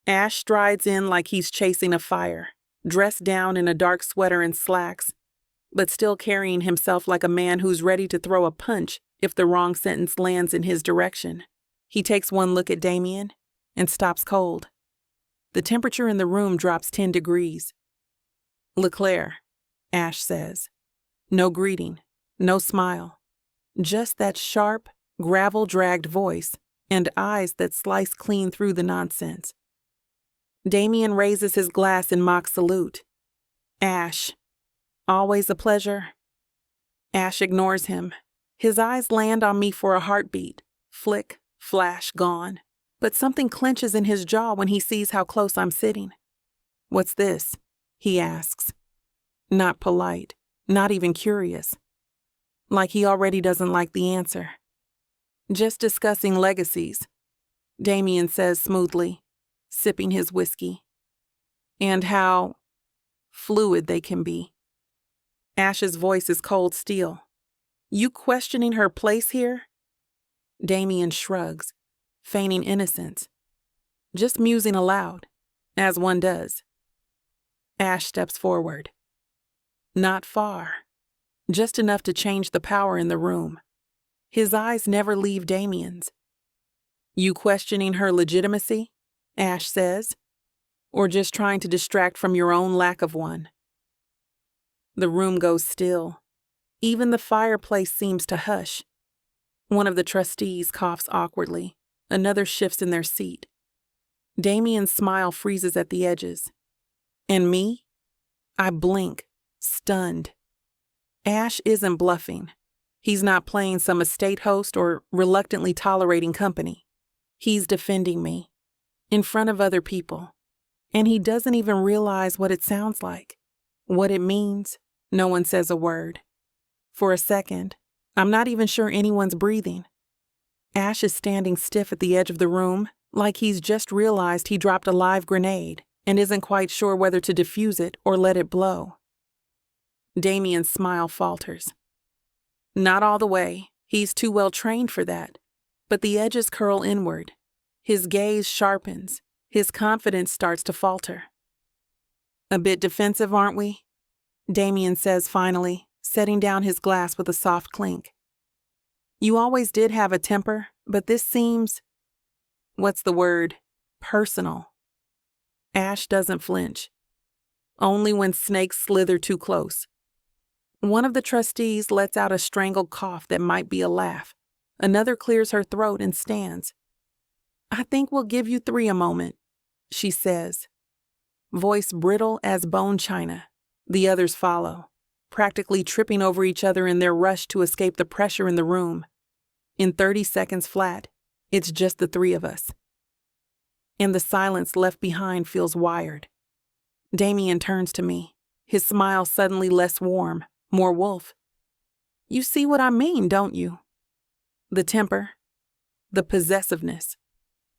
Ash strides in like he's chasing a fire, dressed down in a dark sweater and slacks, but still carrying himself like a man who's ready to throw a punch if the wrong sentence lands in his direction. He takes one look at Damien and stops cold. The temperature in the room drops 10 degrees. "LeClaire," Ash says. No greeting, no smile. Just that sharp, gravel-dragged voice and eyes that slice clean through the nonsense. Damien raises his glass in mock salute. "Ash, always a pleasure." Ash ignores him. His eyes land on me for a heartbeat. Flick, flash, gone. But something clenches in his jaw when he sees how close I'm sitting. "What's this?" he asks. Not polite, not even curious. Like he already doesn't like the answer. "Just discussing legacies," Damien says smoothly, sipping his whiskey. "And how fluid they can be." Ash's voice is cold steel. "You questioning her place here?" Damien shrugs, feigning innocence. Just musing aloud, as one does. Ash steps forward. Not far, just enough to change the power in the room. His eyes never leave Damien's. "You questioning her legitimacy?" Ash says. "Or just trying to distract from your own lack of one?" The room goes still. Even the fireplace seems to hush. One of the trustees coughs awkwardly. Another shifts in their seat. Damien's smile freezes at the edges. And me? I blink, stunned. Ash isn't bluffing. He's not playing some estate host or reluctantly tolerating company. He's defending me, in front of other people. And he doesn't even realize what it sounds like. What it means, no one says a word. For a second, I'm not even sure anyone's breathing. Ash is standing stiff at the edge of the room, like he's just realized he dropped a live grenade and isn't quite sure whether to defuse it or let it blow. Damien's smile falters. Not all the way. He's too well trained for that. But the edges curl inward. His gaze sharpens. His confidence starts to falter. "A bit defensive, aren't we?" Damien says finally, setting down his glass with a soft clink. "You always did have a temper, but this seems, what's the word, personal." Ash doesn't flinch. Only when snakes slither too close. One of the trustees lets out a strangled cough that might be a laugh. Another clears her throat and stands. "I think we'll give you three a moment," she says. Voice brittle as bone china. The others follow, practically tripping over each other in their rush to escape the pressure in the room. In 30 seconds flat, it's just the three of us. And the silence left behind feels wired. Damien turns to me, his smile suddenly less warm, more wolf. "You see what I mean, don't you? The temper, the possessiveness.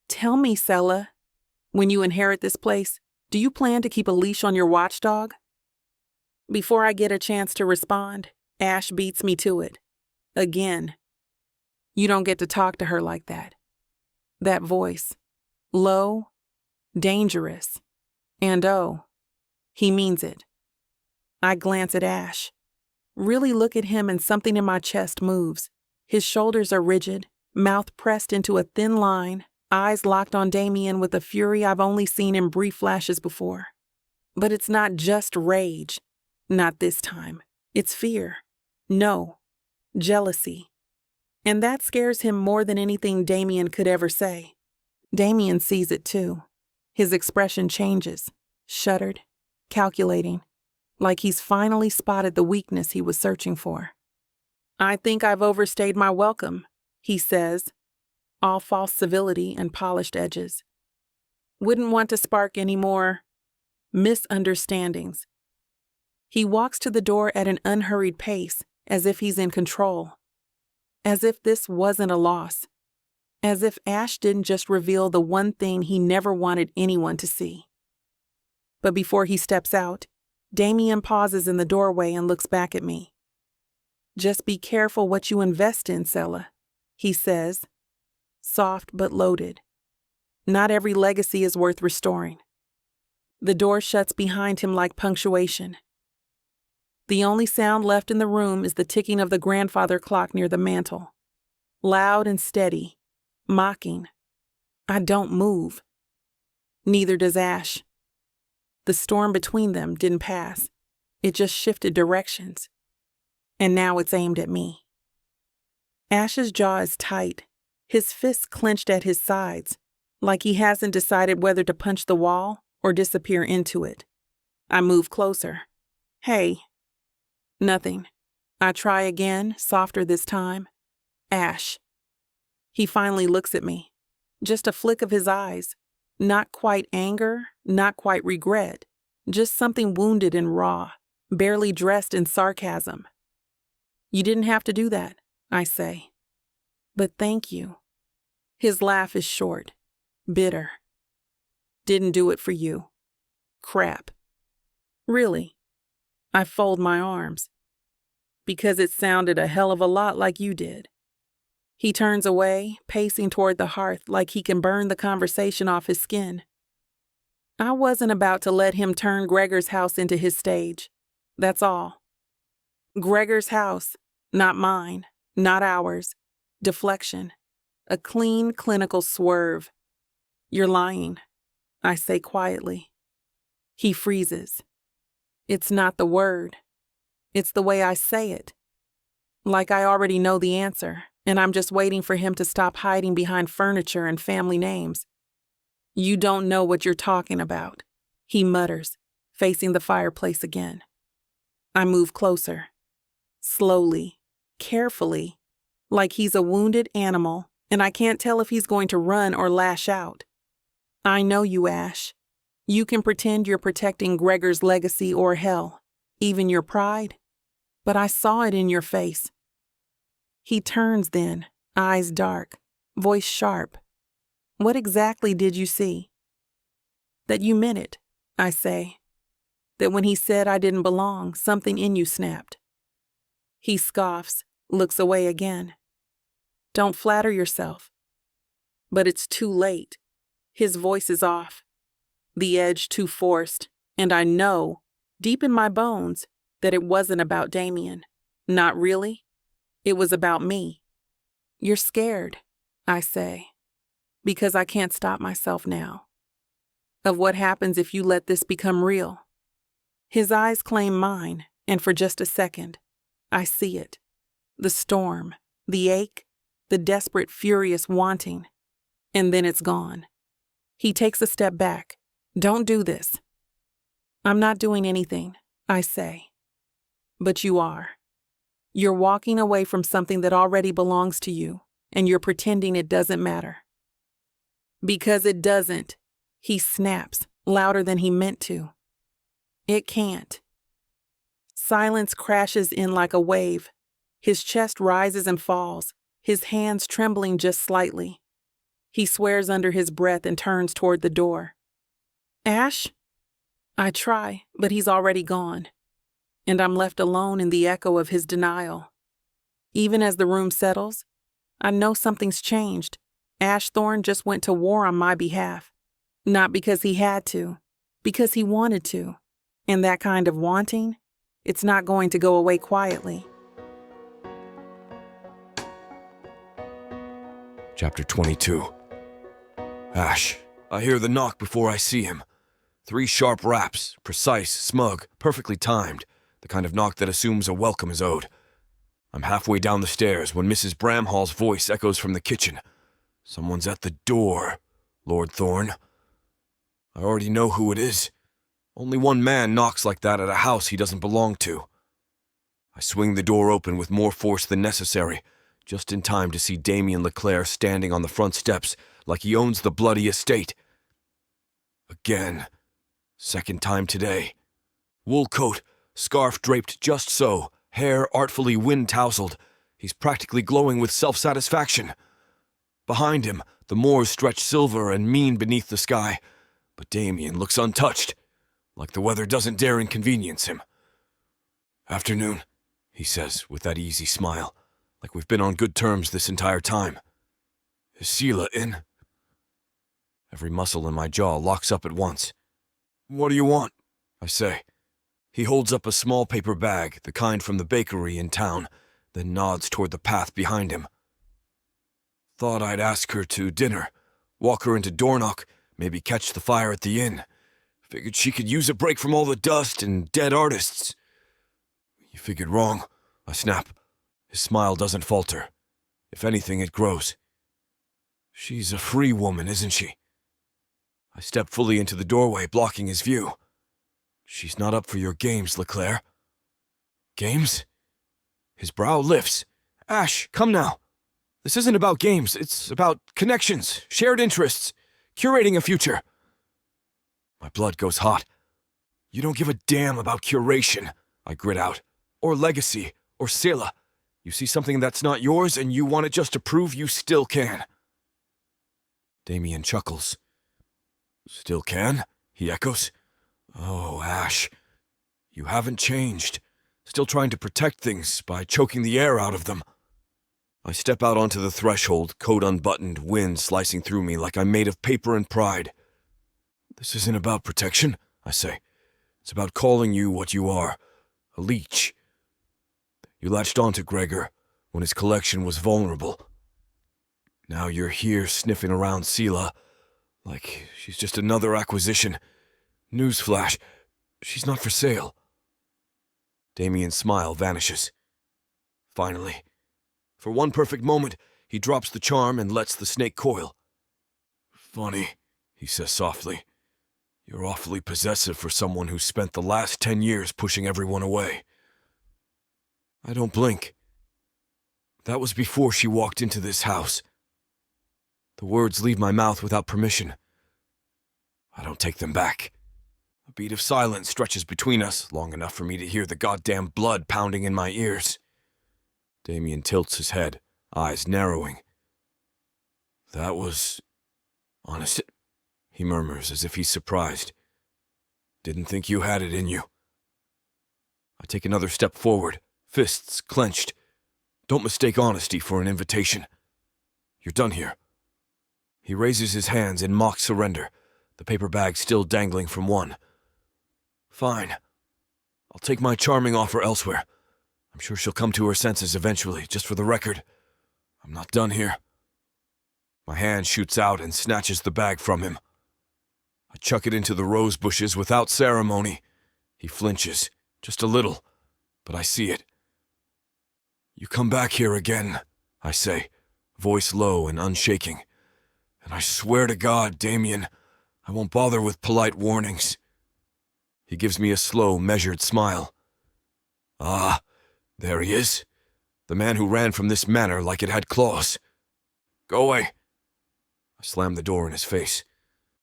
Tell me, Cella, when you inherit this place, do you plan to keep a leash on your watchdog?" Before I get a chance to respond, Ash beats me to it. Again. "You don't get to talk to her like that." That voice. Low, dangerous, and oh, he means it. I glance at Ash. Really look at him and something in my chest moves. His shoulders are rigid, mouth pressed into a thin line, eyes locked on Damien with a fury I've only seen in brief flashes before. But it's not just rage. Not this time. It's fear. No. Jealousy. And that scares him more than anything Damien could ever say. Damien sees it too. His expression changes. Shuttered. Calculating. Like he's finally spotted the weakness he was searching for. "I think I've overstayed my welcome," he says, all false civility and polished edges. "Wouldn't want to spark any more misunderstandings." He walks to the door at an unhurried pace, as if he's in control. As if this wasn't a loss. As if Ash didn't just reveal the one thing he never wanted anyone to see. But before he steps out, Damien pauses in the doorway and looks back at me. "Just be careful what you invest in, Cella," he says, soft but loaded. Not every legacy is worth restoring. The door shuts behind him like punctuation. The only sound left in the room is the ticking of the grandfather clock near the mantel. Loud and steady, mocking. I don't move. Neither does Ash. The storm between them didn't pass. It just shifted directions. And now it's aimed at me. Ash's jaw is tight, his fists clenched at his sides, like he hasn't decided whether to punch the wall or disappear into it. I move closer. "Hey." "Nothing," I try again, softer this time. Ash. He finally looks at me. Just a flick of his eyes. Not quite anger, not quite regret. Just something wounded and raw, barely dressed in sarcasm. You didn't have to do that, I say. But thank you. His laugh is short, bitter. Didn't do it for you. Crap. Really? I fold my arms. Because it sounded a hell of a lot like you did. He turns away, pacing toward the hearth like he can burn the conversation off his skin. I wasn't about to let him turn Gregor's house into his stage. That's all. Gregor's house, not mine, not ours. Deflection. A clean, clinical swerve. You're lying, I say quietly. He freezes. It's not the word. It's the way I say it. Like I already know the answer, and I'm just waiting for him to stop hiding behind furniture and family names. You don't know what you're talking about, he mutters, facing the fireplace again. I move closer. Slowly, carefully, like he's a wounded animal, and I can't tell if he's going to run or lash out. I know you, Ash. You can pretend you're protecting Gregor's legacy or hell, even your pride, but I saw it in your face. He turns then, eyes dark, voice sharp. What exactly did you see? That you meant it, I say. That when he said I didn't belong, something in you snapped. He scoffs, looks away again. Don't flatter yourself. But it's too late. His voice is off. The edge too forced, and I know, deep in my bones, that it wasn't about Damien. Not really. It was about me. You're scared, I say, because I can't stop myself now. Of what happens if you let this become real. His eyes claim mine, and for just a second, I see it. The storm, the ache, the desperate, furious wanting. And then it's gone. He takes a step back. Don't do this. I'm not doing anything, I say. But you are. You're walking away from something that already belongs to you, and you're pretending it doesn't matter. Because it doesn't, he snaps, louder than he meant to. It can't. Silence crashes in like a wave. His chest rises and falls, his hands trembling just slightly. He swears under his breath and turns toward the door. Ash? I try, but he's already gone. And I'm left alone in the echo of his denial. Even as the room settles, I know something's changed. Ash Thorne just went to war on my behalf. Not because he had to, because he wanted to. And that kind of wanting, it's not going to go away quietly. Chapter 22. Ash, I hear the knock before I see him. 3 sharp raps, precise, smug, perfectly timed, the kind of knock that assumes a welcome is owed. I'm halfway down the stairs when Mrs. Bramhall's voice echoes from the kitchen. Someone's at the door, Lord Thorne. I already know who it is. Only one man knocks like that at a house he doesn't belong to. I swing the door open with more force than necessary, just in time to see Damien Leclerc standing on the front steps like he owns the bloody estate. Again. Second time today. Wool coat, scarf draped just so, hair artfully wind-tousled. He's practically glowing with self-satisfaction. Behind him, the moors stretch silver and mean beneath the sky, but Damien looks untouched, like the weather doesn't dare inconvenience him. Afternoon, he says with that easy smile, like we've been on good terms this entire time. Is Selah in? Every muscle in my jaw locks up at once. What do you want? I say. He holds up a small paper bag, the kind from the bakery in town, then nods toward the path behind him. Thought I'd ask her to dinner, walk her into Dorna, maybe catch the fire at the inn. Figured she could use a break from all the dust and dead artists. You figured wrong, I snap. His smile doesn't falter. If anything, it grows. She's a free woman, isn't she? I step fully into the doorway, blocking his view. She's not up for your games, Leclerc. Games? His brow lifts. Ash, come now. This isn't about games. It's about connections, shared interests, curating a future. My blood goes hot. You don't give a damn about curation, I grit out. Or legacy, or Cella. You see something that's not yours and you want it just to prove you still can. Damien chuckles. Still can? He echoes. Oh, Ash. You haven't changed. Still trying to protect things by choking the air out of them. I step out onto the threshold, coat unbuttoned, wind slicing through me like I'm made of paper and pride. This isn't about protection, I say. It's about calling you what you are, a leech. You latched onto Gregor when his collection was vulnerable. Now you're here sniffing around Selah like she's just another acquisition. Newsflash, she's not for sale. Damien's smile vanishes. Finally, for one perfect moment, he drops the charm and lets the snake coil. Funny, he says softly. You're awfully possessive for someone who spent the last 10 years pushing everyone away. I don't blink. That was before she walked into this house. The words leave my mouth without permission. I don't take them back. A beat of silence stretches between us, long enough for me to hear the goddamn blood pounding in my ears. Damien tilts his head, eyes narrowing. That was honest, he murmurs as if he's surprised. Didn't think you had it in you. I take another step forward, fists clenched. Don't mistake honesty for an invitation. You're done here. He raises his hands in mock surrender, the paper bag still dangling from one. Fine. I'll take my charming offer elsewhere. I'm sure she'll come to her senses eventually, just for the record. I'm not done here. My hand shoots out and snatches the bag from him. I chuck it into the rose bushes without ceremony. He flinches, just a little, but I see it. You come back here again, I say, voice low and unshaking. And I swear to God, Damien, I won't bother with polite warnings. He gives me a slow, measured smile. Ah, there he is. The man who ran from this manor like it had claws. Go away. I slam the door in his face.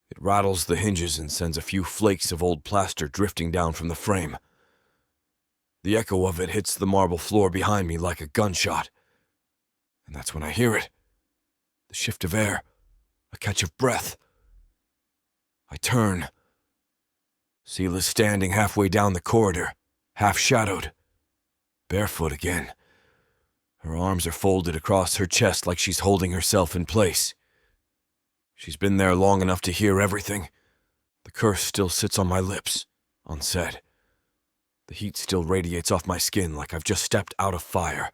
It rattles the hinges and sends a few flakes of old plaster drifting down from the frame. The echo of it hits the marble floor behind me like a gunshot. And that's when I hear it. The shift of air, a catch of breath. I turn. Selah's standing halfway down the corridor, half-shadowed. Barefoot again. Her arms are folded across her chest like she's holding herself in place. She's been there long enough to hear everything. The curse still sits on my lips, unsaid. The heat still radiates off my skin like I've just stepped out of fire.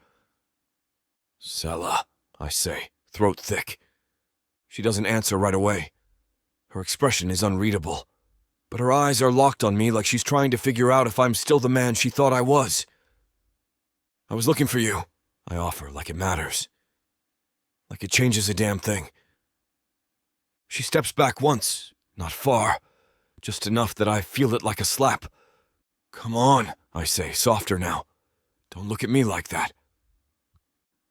Cella, I say, throat thick. She doesn't answer right away. Her expression is unreadable, but her eyes are locked on me like she's trying to figure out if I'm still the man she thought I was. I was looking for you, I offer, like it matters. Like it changes a damn thing. She steps back once, not far, just enough that I feel it like a slap. Come on, I say, softer now. Don't look at me like that.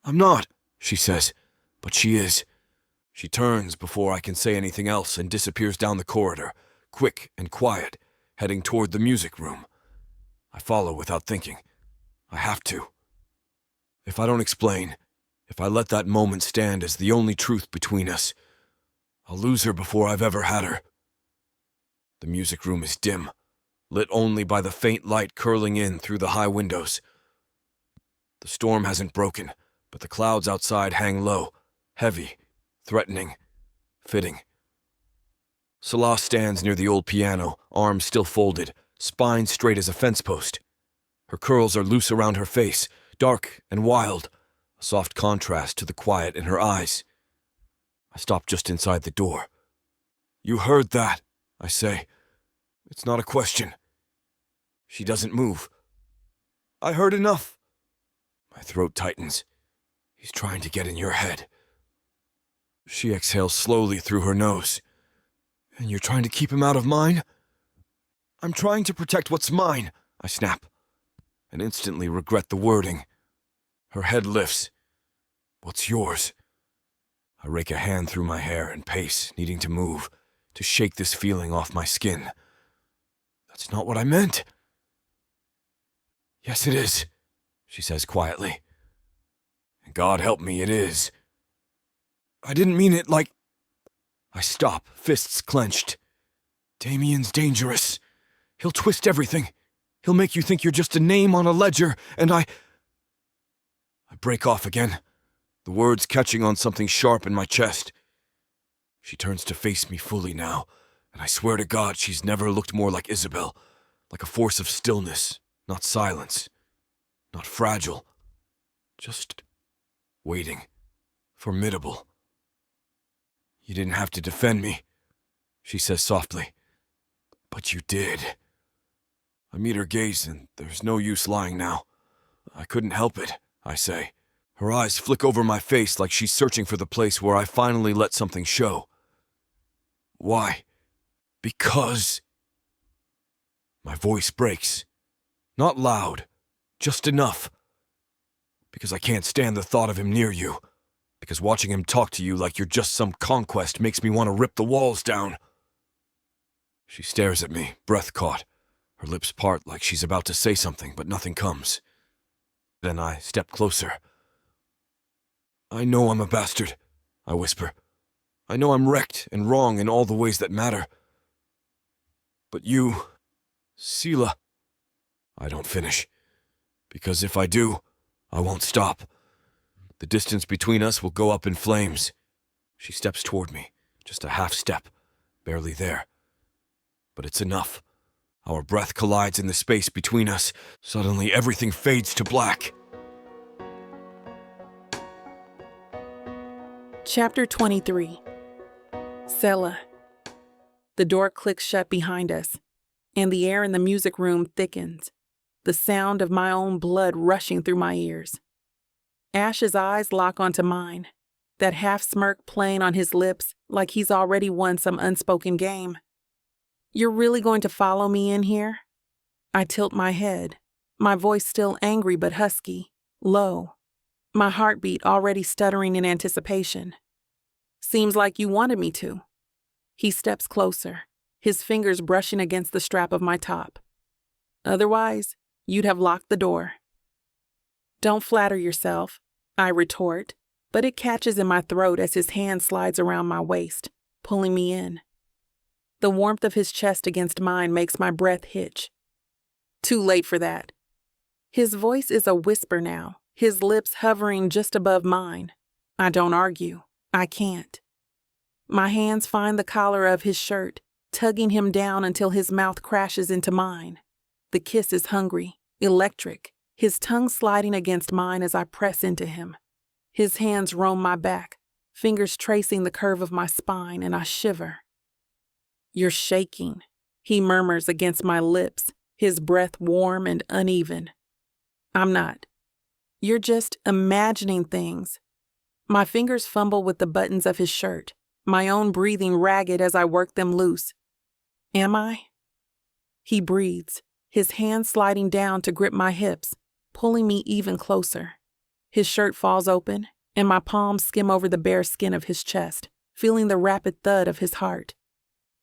I'm not, she says, but she is. She turns before I can say anything else and disappears down the corridor, quick and quiet, heading toward the music room. I follow without thinking. I have to. If I don't explain, if I let that moment stand as the only truth between us, I'll lose her before I've ever had her. The music room is dim, lit only by the faint light curling in through the high windows. The storm hasn't broken, but the clouds outside hang low, heavy, threatening, fitting. Selah stands near the old piano, arms still folded, spine straight as a fence post. Her curls are loose around her face, dark and wild, a soft contrast to the quiet in her eyes. I stop just inside the door. You heard that, I say. It's not a question. She doesn't move. I heard enough. My throat tightens. He's trying to get in your head. She exhales slowly through her nose. And you're trying to keep him out of mine? I'm trying to protect what's mine, I snap, and instantly regret the wording. Her head lifts. What's yours? I rake a hand through my hair and pace, needing to move, to shake this feeling off my skin. That's not what I meant. Yes, it is, she says quietly. And God help me, it is. I didn't mean it like... I stop, fists clenched. Damien's dangerous. He'll twist everything. He'll make you think you're just a name on a ledger, and I break off again, the words catching on something sharp in my chest. She turns to face me fully now, and I swear to God she's never looked more like Isabel, like a force of stillness, not silence, not fragile, just waiting, formidable. You didn't have to defend me, she says softly, but you did. I meet her gaze, and there's no use lying now. I couldn't help it, I say. Her eyes flick over my face like she's searching for the place where I finally let something show. Why? Because... My voice breaks. Not loud, just enough. Because I can't stand the thought of him near you. Because watching him talk to you like you're just some conquest makes me want to rip the walls down. She stares at me, breath caught. Her lips part like she's about to say something, but nothing comes. Then I step closer. I know I'm a bastard, I whisper. I know I'm wrecked and wrong in all the ways that matter. But you, Selah, I don't finish. Because if I do, I won't stop. The distance between us will go up in flames. She steps toward me, just a half step, barely there. But it's enough. Our breath collides in the space between us. Suddenly, everything fades to black. Chapter 23. Cella. The door clicks shut behind us, and the air in the music room thickens, the sound of my own blood rushing through my ears. Ash's eyes lock onto mine, that half-smirk playing on his lips like he's already won some unspoken game. You're really going to follow me in here? I tilt my head, my voice still angry but husky, low, my heartbeat already stuttering in anticipation. Seems like you wanted me to. He steps closer, his fingers brushing against the strap of my top. Otherwise, you'd have locked the door. Don't flatter yourself, I retort, but it catches in my throat as his hand slides around my waist, pulling me in. The warmth of his chest against mine makes my breath hitch. Too late for that. His voice is a whisper now, his lips hovering just above mine. I don't argue. I can't. My hands find the collar of his shirt, tugging him down until his mouth crashes into mine. The kiss is hungry, electric, his tongue sliding against mine as I press into him. His hands roam my back, fingers tracing the curve of my spine, and I shiver. You're shaking, he murmurs against my lips, his breath warm and uneven. I'm not. You're just imagining things. My fingers fumble with the buttons of his shirt, my own breathing ragged as I work them loose. Am I? He breathes, his hand sliding down to grip my hips, pulling me even closer. His shirt falls open, and my palms skim over the bare skin of his chest, feeling the rapid thud of his heart.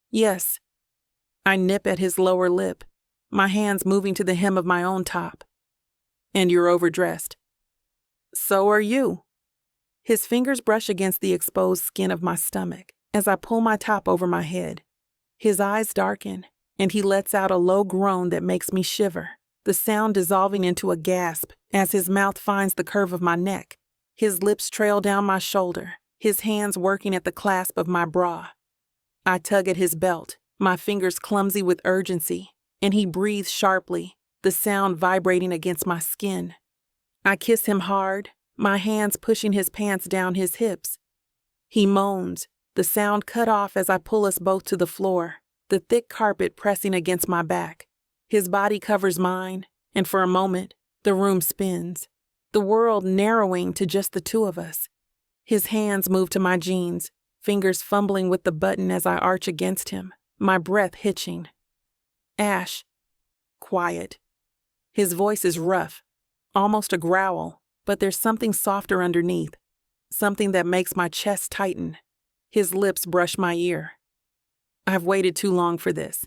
Yes. I nip at his lower lip, my hands moving to the hem of my own top. And you're overdressed. So are you. His fingers brush against the exposed skin of my stomach as I pull my top over my head. His eyes darken, and he lets out a low groan that makes me shiver, the sound dissolving into a gasp as his mouth finds the curve of my neck. His lips trail down my shoulder, his hands working at the clasp of my bra. I tug at his belt, my fingers clumsy with urgency, and he breathes sharply, the sound vibrating against my skin. I kiss him hard, my hands pushing his pants down his hips. He moans, the sound cut off as I pull us both to the floor, the thick carpet pressing against my back. His body covers mine, and for a moment, the room spins, the world narrowing to just the two of us. His hands move to my jeans, fingers fumbling with the button as I arch against him, my breath hitching. Ash. Quiet. His voice is rough, almost a growl, But there's something softer underneath, something that makes my chest tighten. His lips brush my ear. I've waited too long for this.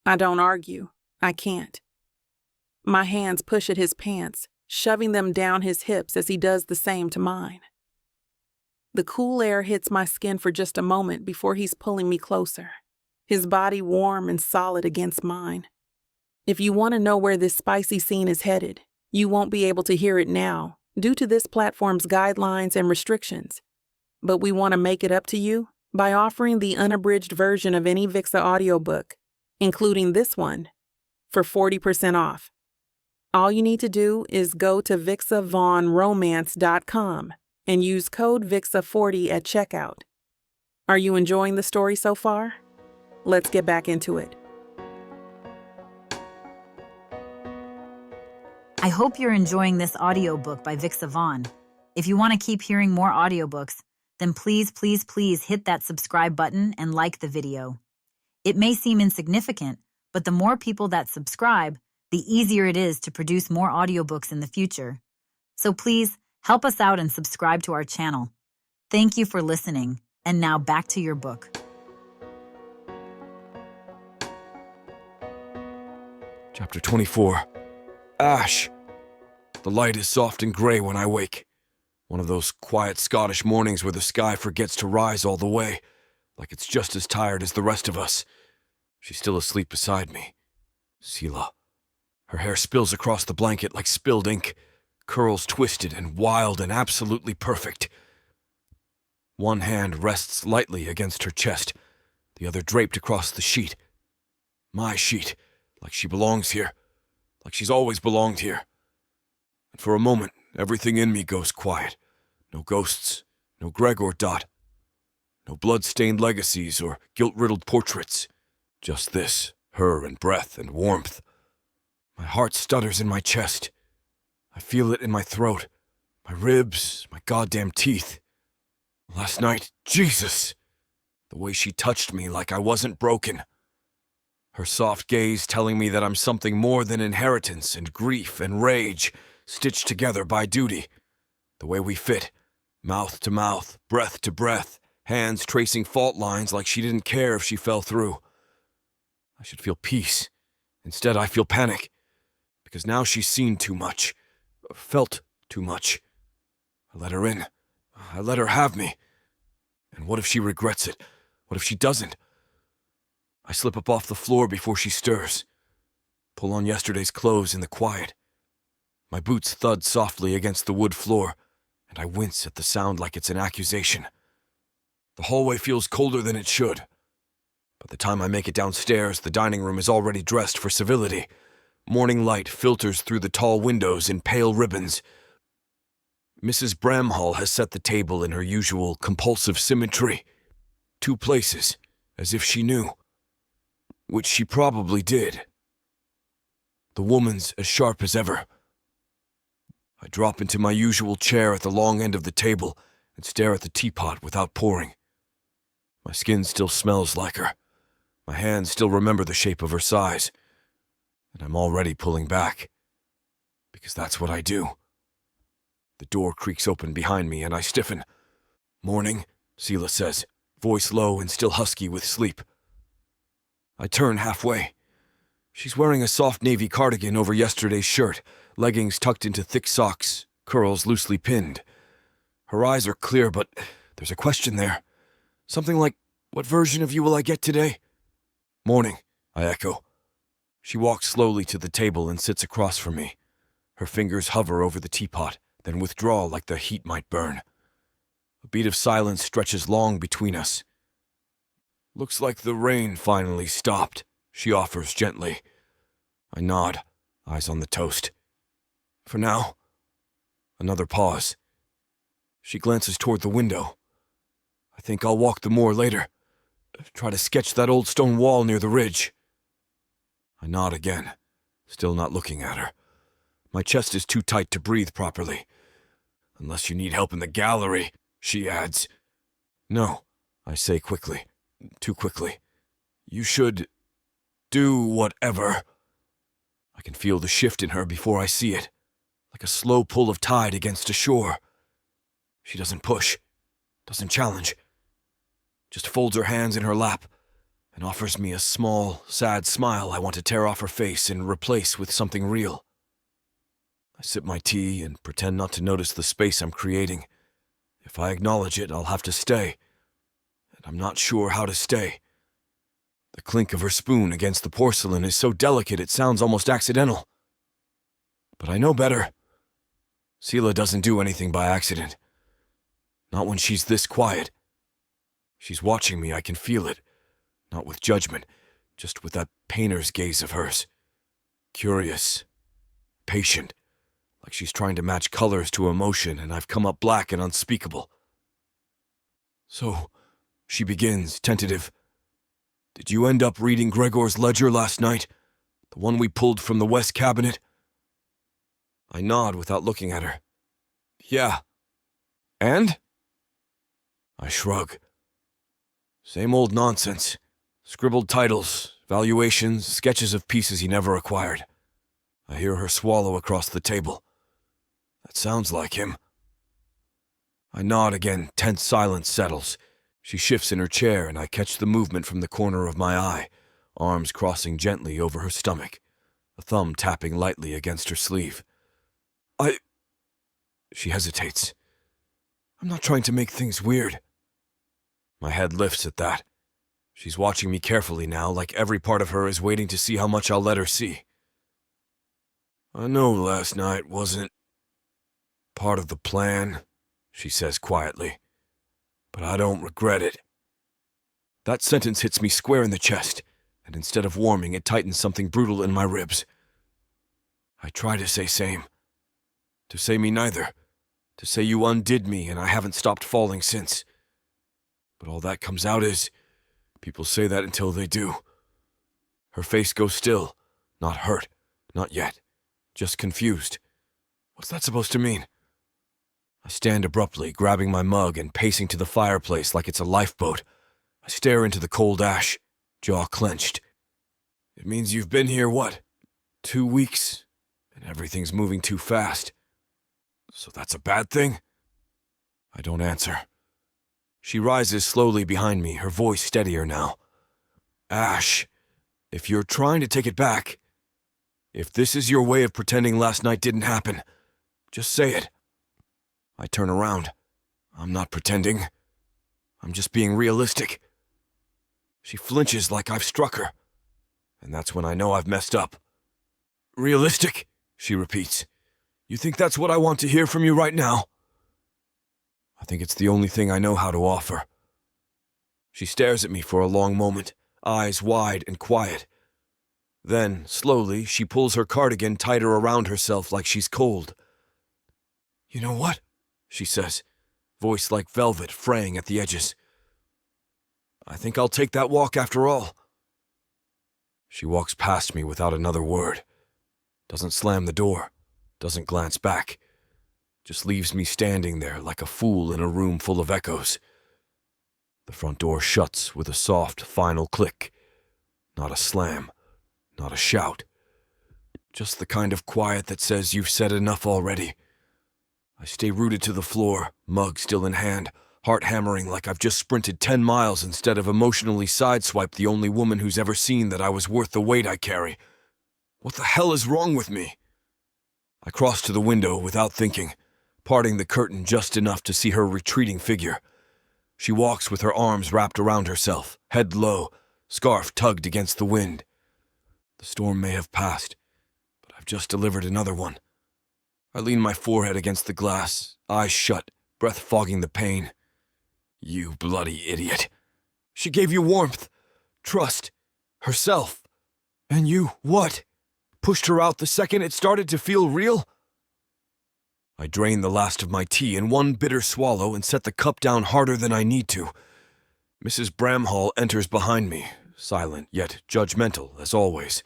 I don't argue. I can't. My hands push at his pants, shoving them down his hips as he does the same to mine. The cool air hits my skin for just a moment before he's pulling me closer, his body warm and solid against mine. If you want to know where this spicy scene is headed, you won't be able to hear it now due to this platform's guidelines and restrictions. But we want to make it up to you by offering the unabridged version of any Vixa audiobook, including this one, for 40% off. All you need to do is go to vixavonromance.com and use code VIXA40 at checkout. Are you enjoying the story so far? Let's get back into it. I hope you're enjoying this audiobook by Vixa Vaughn. If you want to keep hearing more audiobooks, then please hit that subscribe button and like the video. It may seem insignificant, but the more people that subscribe, the easier it is to produce more audiobooks in the future. So please, help us out and subscribe to our channel. Thank you for listening, and now back to your book. Chapter 24. Ash. The light is soft and gray when I wake. One of those quiet Scottish mornings where the sky forgets to rise all the way, like it's just as tired as the rest of us. She's still asleep beside me. Selah. Her hair spills across the blanket like spilled ink, curls twisted and wild and absolutely perfect. One hand rests lightly against her chest, the other draped across the sheet. My sheet, like she belongs here, like she's always belonged here. And for a moment, everything in me goes quiet. No ghosts, no Gregor dot, no blood-stained legacies or guilt-riddled portraits. Just this, her and breath and warmth. My heart stutters in my chest. I feel it in my throat, my ribs, my goddamn teeth. Last night, Jesus! The way she touched me like I wasn't broken. Her soft gaze telling me that I'm something more than inheritance and grief and rage, stitched together by duty. The way we fit, mouth to mouth, breath to breath, hands tracing fault lines like she didn't care if she fell through. I should feel peace. Instead, I feel panic. Because now she's seen too much, felt too much. I let her in. I let her have me. And what if she regrets it? What if she doesn't? I slip up off the floor before she stirs. Pull on yesterday's clothes in the quiet. My boots thud softly against the wood floor, and I wince at the sound like it's an accusation. The hallway feels colder than it should. By the time I make it downstairs, the dining room is already dressed for civility. Morning light filters through the tall windows in pale ribbons. Mrs. Bramhall has set the table in her usual compulsive symmetry. 2 places, as if she knew. Which she probably did. The woman's as sharp as ever. I drop into my usual chair at the long end of the table and stare at the teapot without pouring. My skin still smells like her. My hands still remember the shape of her size. And I'm already pulling back. Because that's what I do. The door creaks open behind me and I stiffen. "Morning," Selah says, voice low and still husky with sleep. I turn halfway. She's wearing a soft navy cardigan over yesterday's shirt, leggings tucked into thick socks, curls loosely pinned. Her eyes are clear, but there's a question there. Something like, "What version of you will I get today?" "Morning," I echo. She walks slowly to the table and sits across from me. Her fingers hover over the teapot, then withdraw like the heat might burn. A beat of silence stretches long between us. "Looks like the rain finally stopped," she offers gently. I nod, eyes on the toast. "For now." Another pause. She glances toward the window. "I think I'll walk the moor later. Try to sketch that old stone wall near the ridge." I nod again, still not looking at her. My chest is too tight to breathe properly. "Unless you need help in the gallery," she adds. "No," I say quickly, too quickly. "You should do whatever." I can feel the shift in her before I see it. like a slow pull of tide against a shore. She doesn't push, doesn't challenge, just folds her hands in her lap and offers me a small, sad smile I want to tear off her face and replace with something real. I sip my tea and pretend not to notice the space I'm creating. If I acknowledge it, I'll have to stay, and I'm not sure how to stay. The clink of her spoon against the porcelain is so delicate it sounds almost accidental. But I know better. Cella doesn't do anything by accident. Not when she's this quiet. She's watching me, I can feel it. Not with judgment, just with that painter's gaze of hers. Curious, patient, like she's trying to match colors to emotion, and I've come up black and unspeakable. So, she begins, tentative. Did you end up reading Gregor's ledger last night? The one we pulled from the west cabinet? I nod without looking at her. Yeah. And? I shrug. Same old nonsense. Scribbled titles, valuations, sketches of pieces he never acquired. I hear her swallow across the table. That sounds like him. I nod again, tense silence settles. She shifts in her chair, and I catch the movement from the corner of my eye, arms crossing gently over her stomach, a thumb tapping lightly against her sleeve. She hesitates. I'm not trying to make things weird. My head lifts at that. She's watching me carefully now, like every part of her is waiting to see how much I'll let her see. I know last night wasn't part of the plan, she says quietly, but I don't regret it. That sentence hits me square in the chest, and instead of warming, it tightens something brutal in my ribs. I try to say same. To say me neither. To say you undid me and I haven't stopped falling since. But all that comes out is, people say that until they do. Her face goes still, not hurt, not yet, just confused. What's that supposed to mean? I stand abruptly, grabbing my mug and pacing to the fireplace like it's a lifeboat. I stare into the cold ash, jaw clenched. It means you've been here, what, 2 weeks? And everything's moving too fast. So that's a bad thing? I don't answer. She rises slowly behind me, her voice steadier now. Ash, if you're trying to take it back, if this is your way of pretending last night didn't happen, just say it. I turn around. I'm not pretending. I'm just being realistic. She flinches like I've struck her, and that's when I know I've messed up. Realistic, she repeats. You think that's what I want to hear from you right now? I think it's the only thing I know how to offer. She stares at me for a long moment, eyes wide and quiet. Then, slowly, she pulls her cardigan tighter around herself like she's cold. You know what? She says, voice like velvet fraying at the edges. I think I'll take that walk after all. She walks past me without another word. Doesn't slam the door. Doesn't glance back. Just leaves me standing there like a fool in a room full of echoes. The front door shuts with a soft, final click. Not a slam. Not a shout. Just the kind of quiet that says you've said enough already. I stay rooted to the floor, mug still in hand, heart hammering like I've just sprinted 10 miles instead of emotionally sideswiped the only woman who's ever seen that I was worth the weight I carry. What the hell is wrong with me? I cross to the window without thinking, parting the curtain just enough to see her retreating figure. She walks with her arms wrapped around herself, head low, scarf tugged against the wind. The storm may have passed, but I've just delivered another one. I lean my forehead against the glass, eyes shut, breath fogging the pain. You bloody idiot. She gave you warmth, trust, herself. And you, what? Pushed her out the second it started to feel real? I drain the last of my tea in one bitter swallow and set the cup down harder than I need to. Mrs. Bramhall enters behind me, silent yet judgmental, as always,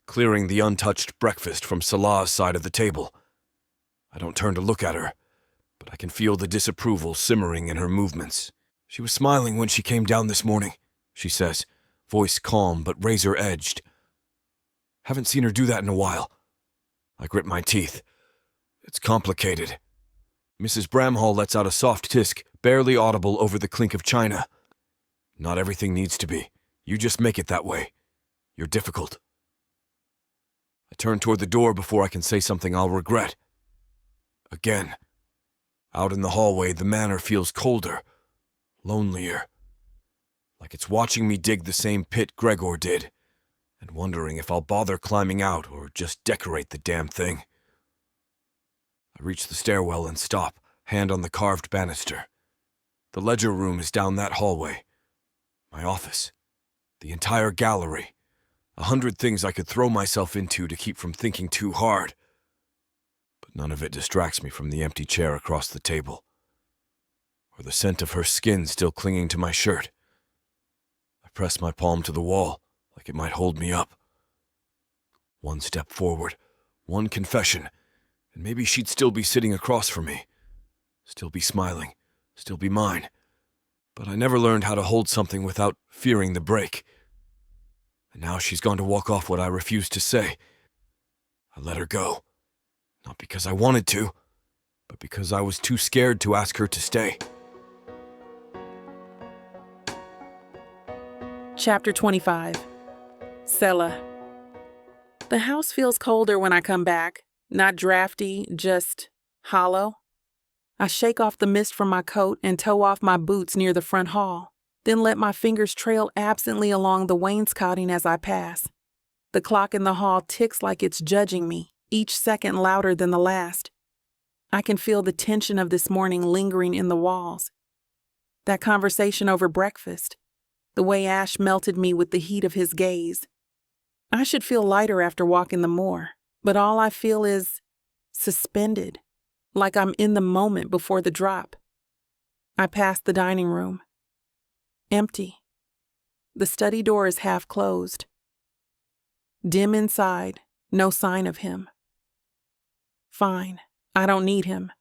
clearing the untouched breakfast from Selah's side of the table. I don't turn to look at her, but I can feel the disapproval simmering in her movements. She was smiling when she came down this morning, she says, voice calm but razor-edged. Haven't seen her do that in a while. I grit my teeth. It's complicated. Mrs. Bramhall lets out a soft tisk, barely audible over the clink of china. Not everything needs to be. You just make it that way. You're difficult. I turn toward the door before I can say something I'll regret. Again. Out in the hallway, the manor feels colder, lonelier. Like it's watching me dig the same pit Gregor did, and wondering if I'll bother climbing out or just decorate the damn thing. I reach the stairwell and stop, hand on the carved banister. The ledger room is down that hallway. My office. The entire gallery. 100 things I could throw myself into to keep from thinking too hard. But none of it distracts me from the empty chair across the table, or the scent of her skin still clinging to my shirt. I press my palm to the wall, like it might hold me up. One step forward, one confession, and maybe she'd still be sitting across from me. Still be smiling, still be mine. But I never learned how to hold something without fearing the break. And now she's gone to walk off what I refused to say. I let her go. Not because I wanted to, but because I was too scared to ask her to stay. Chapter 25. Cella. The house feels colder when I come back. Not drafty, just hollow. I shake off the mist from my coat and toe off my boots near the front hall, then let my fingers trail absently along the wainscoting as I pass. The clock in the hall ticks like it's judging me, each second louder than the last. I can feel the tension of this morning lingering in the walls. That conversation over breakfast, the way Ash melted me with the heat of his gaze. I should feel lighter after walking the moor, but all I feel is suspended, like I'm in the moment before the drop. I pass the dining room. Empty. The study door is half closed. Dim inside, no sign of him. Fine, I don't need him.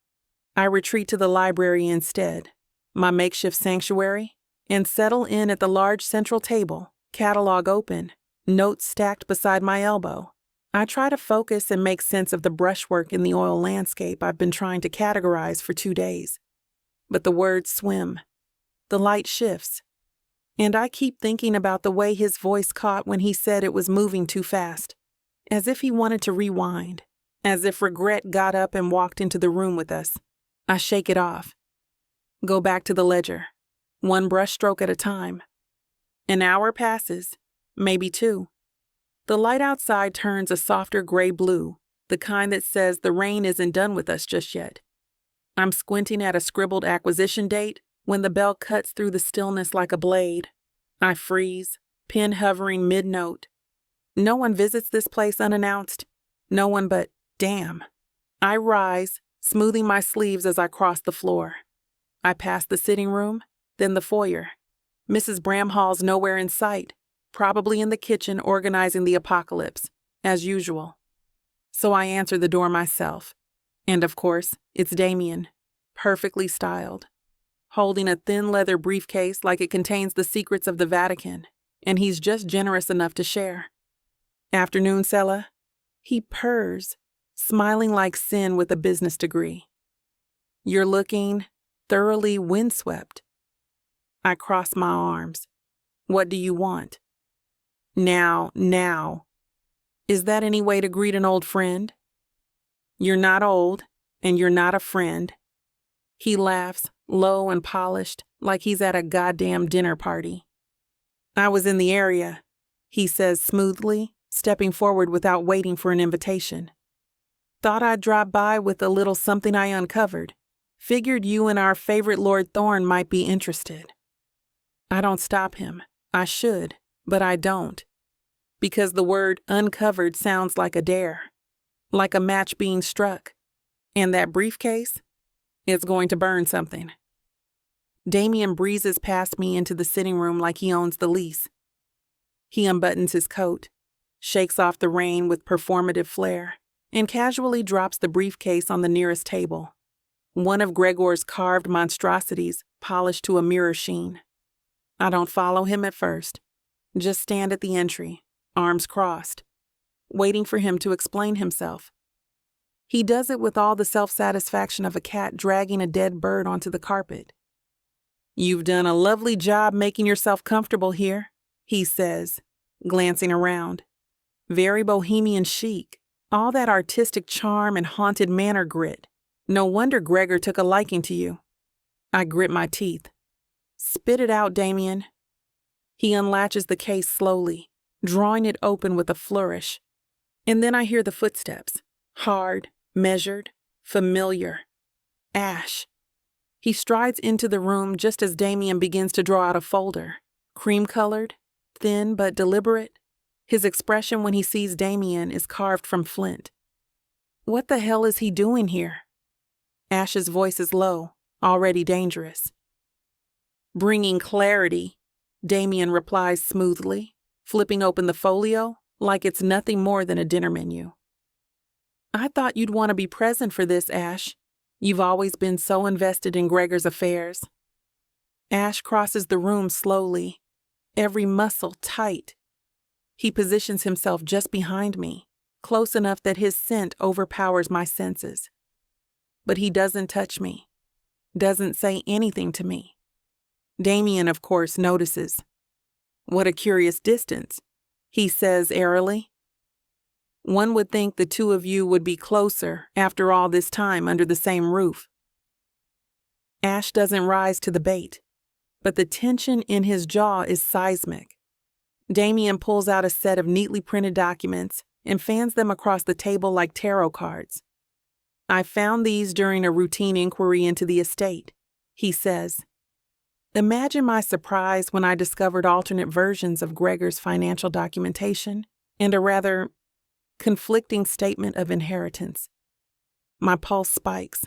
I retreat to the library instead, my makeshift sanctuary, and settle in at the large central table, catalog open, notes stacked beside my elbow. I try to focus and make sense of the brushwork in the oil landscape I've been trying to categorize for 2 days. But the words swim. The light shifts. And I keep thinking about the way his voice caught when he said it was moving too fast. As if he wanted to rewind. As if regret got up and walked into the room with us. I shake it off. Go back to the ledger. One brushstroke at a time. An hour passes. Maybe 2. The light outside turns a softer gray blue, the kind that says the rain isn't done with us just yet. I'm squinting at a scribbled acquisition date when the bell cuts through the stillness like a blade. I freeze, pen hovering mid-note. No one visits this place unannounced. No one but, damn. I rise, smoothing my sleeves as I cross the floor. I pass the sitting room, then the foyer. Mrs. Bramhall's nowhere in sight. Probably in the kitchen organizing the apocalypse, as usual. So I answer the door myself. And of course, it's Damien, perfectly styled, holding a thin leather briefcase like it contains the secrets of the Vatican, and he's just generous enough to share. Afternoon, Cella. He purrs, smiling like sin with a business degree. You're looking thoroughly windswept. I cross my arms. What do you want? Now. Is that any way to greet an old friend? You're not old, and you're not a friend. He laughs, low and polished, like he's at a goddamn dinner party. I was in the area, he says smoothly, stepping forward without waiting for an invitation. Thought I'd drop by with a little something I uncovered. Figured you and our favorite Lord Thorne might be interested. I don't stop him. I should, but I don't. Because the word uncovered sounds like a dare. Like a match being struck. And that briefcase? It's going to burn something. Damien breezes past me into the sitting room like he owns the lease. He unbuttons his coat, shakes off the rain with performative flair, and casually drops the briefcase on the nearest table. One of Gregor's carved monstrosities polished to a mirror sheen. I don't follow him at first. Just stand at the entry, arms crossed, waiting for him to explain himself. He does it with all the self-satisfaction of a cat dragging a dead bird onto the carpet. "You've done a lovely job making yourself comfortable here," he says, glancing around. "Very bohemian chic, all that artistic charm and haunted manor grit. No wonder Gregor took a liking to you." I grit my teeth. "Spit it out, Damien." He unlatches the case slowly, drawing it open with a flourish. And then I hear the footsteps, hard, measured, familiar. Ash. He strides into the room just as Damien begins to draw out a folder, cream-colored, thin but deliberate. His expression when he sees Damien is carved from flint. "What the hell is he doing here?" Ash's voice is low, already dangerous. "Bringing clarity," Damien replies smoothly, flipping open the folio like it's nothing more than a dinner menu. "I thought you'd want to be present for this, Ash. You've always been so invested in Gregor's affairs." Ash crosses the room slowly, every muscle tight. He positions himself just behind me, close enough that his scent overpowers my senses. But he doesn't touch me, doesn't say anything to me. Damien, of course, notices. "What a curious distance," he says airily. "One would think the two of you would be closer after all this time under the same roof." Ash doesn't rise to the bait, but the tension in his jaw is seismic. Damien pulls out a set of neatly printed documents and fans them across the table like tarot cards. "I found these during a routine inquiry into the estate," he says. Imagine my surprise when I discovered alternate versions of Gregor's financial documentation and a rather conflicting statement of inheritance. My pulse spikes.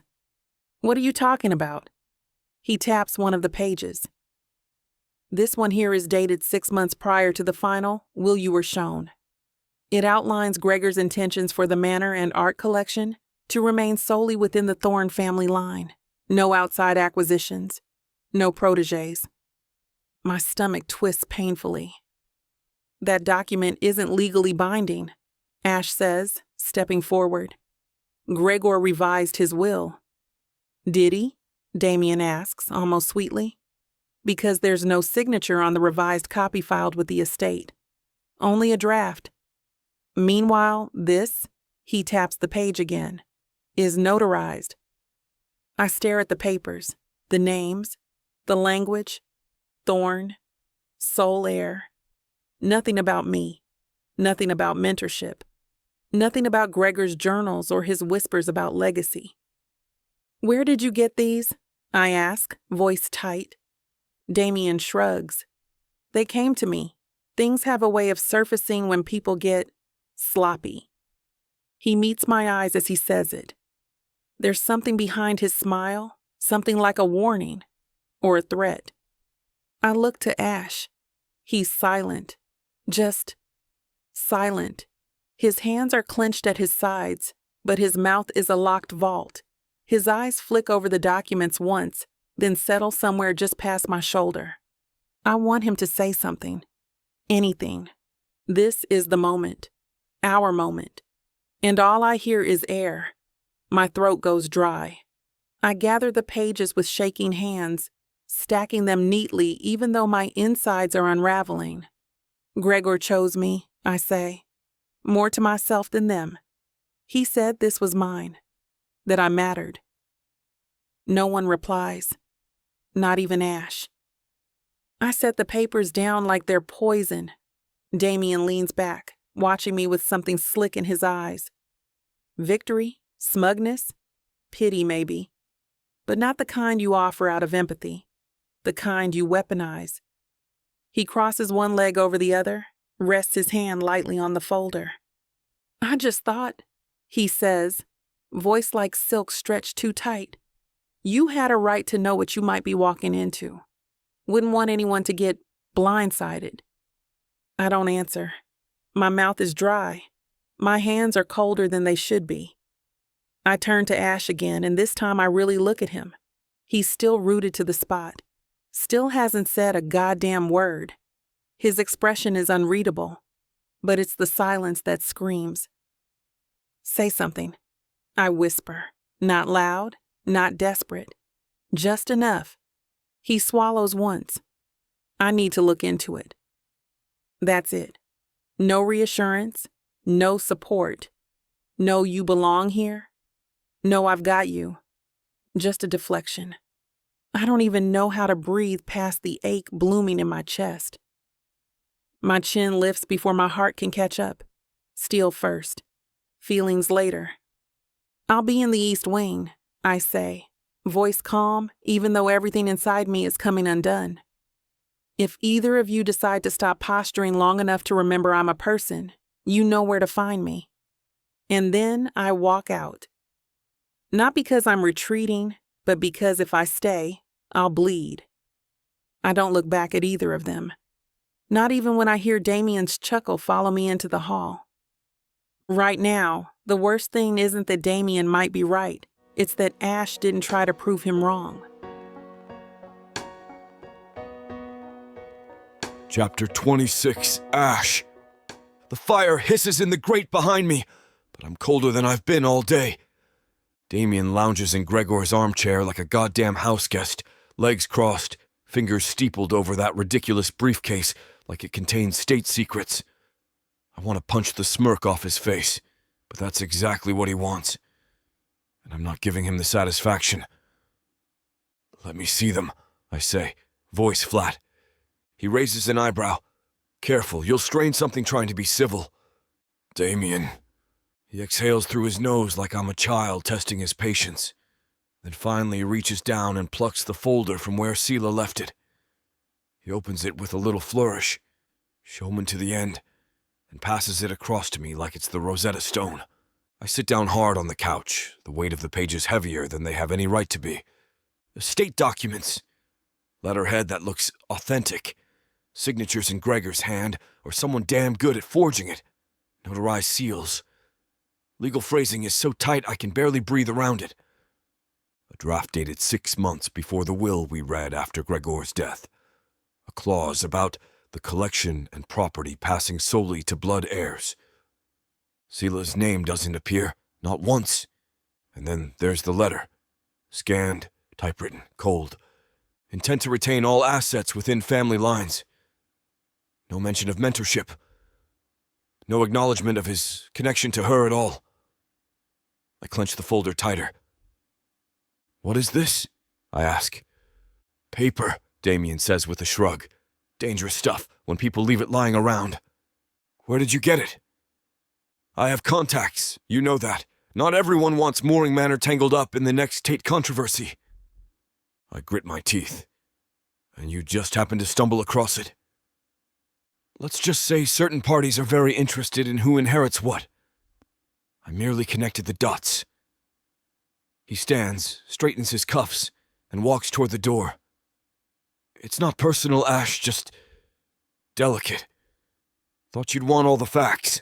"What are you talking about?" He taps one of the pages. "This one here is dated 6 months prior to the final will you were shown. It outlines Gregor's intentions for the manor and art collection to remain solely within the Thorne family line. No outside acquisitions. No protégés." My stomach twists painfully. "That document isn't legally binding," Ash says, stepping forward. "Gregor revised his will." "Did he?" Damien asks, almost sweetly. "Because there's no signature on the revised copy filed with the estate. Only a draft. Meanwhile, this," he taps the page again, "is notarized." I stare at the papers, the names, the language, Thorne, sole heir. Nothing about me, nothing about mentorship, nothing about Gregor's journals or his whispers about legacy. "Where did you get these?" I ask, voice tight. Damien shrugs. "They came to me. Things have a way of surfacing when people get sloppy." He meets my eyes as he says it. There's something behind his smile, something like a warning or a threat. I look to Ash. He's silent, just silent. His hands are clenched at his sides, but his mouth is a locked vault. His eyes flick over the documents once, then settle somewhere just past my shoulder. I want him to say something. Anything. This is the moment. Our moment. And all I hear is air. My throat goes dry. I gather the pages with shaking hands, stacking them neatly even though my insides are unraveling. "Gregor chose me," I say. "More to myself than them. He said this was mine, that I mattered." No one replies. Not even Ash. I set the papers down like they're poison. Damien leans back, watching me with something slick in his eyes. Victory? Smugness? Pity, maybe. But not the kind you offer out of empathy. The kind you weaponize. He crosses one leg over the other, rests his hand lightly on the folder. "I just thought," he says, voice like silk stretched too tight, "you had a right to know what you might be walking into. Wouldn't want anyone to get blindsided." I don't answer. My mouth is dry. My hands are colder than they should be. I turn to Ash again, and this time I really look at him. He's still rooted to the spot. Still hasn't said a goddamn word. His expression is unreadable, but it's the silence that screams. "Say something," I whisper, not loud, not desperate, just enough. He swallows once. I need to look into it. That's it. No reassurance, no support, no you belong here, no I've got you. Just a deflection. I don't even know how to breathe past the ache blooming in my chest. My chin lifts before my heart can catch up. Steel first, feelings later. I'll be in the East Wing, I say, voice calm, even though everything inside me is coming undone. If either of you decide to stop posturing long enough to remember I'm a person, you know where to find me. And then I walk out. Not because I'm retreating, but because if I stay, I'll bleed. I don't look back at either of them. Not even when I hear Damien's chuckle follow me into the hall. Right now, the worst thing isn't that Damien might be right. It's that Ash didn't try to prove him wrong. Chapter 26, Ash. The fire hisses in the grate behind me, but I'm colder than I've been all day. Damien lounges in Gregor's armchair like a goddamn houseguest, legs crossed, fingers steepled over that ridiculous briefcase like it contains state secrets. I want to punch the smirk off his face, but that's exactly what he wants. And I'm not giving him the satisfaction. Let me see them, I say, voice flat. He raises an eyebrow. Careful, you'll strain something trying to be civil. Damien. He exhales through his nose like I'm a child testing his patience. Then finally he reaches down and plucks the folder from where Selah left it. He opens it with a little flourish, showman to the end, and passes it across to me like it's the Rosetta Stone. I sit down hard on the couch, the weight of the pages heavier than they have any right to be. Estate documents. Letterhead that looks authentic. Signatures in Gregor's hand, or someone damn good at forging it. Notarized seals. Legal phrasing is so tight I can barely breathe around it. A draft dated 6 months before the will we read after Gregor's death. A clause about the collection and property passing solely to blood heirs. Selah's name doesn't appear, not once. And then there's the letter. Scanned, typewritten, cold. Intent to retain all assets within family lines. No mention of mentorship. No acknowledgement of his connection to her at all. I clench the folder tighter. What is this? I ask. Paper, Damien says with a shrug. Dangerous stuff when people leave it lying around. Where did you get it? I have contacts, you know that. Not everyone wants Mooring Manor tangled up in the next Tate controversy. I grit my teeth. And you just happened to stumble across it. Let's just say certain parties are very interested in who inherits what. I merely connected the dots. He stands, straightens his cuffs, and walks toward the door. It's not personal, Ash, just delicate. Thought you'd want all the facts.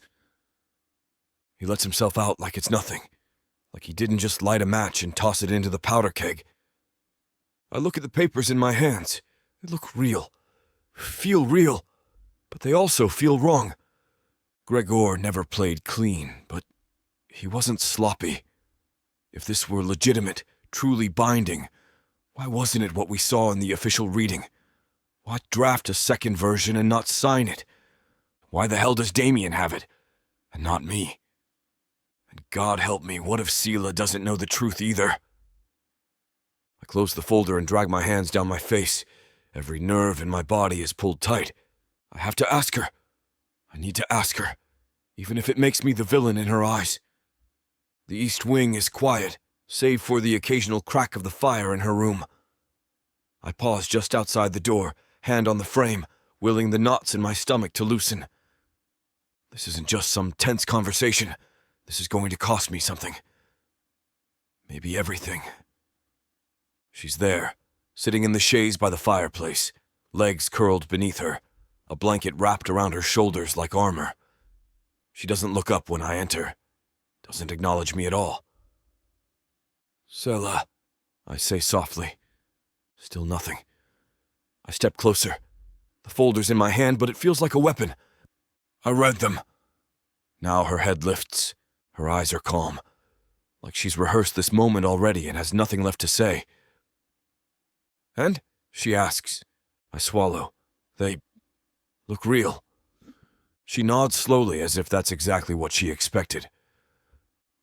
He lets himself out like it's nothing, like he didn't just light a match and toss it into the powder keg. I look at the papers in my hands. They look real, feel real, but they also feel wrong. Gregor never played clean, but he wasn't sloppy. If this were legitimate, truly binding, why wasn't it what we saw in the official reading? Why draft a second version and not sign it? Why the hell does Damien have it, and not me? And God help me, what if Selah doesn't know the truth either? I close the folder and drag my hands down my face. Every nerve in my body is pulled tight. I have to ask her. I need to ask her, even if it makes me the villain in her eyes. The East Wing is quiet, save for the occasional crack of the fire in her room. I pause just outside the door, hand on the frame, willing the knots in my stomach to loosen. This isn't just some tense conversation. This is going to cost me something. Maybe everything. She's there, sitting in the chaise by the fireplace, legs curled beneath her, a blanket wrapped around her shoulders like armor. She doesn't look up when I enter, doesn't acknowledge me at all. Cella, I say softly. Still nothing. I step closer. The folder's in my hand, but it feels like a weapon. I read them. Now her head lifts. Her eyes are calm. like she's rehearsed this moment already and has nothing left to say. "And?" she asks. I swallow. "They look real." She nods slowly as if that's exactly what she expected.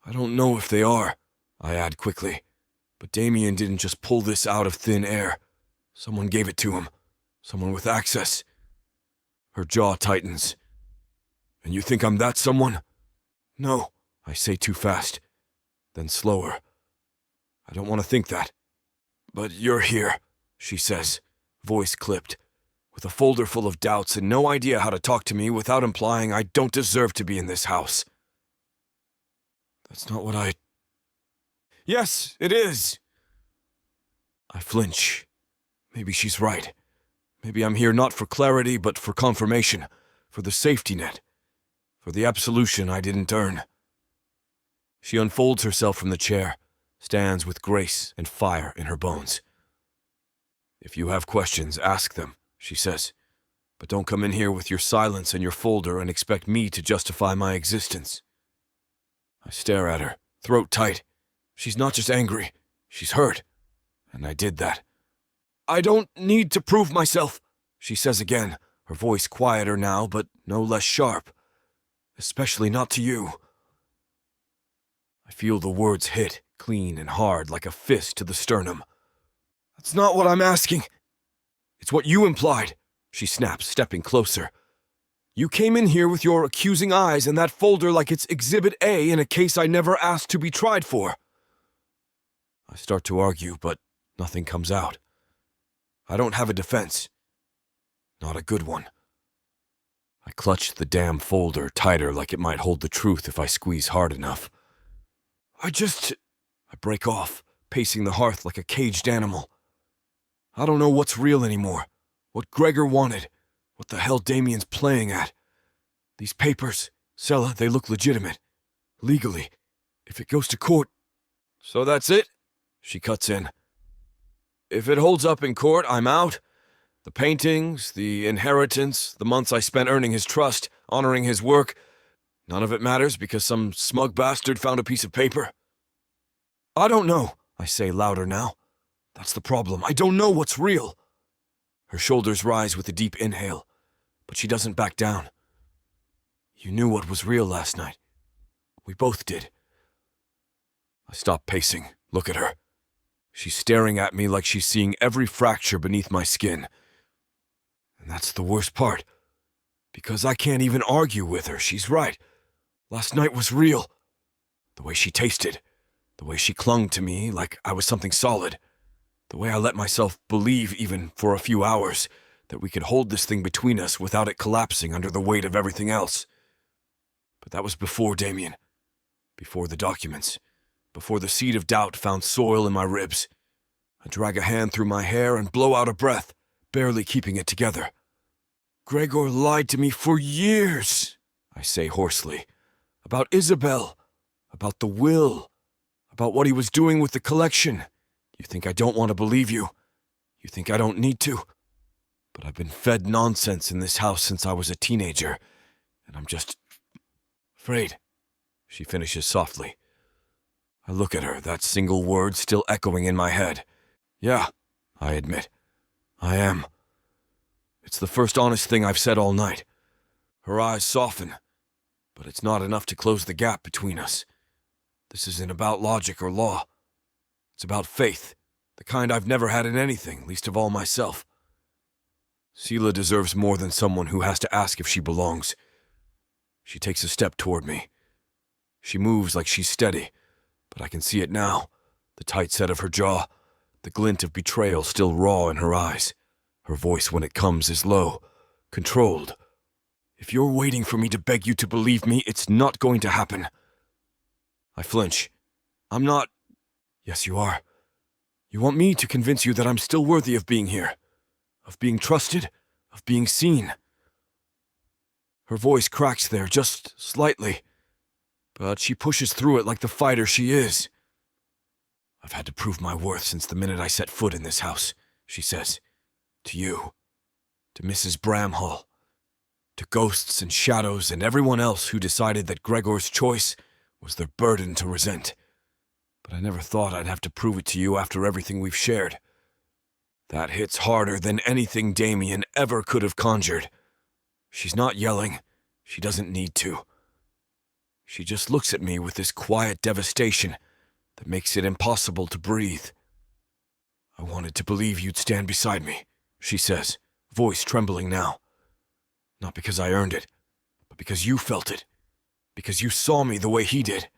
"I don't know if they are," I add quickly, "but Damien didn't just pull this out of thin air. Someone gave it to him. Someone with access." Her jaw tightens. "And you think I'm that someone?" "No," I say too fast. Then slower. "I don't want to think that. But you're here," she says, voice clipped, with a folder full of doubts and no idea how to talk to me without implying I don't deserve to be in this house. "That's not what I—" "Yes, it is!" I flinch. Maybe she's right. Maybe I'm here not for clarity, but for confirmation, for the safety net, for the absolution I didn't earn. She unfolds herself from the chair, stands with grace and fire in her bones. "If you have questions, ask them," she says. "But don't come in here with your silence and your folder and expect me to justify my existence." I stare at her, throat tight. She's not just angry, she's hurt. And I did that. "I don't need to prove myself," she says again, her voice quieter now, but no less sharp. "Especially not to you." I feel the words hit, clean and hard, like a fist to the sternum. "That's not what I'm asking." "It's what you implied," she snaps, stepping closer. "You came in here with your accusing eyes and that folder like it's Exhibit A in a case I never asked to be tried for." I start to argue, but nothing comes out. I don't have a defense. Not a good one. I clutch the damn folder tighter like it might hold the truth if I squeeze hard enough. I break off, pacing the hearth like a caged animal. I don't know what's real anymore, what Gregor wanted, what the hell Damien's playing at. These papers, Cella, they look legitimate. Legally. If it goes to court... "So that's it?" she cuts in. "If it holds up in court, I'm out. The paintings, the inheritance, the months I spent earning his trust, honoring his work, none of it matters because some smug bastard found a piece of paper?" "I don't know," I say louder now. "That's the problem. I don't know what's real." Her shoulders rise with a deep inhale, but she doesn't back down. "You knew what was real last night. We both did." I stop pacing, look at her. She's staring at me like she's seeing every fracture beneath my skin. And that's the worst part, because I can't even argue with her. She's right. Last night was real. The way she tasted, the way she clung to me like I was something solid, the way I let myself believe, even for a few hours, that we could hold this thing between us without it collapsing under the weight of everything else. But that was before Damien, before the documents, before the seed of doubt found soil in my ribs. I drag a hand through my hair and blow out a breath, barely keeping it together. "Gregor lied to me for years," I say hoarsely. "About Isabel, about the will, about what he was doing with the collection. You think I don't want to believe you? You think I don't need to? But I've been fed nonsense in this house since I was a teenager, and I'm just afraid," she finishes softly. I look at her, that single word still echoing in my head. "Yeah," I admit. "I am." It's the first honest thing I've said all night. Her eyes soften, but it's not enough to close the gap between us. This isn't about logic or law. It's about faith, the kind I've never had in anything, least of all myself. Selah deserves more than someone who has to ask if she belongs. She takes a step toward me. She moves like she's steady, but I can see it now, the tight set of her jaw, the glint of betrayal still raw in her eyes. Her voice when it comes is low, controlled. "If you're waiting for me to beg you to believe me, it's not going to happen." I flinch. "I'm not—" "Yes, you are. You want me to convince you that I'm still worthy of being here, of being trusted, of being seen." Her voice cracks there just slightly, but she pushes through it like the fighter she is. "I've had to prove my worth since the minute I set foot in this house," she says. "To you, to Mrs. Bramhall, to ghosts and shadows and everyone else who decided that Gregor's choice was their burden to resent. but I never thought I'd have to prove it to you after everything we've shared. That hits harder than anything Damien ever could have conjured. She's not yelling. She doesn't need to. She just looks at me with this quiet devastation that makes it impossible to breathe. I wanted to believe you'd stand beside me, she says, voice trembling now. Not because I earned it, but because you felt it. Because you saw me the way he did.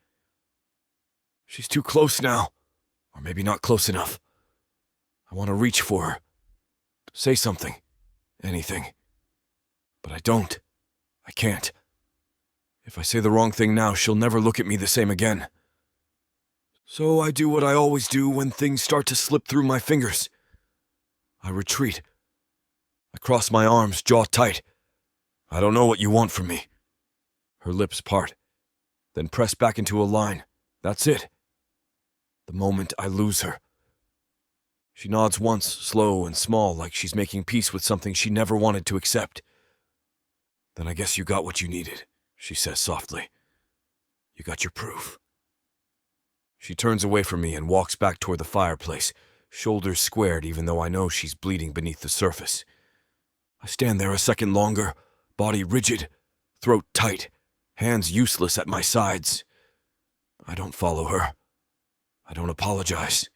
She's too close now, or maybe not close enough. I want to reach for her. Say something. Anything. But I don't. I can't. If I say the wrong thing now, she'll never look at me the same again. So I do what I always do when things start to slip through my fingers. I retreat. I cross my arms, jaw tight. I don't know what you want from me. Her lips part, then press back into a line. That's it. The moment I lose her. She nods once, slow and small, like she's making peace with something she never wanted to accept. Then I guess you got what you needed, she says softly. You got your proof. She turns away from me and walks back toward the fireplace, shoulders squared even though I know she's bleeding beneath the surface. I stand there a second longer, body rigid, throat tight, hands useless at my sides. I don't follow her. I don't apologize.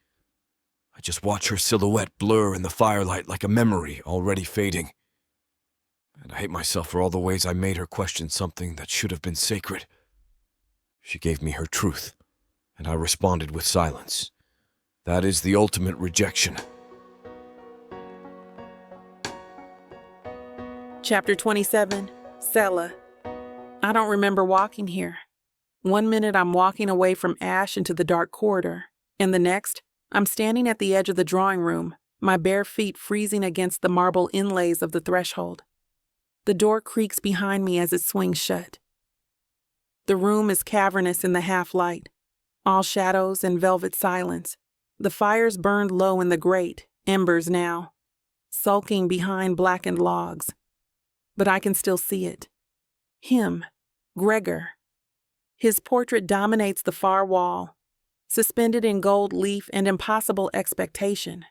I just watch her silhouette blur in the firelight like a memory already fading. And I hate myself for all the ways I made her question something that should have been sacred. She gave me her truth, and I responded with silence. That is the ultimate rejection. Chapter 27, Cella. I don't remember walking here. 1 minute I'm walking away from Ash into the dark corridor, and the next, I'm standing at the edge of the drawing room, my bare feet freezing against the marble inlays of the threshold. The door creaks behind me as it swings shut. The room is cavernous in the half-light, all shadows and velvet silence. The fire's burned low in the grate, embers now, sulking behind blackened logs. But I can still see it. Him, Gregor. His portrait dominates the far wall, suspended in gold leaf and impossible expectation.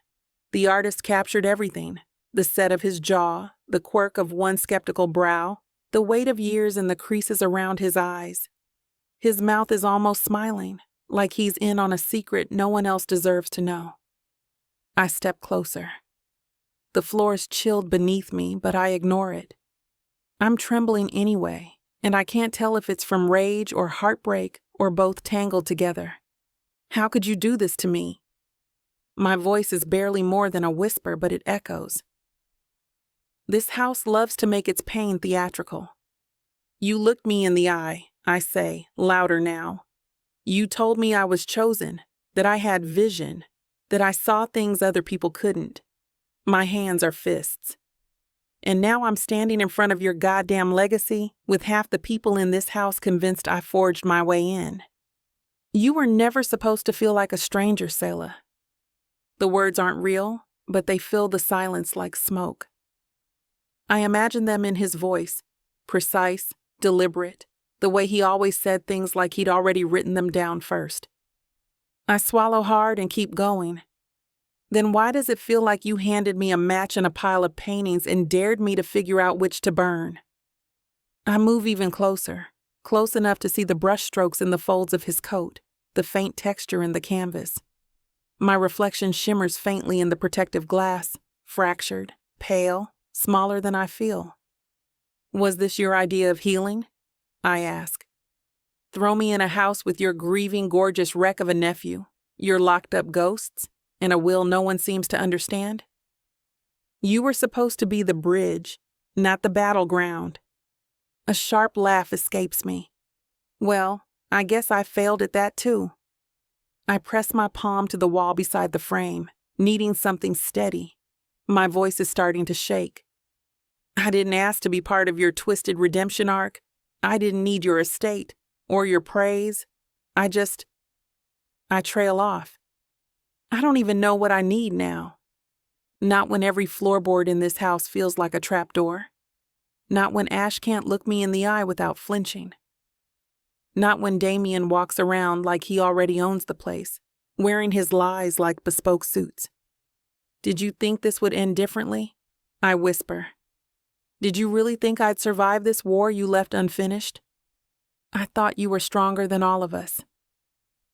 The artist captured everything, the set of his jaw, the quirk of one skeptical brow, the weight of years in the creases around his eyes. His mouth is almost smiling, like he's in on a secret no one else deserves to know. I step closer. The floor is chilled beneath me, but I ignore it. I'm trembling anyway, and I can't tell if it's from rage or heartbreak or both tangled together. How could you do this to me? My voice is barely more than a whisper, but it echoes. This house loves to make its pain theatrical. You looked me in the eye, I say, louder now. You told me I was chosen, that I had vision, that I saw things other people couldn't. My hands are fists. And now I'm standing in front of your goddamn legacy with half the people in this house convinced I forged my way in. You were never supposed to feel like a stranger, Selah. The words aren't real, but they fill the silence like smoke. I imagine them in his voice, precise, deliberate, the way he always said things like he'd already written them down first. I swallow hard and keep going. Then why does it feel like you handed me a match and a pile of paintings and dared me to figure out which to burn? I move even closer, close enough to see the brushstrokes in the folds of his coat, the faint texture in the canvas. My reflection shimmers faintly in the protective glass, fractured, pale, smaller than I feel. Was this your idea of healing? I ask. Throw me in a house with your grieving, gorgeous wreck of a nephew, your locked-up ghosts, and a will no one seems to understand? You were supposed to be the bridge, not the battleground. A sharp laugh escapes me. Well, I guess I failed at that too. I press my palm to the wall beside the frame, needing something steady. My voice is starting to shake. I didn't ask to be part of your twisted redemption arc. I didn't need your estate or your praise. I trail off. I don't even know what I need now. Not when every floorboard in this house feels like a trapdoor. Not when Ash can't look me in the eye without flinching. Not when Damien walks around like he already owns the place, wearing his lies like bespoke suits. Did you think this would end differently? I whisper. Did you really think I'd survive this war you left unfinished? I thought you were stronger than all of us.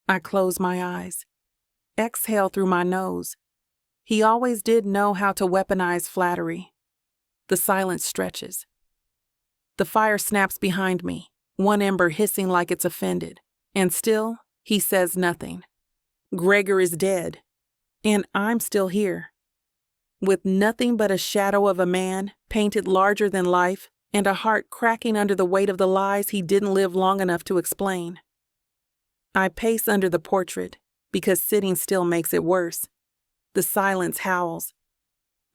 I close my eyes. Exhale through my nose. He always did know how to weaponize flattery. The silence stretches. The fire snaps behind me, one ember hissing like it's offended, and still, he says nothing. Gregor is dead, and I'm still here. With nothing but a shadow of a man, painted larger than life, and a heart cracking under the weight of the lies he didn't live long enough to explain. I pace under the portrait, because sitting still makes it worse. The silence howls.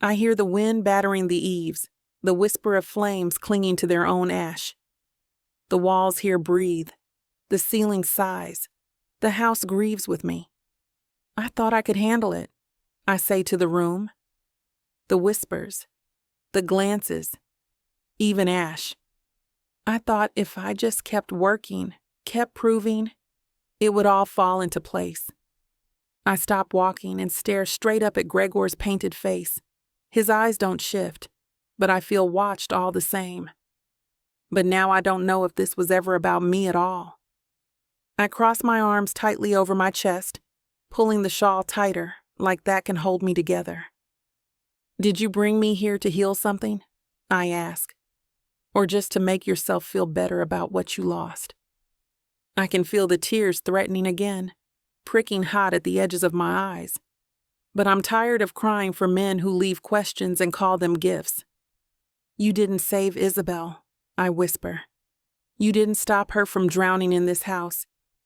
I hear the wind battering the eaves, the whisper of flames clinging to their own ash. The walls here breathe. The ceiling sighs. The house grieves with me. I thought I could handle it, I say to the room. The whispers, the glances, even ash. I thought if I just kept working, kept proving, it would all fall into place. I stop walking and stare straight up at Gregor's painted face. His eyes don't shift, but I feel watched all the same. But now I don't know if this was ever about me at all. I cross my arms tightly over my chest, pulling the shawl tighter, like that can hold me together. Did you bring me here to heal something? I ask. Or just to make yourself feel better about what you lost? I can feel the tears threatening again, pricking hot at the edges of my eyes. But I'm tired of crying for men who leave questions and call them gifts. You didn't save Isabel, I whisper. You didn't stop her from drowning in this house,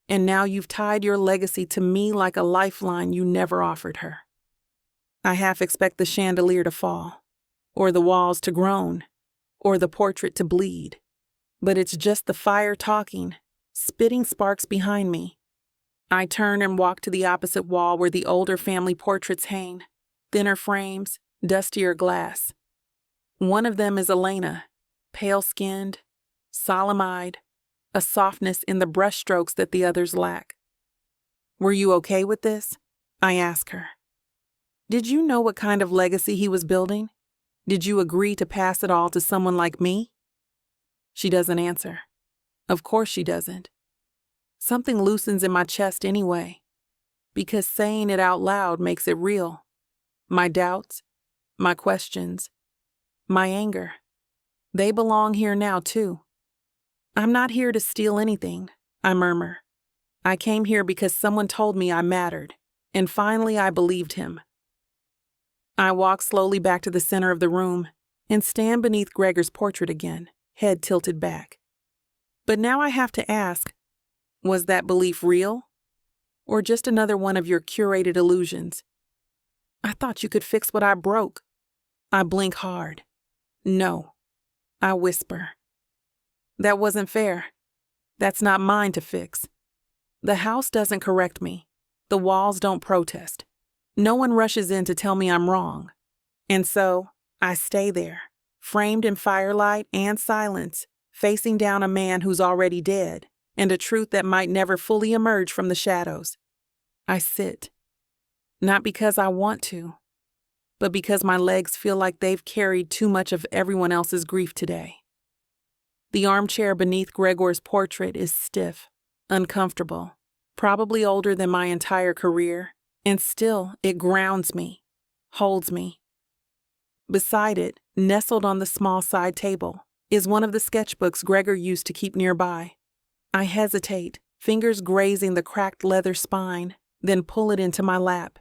and now you've tied your legacy to me like a lifeline you never offered her. I half expect the chandelier to fall, or the walls to groan, or the portrait to bleed. But it's just the fire talking, spitting sparks behind me. I turn and walk to the opposite wall where the older family portraits hang, thinner frames, dustier glass. One of them is Elena, pale-skinned, solemn-eyed, a softness in the brushstrokes that the others lack. Were you okay with this? I ask her. Did you know what kind of legacy he was building? Did you agree to pass it all to someone like me? She doesn't answer. Of course she doesn't. Something loosens in my chest anyway, because saying it out loud makes it real. My doubts, my questions, my anger, they belong here now too. I'm not here to steal anything, I murmur. I came here because someone told me I mattered, and finally I believed him. I walk slowly back to the center of the room and stand beneath Gregor's portrait again, head tilted back. But now I have to ask, was that belief real? Or just another one of your curated illusions? I thought you could fix what I broke. I blink hard. No, I whisper. That wasn't fair. That's not mine to fix. The house doesn't correct me. The walls don't protest. No one rushes in to tell me I'm wrong. And so, I stay there, framed in firelight and silence, facing down a man who's already dead, and a truth that might never fully emerge from the shadows. I sit. Not because I want to, but because my legs feel like they've carried too much of everyone else's grief today. The armchair beneath Gregor's portrait is stiff, uncomfortable, probably older than my entire career, and still it grounds me, holds me. Beside it, nestled on the small side table, is one of the sketchbooks Gregor used to keep nearby. I hesitate, fingers grazing the cracked leather spine, then pull it into my lap.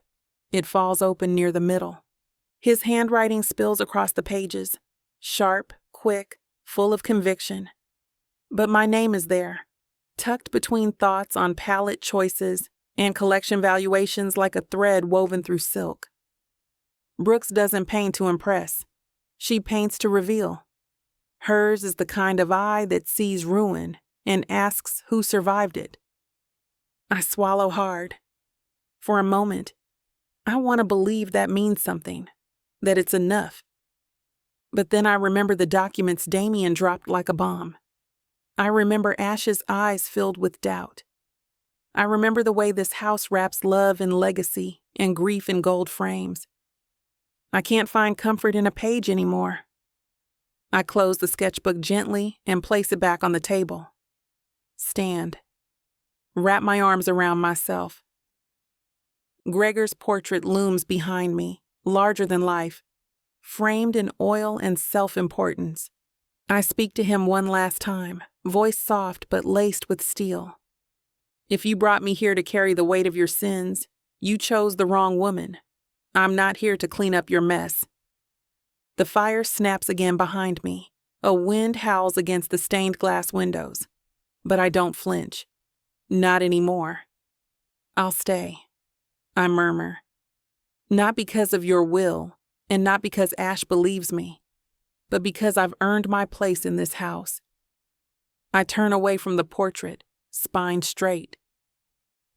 It falls open near the middle. His handwriting spills across the pages, sharp, quick, full of conviction. But my name is there, tucked between thoughts on palette choices and collection valuations like a thread woven through silk. Brooks doesn't paint to impress. She paints to reveal. Hers is the kind of eye that sees ruin and asks who survived it. I swallow hard. For a moment, I want to believe that means something, that it's enough. But then I remember the documents Damien dropped like a bomb. I remember Ash's eyes filled with doubt. I remember the way this house wraps love in legacy and grief in gold frames. I can't find comfort in a page anymore. I close the sketchbook gently and place it back on the table. Stand. Wrap my arms around myself. Gregor's portrait looms behind me, larger than life, framed in oil and self-importance. I speak to him one last time, voice soft but laced with steel. If you brought me here to carry the weight of your sins, you chose the wrong woman. I'm not here to clean up your mess. The fire snaps again behind me. A wind howls against the stained glass windows. But I don't flinch. Not anymore. I'll stay, I murmur. Not because of your will, and not because Ash believes me, but because I've earned my place in this house. I turn away from the portrait, spine straight.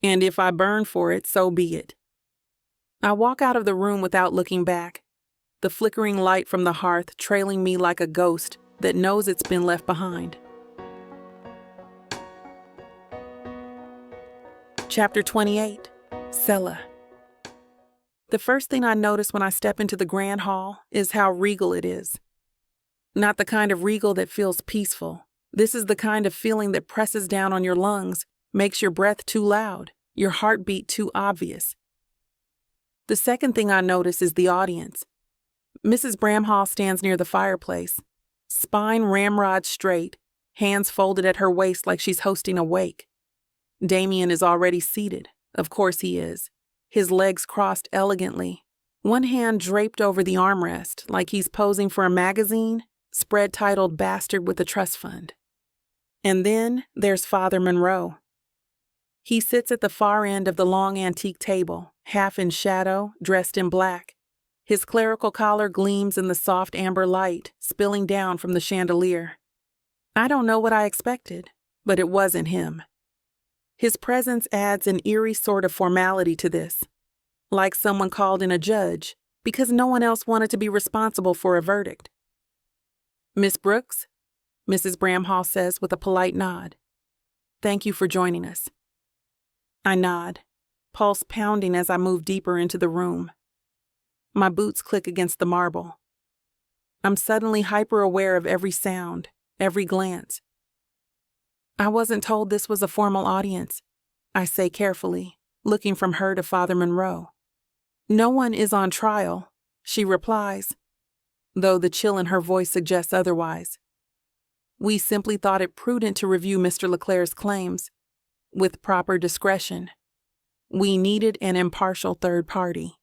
And if I burn for it, so be it. I walk out of the room without looking back, the flickering light from the hearth trailing me like a ghost that knows it's been left behind. Chapter 28, Cella. The first thing I notice when I step into the grand hall is how regal it is. Not the kind of regal that feels peaceful. This is the kind of feeling that presses down on your lungs, makes your breath too loud, your heartbeat too obvious. The second thing I notice is the audience. Mrs. Bramhall stands near the fireplace, spine ramrod straight, hands folded at her waist like she's hosting a wake. Damien is already seated. Of course he is. His legs crossed elegantly, one hand draped over the armrest like he's posing for a magazine, spread titled Bastard with a Trust Fund. And then there's Father Monroe. He sits at the far end of the long antique table, half in shadow, dressed in black. His clerical collar gleams in the soft amber light spilling down from the chandelier. I don't know what I expected, but it wasn't him. His presence adds an eerie sort of formality to this, like someone called in a judge, because no one else wanted to be responsible for a verdict. "Miss Brooks," Mrs. Bramhall says with a polite nod. "Thank you for joining us." I nod, pulse pounding as I move deeper into the room. My boots click against the marble. I'm suddenly hyper-aware of every sound, every glance. I wasn't told this was a formal audience, I say carefully, looking from her to Father Monroe. "No one is on trial," she replies, though the chill in her voice suggests otherwise. "We simply thought it prudent to review Mr. Leclerc's claims, with proper discretion. We needed an impartial third party."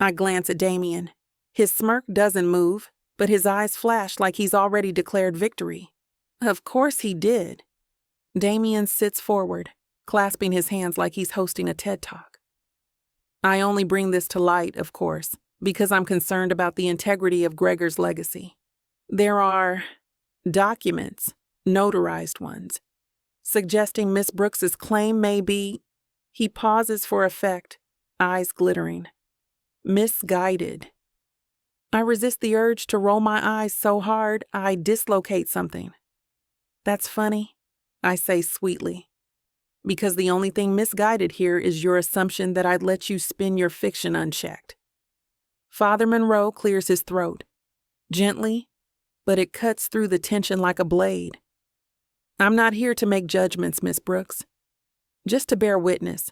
I glance at Damien. His smirk doesn't move, but his eyes flash like he's already declared victory. Of course he did. Damien sits forward, clasping his hands like he's hosting a TED Talk. I only bring this to light, of course, because I'm concerned about the integrity of Gregor's legacy. There are documents, notarized ones, suggesting Miss Brooks's claim may be, he pauses for effect, eyes glittering, misguided. I resist the urge to roll my eyes so hard I dislocate something. "That's funny," I say sweetly, "because the only thing misguided here is your assumption that I'd let you spin your fiction unchecked." Father Monroe clears his throat, gently, but it cuts through the tension like a blade. "I'm not here to make judgments, Miss Brooks. Just to bear witness.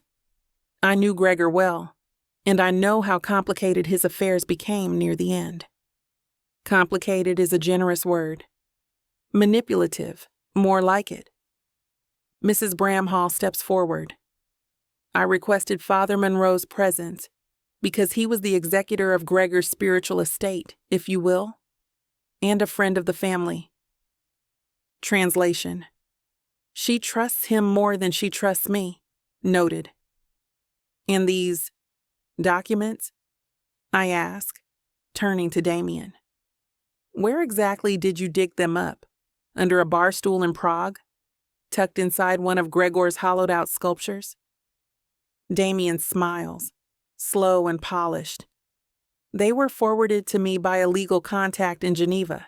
I knew Gregor well, and I know how complicated his affairs became near the end. Complicated is a generous word. Manipulative, more like it." Mrs. Bramhall steps forward. I requested Father Monroe's presence because he was the executor of Gregor's spiritual estate, if you will, and a friend of the family. Translation: she trusts him more than she trusts me. Noted. "And these documents?" I ask, turning to Damien. "Where exactly did you dig them up? Under a bar stool in Prague? Tucked inside one of Gregor's hollowed-out sculptures?" Damien smiles, slow and polished. "They were forwarded to me by a legal contact in Geneva.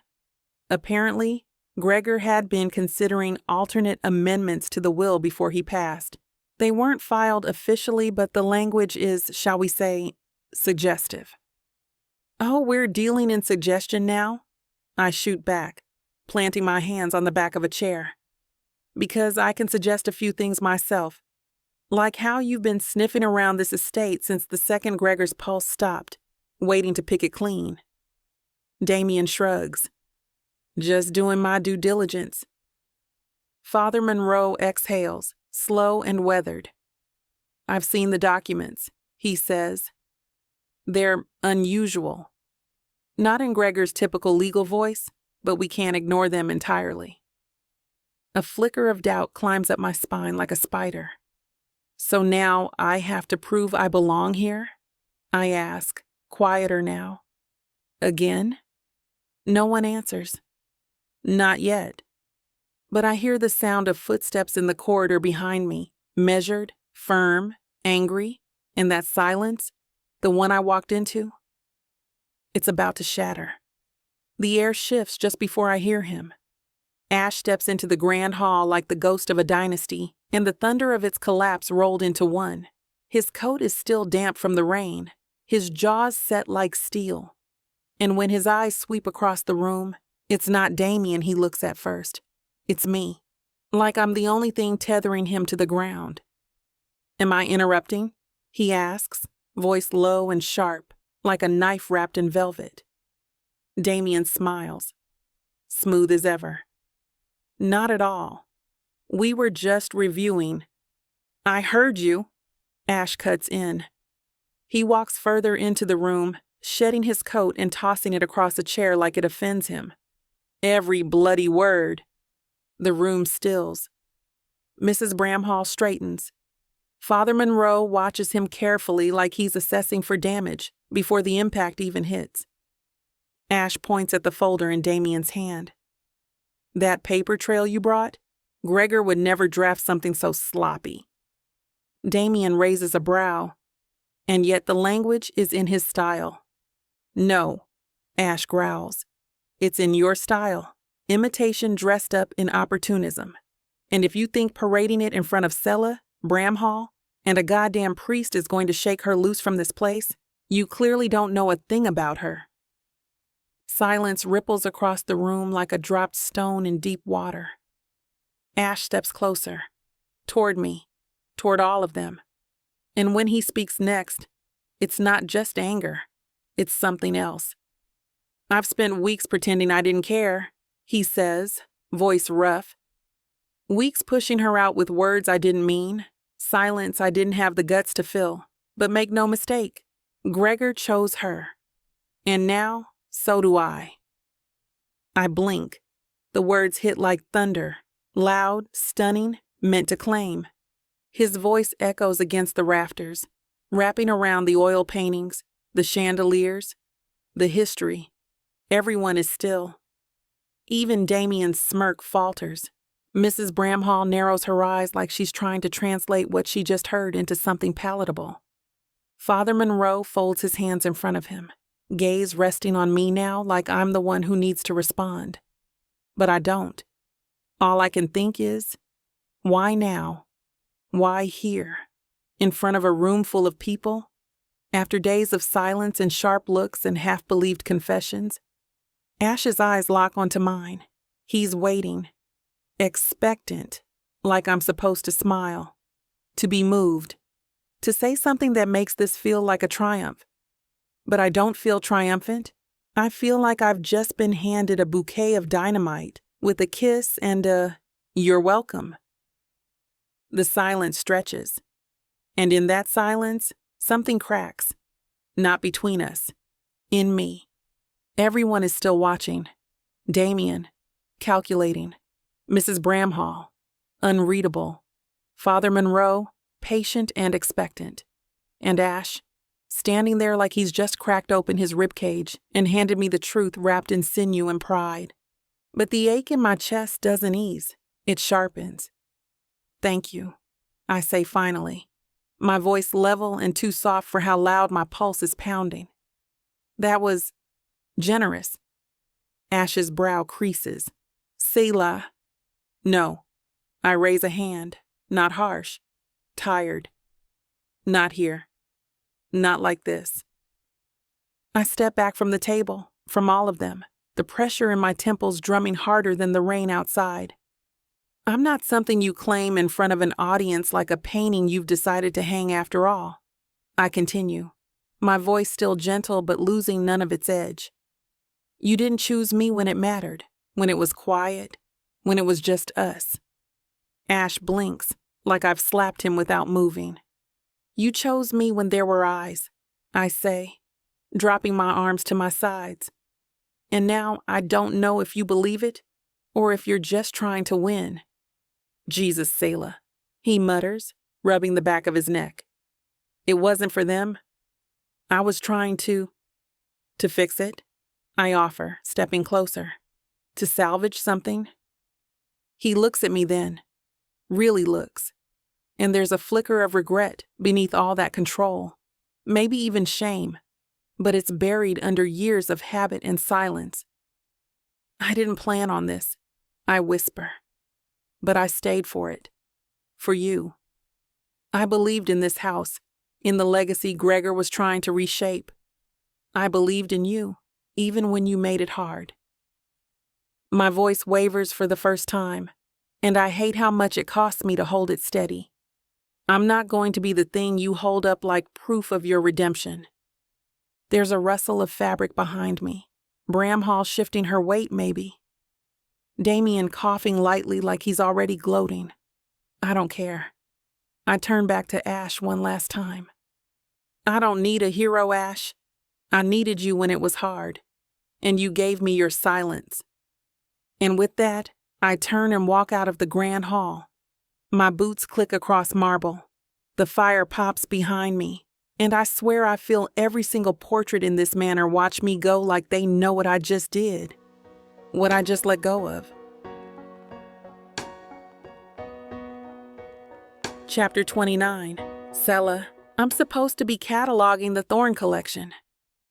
Apparently, Gregor had been considering alternate amendments to the will before he passed. They weren't filed officially, but the language is, shall we say, suggestive. Oh, we're dealing in suggestion now? I shoot back, planting my hands on the back of a chair. Because I can suggest a few things myself, like how you've been sniffing around this estate since the second Gregor's pulse stopped, waiting to pick it clean. Damien shrugs. Just doing my due diligence. Father Monroe exhales, slow and weathered. I've seen the documents, he says. They're unusual. Not in Gregor's typical legal voice, but we can't ignore them entirely. A flicker of doubt climbs up my spine like a spider. So now I have to prove I belong here? I ask, quieter now. Again? No one answers. Not yet. But I hear the sound of footsteps in the corridor behind me, measured, firm, angry, and that silence, the one I walked into. It's about to shatter. The air shifts just before I hear him. Ash steps into the grand hall like the ghost of a dynasty, and the thunder of its collapse rolled into one. His coat is still damp from the rain, his jaws set like steel. And when his eyes sweep across the room, it's not Damien he looks at first. It's me, like I'm the only thing tethering him to the ground. Am I interrupting? He asks, voice low and sharp, like a knife wrapped in velvet. Damien smiles, smooth as ever. Not at all. We were just reviewing. I heard you. Ash cuts in. He walks further into the room, shedding his coat and tossing it across a chair like it offends him. Every bloody word. The room stills. Mrs. Bramhall straightens. Father Monroe watches him carefully like he's assessing for damage before the impact even hits. Ash points at the folder in Damien's hand. That paper trail you brought? Gregor would never draft something so sloppy. Damien raises a brow, and yet the language is in his style. No, Ash growls. It's in your style. Imitation dressed up in opportunism. And if you think parading it in front of Cella, Bramhall, and a goddamn priest is going to shake her loose from this place, you clearly don't know a thing about her. Silence ripples across the room like a dropped stone in deep water. Ash steps closer, toward me, toward all of them. And when he speaks next, it's not just anger, it's something else. I've spent weeks pretending I didn't care, he says, voice rough. Weeks pushing her out with words I didn't mean, silence I didn't have the guts to fill. But make no mistake, Gregor chose her. And now, so do I. I blink. The words hit like thunder, loud, stunning, meant to claim. His voice echoes against the rafters, wrapping around the oil paintings, the chandeliers, the history. Everyone is still. Even Damien's smirk falters. Mrs. Bramhall narrows her eyes like she's trying to translate what she just heard into something palatable. Father Monroe folds his hands in front of him, gaze resting on me now like I'm the one who needs to respond. But I don't. All I can think is, why now? Why here? In front of a room full of people? After days of silence and sharp looks and half-believed confessions? Ash's eyes lock onto mine. He's waiting. Expectant, like I'm supposed to smile. To be moved. To say something that makes this feel like a triumph. But I don't feel triumphant. I feel like I've just been handed a bouquet of dynamite with a kiss and a, "You're welcome." The silence stretches. And in that silence, something cracks. Not between us. In me. Everyone is still watching. Damien, calculating. Mrs. Bramhall, unreadable. Father Monroe, patient and expectant. And Ash, standing there like he's just cracked open his ribcage and handed me the truth wrapped in sinew and pride. But the ache in my chest doesn't ease. It sharpens. Thank you, I say finally, my voice level and too soft for how loud my pulse is pounding. That was generous. Ash's brow creases. Selah. No. I raise a hand, not harsh. tired. Not here. Not like this. I step back from the table, from all of them, the pressure in my temples drumming harder than the rain outside. I'm not something you claim in front of an audience like a painting you've decided to hang after all. I continue, my voice still gentle but losing none of its edge. You didn't choose me when it mattered, when it was quiet, when it was just us. Ash blinks, like I've slapped him without moving. You chose me when there were eyes, I say, dropping my arms to my sides. And now I don't know if you believe it, or if you're just trying to win. Jesus, Selah, he mutters, rubbing the back of his neck. It wasn't for them. I was trying to fix it, I offer, stepping closer. To salvage something. He looks at me then, really looks. And there's a flicker of regret beneath all that control, maybe even shame, but it's buried under years of habit and silence. I didn't plan on this, I whisper, but I stayed for it. For you. I believed in this house, in the legacy Gregor was trying to reshape. I believed in you, even when you made it hard. My voice wavers for the first time, and I hate how much it costs me to hold it steady. I'm not going to be the thing you hold up like proof of your redemption. There's a rustle of fabric behind me, Bramhall shifting her weight maybe. Damien coughing lightly like he's already gloating. I don't care. I turn back to Ash one last time. I don't need a hero, Ash. I needed you when it was hard, and you gave me your silence. And with that, I turn and walk out of the grand hall. My boots click across marble. The fire pops behind me, and I swear I feel every single portrait in this manor watch me go like they know what I just did, what I just let go of. Chapter 29, Cella. I'm supposed to be cataloging the Thorn collection.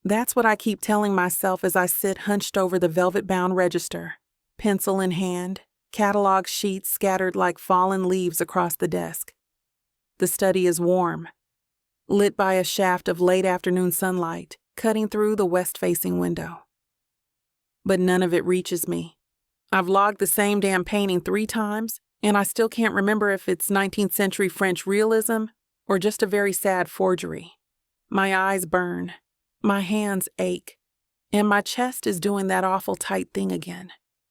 That's what I keep telling myself as I sit hunched over the velvet-bound register, pencil in hand, catalog sheets scattered like fallen leaves across the desk. The study is warm, lit by a shaft of late afternoon sunlight cutting through the west-facing window. But none of it reaches me. I've logged the same damn painting 3 times, and I still can't remember if it's 19th century French realism or just a very sad forgery. My eyes burn, my hands ache, and my chest is doing that awful tight thing again.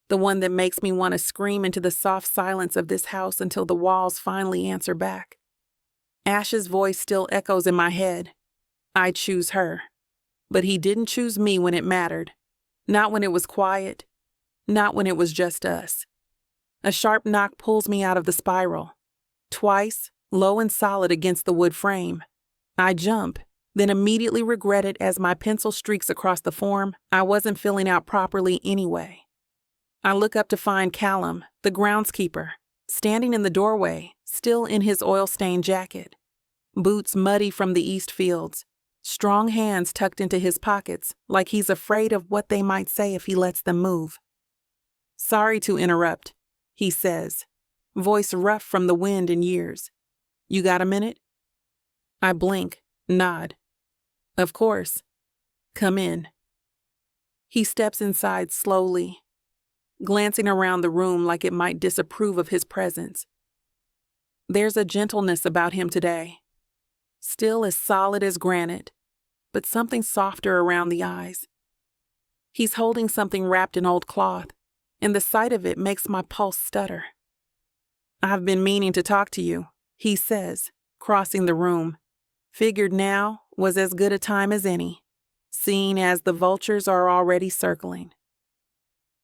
The one that makes me want to scream into the soft silence of this house until the walls finally answer back. Ash's voice still echoes in my head. I choose her. But he didn't choose me when it mattered. Not when it was quiet. Not when it was just us. A sharp knock pulls me out of the spiral. Twice, low and solid against the wood frame. I jump, then immediately regret it as my pencil streaks across the form I wasn't filling out properly anyway. I look up to find Callum, the groundskeeper, standing in the doorway, still in his oil-stained jacket. Boots muddy from the east fields, strong hands tucked into his pockets like he's afraid of what they might say if he lets them move. Sorry to interrupt, he says, voice rough from the wind and years. You got a minute? I blink, nod. Of course. Come in. He steps inside slowly, glancing around the room like it might disapprove of his presence. There's a gentleness about him today, still as solid as granite, but something softer around the eyes. He's holding something wrapped in old cloth, and the sight of it makes my pulse stutter. I've been meaning to talk to you, he says, crossing the room. Figured now was as good a time as any, seeing as the vultures are already circling.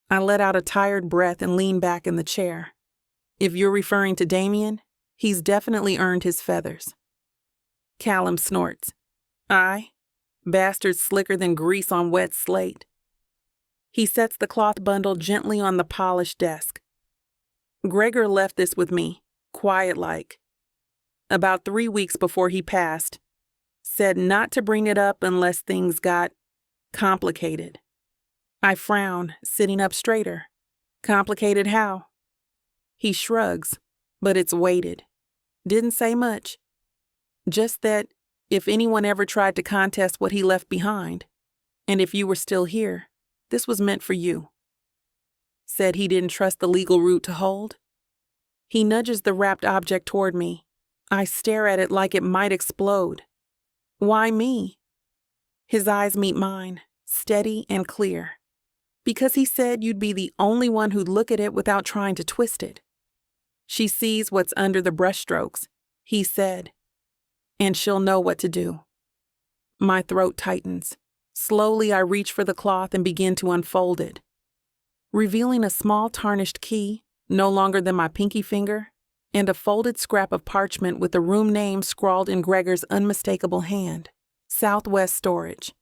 I let out a tired breath and lean back in the chair. If you're referring to Damien, he's definitely earned his feathers. Callum snorts. Aye, bastard's slicker than grease on wet slate. He sets the cloth bundle gently on the polished desk. Gregor left this with me, quiet-like. About 3 weeks before he passed, said not to bring it up unless things got complicated. I frown, sitting up straighter. Complicated how? He shrugs, but it's weighted. Didn't say much. Just that if anyone ever tried to contest what he left behind, and if you were still here, this was meant for you. Said he didn't trust the legal route to hold. He nudges the wrapped object toward me. I stare at it like it might explode. Why me? His eyes meet mine, steady and clear. Because he said you'd be the only one who'd look at it without trying to twist it. She sees what's under the brushstrokes, he said, and she'll know what to do. My throat tightens. Slowly I reach for the cloth and begin to unfold it. Revealing a small tarnished key, no longer than my pinky finger, and a folded scrap of parchment with the room name scrawled in Gregor's unmistakable hand. Southwest Storage.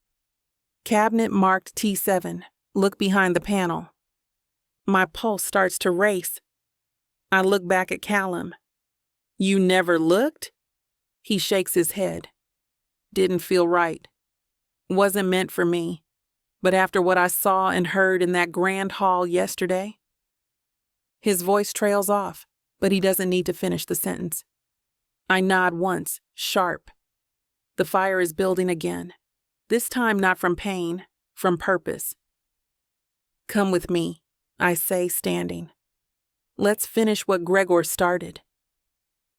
Cabinet marked T7. Look behind the panel. My pulse starts to race. I look back at Callum. You never looked? He shakes his head. Didn't feel right. Wasn't meant for me. But after what I saw and heard in that grand hall yesterday. His voice trails off, but he doesn't need to finish the sentence. I nod once, sharp. The fire is building again. This time not from pain, from purpose. Come with me, I say, standing. Let's finish what Gregor started.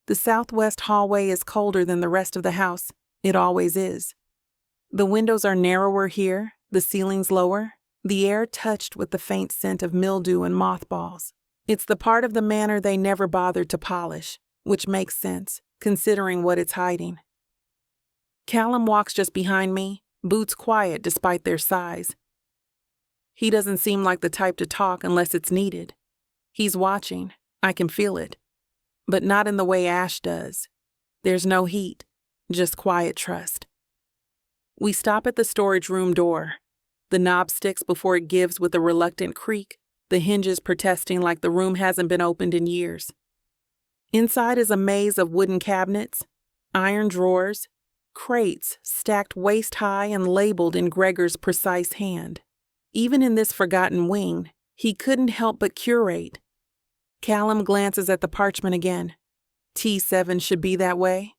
The southwest hallway is colder than the rest of the house. It always is. The windows are narrower here, the ceilings lower, the air touched with the faint scent of mildew and mothballs. It's the part of the manor they never bothered to polish, which makes sense, considering what it's hiding. Callum walks just behind me, boots quiet despite their size. He doesn't seem like the type to talk unless it's needed. He's watching, I can feel it, but not in the way Ash does. There's no heat, just quiet trust. We stop at the storage room door. The knob sticks before it gives with a reluctant creak, the hinges protesting like the room hasn't been opened in years. Inside is a maze of wooden cabinets, iron drawers, crates stacked waist-high and labeled in Gregor's precise hand. Even in this forgotten wing, he couldn't help but curate. Callum glances at the parchment again. T7 should be that way.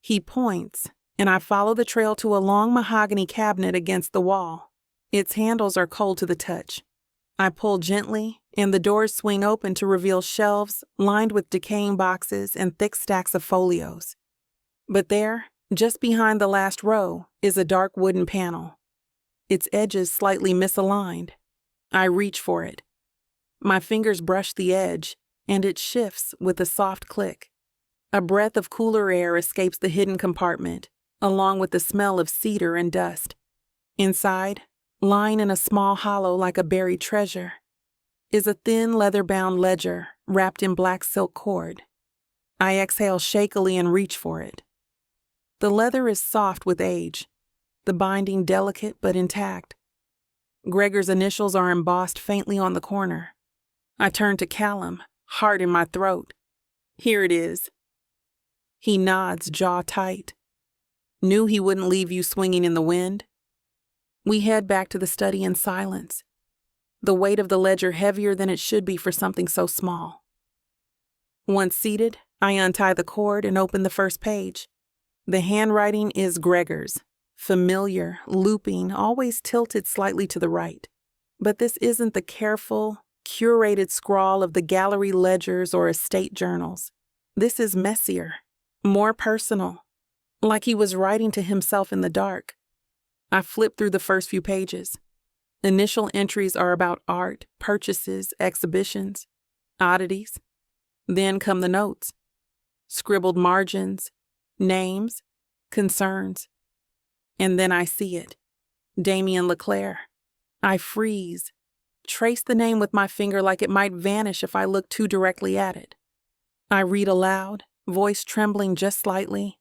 He points, and I follow the trail to a long mahogany cabinet against the wall. Its handles are cold to the touch. I pull gently, and the doors swing open to reveal shelves lined with decaying boxes and thick stacks of folios. But there, just behind the last row, is a dark wooden panel. Its edges slightly misaligned. I reach for it. My fingers brush the edge, and it shifts with a soft click. A breath of cooler air escapes the hidden compartment, along with the smell of cedar and dust. Inside, lying in a small hollow like a buried treasure, is a thin leather-bound ledger wrapped in black silk cord. I exhale shakily and reach for it. The leather is soft with age, the binding delicate but intact. Gregor's initials are embossed faintly on the corner. I turn to Callum, heart in my throat. Here it is. He nods, jaw tight. Knew he wouldn't leave you swinging in the wind? We head back to the study in silence, the weight of the ledger heavier than it should be for something so small. Once seated, I untie the cord and open the first page. The handwriting is Gregor's, familiar, looping, always tilted slightly to the right. But this isn't the careful, curated scrawl of the gallery ledgers or estate journals. This is messier, more personal, like he was writing to himself in the dark. I flip through the first few pages. Initial entries are about art, purchases, exhibitions, oddities. Then come the notes. Scribbled margins, names, concerns. And then I see it. Damien LeClaire. I freeze. Trace the name with my finger like it might vanish if I look too directly at it. I read aloud, voice trembling just slightly.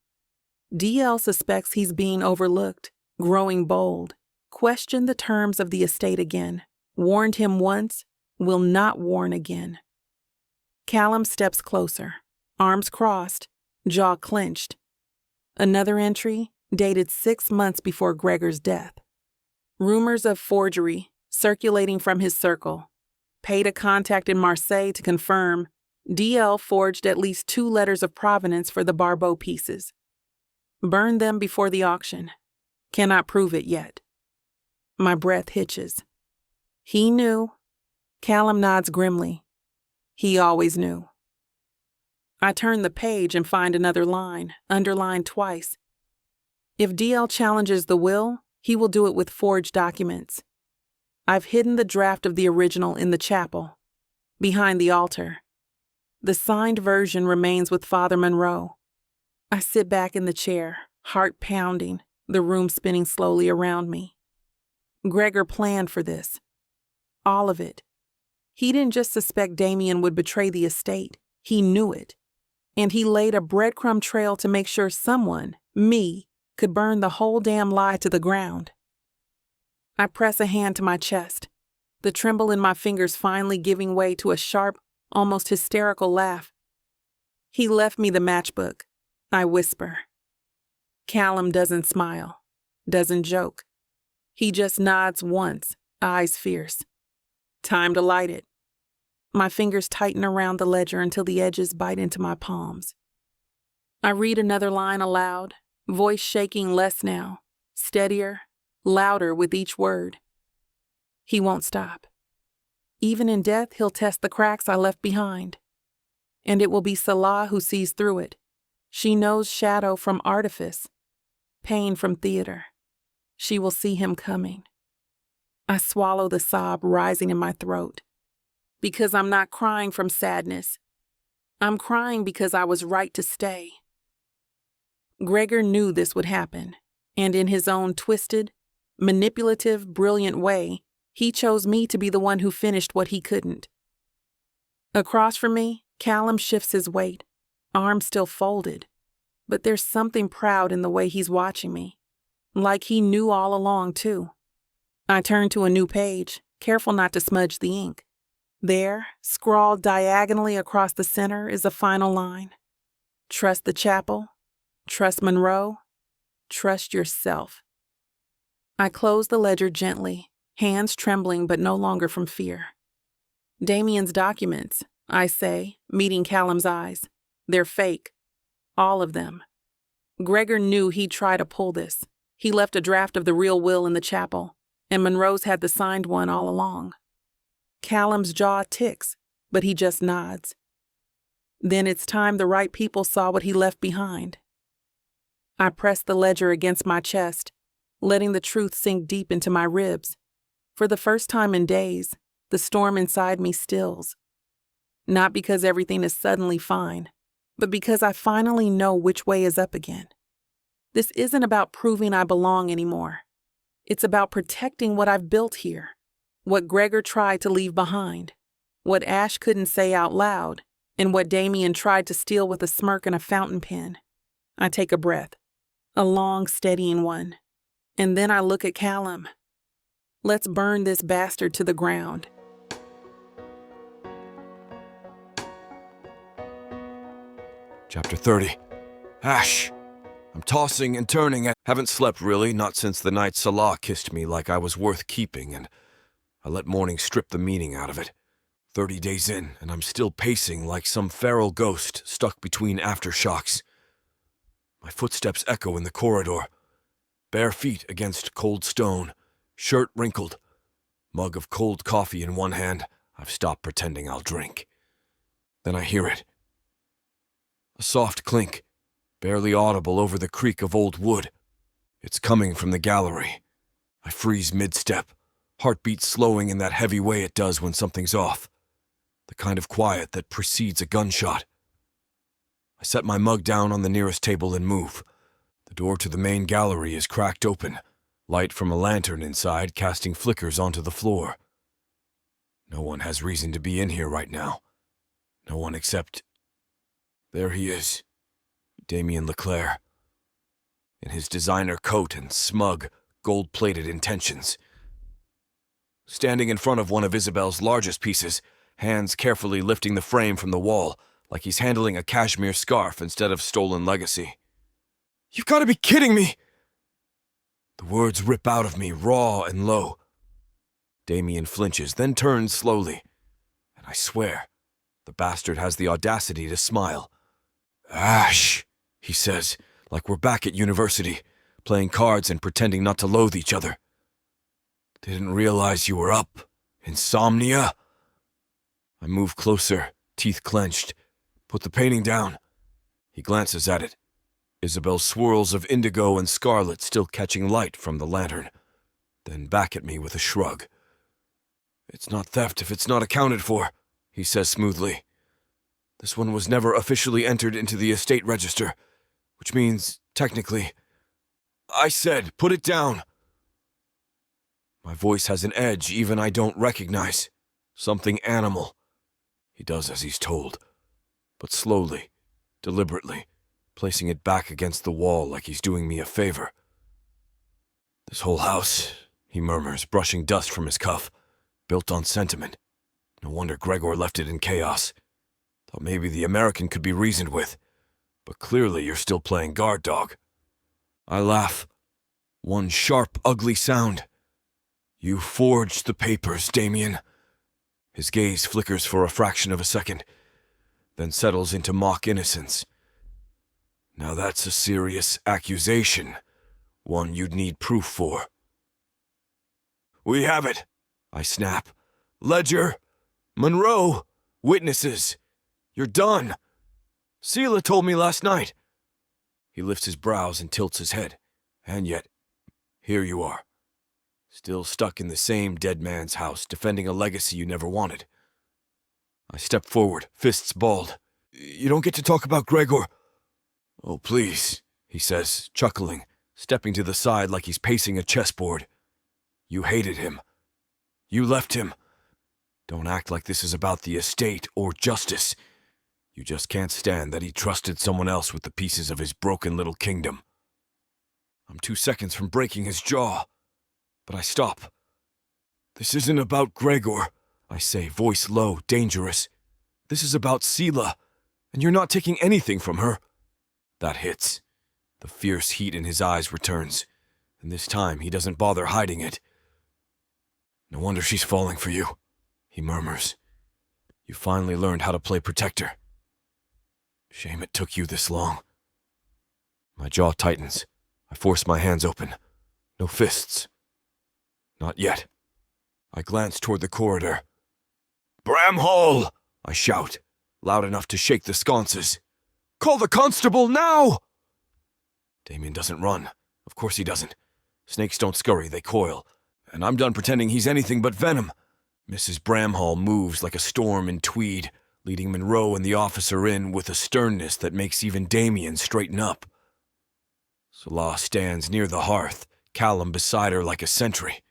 DL suspects he's being overlooked, growing bold. Questioned the terms of the estate again. Warned him once, will not warn again. Callum steps closer, arms crossed, jaw clenched. Another entry, dated 6 months before Gregor's death. Rumors of forgery circulating from his circle. Paid a contact in Marseille to confirm, DL forged at least 2 letters of provenance for the Barbeau pieces. Burned them before the auction. Cannot prove it yet. My breath hitches. He knew. Callum nods grimly. He always knew. I turn the page and find another line, underlined twice. If DL challenges the will, he will do it with forged documents. I've hidden the draft of the original in the chapel, behind the altar. The signed version remains with Father Monroe. I sit back in the chair, heart pounding, the room spinning slowly around me. Gregor planned for this. All of it. He didn't just suspect Damien would betray the estate. He knew it. And he laid a breadcrumb trail to make sure someone, me, could burn the whole damn lie to the ground. I press a hand to my chest, the tremble in my fingers finally giving way to a sharp, almost hysterical laugh. He left me the matchbook, I whisper. Callum doesn't smile, doesn't joke. He just nods once, eyes fierce. Time to light it. My fingers tighten around the ledger until the edges bite into my palms. I read another line aloud, voice shaking less now, steadier, louder with each word. He won't stop. Even in death, he'll test the cracks I left behind. And it will be Selah who sees through it. She knows shadow from artifice, pain from theater. She will see him coming. I swallow the sob rising in my throat. Because I'm not crying from sadness. I'm crying because I was right to stay. Gregor knew this would happen, and in his own twisted, manipulative, brilliant way, he chose me to be the one who finished what he couldn't. Across from me, Callum shifts his weight, arms still folded, but there's something proud in the way he's watching me, like he knew all along, too. I turn to a new page, careful not to smudge the ink. There, scrawled diagonally across the center, is a final line. Trust the chapel. Trust Monroe. Trust yourself. I close the ledger gently, hands trembling but no longer from fear. Damien's documents, I say, meeting Callum's eyes. They're fake. All of them. Gregor knew he'd try to pull this. He left a draft of the real will in the chapel, and Monroe's had the signed one all along. Callum's jaw ticks, but he just nods. Then it's time the right people saw what he left behind. I press the ledger against my chest, letting the truth sink deep into my ribs. For the first time in days, the storm inside me stills. Not because everything is suddenly fine, but because I finally know which way is up again. This isn't about proving I belong anymore. It's about protecting what I've built here. What Gregor tried to leave behind, what Ash couldn't say out loud, and what Damien tried to steal with a smirk and a fountain pen. I take a breath, a long, steadying one, and then I look at Callum. Let's burn this bastard to the ground. Chapter 30. Ash. I'm tossing and turning and haven't slept really, not since the night Selah kissed me like I was worth keeping, and I let morning strip the meaning out of it. 30 days in, and I'm still pacing like some feral ghost stuck between aftershocks. My footsteps echo in the corridor. Bare feet against cold stone, shirt wrinkled. Mug of cold coffee in one hand, I've stopped pretending I'll drink. Then I hear it. A soft clink, barely audible over the creak of old wood. It's coming from the gallery. I freeze mid-step. Heartbeat slowing in that heavy way it does when something's off. The kind of quiet that precedes a gunshot. I set my mug down on the nearest table and move. The door to the main gallery is cracked open, light from a lantern inside casting flickers onto the floor. No one has reason to be in here right now. No one except... There he is, Damien Leclerc. In his designer coat and smug, gold-plated intentions. Standing in front of one of Isabel's largest pieces, hands carefully lifting the frame from the wall, like he's handling a cashmere scarf instead of stolen legacy. You've got to be kidding me! The words rip out of me, raw and low. Damien flinches, then turns slowly, and I swear, The bastard has the audacity to smile. "Ash," he says, like we're back at university, playing cards and pretending not to loathe each other. "Didn't realize you were up. Insomnia?" I move closer, teeth clenched. "Put the painting down." He glances at it. Isabel's swirls of indigo and scarlet still catching light from the lantern, then back at me with a shrug. "It's not theft if it's not accounted for," he says smoothly. "This one was never officially entered into the estate register, which means, technically... I said, put it down!" My voice has an edge even I don't recognize. Something animal. He does as he's told, but slowly, deliberately, placing it back against the wall like he's doing me a favor. "This whole house," he murmurs, brushing dust from his cuff, "built on sentiment. No wonder Gregor left it in chaos. Thought maybe the American could be reasoned with, but clearly you're still playing guard dog." I laugh. One sharp, ugly sound. "You forged the papers, Damien." His gaze flickers for a fraction of a second, then settles into mock innocence. "Now that's a serious accusation, one you'd need proof for." "We have it," I snap. "Ledger, Monroe, witnesses. You're done. Selah told me last night." He lifts his brows and tilts his head, and yet, here you are, still stuck in the same dead man's house, defending a legacy you never wanted. I step forward, fists balled. "You don't get to talk about Gregor." "Oh, please," he says, chuckling, stepping to the side like he's pacing a chessboard. "You hated him. You left him. Don't act like this is about the estate or justice. You just can't stand that he trusted someone else with the pieces of his broken little kingdom." I'm 2 seconds from breaking his jaw, but I stop. "This isn't about Gregor," I say, voice low, dangerous. "This is about Selah, and you're not taking anything from her." That hits. The fierce heat in his eyes returns, and this time he doesn't bother hiding it. "No wonder she's falling for you," he murmurs. "You finally learned how to play protector. Shame it took you this long." My jaw tightens. I force my hands open. No fists. Not yet. I glance toward the corridor. "Bramhall!" I shout, loud enough to shake the sconces. "Call the constable now!" Damien doesn't run. Of course he doesn't. Snakes don't scurry, they coil. And I'm done pretending he's anything but venom. Mrs. Bramhall moves like a storm in tweed, leading Monroe and the officer in with a sternness that makes even Damien straighten up. Selah stands near the hearth, Callum beside her like a sentry.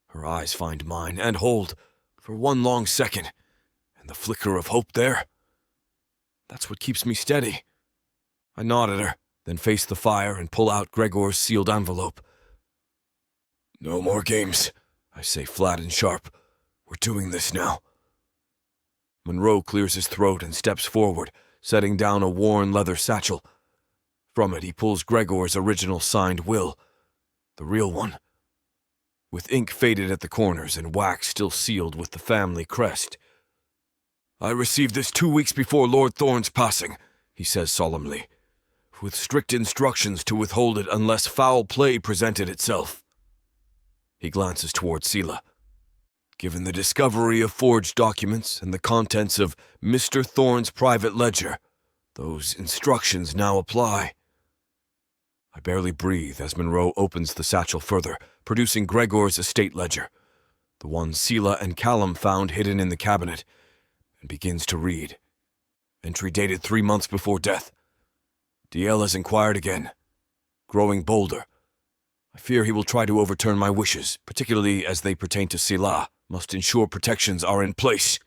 Her eyes find mine and hold for one long second, and the flicker of hope there. That's what keeps me steady. I nod at her, then face the fire and pull out Gregor's sealed envelope. "No more games," I say flat and sharp. "We're doing this now." Monroe clears his throat and steps forward, setting down a worn leather satchel. From it he pulls Gregor's original signed will, the real one, with ink faded at the corners and wax still sealed with the family crest. "I received this 2 weeks before Lord Thorne's passing," he says solemnly, "with strict instructions to withhold it unless foul play presented itself." He glances toward Selah. "Given the discovery of forged documents and the contents of Mr. Thorne's private ledger, those instructions now apply." I barely breathe as Monroe opens the satchel further, producing Gregor's estate ledger, the one Selah and Callum found hidden in the cabinet, and begins to read. Entry dated 3 months before death. DL has inquired again, growing bolder. I fear he will try to overturn my wishes, particularly as they pertain to Selah. Must ensure protections are in place.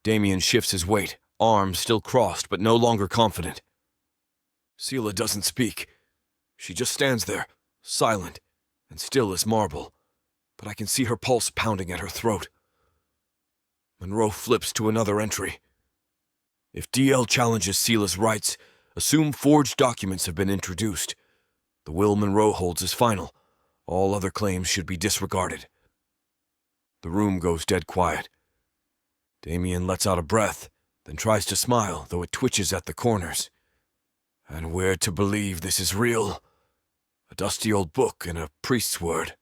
Damien shifts his weight, arms still crossed but no longer confident. Selah doesn't speak. She just stands there, silent and still as marble, but I can see her pulse pounding at her throat. Monroe flips to another entry. If DL challenges Selah's rights, assume forged documents have been introduced. The will Monroe holds is final. All other claims should be disregarded. The room goes dead quiet. Damien lets out a breath, then tries to smile, though it twitches at the corners. And we're to believe this is real? A dusty old book and a priest's word.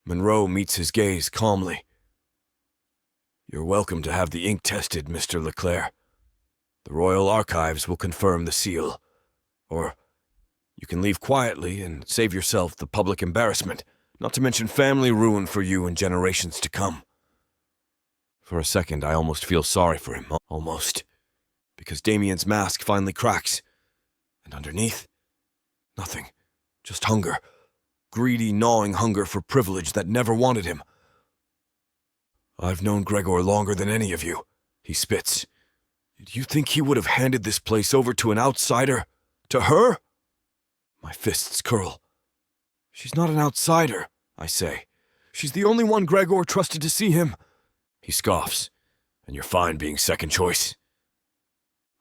Monroe meets his gaze calmly. You're welcome to have the ink tested, Mr. Leclerc. The Royal Archives will confirm the seal. Or you can leave quietly and save yourself the public embarrassment, not to mention family ruin for you in generations to come. For a second, I almost feel sorry for him, almost. Because Damien's mask finally cracks. And underneath, nothing. Just hunger. Greedy, gnawing hunger for privilege that never wanted him. I've known Gregor longer than any of you, he spits. Did you think he would have handed this place over to an outsider? To her? My fists curl. She's not an outsider, I say. She's the only one Gregor trusted to see him. He scoffs. And you're fine being second choice.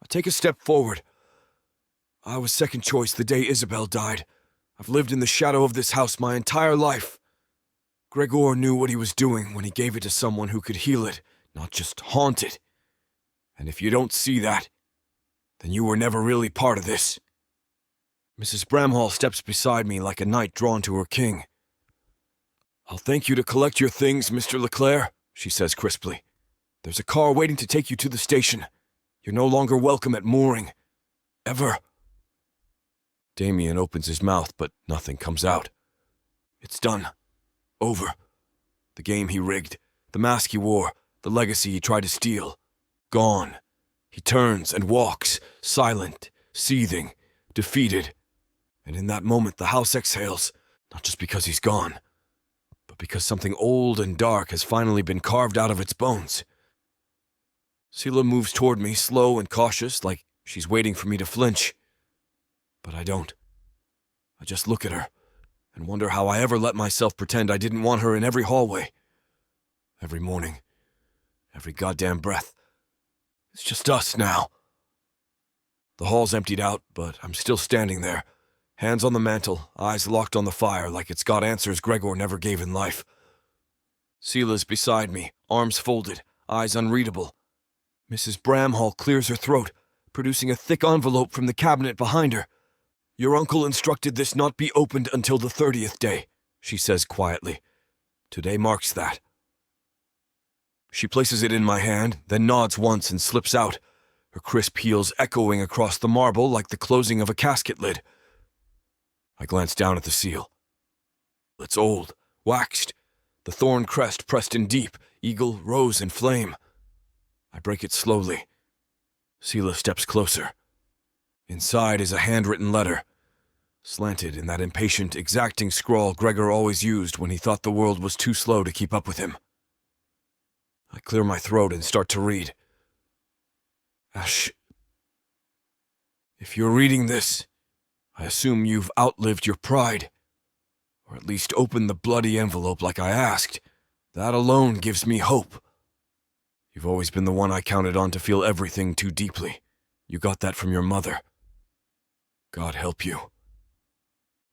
I take a step forward. I was second choice the day Isabel died. I've lived in the shadow of this house my entire life. Gregor knew what he was doing when he gave it to someone who could heal it, not just haunt it. And if you don't see that, then you were never really part of this. Mrs. Bramhall steps beside me like a knight drawn to her king. I'll thank you to collect your things, Mr. Leclerc, she says crisply. There's a car waiting to take you to the station. You're no longer welcome at Mooring. Ever. Damien opens his mouth, but nothing comes out. It's done. Over. The game he rigged, the mask he wore, the legacy he tried to steal. Gone. He turns and walks, silent, seething, defeated. And in that moment the house exhales, not just because he's gone, but because something old and dark has finally been carved out of its bones. Selah moves toward me, slow and cautious, like she's waiting for me to flinch. But I don't. I just look at her and wonder how I ever let myself pretend I didn't want her in every hallway. Every morning. Every goddamn breath. It's just us now. The hall's emptied out, but I'm still standing there. Hands on the mantel, eyes locked on the fire like it's got answers Gregor never gave in life. Selah's beside me, arms folded, eyes unreadable. Mrs. Bramhall clears her throat, producing a thick envelope from the cabinet behind her. Your uncle instructed this not be opened until the 30th day, she says quietly. Today marks that. She places it in my hand, then nods once and slips out, her crisp heels echoing across the marble like the closing of a casket lid. I glance down at the seal. It's old, waxed, the thorn crest pressed in deep, eagle, rose, and flame. I break it slowly. Selah steps closer. Inside is a handwritten letter, slanted in that impatient, exacting scrawl Gregor always used when he thought the world was too slow to keep up with him. I clear my throat and start to read. Ash, if you're reading this, I assume you've outlived your pride, or at least opened the bloody envelope like I asked. That alone gives me hope. You've always been the one I counted on to feel everything too deeply. You got that from your mother. God help you.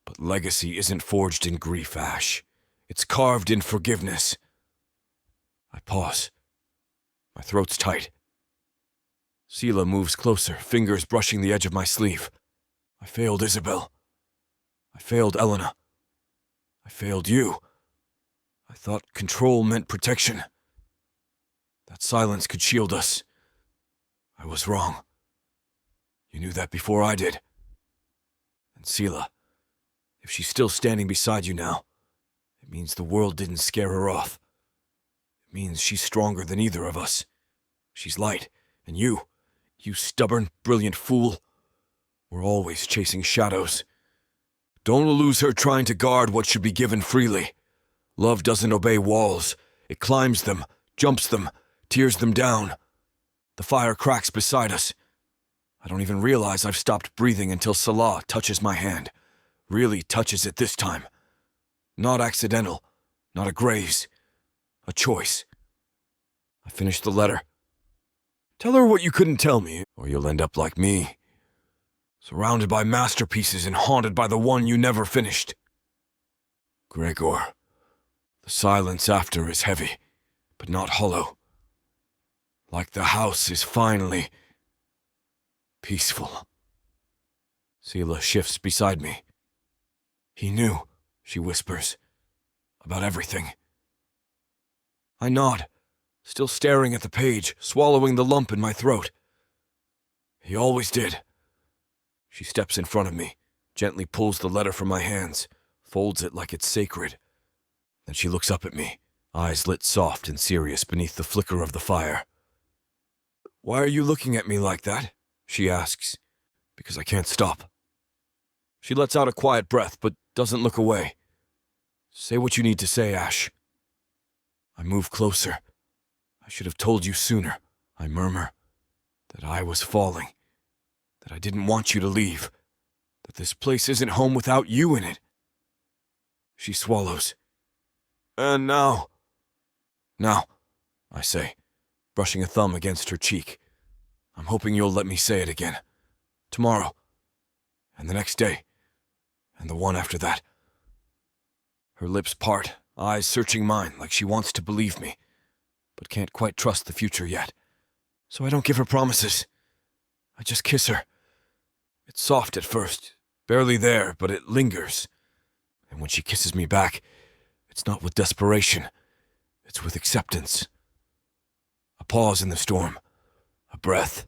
But legacy isn't forged in grief, Ash. It's carved in forgiveness. I pause. My throat's tight. Selah moves closer, fingers brushing the edge of my sleeve. I failed Isabel. I failed Elena. I failed you. I thought control meant protection. That silence could shield us. I was wrong. You knew that before I did. And Selah, if she's still standing beside you now, it means the world didn't scare her off. It means she's stronger than either of us. She's light, and you stubborn, brilliant fool, we're always chasing shadows. Don't lose her trying to guard what should be given freely. Love doesn't obey walls. It climbs them, jumps them, tears them down. The fire cracks beside us. I don't even realize I've stopped breathing until Selah touches my hand. Really touches it this time. Not accidental, not a graze. A choice. I finish the letter. Tell her what you couldn't tell me, or you'll end up like me. Surrounded by masterpieces and haunted by the one you never finished. Gregor. The silence after is heavy, but not hollow. Like the house is finally peaceful. Selah shifts beside me. He knew, she whispers, about everything. I nod, still staring at the page, swallowing the lump in my throat. He always did. She steps in front of me, gently pulls the letter from my hands, folds it like it's sacred. Then she looks up at me, eyes lit soft and serious beneath the flicker of the fire. Why are you looking at me like that? She asks, because I can't stop. She lets out a quiet breath, but doesn't look away. Say what you need to say, Ash. I move closer. I should have told you sooner, I murmur, that I was falling, that I didn't want you to leave, that this place isn't home without you in it. She swallows. And now, I say, brushing a thumb against her cheek. I'm hoping you'll let me say it again. Tomorrow. And the next day. And the one after that. Her lips part, eyes searching mine like she wants to believe me, but can't quite trust the future yet. So I don't give her promises. I just kiss her. It's soft at first, barely there, but it lingers. And when she kisses me back, it's not with desperation. It's with acceptance. A pause in the storm. A breath.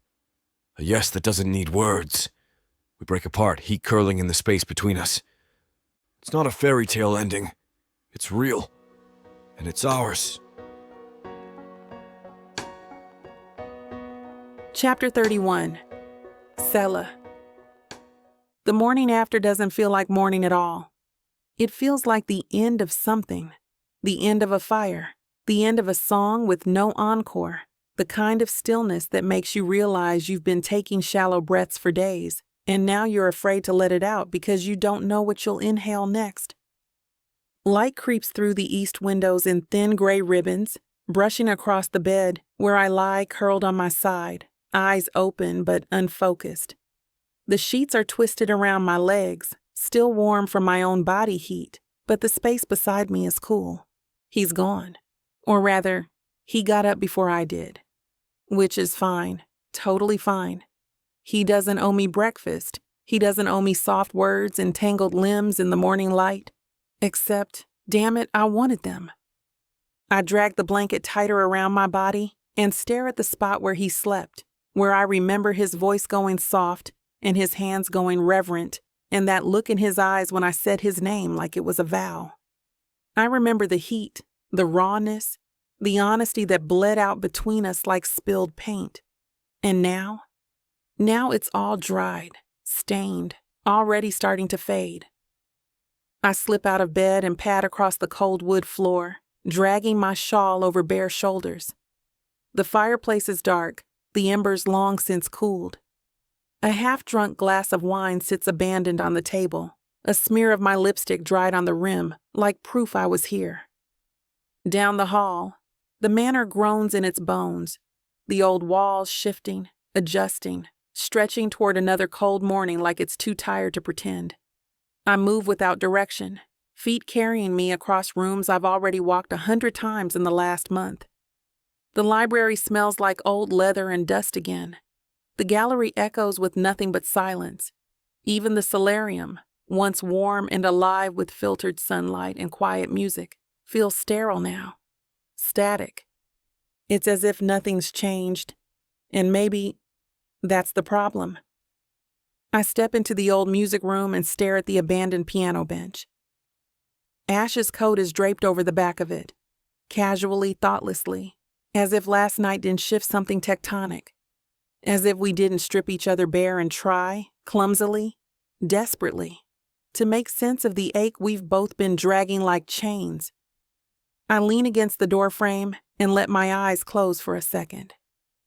A yes that doesn't need words. We break apart, heat curling in the space between us. It's not a fairy tale ending. It's real. And it's ours. Chapter 31. Cella. The morning after doesn't feel like morning at all. It feels like the end of something. The end of a fire. The end of a song with no encore. The kind of stillness that makes you realize you've been taking shallow breaths for days, and now you're afraid to let it out because you don't know what you'll inhale next. Light creeps through the east windows in thin gray ribbons, brushing across the bed where I lie curled on my side, eyes open but unfocused. The sheets are twisted around my legs, still warm from my own body heat, but the space beside me is cool. He's gone. Or rather, he got up before I did. Which is fine, totally fine. He doesn't owe me breakfast. He doesn't owe me soft words and tangled limbs in the morning light. Except, damn it, I wanted them. I drag the blanket tighter around my body and stare at the spot where he slept, where I remember his voice going soft and his hands going reverent, and that look in his eyes when I said his name like it was a vow. I remember the heat, the rawness, the honesty that bled out between us like spilled paint. And now it's all dried, stained, already starting to fade. I slip out of bed and pad across the cold wood floor, dragging my shawl over bare shoulders. The fireplace is dark, the embers long since cooled. A half-drunk glass of wine sits abandoned on the table, a smear of my lipstick dried on the rim, like proof I was here. Down the hall, the manor groans in its bones, the old walls shifting, adjusting, stretching toward another cold morning like it's too tired to pretend. I move without direction, feet carrying me across rooms I've already walked 100 times in the last month. The library smells like old leather and dust again. The gallery echoes with nothing but silence. Even the solarium, once warm and alive with filtered sunlight and quiet music, feels sterile now. Static. It's as if nothing's changed, and maybe that's the problem. I step into the old music room and stare at the abandoned piano bench. Ash's coat is draped over the back of it, casually, thoughtlessly, as if last night didn't shift something tectonic, as if we didn't strip each other bare and try, clumsily, desperately, to make sense of the ache we've both been dragging like chains. I lean against the doorframe and let my eyes close for a second.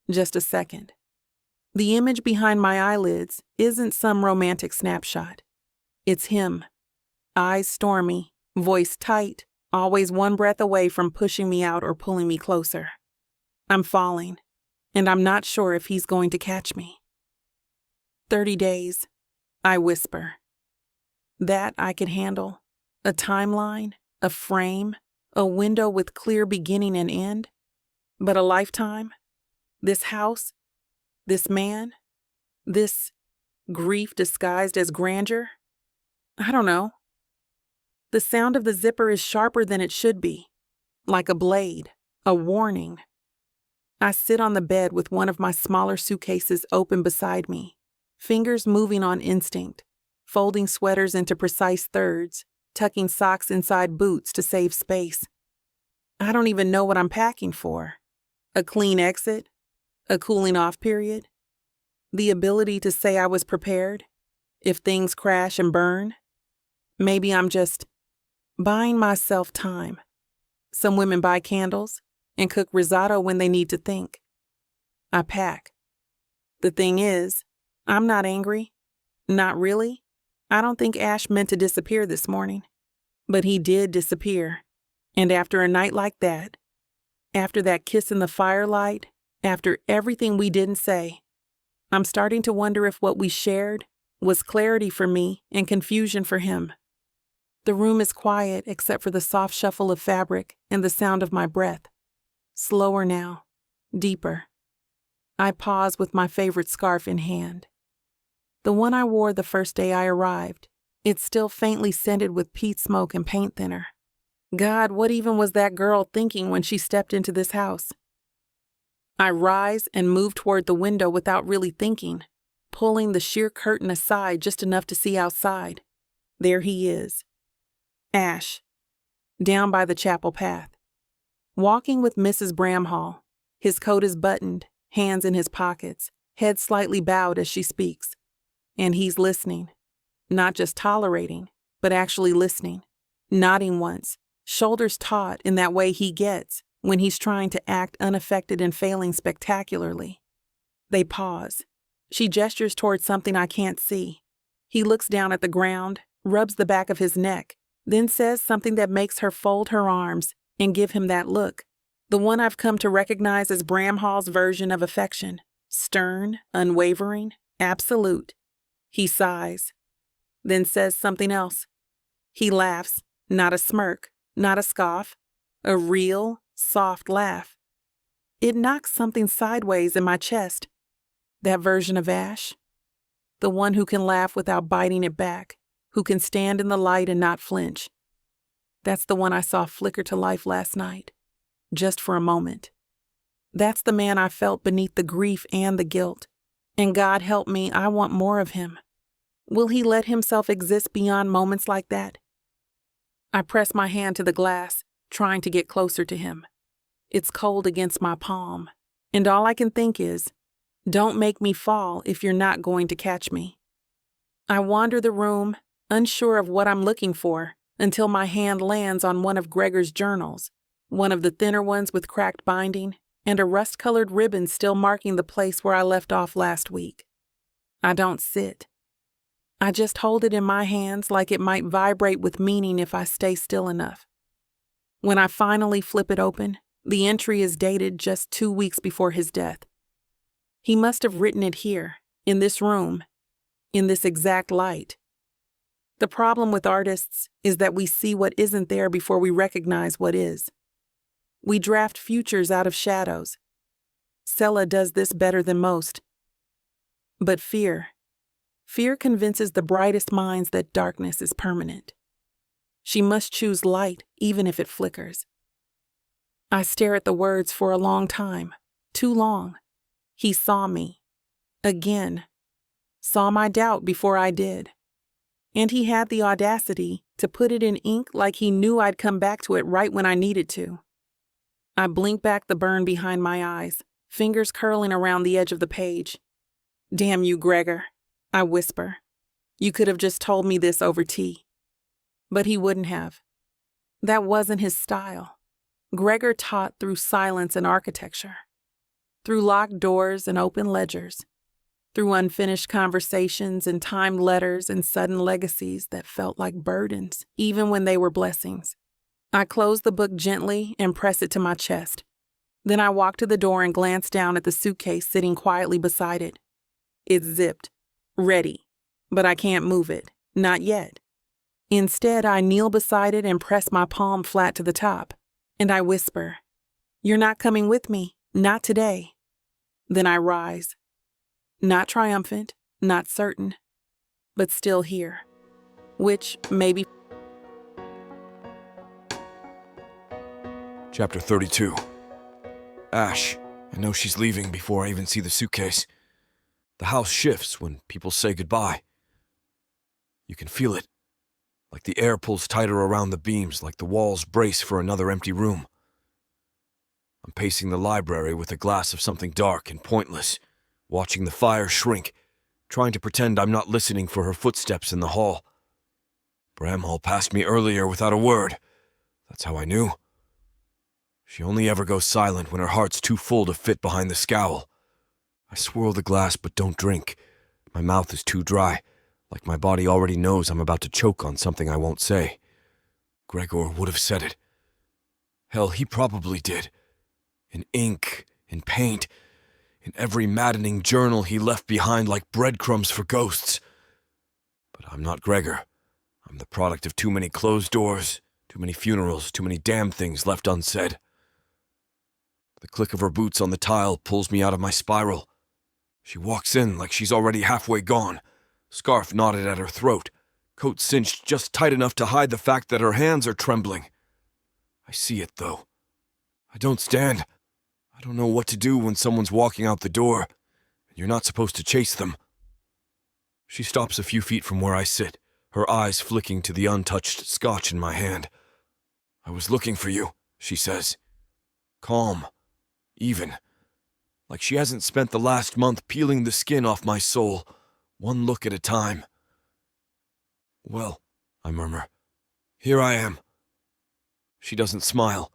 Just a second. The image behind my eyelids isn't some romantic snapshot. It's him. Eyes stormy, voice tight, always one breath away from pushing me out or pulling me closer. I'm falling, and I'm not sure if he's going to catch me. 30 days, I whisper. That I could handle. A timeline, a frame, a window with clear beginning and end. But a lifetime? This house, this man, this grief disguised as grandeur? I don't know. The sound of the zipper is sharper than it should be, like a blade, a warning. I sit on the bed with one of my smaller suitcases open beside me, fingers moving on instinct, folding sweaters into precise thirds, tucking socks inside boots to save space. I don't even know what I'm packing for. A clean exit? A cooling off period? The ability to say I was prepared if things crash and burn? Maybe I'm just buying myself time. Some women buy candles and cook risotto when they need to think. I pack. The thing is, I'm not angry. Not really. I don't think Ash meant to disappear this morning. But he did disappear. And after a night like that, after that kiss in the firelight, after everything we didn't say, I'm starting to wonder if what we shared was clarity for me and confusion for him. The room is quiet except for the soft shuffle of fabric and the sound of my breath. Slower now, deeper. I pause with my favorite scarf in hand. The one I wore the first day I arrived. It's still faintly scented with peat smoke and paint thinner. God, what even was that girl thinking when she stepped into this house? I rise and move toward the window without really thinking, pulling the sheer curtain aside just enough to see outside. There he is. Ash, down by the chapel path, walking with Mrs. Bramhall. His coat is buttoned, hands in his pockets, head slightly bowed as she speaks. And he's listening, not just tolerating, but actually listening, nodding once, shoulders taut in that way he gets when he's trying to act unaffected and failing spectacularly. They pause. She gestures towards something I can't see. He looks down at the ground, rubs the back of his neck, then says something that makes her fold her arms and give him that look, the one I've come to recognize as Bramhall's version of affection, stern, unwavering, absolute. He sighs, then says something else. He laughs, not a smirk, not a scoff, a real, soft laugh. It knocks something sideways in my chest. That version of Ash, the one who can laugh without biting it back, who can stand in the light and not flinch. That's the one I saw flicker to life last night, just for a moment. That's the man I felt beneath the grief and the guilt. And God help me, I want more of him. Will he let himself exist beyond moments like that? I press my hand to the glass, trying to get closer to him. It's cold against my palm, and all I can think is, don't make me fall if you're not going to catch me. I wander the room, unsure of what I'm looking for, until my hand lands on one of Gregor's journals, one of the thinner ones with cracked binding, and a rust-colored ribbon still marking the place where I left off last week. I don't sit. I just hold it in my hands like it might vibrate with meaning if I stay still enough. When I finally flip it open, the entry is dated just 2 weeks before his death. He must have written it here, in this room, in this exact light. The problem with artists is that we see what isn't there before we recognize what is. We draft futures out of shadows. Cella does this better than most. But fear convinces the brightest minds that darkness is permanent. She must choose light even if it flickers. I stare at the words for a long time, too long. He saw me. Again. Saw my doubt before I did. And he had the audacity to put it in ink like he knew I'd come back to it right when I needed to. I blink back the burn behind my eyes, fingers curling around the edge of the page. Damn you, Gregor, I whisper. You could have just told me this over tea. But he wouldn't have. That wasn't his style. Gregor taught through silence and architecture, through locked doors and open ledgers, through unfinished conversations and timed letters and sudden legacies that felt like burdens, even when they were blessings. I close the book gently and press it to my chest. Then I walk to the door and glance down at the suitcase sitting quietly beside it. It's zipped, ready, but I can't move it, not yet. Instead, I kneel beside it and press my palm flat to the top, and I whisper, "You're not coming with me, not today." Then I rise. Not triumphant, not certain, but still here. Which maybe. Chapter 32. Ash. I know she's leaving before I even see the suitcase. The house shifts when people say goodbye. You can feel it. Like the air pulls tighter around the beams, like the walls brace for another empty room. I'm pacing the library with a glass of something dark and pointless, watching the fire shrink, trying to pretend I'm not listening for her footsteps in the hall. Bramhall passed me earlier without a word. That's how I knew. She only ever goes silent when her heart's too full to fit behind the scowl. I swirl the glass but don't drink. My mouth is too dry, like my body already knows I'm about to choke on something I won't say. Gregor would have said it. Hell, he probably did. In ink, in paint, in every maddening journal he left behind like breadcrumbs for ghosts. But I'm not Gregor. I'm the product of too many closed doors, too many funerals, too many damn things left unsaid. The click of her boots on the tile pulls me out of my spiral. She walks in like she's already halfway gone, scarf knotted at her throat, coat cinched just tight enough to hide the fact that her hands are trembling. I see it, though. I don't stand. I don't know what to do when someone's walking out the door, and you're not supposed to chase them. She stops a few feet from where I sit, her eyes flicking to the untouched scotch in my hand. "I was looking for you," she says. Calm. Even. Like she hasn't spent the last month peeling the skin off my soul, one look at a time. "Well," I murmur, "here I am." She doesn't smile,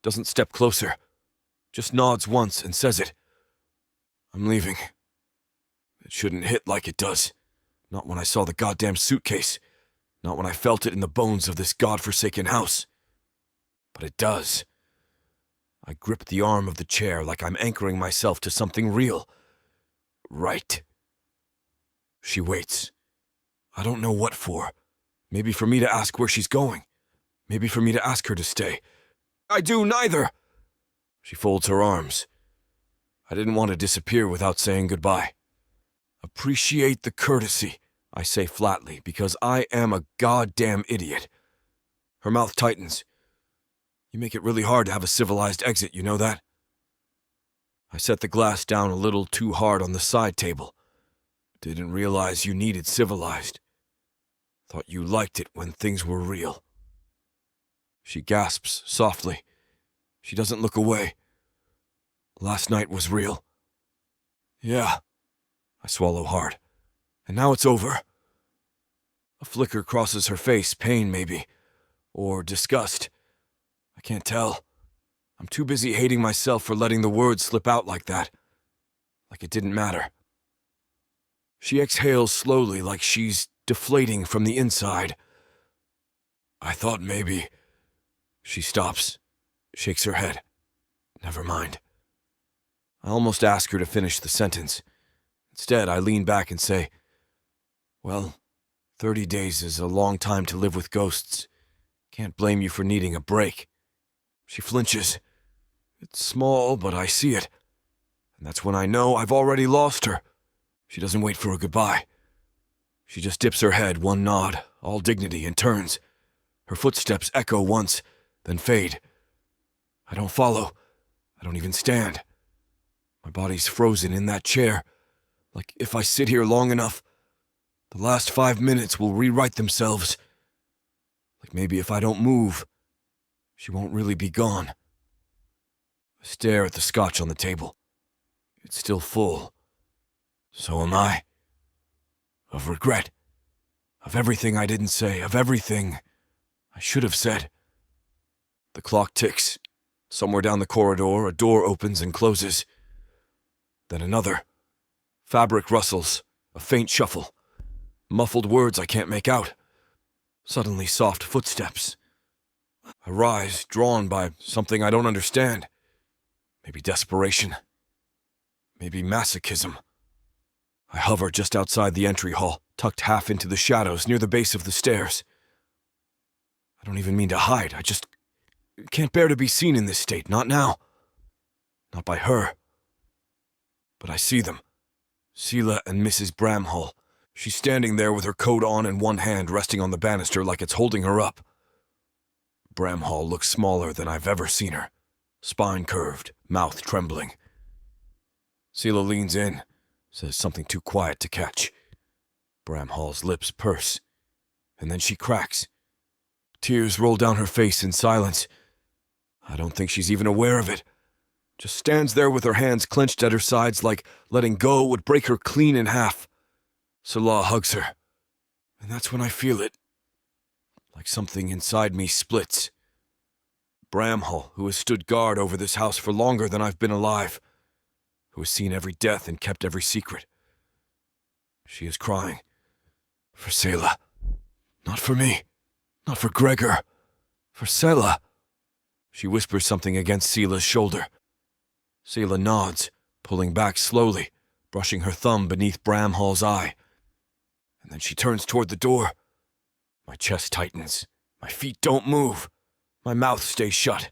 doesn't step closer, just nods once and says it. I'm leaving. It shouldn't hit like it does. Not when I saw the goddamn suitcase. Not when I felt it in the bones of this godforsaken house. But it does. I grip the arm of the chair like I'm anchoring myself to something real. Right. She waits. I don't know what for. Maybe for me to ask where she's going. Maybe for me to ask her to stay. I do neither! She folds her arms. I didn't want to disappear without saying goodbye. Appreciate the courtesy, I say flatly, because I am a goddamn idiot. Her mouth tightens. You make it really hard to have a civilized exit, you know that? I set the glass down a little too hard on the side table. Didn't realize you needed civilized. Thought you liked it when things were real. She gasps softly. She doesn't look away. Last night was real. Yeah. I swallow hard. And now it's over. A flicker crosses her face, pain maybe. Or disgust. I can't tell. I'm too busy hating myself for letting the words slip out like that. Like it didn't matter. She exhales slowly like she's deflating from the inside. I thought maybe... She stops, shakes her head. Never mind. I almost ask her to finish the sentence. Instead, I lean back and say, well, 30 days is a long time to live with ghosts. Can't blame you for needing a break. She flinches. It's small, but I see it. And that's when I know I've already lost her. She doesn't wait for a goodbye. She just dips her head, one nod, all dignity, and turns. Her footsteps echo once, then fade. I don't follow. I don't even stand. My body's frozen in that chair. Like if I sit here long enough, the last 5 minutes will rewrite themselves. Like maybe if I don't move, she won't really be gone. I stare at the scotch on the table. It's still full. So am I. Of regret. Of everything I didn't say. Of everything I should have said. The clock ticks. Somewhere down the corridor, a door opens and closes. Then another. Fabric rustles. A faint shuffle. Muffled words I can't make out. Suddenly soft footsteps. I rise, drawn by something I don't understand. Maybe desperation. Maybe masochism. I hover just outside the entry hall, tucked half into the shadows near the base of the stairs. I don't even mean to hide. I just can't bear to be seen in this state. Not now. Not by her. but I see them. Selah and Mrs. Bramhall. She's standing there with her coat on and one hand resting on the banister like it's holding her up. Bramhall looks smaller than I've ever seen her, spine curved, mouth trembling. Selah leans in, says something too quiet to catch. Bramhall's lips purse, and then she cracks. Tears roll down her face in silence. I don't think she's even aware of it. Just stands there with her hands clenched at her sides like letting go would break her clean in half. Selah hugs her, and that's when I feel it. Like something inside me splits. Bramhall, who has stood guard over this house for longer than I've been alive, who has seen every death and kept every secret. She is crying. For Selah. Not for me. Not for Gregor. For Cella. She whispers something against Selah's shoulder. Selah nods, pulling back slowly, brushing her thumb beneath Bramhall's eye. And then she turns toward the door. My chest tightens. My feet don't move. My mouth stays shut.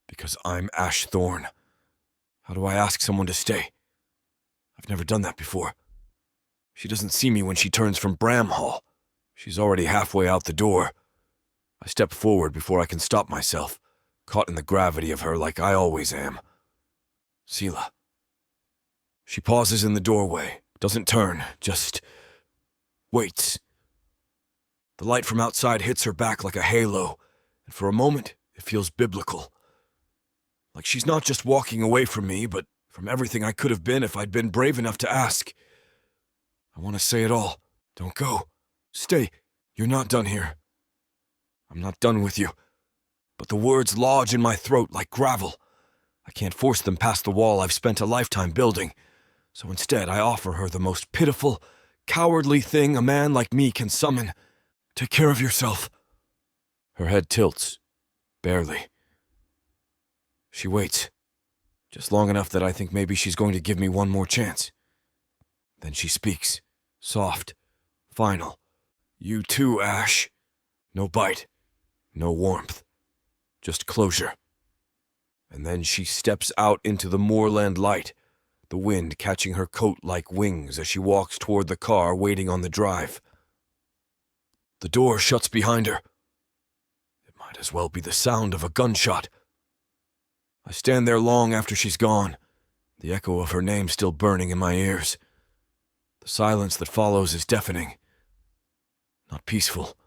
Because I'm Ash Thorne. How do I ask someone to stay? I've never done that before. She doesn't see me when she turns from Bramhall. She's already halfway out the door. I step forward before I can stop myself, caught in the gravity of her like I always am. Selah. She pauses in the doorway, doesn't turn, just waits. The light from outside hits her back like a halo, and for a moment it feels biblical. Like she's not just walking away from me, but from everything I could have been if I'd been brave enough to ask. I want to say it all. Don't go. Stay. You're not done here. I'm not done with you. But the words lodge in my throat like gravel. I can't force them past the wall I've spent a lifetime building. So instead, I offer her the most pitiful, cowardly thing a man like me can summon. Take care of yourself. Her head tilts. Barely. She waits. Just long enough that I think maybe she's going to give me one more chance. Then she speaks. Soft. Final. You too, Ash. No bite. No warmth. Just closure. And then she steps out into the moorland light, the wind catching her coat like wings as she walks toward the car waiting on the drive. The door shuts behind her. It might as well be the sound of a gunshot. I stand there long after she's gone, the echo of her name still burning in my ears. The silence that follows is deafening. Not peaceful.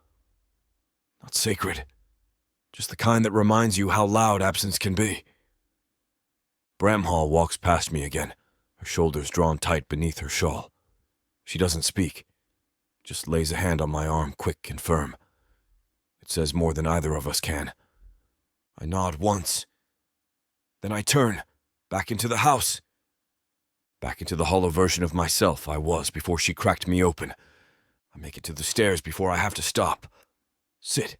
Not sacred. Just the kind that reminds you how loud absence can be. Bramhall walks past me again, her shoulders drawn tight beneath her shawl. She doesn't speak, just lays a hand on my arm quick and firm. It says more than either of us can. I nod once. Then I turn, back into the house. Back into the hollow version of myself I was before she cracked me open. I make it to the stairs before I have to stop. Sit.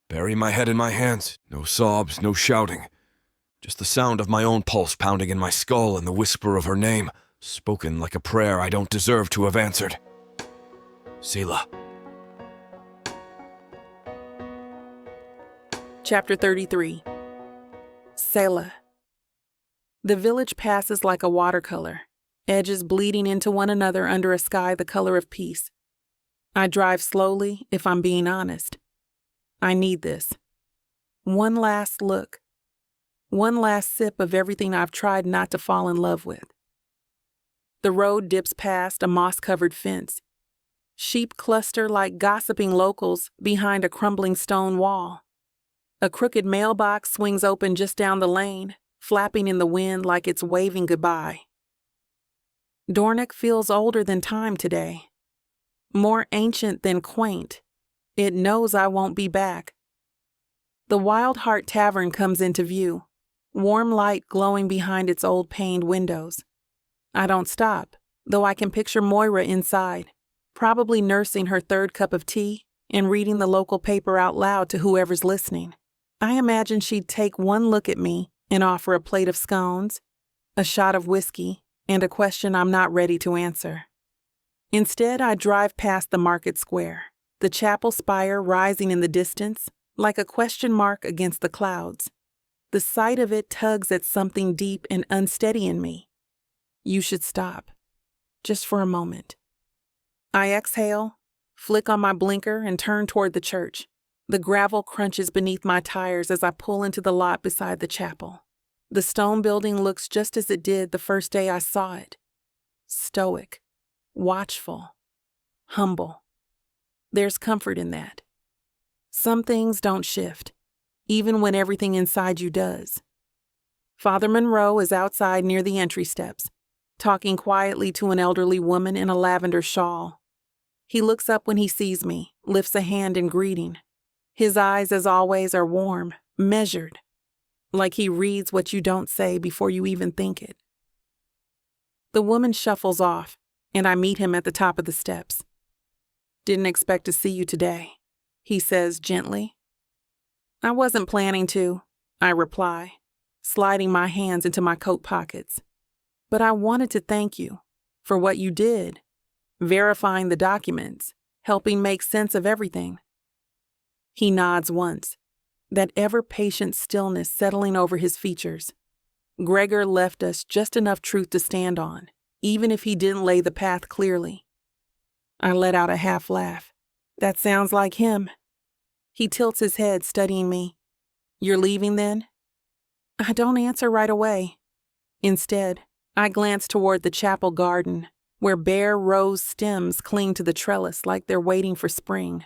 Bury my head in my hands. No sobs, no shouting. Just the sound of my own pulse pounding in my skull and the whisper of her name, spoken like a prayer I don't deserve to have answered. Selah. Chapter 33. Selah. The village passes like a watercolor, edges bleeding into one another under a sky the color of peace. I drive slowly, if I'm being honest. I need this. One last look. One last sip of everything I've tried not to fall in love with. The road dips past a moss-covered fence. Sheep cluster like gossiping locals behind a crumbling stone wall. A crooked mailbox swings open just down the lane, flapping in the wind like it's waving goodbye. Dorna feels older than time today. More ancient than quaint. It knows I won't be back. The Wild Heart Tavern comes into view, warm light glowing behind its old paned windows. I don't stop, though I can picture Moira inside, probably nursing her third cup of tea and reading the local paper out loud to whoever's listening. I imagine she'd take one look at me and offer a plate of scones, a shot of whiskey, and a question I'm not ready to answer. Instead, I drive past the market square, the chapel spire rising in the distance like a question mark against the clouds. The sight of it tugs at something deep and unsteady in me. You should stop. Just for a moment. I exhale, flick on my blinker, and turn toward the church. The gravel crunches beneath my tires as I pull into the lot beside the chapel. The stone building looks just as it did the first day I saw it. Stoic, watchful, humble. There's comfort in that. Some things don't shift, even when everything inside you does. Father Monroe is outside near the entry steps, talking quietly to an elderly woman in a lavender shawl. He looks up when he sees me, lifts a hand in greeting. His eyes, as always, are warm, measured, like he reads what you don't say before you even think it. The woman shuffles off, and I meet him at the top of the steps. "Didn't expect to see you today," he says gently. "I wasn't planning to," I reply, sliding my hands into my coat pockets. "But I wanted to thank you for what you did, verifying the documents, helping make sense of everything." He nods once, that ever-patient stillness settling over his features. Gregor left us just enough truth to stand on, even if he didn't lay the path clearly. I let out a half laugh. That sounds like him. He tilts his head, studying me. "You're leaving then?" I don't answer right away. Instead, I glance toward the chapel garden, where bare rose stems cling to the trellis like they're waiting for spring.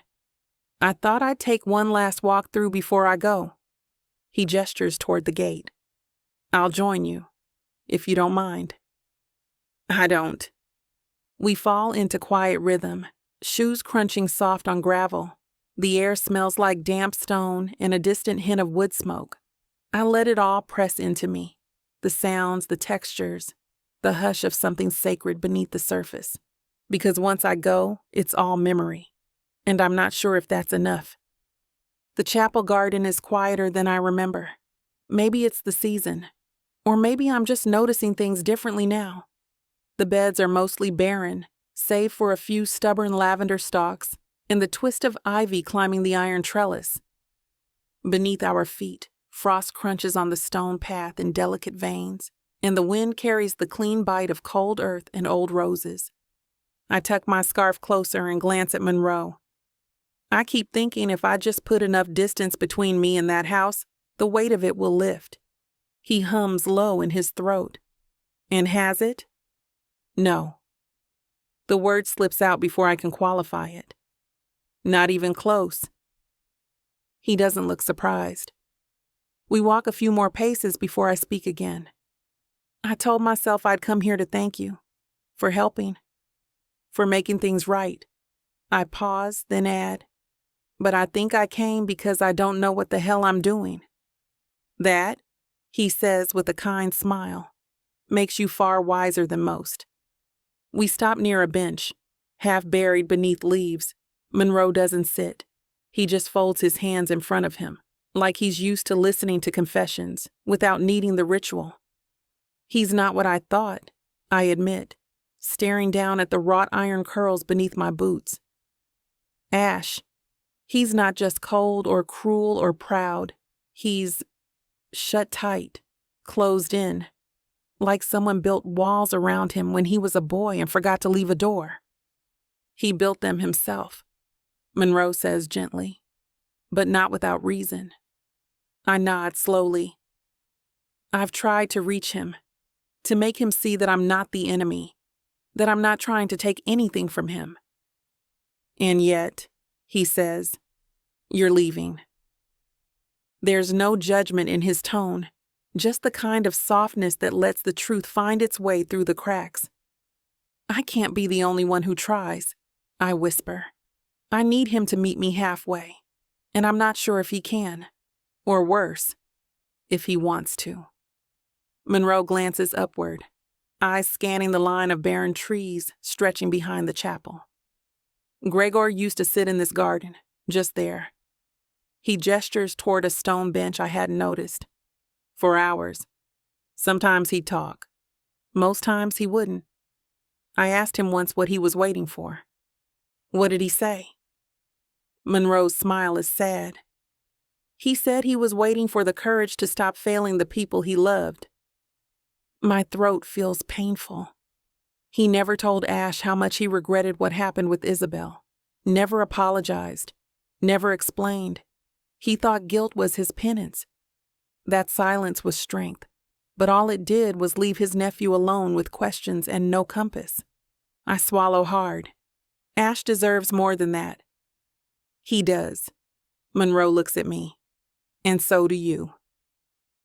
"I thought I'd take one last walk through before I go." He gestures toward the gate. "I'll join you, if you don't mind." I don't. We fall into quiet rhythm, shoes crunching soft on gravel. The air smells like damp stone and a distant hint of wood smoke. I let it all press into me. The sounds, the textures, the hush of something sacred beneath the surface. Because once I go, it's all memory. And I'm not sure if that's enough. The chapel garden is quieter than I remember. Maybe it's the season. Or maybe I'm just noticing things differently now. The beds are mostly barren, save for a few stubborn lavender stalks and the twist of ivy climbing the iron trellis. Beneath our feet, frost crunches on the stone path in delicate veins, and the wind carries the clean bite of cold earth and old roses. I tuck my scarf closer and glance at Monroe. I keep thinking if I just put enough distance between me and that house, the weight of it will lift. He hums low in his throat. And has it? No. The word slips out before I can qualify it. Not even close. He doesn't look surprised. We walk a few more paces before I speak again. I told myself I'd come here to thank you. For helping. For making things right. I pause, then add, but I think I came because I don't know what the hell I'm doing. That, he says with a kind smile, makes you far wiser than most. We stop near a bench, half buried beneath leaves. Monroe doesn't sit. He just folds his hands in front of him, like he's used to listening to confessions without needing the ritual. He's not what I thought, I admit, staring down at the wrought iron curls beneath my boots. Ash. He's not just cold or cruel or proud. He's shut tight, closed in, like someone built walls around him when he was a boy and forgot to leave a door. He built them himself, Monroe says gently, but not without reason. I nod slowly. I've tried to reach him, to make him see that I'm not the enemy, that I'm not trying to take anything from him. And yet, he says, you're leaving. There's no judgment in his tone, just the kind of softness that lets the truth find its way through the cracks. I can't be the only one who tries, I whisper. I need him to meet me halfway, and I'm not sure if he can, or worse, if he wants to. Monroe glances upward, eyes scanning the line of barren trees stretching behind the chapel. Gregor used to sit in this garden, just there. He gestures toward a stone bench I hadn't noticed. For hours. Sometimes he'd talk. Most times he wouldn't. I asked him once what he was waiting for. What did he say? Monroe's smile is sad. He said he was waiting for the courage to stop failing the people he loved. My throat feels painful. He never told Ash how much he regretted what happened with Isabel. Never apologized. Never explained. He thought guilt was his penance. That silence was strength, but all it did was leave his nephew alone with questions and no compass. I swallow hard. Ash deserves more than that. He does. Monroe looks at me. And so do you.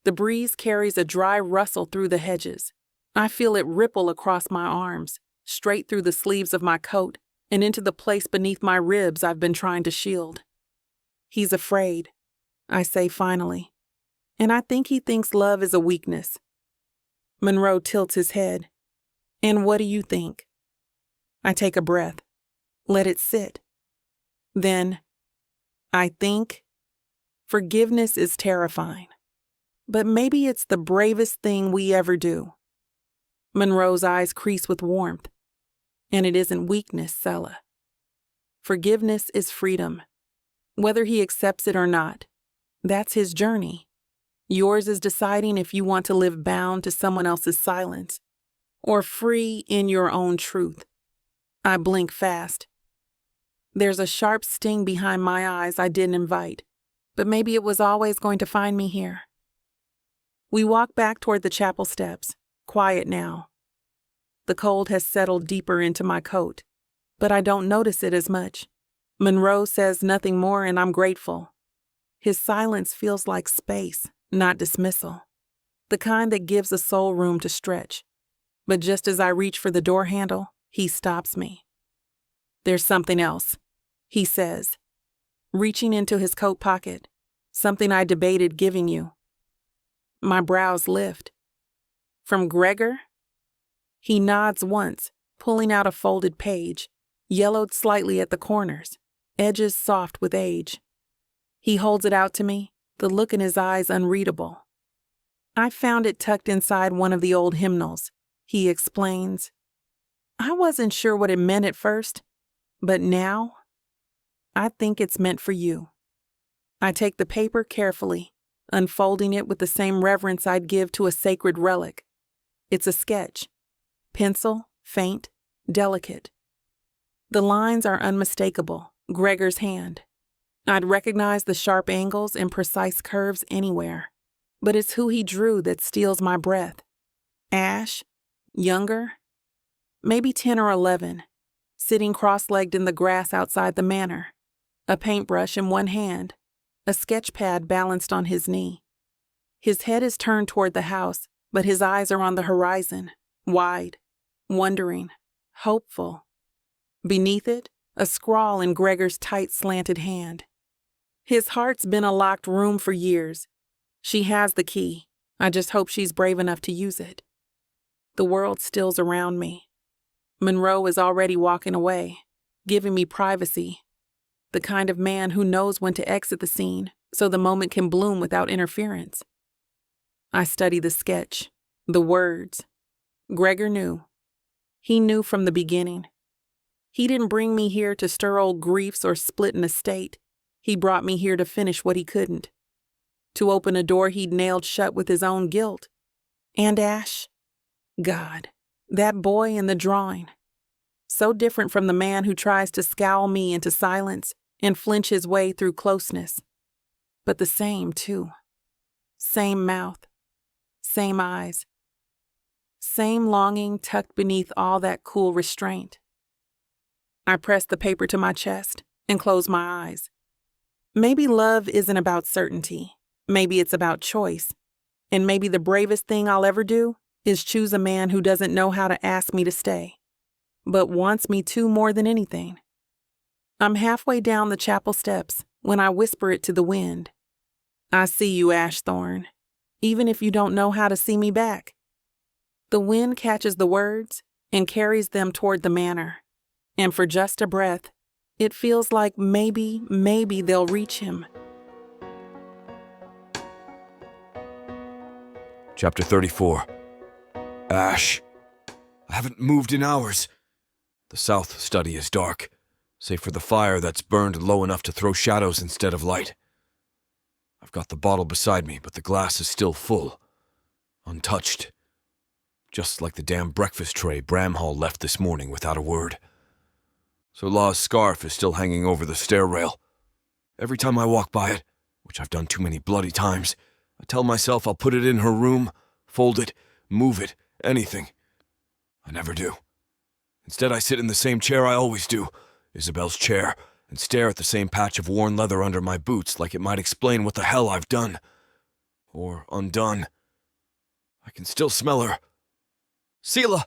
The breeze carries a dry rustle through the hedges. I feel it ripple across my arms, straight through the sleeves of my coat, and into the place beneath my ribs I've been trying to shield. He's afraid, I say finally, and I think he thinks love is a weakness. Monroe tilts his head. And what do you think? I take a breath, let it sit. Then, I think forgiveness is terrifying, but maybe it's the bravest thing we ever do. Monroe's eyes crease with warmth. And it isn't weakness, Cella. Forgiveness is freedom. Whether he accepts it or not, that's his journey. Yours is deciding if you want to live bound to someone else's silence or free in your own truth. I blink fast. There's a sharp sting behind my eyes I didn't invite, but maybe it was always going to find me here. We walk back toward the chapel steps, quiet now. The cold has settled deeper into my coat, but I don't notice it as much. Monroe says nothing more, and I'm grateful. His silence feels like space, not dismissal, the kind that gives a soul room to stretch. But just as I reach for the door handle, he stops me. There's something else, he says, reaching into his coat pocket, something I debated giving you. My brows lift. From Gregor? He nods once, pulling out a folded page, yellowed slightly at the corners, edges soft with age. He holds it out to me, the look in his eyes unreadable. I found it tucked inside one of the old hymnals, he explains. I wasn't sure what it meant at first, but now, I think it's meant for you. I take the paper carefully, unfolding it with the same reverence I'd give to a sacred relic. It's a sketch. Pencil, faint, delicate. The lines are unmistakable, Gregor's hand. I'd recognize the sharp angles and precise curves anywhere, but it's who he drew that steals my breath. Ash, younger, maybe 10 or 11, sitting cross-legged in the grass outside the manor, a paintbrush in one hand, a sketch pad balanced on his knee. His head is turned toward the house, but his eyes are on the horizon, wide, wondering, hopeful. Beneath it, a scrawl in Gregor's tight, slanted hand. His heart's been a locked room for years. She has the key. I just hope she's brave enough to use it. The world stills around me. Monroe is already walking away, giving me privacy. The kind of man who knows when to exit the scene so the moment can bloom without interference. I study the sketch, the words. Gregor knew. He knew from the beginning. He didn't bring me here to stir old griefs or split an estate. He brought me here to finish what he couldn't. To open a door he'd nailed shut with his own guilt. And Ash? God, that boy in the drawing. So different from the man who tries to scowl me into silence and flinch his way through closeness. But the same, too. Same mouth. Same eyes. Same longing tucked beneath all that cool restraint. I press the paper to my chest and close my eyes. Maybe love isn't about certainty. Maybe it's about choice. And maybe the bravest thing I'll ever do is choose a man who doesn't know how to ask me to stay, but wants me to more than anything. I'm halfway down the chapel steps when I whisper it to the wind. I see you, Ashthorn, even if you don't know how to see me back. The wind catches the words and carries them toward the manor. And for just a breath, it feels like maybe they'll reach him. Chapter 34. Ash. I haven't moved in hours. The south study is dark, save for the fire that's burned low enough to throw shadows instead of light. I've got the bottle beside me, but the glass is still full, untouched. just like the damn breakfast tray Bramhall left this morning without a word. Selah's scarf is still hanging over the stair rail. Every time I walk by it, which I've done too many bloody times, I tell myself I'll put it in her room, fold it, move it, anything. I never do. Instead, I sit in the same chair I always do, Isabel's chair, and stare at the same patch of worn leather under my boots like it might explain what the hell I've done. Or undone. I can still smell her. Selah!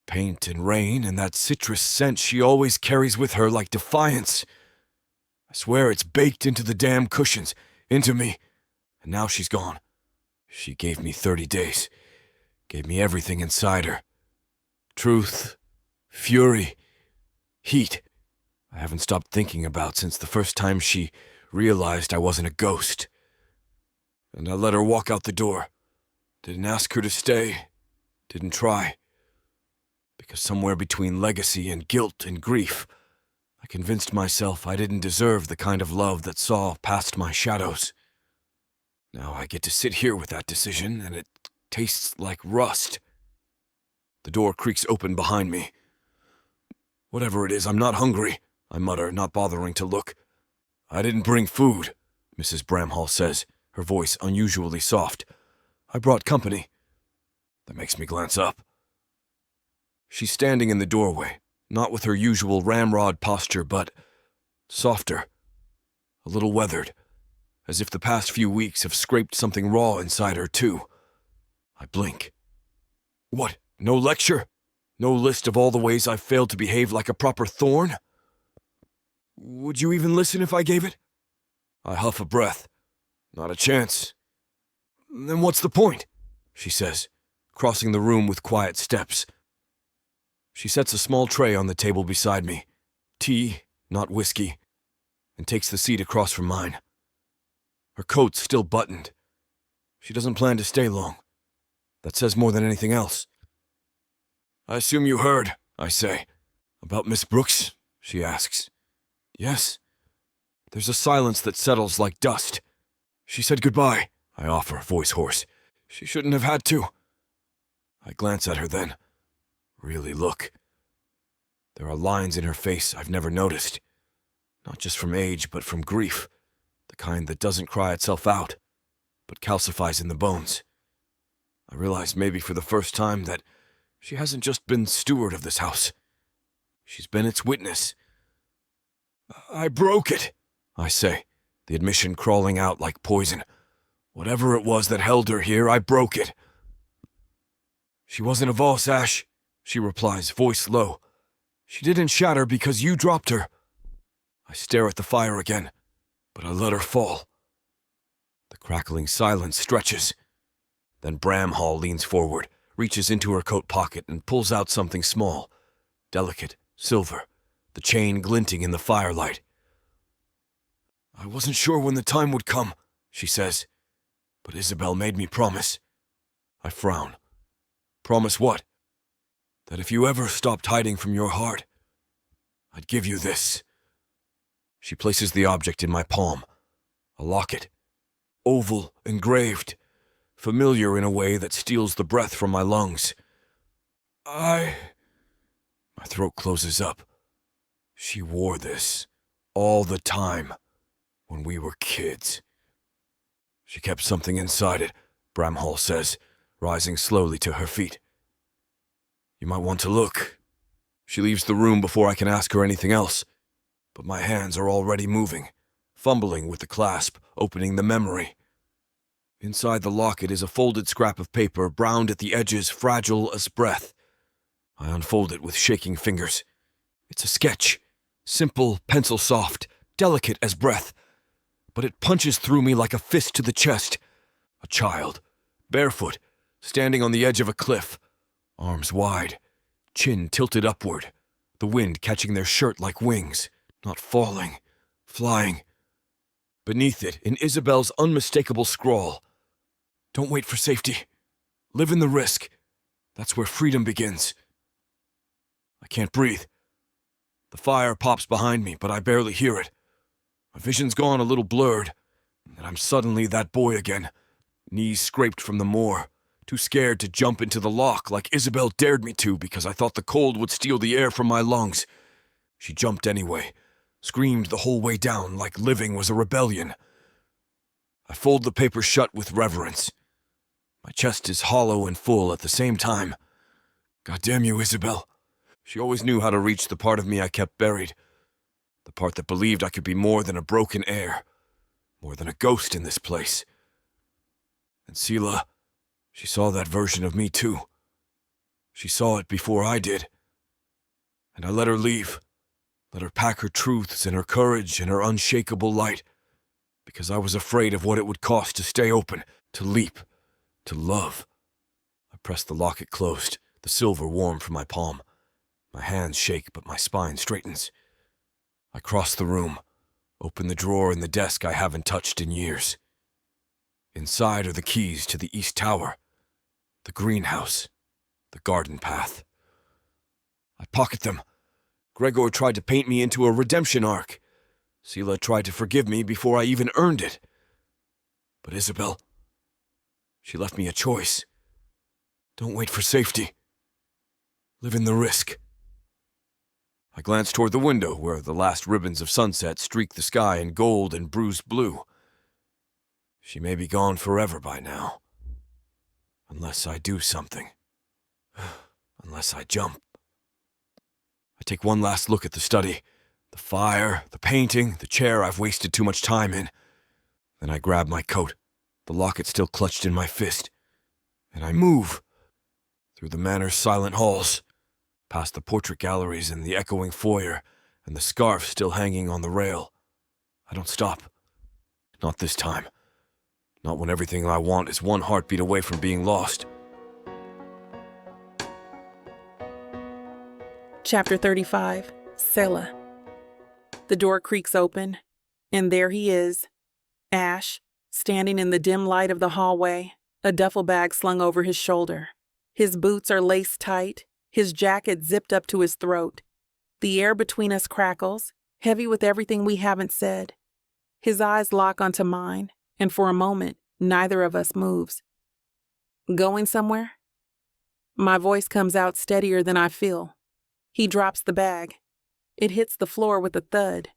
Paint and rain and that citrus scent she always carries with her like defiance. I swear it's baked into the damn cushions, into me. And now she's gone. She gave me 30 days. Gave me everything inside her. Truth, fury, heat. I haven't stopped thinking about since the first time she realized I wasn't a ghost. And I let her walk out the door. Didn't ask her to stay. Didn't try. Because somewhere between legacy and guilt and grief, I convinced myself I didn't deserve the kind of love that saw past my shadows. Now I get to sit here with that decision, and it tastes like rust. The door creaks open behind me. Whatever it is, I'm not hungry, I mutter, not bothering to look. I didn't bring food, Mrs. Bramhall says, her voice unusually soft. I brought company. That makes me glance up. She's standing in the doorway, not with her usual ramrod posture, but softer, a little weathered, as if the past few weeks have scraped something raw inside her, too. I blink. What, no lecture? No list of all the ways I've failed to behave like a proper thorn? Would you even listen if I gave it? I huff a breath. Not a chance. Then what's the point? She says, crossing the room with quiet steps. She sets a small tray on the table beside me. Tea, not whiskey, and takes the seat across from mine. Her coat's still buttoned. She doesn't plan to stay long. That says more than anything else. I assume you heard, I say. About Miss Brooks? She asks. Yes. There's a silence that settles like dust. She said goodbye, I offer, voice hoarse. She shouldn't have had to. I glance at her then. Really look. There are lines in her face I've never noticed. Not just from age, but from grief. The kind that doesn't cry itself out, but calcifies in the bones. I realize maybe for the first time that she hasn't just been steward of this house. She's been its witness. I broke it, I say, the admission crawling out like poison. Whatever it was that held her here, I broke it. She wasn't a Voss, Ash, she replies, voice low. She didn't shatter because you dropped her. I stare at the fire again, but I let her fall. The crackling silence stretches. Then Bramhall leans forward, reaches into her coat pocket and pulls out something small, delicate, silver, the chain glinting in the firelight. I wasn't sure when the time would come, she says, but Isabel made me promise. I frown. Promise what? That if you ever stopped hiding from your heart, I'd give you this. She places the object in my palm, a locket, oval, engraved, familiar in a way that steals the breath from my lungs. My throat closes up. She wore this all the time when we were kids. She kept something inside it, Bramhall says, rising slowly to her feet. You might want to look. She leaves the room before I can ask her anything else, but my hands are already moving, fumbling with the clasp, opening the memory. Inside the locket is a folded scrap of paper, browned at the edges, fragile as breath. I unfold it with shaking fingers. It's a sketch, simple, pencil-soft, delicate as breath, but it punches through me like a fist to the chest. A child, barefoot, standing on the edge of a cliff, arms wide, chin tilted upward, the wind catching their shirt like wings, not falling, flying. Beneath it, in Isabel's unmistakable scrawl, don't wait for safety. Live in the risk. That's where freedom begins. I can't breathe. The fire pops behind me, but I barely hear it. My vision's gone a little blurred, and I'm suddenly that boy again, knees scraped from the moor, too scared to jump into the lock like Isabel dared me to because I thought the cold would steal the air from my lungs. She jumped anyway, screamed the whole way down like living was a rebellion. I fold the paper shut with reverence. My chest is hollow and full at the same time. God damn you, Isabel. She always knew how to reach the part of me I kept buried. The part that believed I could be more than a broken air, more than a ghost in this place. And Selah, she saw that version of me too. She saw it before I did. And I let her leave, let her pack her truths and her courage and her unshakable light, because I was afraid of what it would cost to stay open, to leap, to love. I pressed the locket closed, the silver warm from my palm. My hands shake, but my spine straightens. I cross the room, open the drawer in the desk I haven't touched in years. Inside are the keys to the East Tower, the greenhouse, the garden path. I pocket them. Gregor tried to paint me into a redemption arc. Selah tried to forgive me before I even earned it. But Isabel, she left me a choice. Don't wait for safety. Live in the risk. I glance toward the window where the last ribbons of sunset streak the sky in gold and bruised blue. She may be gone forever by now. Unless I do something. Unless I jump. I take one last look at the study. The fire, the painting, the chair I've wasted too much time in. Then I grab my coat, the locket still clutched in my fist, and I move. Through the manor's silent halls, past the portrait galleries and the echoing foyer, and the scarf still hanging on the rail. I don't stop. Not this time. Not when everything I want is one heartbeat away from being lost. Chapter 35, Cella. The door creaks open, and there he is, Ash, standing in the dim light of the hallway, a duffel bag slung over his shoulder. His boots are laced tight, his jacket zipped up to his throat. The air between us crackles, heavy with everything we haven't said. His eyes lock onto mine, and for a moment, neither of us moves. Going somewhere? My voice comes out steadier than I feel. He drops the bag. It hits the floor with a thud.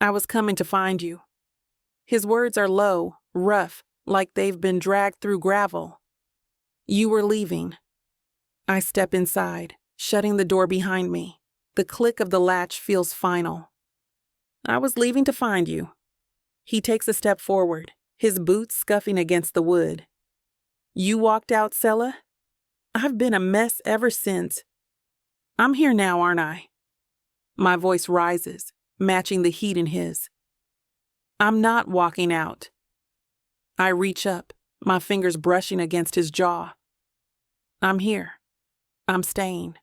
I was coming to find you. His words are low, rough, like they've been dragged through gravel. You were leaving. I step inside, shutting the door behind me. The click of the latch feels final. I was leaving to find you. He takes a step forward, his boots scuffing against the wood. You walked out, Cella? I've been a mess ever since. I'm here now, aren't I? My voice rises, matching the heat in his. I'm not walking out. I reach up, my fingers brushing against his jaw. I'm here. I'm staying.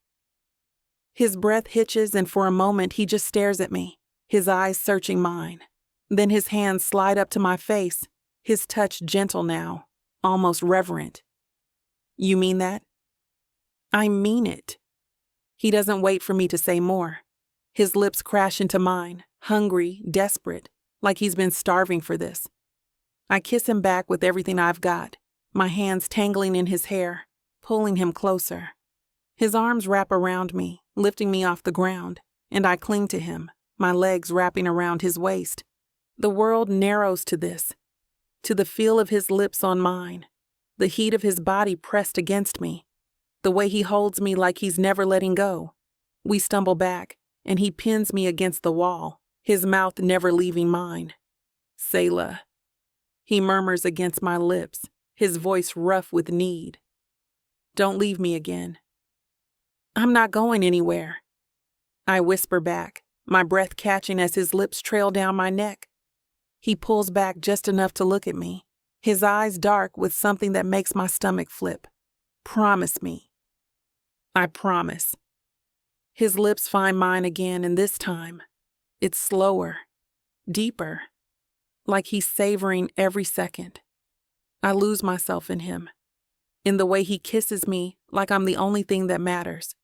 His breath hitches, and for a moment he just stares at me, his eyes searching mine. Then his hands slide up to my face, his touch gentle now, almost reverent. You mean that? I mean it. He doesn't wait for me to say more. His lips crash into mine, hungry, desperate, like he's been starving for this. I kiss him back with everything I've got, my hands tangling in his hair, pulling him closer. His arms wrap around me, lifting me off the ground, and I cling to him, my legs wrapping around his waist. The world narrows to this, to the feel of his lips on mine, the heat of his body pressed against me, the way he holds me like he's never letting go. We stumble back, and he pins me against the wall, his mouth never leaving mine. Selah. He murmurs against my lips, his voice rough with need. Don't leave me again. I'm not going anywhere. I whisper back, my breath catching as his lips trail down my neck. He pulls back just enough to look at me, his eyes dark with something that makes my stomach flip. Promise me. I promise. His lips find mine again, and this time, it's slower, deeper, like he's savoring every second. I lose myself in him, in the way he kisses me like I'm the only thing that matters.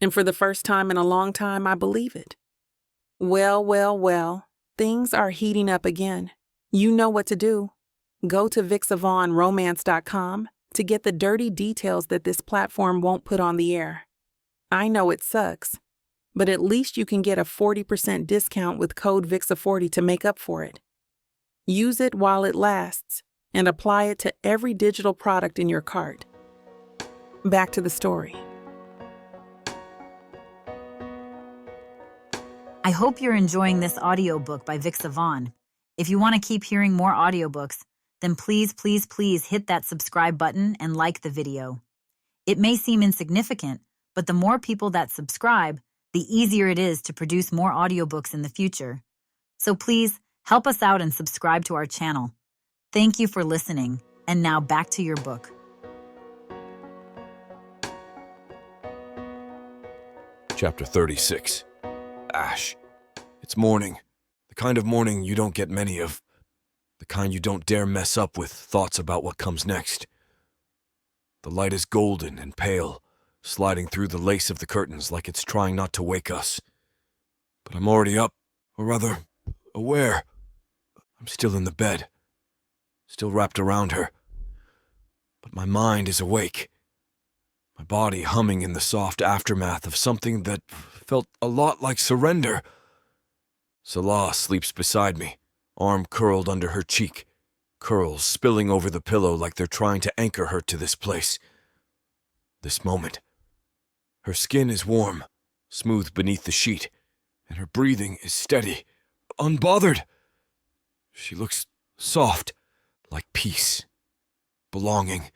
And for the first time in a long time, I believe it. Well, things are heating up again. You know what to do. Go to BWWM romance.com, to get the dirty details that this platform won't put on the air. I know it sucks, but at least you can get a 40% discount with code VIXA40 to make up for it. Use it while it lasts and apply it to every digital product in your cart. Back to the story. I hope you're enjoying this audiobook by Vixavon. If you want to keep hearing more audiobooks, then please hit that subscribe button and like the video. It may seem insignificant, but the more people that subscribe, the easier it is to produce more audiobooks in the future. So please help us out and subscribe to our channel. Thank you for listening, and now back to your book. Chapter 36. Ash. It's morning. The kind of morning you don't get many of. The kind you don't dare mess up with thoughts about what comes next. The light is golden and pale, sliding through the lace of the curtains like it's trying not to wake us. But I'm already up, or rather, aware. I'm still in the bed, still wrapped around her. But my mind is awake. My body humming in the soft aftermath of something that felt a lot like surrender. Selah sleeps beside me, arm curled under her cheek, curls spilling over the pillow like they're trying to anchor her to this place. This moment. Her skin is warm, smooth beneath the sheet, and her breathing is steady, unbothered. She looks soft, like peace, belonging.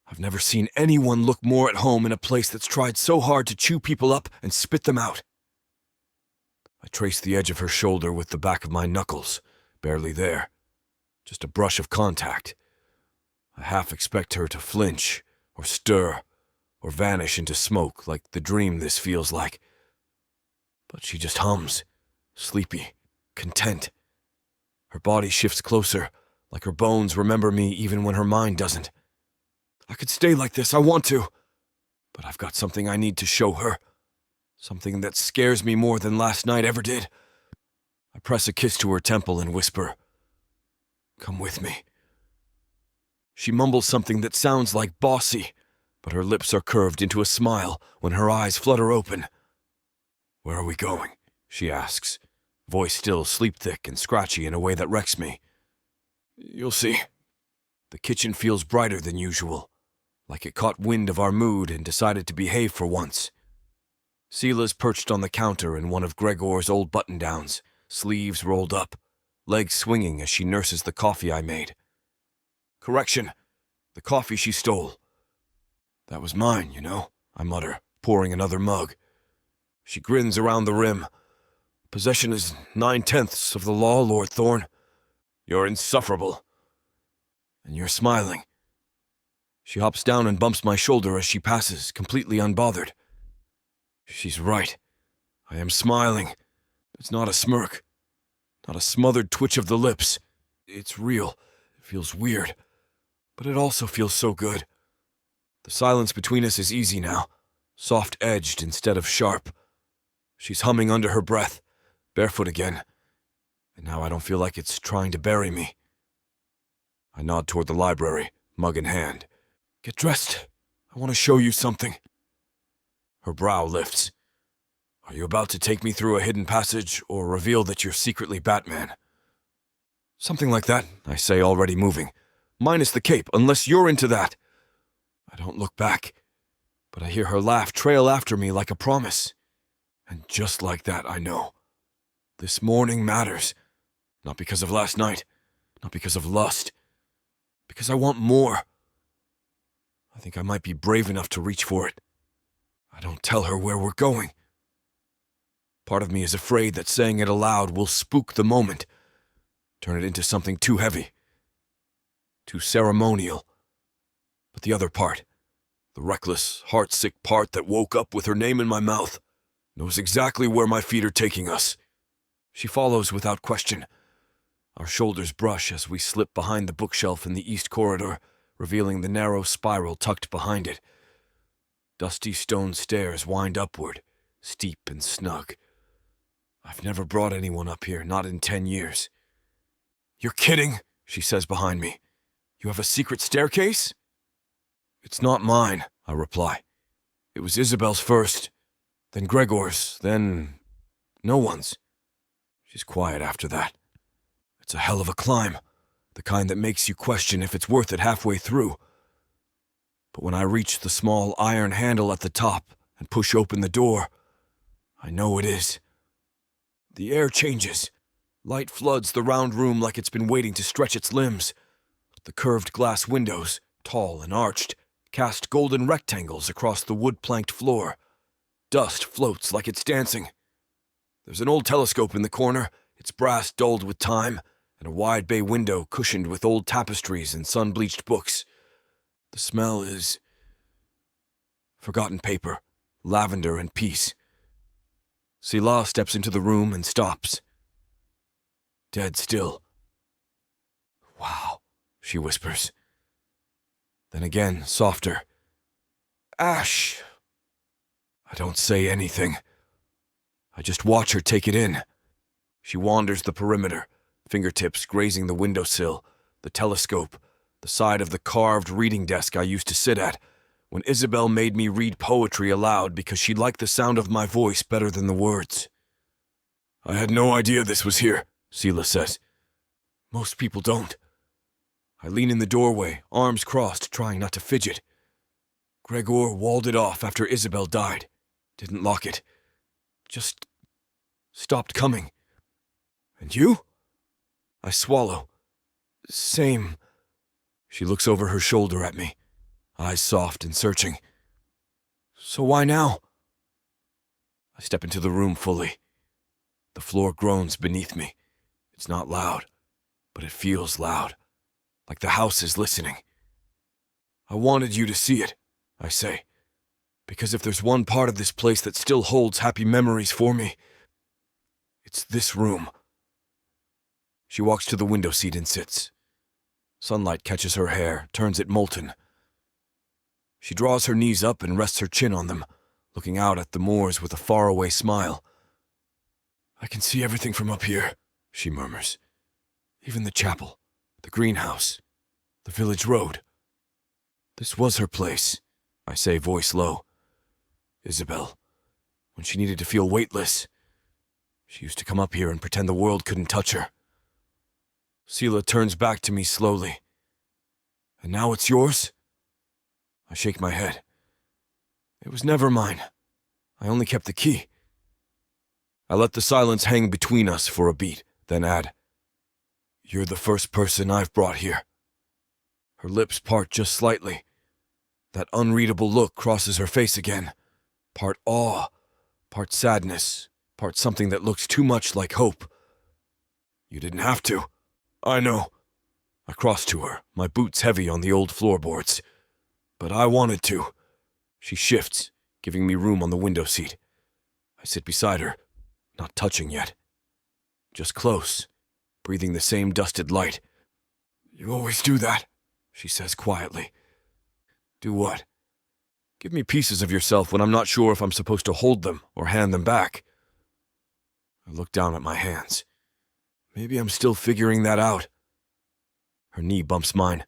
I've never seen anyone look more at home in a place that's tried so hard to chew people up and spit them out. I trace the edge of her shoulder with the back of my knuckles, barely there. Just a brush of contact. I half expect her to flinch, or stir, or vanish into smoke like the dream this feels like. But she just hums, sleepy, content. Her body shifts closer, like her bones remember me even when her mind doesn't. I could stay like this, I want to. But I've got something I need to show her. Something that scares me more than last night ever did. I press a kiss to her temple and whisper, "Come with me." She mumbles something that sounds like bossy, but her lips are curved into a smile when her eyes flutter open. "Where are we going?" she asks, voice still sleep-thick and scratchy in a way that wrecks me. "You'll see." The kitchen feels brighter than usual, like it caught wind of our mood and decided to behave for once. Selah's perched on the counter in one of Gregor's old button-downs, sleeves rolled up, legs swinging as she nurses the coffee I made. Correction, the coffee she stole. "That was mine, you know," I mutter, pouring another mug. She grins around the rim. "Possession is 9/10 of the law, Lord Thorn. You're insufferable. And you're smiling." She hops down and bumps my shoulder as she passes, completely unbothered. She's right. I am smiling. It's not a smirk. Not a smothered twitch of the lips. It's real. It feels weird. But it also feels so good. The silence between us is easy now, soft-edged instead of sharp. She's humming under her breath, barefoot again. And now I don't feel like it's trying to bury me. I nod toward the library, mug in hand. "Get dressed. I want to show you something." Her brow lifts. "Are you about to take me through a hidden passage or reveal that you're secretly Batman?" "Something like that," I say, already moving. "Minus the cape, unless you're into that." I don't look back, but I hear her laugh trail after me like a promise. And just like that, I know. This morning matters. Not because of last night, not because of lust. Because I want more. I think I might be brave enough to reach for it. I don't tell her where we're going. Part of me is afraid that saying it aloud will spook the moment, turn it into something too heavy, too ceremonial. But the other part, the reckless, heartsick part that woke up with her name in my mouth, knows exactly where my feet are taking us. She follows without question. Our shoulders brush as we slip behind the bookshelf in the east corridor, revealing the narrow spiral tucked behind it. Dusty stone stairs wind upward, steep and snug. I've never brought anyone up here, not in 10 years. "You're kidding," she says behind me. "You have a secret staircase?" It's not mine, I reply. It was Isabel's first, then Gregor's, then no one's. She's quiet after that. It's a hell of a climb, the kind that makes you question if it's worth it halfway through. But when I reach the small iron handle at the top and push open the door, I know it is. The air changes. Light floods the round room like it's been waiting to stretch its limbs. The curved glass windows, tall and arched, cast golden rectangles across the wood-planked floor. Dust floats like it's dancing. There's an old telescope in the corner, its brass dulled with time, and a wide bay window cushioned with old tapestries and sun-bleached books. The smell is forgotten paper, lavender, and peace. Selah steps into the room and stops. Dead still. Wow, she whispers. Then again, softer. Ash! I don't say anything. I just watch her take it in. She wanders the perimeter, fingertips grazing the windowsill, the telescope, the side of the carved reading desk I used to sit at, when Isabel made me read poetry aloud because she liked the sound of my voice better than the words. I had no idea this was here, Selah says. Most people don't. I lean in the doorway, arms crossed, trying not to fidget. Gregor walled it off after Isabel died. Didn't lock it. Just stopped coming. And you? I swallow. Same. She looks over her shoulder at me, eyes soft and searching. So why now? I step into the room fully. The floor groans beneath me. It's not loud, but it feels loud, like the house is listening. I wanted you to see it, I say, because if there's one part of this place that still holds happy memories for me, it's this room. She walks to the window seat and sits. Sunlight catches her hair, turns it molten. She draws her knees up and rests her chin on them, looking out at the moors with a faraway smile. I can see everything from up here, she murmurs. Even the chapel, the greenhouse, the village road. This was her place, I say, voice low. Isabel, when she needed to feel weightless, she used to come up here and pretend the world couldn't touch her. Selah turns back to me slowly. And now it's yours? I shake my head. It was never mine. I only kept the key. I let the silence hang between us for a beat, then add, You're the first person I've brought here. Her lips part just slightly. That unreadable look crosses her face again. Part awe, part sadness, part something that looks too much like hope. You didn't have to. I know. I cross to her, my boots heavy on the old floorboards. But I wanted to. She shifts, giving me room on the window seat. I sit beside her, not touching yet. Just close, breathing the same dusted light. You always do that, she says quietly. Do what? Give me pieces of yourself when I'm not sure if I'm supposed to hold them or hand them back. I look down at my hands. Maybe I'm still figuring that out. Her knee bumps mine.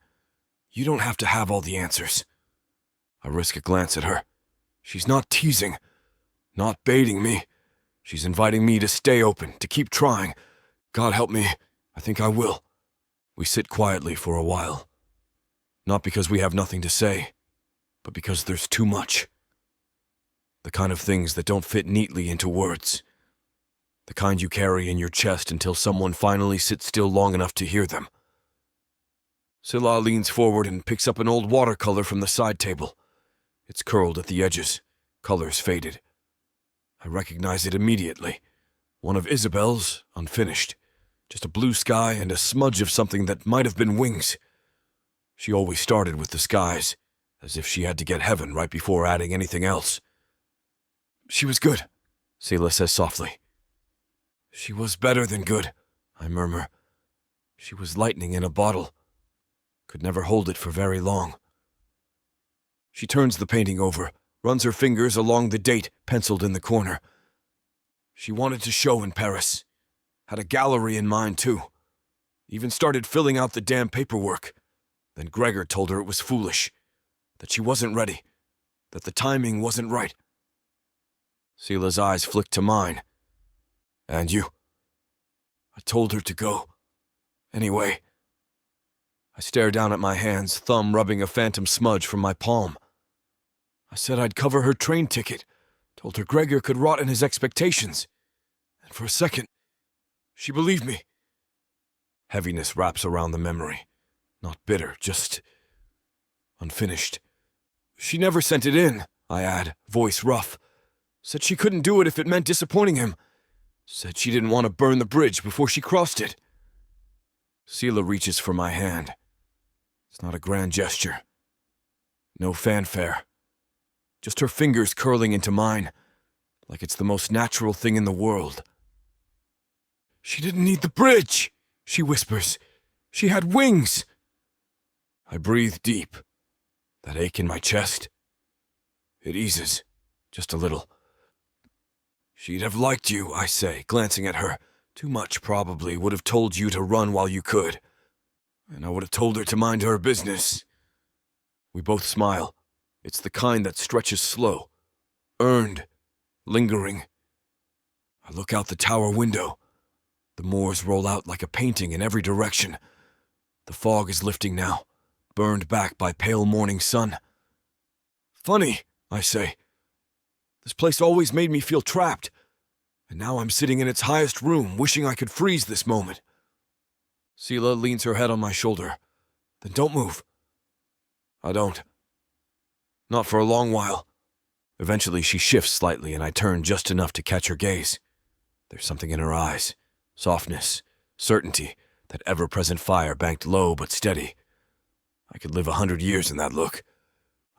You don't have to have all the answers. I risk a glance at her. She's not teasing, not baiting me. She's inviting me to stay open, to keep trying. God help me, I think I will. We sit quietly for a while. Not because we have nothing to say, but because there's too much. The kind of things that don't fit neatly into words. The kind you carry in your chest until someone finally sits still long enough to hear them. Selah leans forward and picks up an old watercolor from the side table. It's curled at the edges, colors faded. I recognize it immediately. One of Isabel's, unfinished. Just a blue sky and a smudge of something that might have been wings. She always started with the skies, as if she had to get heaven right before adding anything else. She was good, Selah says softly. She was better than good, I murmur. She was lightning in a bottle. Could never hold it for very long. She turns the painting over, runs her fingers along the date penciled in the corner. She wanted to show in Paris. Had a gallery in mind, too. Even started filling out the damn paperwork. Then Gregor told her it was foolish. that she wasn't ready, that the timing wasn't right. Selah's eyes flicked to mine. And you? I told her to go. Anyway. I stared down at my hands, thumb rubbing a phantom smudge from my palm. I said I'd cover her train ticket, told her Gregor could rot in his expectations. And for a second, she believed me. Heaviness wraps around the memory. Not bitter, just unfinished. She never sent it in, I add, voice rough. Said she couldn't do it if it meant disappointing him. Said she didn't want to burn the bridge before she crossed it. Selah reaches for my hand. It's not a grand gesture. No fanfare. Just her fingers curling into mine, like it's the most natural thing in the world. She didn't need the bridge, she whispers. She had wings. I breathe deep. That ache in my chest. It eases, just a little. She'd have liked you, I say, glancing at her. Too much, probably, would have told you to run while you could. And I would have told her to mind her business. We both smile. It's the kind that stretches slow. Earned. Lingering. I look out the tower window. The moors roll out like a painting in every direction. The fog is lifting now, burned back by pale morning sun. Funny, I say. This place always made me feel trapped. And now I'm sitting in its highest room, wishing I could freeze this moment. Selah leans her head on my shoulder. Then don't move. I don't. Not for a long while. Eventually she shifts slightly and I turn just enough to catch her gaze. There's something in her eyes. Softness, certainty, that ever-present fire banked low but steady. I could live 100 years in that look.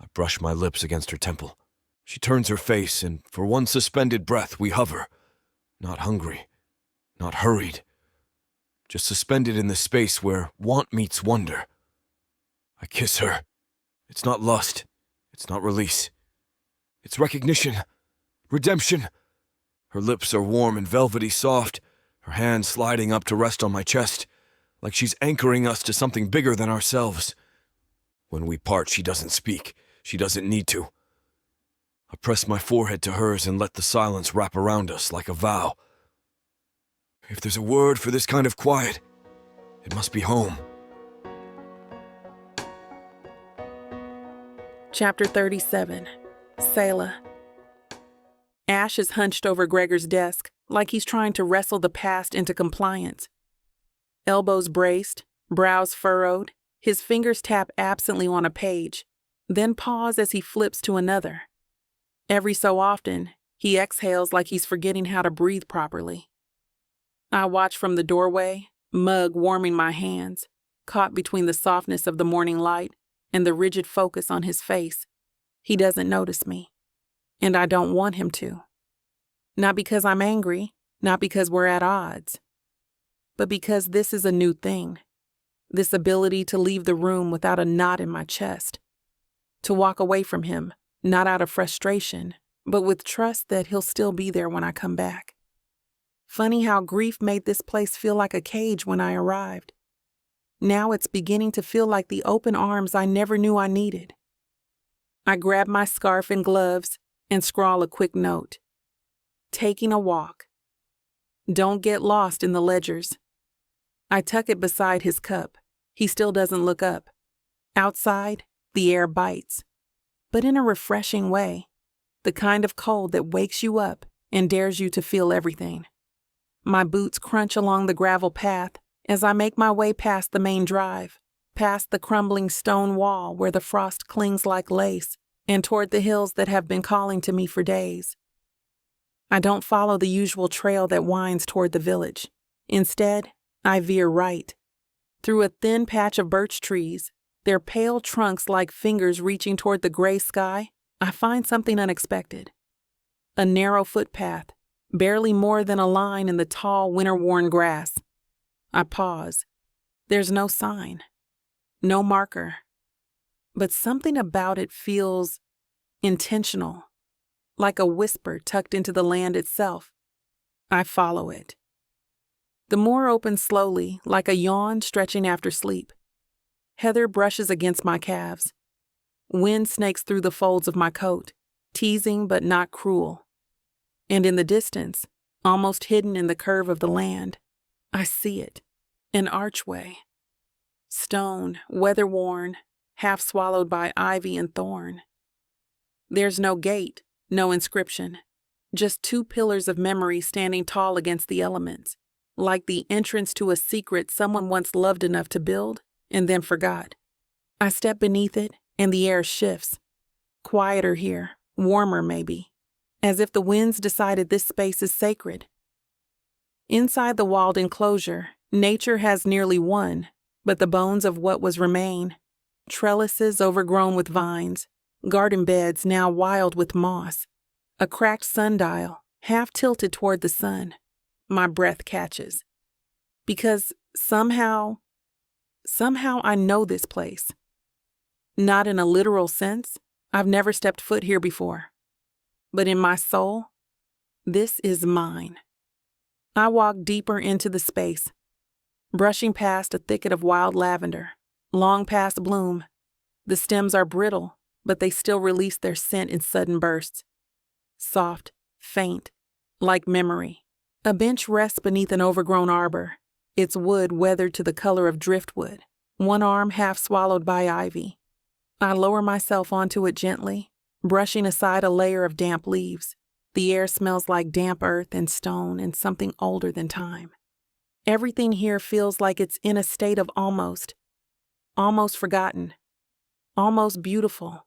I brush my lips against her temple. She turns her face and for one suspended breath we hover. Not hungry, not hurried. Just suspended in the space where want meets wonder. I kiss her. It's not lust. It's not release. It's recognition. Redemption. Her lips are warm and velvety soft, her hand sliding up to rest on my chest, like she's anchoring us to something bigger than ourselves. When we part, she doesn't speak. She doesn't need to. I press my forehead to hers and let the silence wrap around us like a vow. If there's a word for this kind of quiet, it must be home. Chapter 37. Selah. Ash is hunched over Gregor's desk, like he's trying to wrestle the past into compliance. Elbows braced, brows furrowed, his fingers tap absently on a page, then pause as he flips to another. Every so often, he exhales like he's forgetting how to breathe properly. I watch from the doorway, mug warming my hands, caught between the softness of the morning light and the rigid focus on his face. He doesn't notice me, and I don't want him to. Not because I'm angry, not because we're at odds, but because this is a new thing. This ability to leave the room without a knot in my chest. To walk away from him, not out of frustration, but with trust that he'll still be there when I come back. Funny how grief made this place feel like a cage when I arrived. Now it's beginning to feel like the open arms I never knew I needed. I grab my scarf and gloves and scrawl a quick note. Taking a walk. Don't get lost in the ledgers. I tuck it beside his cup. He still doesn't look up. Outside, the air bites, but in a refreshing way, the kind of cold that wakes you up and dares you to feel everything. My boots crunch along the gravel path as I make my way past the main drive, past the crumbling stone wall where the frost clings like lace, and toward the hills that have been calling to me for days. I don't follow the usual trail that winds toward the village. Instead, I veer right, through a thin patch of birch trees, their pale trunks like fingers reaching toward the gray sky. I find something unexpected. A narrow footpath, barely more than a line in the tall, winter-worn grass. I pause. There's no sign, no marker, but something about it feels intentional, like a whisper tucked into the land itself. I follow it. The moor opens slowly, like a yawn stretching after sleep. Heather brushes against my calves. Wind snakes through the folds of my coat, teasing but not cruel. And in the distance, almost hidden in the curve of the land, I see it, an archway. Stone, weather-worn, half swallowed by ivy and thorn. There's no gate, no inscription, just two pillars of memory standing tall against the elements, like the entrance to a secret someone once loved enough to build and then forgot. I step beneath it, and the air shifts. Quieter here, warmer maybe, as if the winds decided this space is sacred. Inside the walled enclosure, nature has nearly won, but the bones of what was remain. Trellises overgrown with vines, garden beds now wild with moss, a cracked sundial, half tilted toward the sun. My breath catches. Because somehow I know this place. Not in a literal sense, I've never stepped foot here before. But in my soul, this is mine. I walk deeper into the space, brushing past a thicket of wild lavender, long past bloom. The stems are brittle, but they still release their scent in sudden bursts. Soft, faint, like memory. A bench rests beneath an overgrown arbor, its wood weathered to the color of driftwood, one arm half swallowed by ivy. I lower myself onto it gently, brushing aside a layer of damp leaves. The air smells like damp earth and stone and something older than time. Everything here feels like it's in a state of almost forgotten, almost beautiful,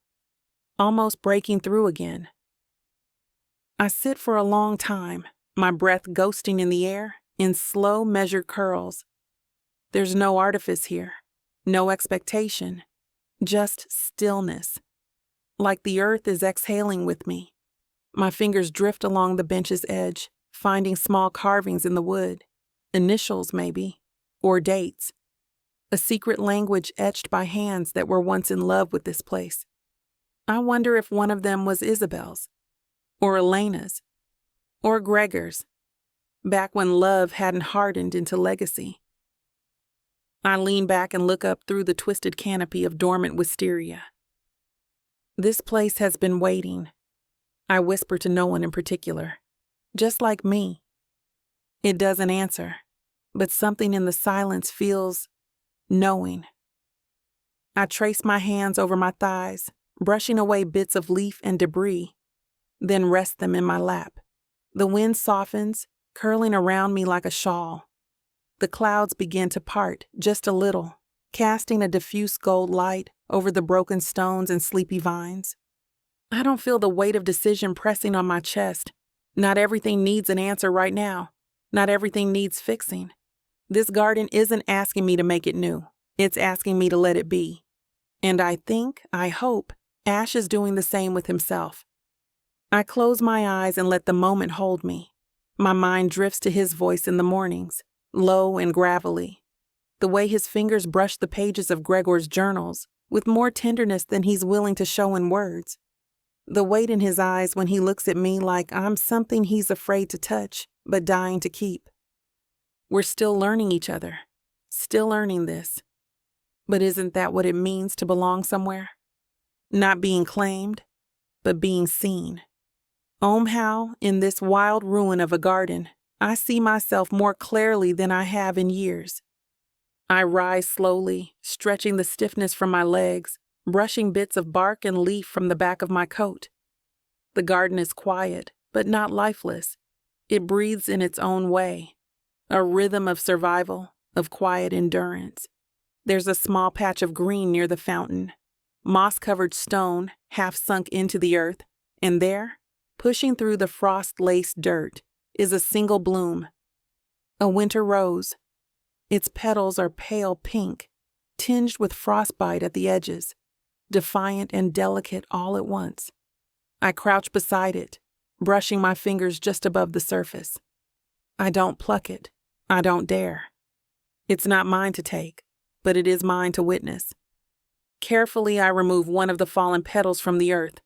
almost breaking through again. I sit for a long time, my breath ghosting in the air in slow, measured curls. There's no artifice here, no expectation, just stillness. Like the earth is exhaling with me. My fingers drift along the bench's edge, finding small carvings in the wood, initials maybe, or dates. A secret language etched by hands that were once in love with this place. I wonder if one of them was Isabel's, or Elena's, or Gregor's, back when love hadn't hardened into legacy. I lean back and look up through the twisted canopy of dormant wisteria. This place has been waiting. I whisper to no one in particular, just like me. It doesn't answer, but something in the silence feels knowing. I trace my hands over my thighs, brushing away bits of leaf and debris, then rest them in my lap. The wind softens, curling around me like a shawl. The clouds begin to part just a little, casting a diffuse gold light over the broken stones and sleepy vines. I don't feel the weight of decision pressing on my chest. Not everything needs an answer right now. Not everything needs fixing. This garden isn't asking me to make it new. It's asking me to let it be. And I hope, Ash is doing the same with himself. I close my eyes and let the moment hold me. My mind drifts to his voice in the mornings, low and gravelly. The way his fingers brush the pages of Gregor's journals with more tenderness than he's willing to show in words. The weight in his eyes when he looks at me like I'm something he's afraid to touch, but dying to keep. We're still learning each other, still learning this. But isn't that what it means to belong somewhere? Not being claimed, but being seen. Somehow, in this wild ruin of a garden, I see myself more clearly than I have in years. I rise slowly, stretching the stiffness from my legs, brushing bits of bark and leaf from the back of my coat. The garden is quiet, but not lifeless. It breathes in its own way, a rhythm of survival, of quiet endurance. There's a small patch of green near the fountain, moss-covered stone half sunk into the earth, and there, pushing through the frost-laced dirt, is a single bloom, a winter rose. Its petals are pale pink, tinged with frostbite at the edges, defiant and delicate all at once. I crouch beside it, brushing my fingers just above the surface. I don't pluck it. I don't dare. It's not mine to take, but it is mine to witness. Carefully, I remove one of the fallen petals from the earth.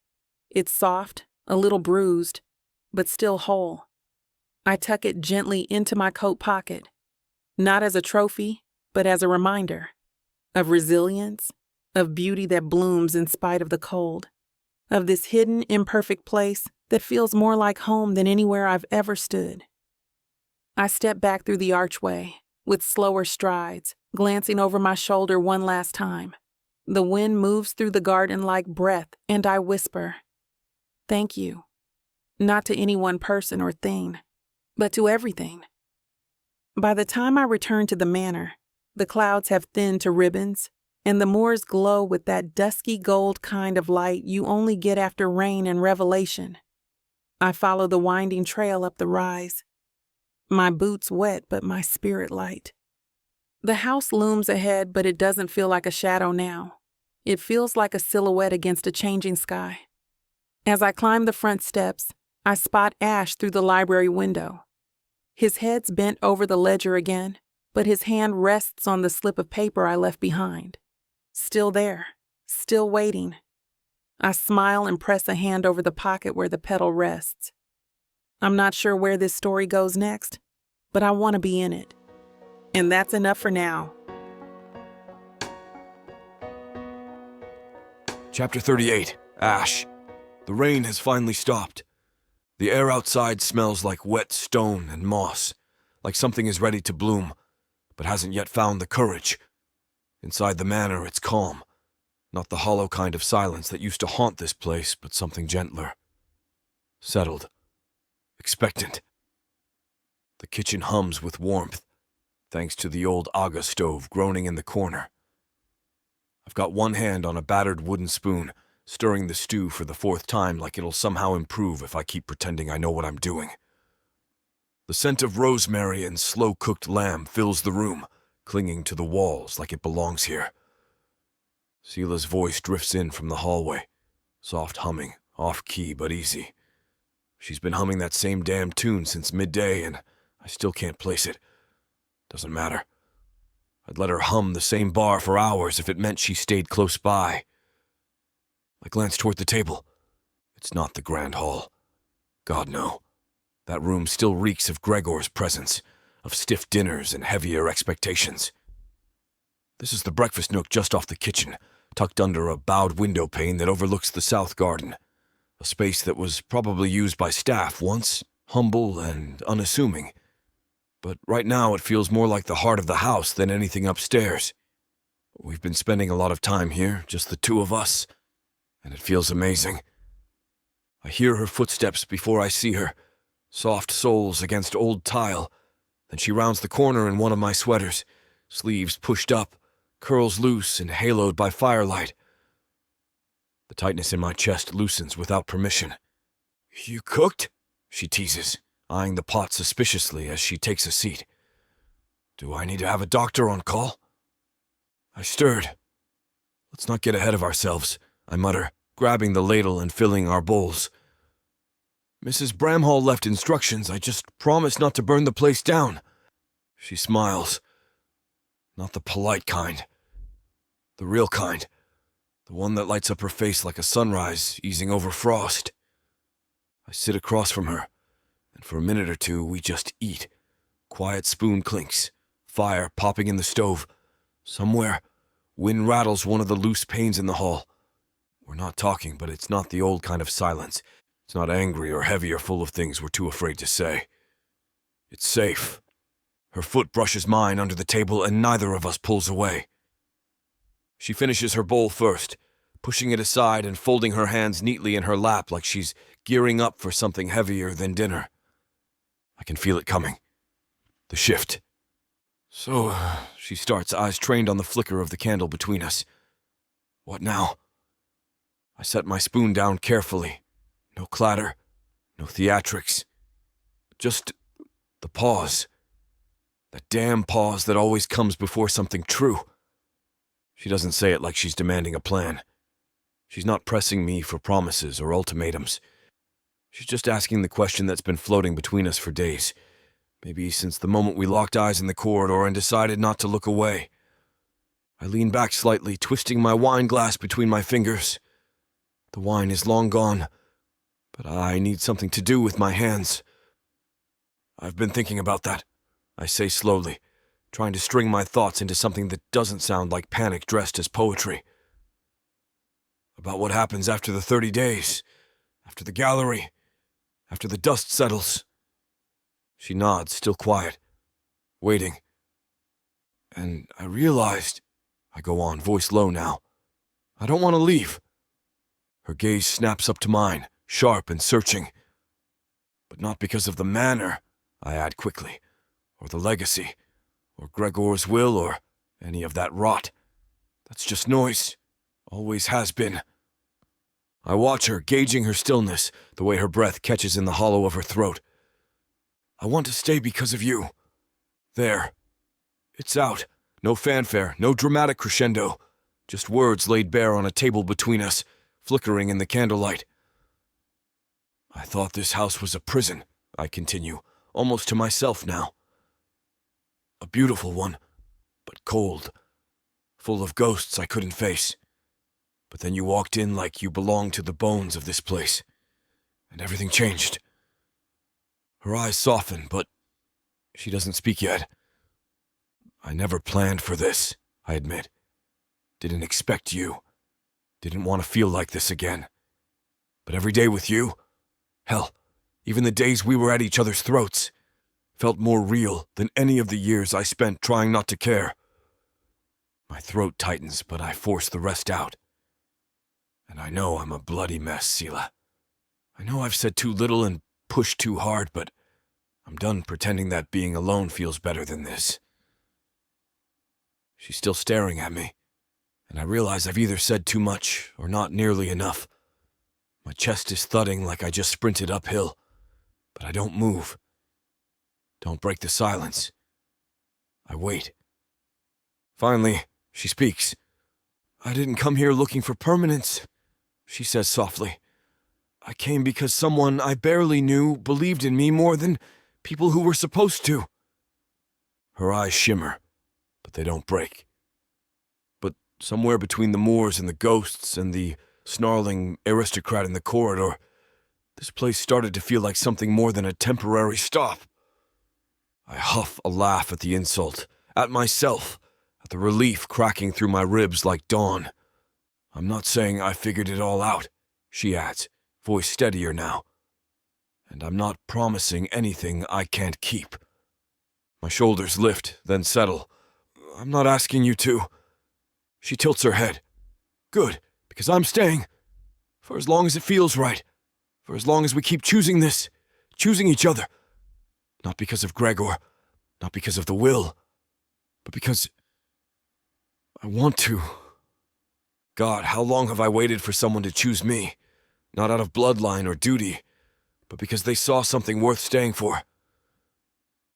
It's soft, a little bruised, but still whole. I tuck it gently into my coat pocket, not as a trophy, but as a reminder of resilience, of beauty that blooms in spite of the cold, of this hidden, imperfect place that feels more like home than anywhere I've ever stood. I step back through the archway with slower strides, glancing over my shoulder one last time. The wind moves through the garden like breath, and I whisper, "Thank you." Not to any one person or thing, but to everything. By the time I return to the manor, the clouds have thinned to ribbons, and the moors glow with that dusky gold kind of light you only get after rain and revelation. I follow the winding trail up the rise, my boots wet but my spirit light. The house looms ahead, but it doesn't feel like a shadow now. It feels like a silhouette against a changing sky. As I climb the front steps, I spot Ash through the library window. His head's bent over the ledger again, but his hand rests on the slip of paper I left behind. Still there, still waiting. I smile and press a hand over the pocket where the petal rests. I'm not sure where this story goes next, but I want to be in it. And that's enough for now. Chapter 38, Ash. The rain has finally stopped. The air outside smells like wet stone and moss, like something is ready to bloom, but hasn't yet found the courage. Inside the manor, it's calm. Not the hollow kind of silence that used to haunt this place, but something gentler. Settled. Expectant. The kitchen hums with warmth, thanks to the old Aga stove groaning in the corner. I've got one hand on a battered wooden spoon, stirring the stew for the fourth time like it'll somehow improve if I keep pretending I know what I'm doing. The scent of rosemary and slow-cooked lamb fills the room, clinging to the walls like it belongs here. Selah's voice drifts in from the hallway, soft humming, off-key but easy. She's been humming that same damn tune since midday, and I still can't place it. Doesn't matter. I'd let her hum the same bar for hours if it meant she stayed close by. I glance toward the table. It's not the grand hall. God, no. That room still reeks of Gregor's presence, of stiff dinners and heavier expectations. This is the breakfast nook just off the kitchen, tucked under a bowed window pane that overlooks the south garden, a space that was probably used by staff once, humble and unassuming. But right now it feels more like the heart of the house than anything upstairs. We've been spending a lot of time here, just the two of us, and it feels amazing. I hear her footsteps before I see her, soft soles against old tile. Then she rounds the corner in one of my sweaters, sleeves pushed up, curls loose and haloed by firelight. The tightness in my chest loosens without permission. "You cooked?" she teases, eyeing the pot suspiciously as she takes a seat. "Do I need to have a doctor on call?" I stirred. "Let's not get ahead of ourselves," I mutter, grabbing the ladle and filling our bowls. "Mrs. Bramhall left instructions. I just promised not to burn the place down." She smiles. Not the polite kind. The real kind. The one that lights up her face like a sunrise easing over frost. I sit across from her, and for a minute or two we just eat. Quiet spoon clinks, fire popping in the stove. Somewhere, wind rattles one of the loose panes in the hall. We're not talking, but it's not the old kind of silence. It's not angry or heavy or full of things we're too afraid to say. It's safe. Her foot brushes mine under the table, and neither of us pulls away. She finishes her bowl first, pushing it aside and folding her hands neatly in her lap like she's gearing up for something heavier than dinner. I can feel it coming. The shift. "So," she starts, eyes trained on the flicker of the candle between us. "What now?" I set my spoon down carefully. No clatter, no theatrics. Just the pause. That damn pause that always comes before something true. She doesn't say it like she's demanding a plan. She's not pressing me for promises or ultimatums. She's just asking the question that's been floating between us for days. Maybe since the moment we locked eyes in the corridor and decided not to look away. I lean back slightly, twisting my wine glass between my fingers. The wine is long gone, but I need something to do with my hands. "I've been thinking about that," I say slowly, trying to string my thoughts into something that doesn't sound like panic dressed as poetry. About what happens after the 30 days, after the gallery, after the dust settles. She nods, still quiet, waiting. And I realized, I go on, voice low now, I don't want to leave. Her gaze snaps up to mine, sharp and searching. But not because of the manor, I add quickly, or the legacy, or Gregor's will, or any of that rot. That's just noise. Always has been. I watch her, gauging her stillness, the way her breath catches in the hollow of her throat. I want to stay because of you. There. It's out. No fanfare, no dramatic crescendo. Just words laid bare on a table between us, flickering in the candlelight. I thought this house was a prison, I continue, almost to myself now. A beautiful one, but cold. Full of ghosts I couldn't face. But then you walked in like you belonged to the bones of this place, and everything changed. Her eyes soften, but she doesn't speak yet. I never planned for this, I admit. Didn't expect you. Didn't want to feel like this again. But every day with you, hell, even the days we were at each other's throats, felt more real than any of the years I spent trying not to care. My throat tightens, but I force the rest out. And I know I'm a bloody mess, Selah. I know I've said too little and pushed too hard, but I'm done pretending that being alone feels better than this. She's still staring at me, and I realize I've either said too much or not nearly enough. My chest is thudding like I just sprinted uphill, but I don't move. Don't break the silence. I wait. Finally, she speaks. I didn't come here looking for permanence, she says softly. I came because someone I barely knew believed in me more than people who were supposed to. Her eyes shimmer, but they don't break. But somewhere between the moors and the ghosts and the snarling aristocrat in the corridor, this place started to feel like something more than a temporary stop. I huff a laugh at the insult, at myself, at the relief cracking through my ribs like dawn. I'm not saying I figured it all out, she adds, voice steadier now. And I'm not promising anything I can't keep. My shoulders lift, then settle. I'm not asking you to. She tilts her head. Good, because I'm staying. For as long as it feels right. For as long as we keep choosing this, choosing each other. Not because of Gregor, not because of the will, but because I want to. God, how long have I waited for someone to choose me? Not out of bloodline or duty, but because they saw something worth staying for.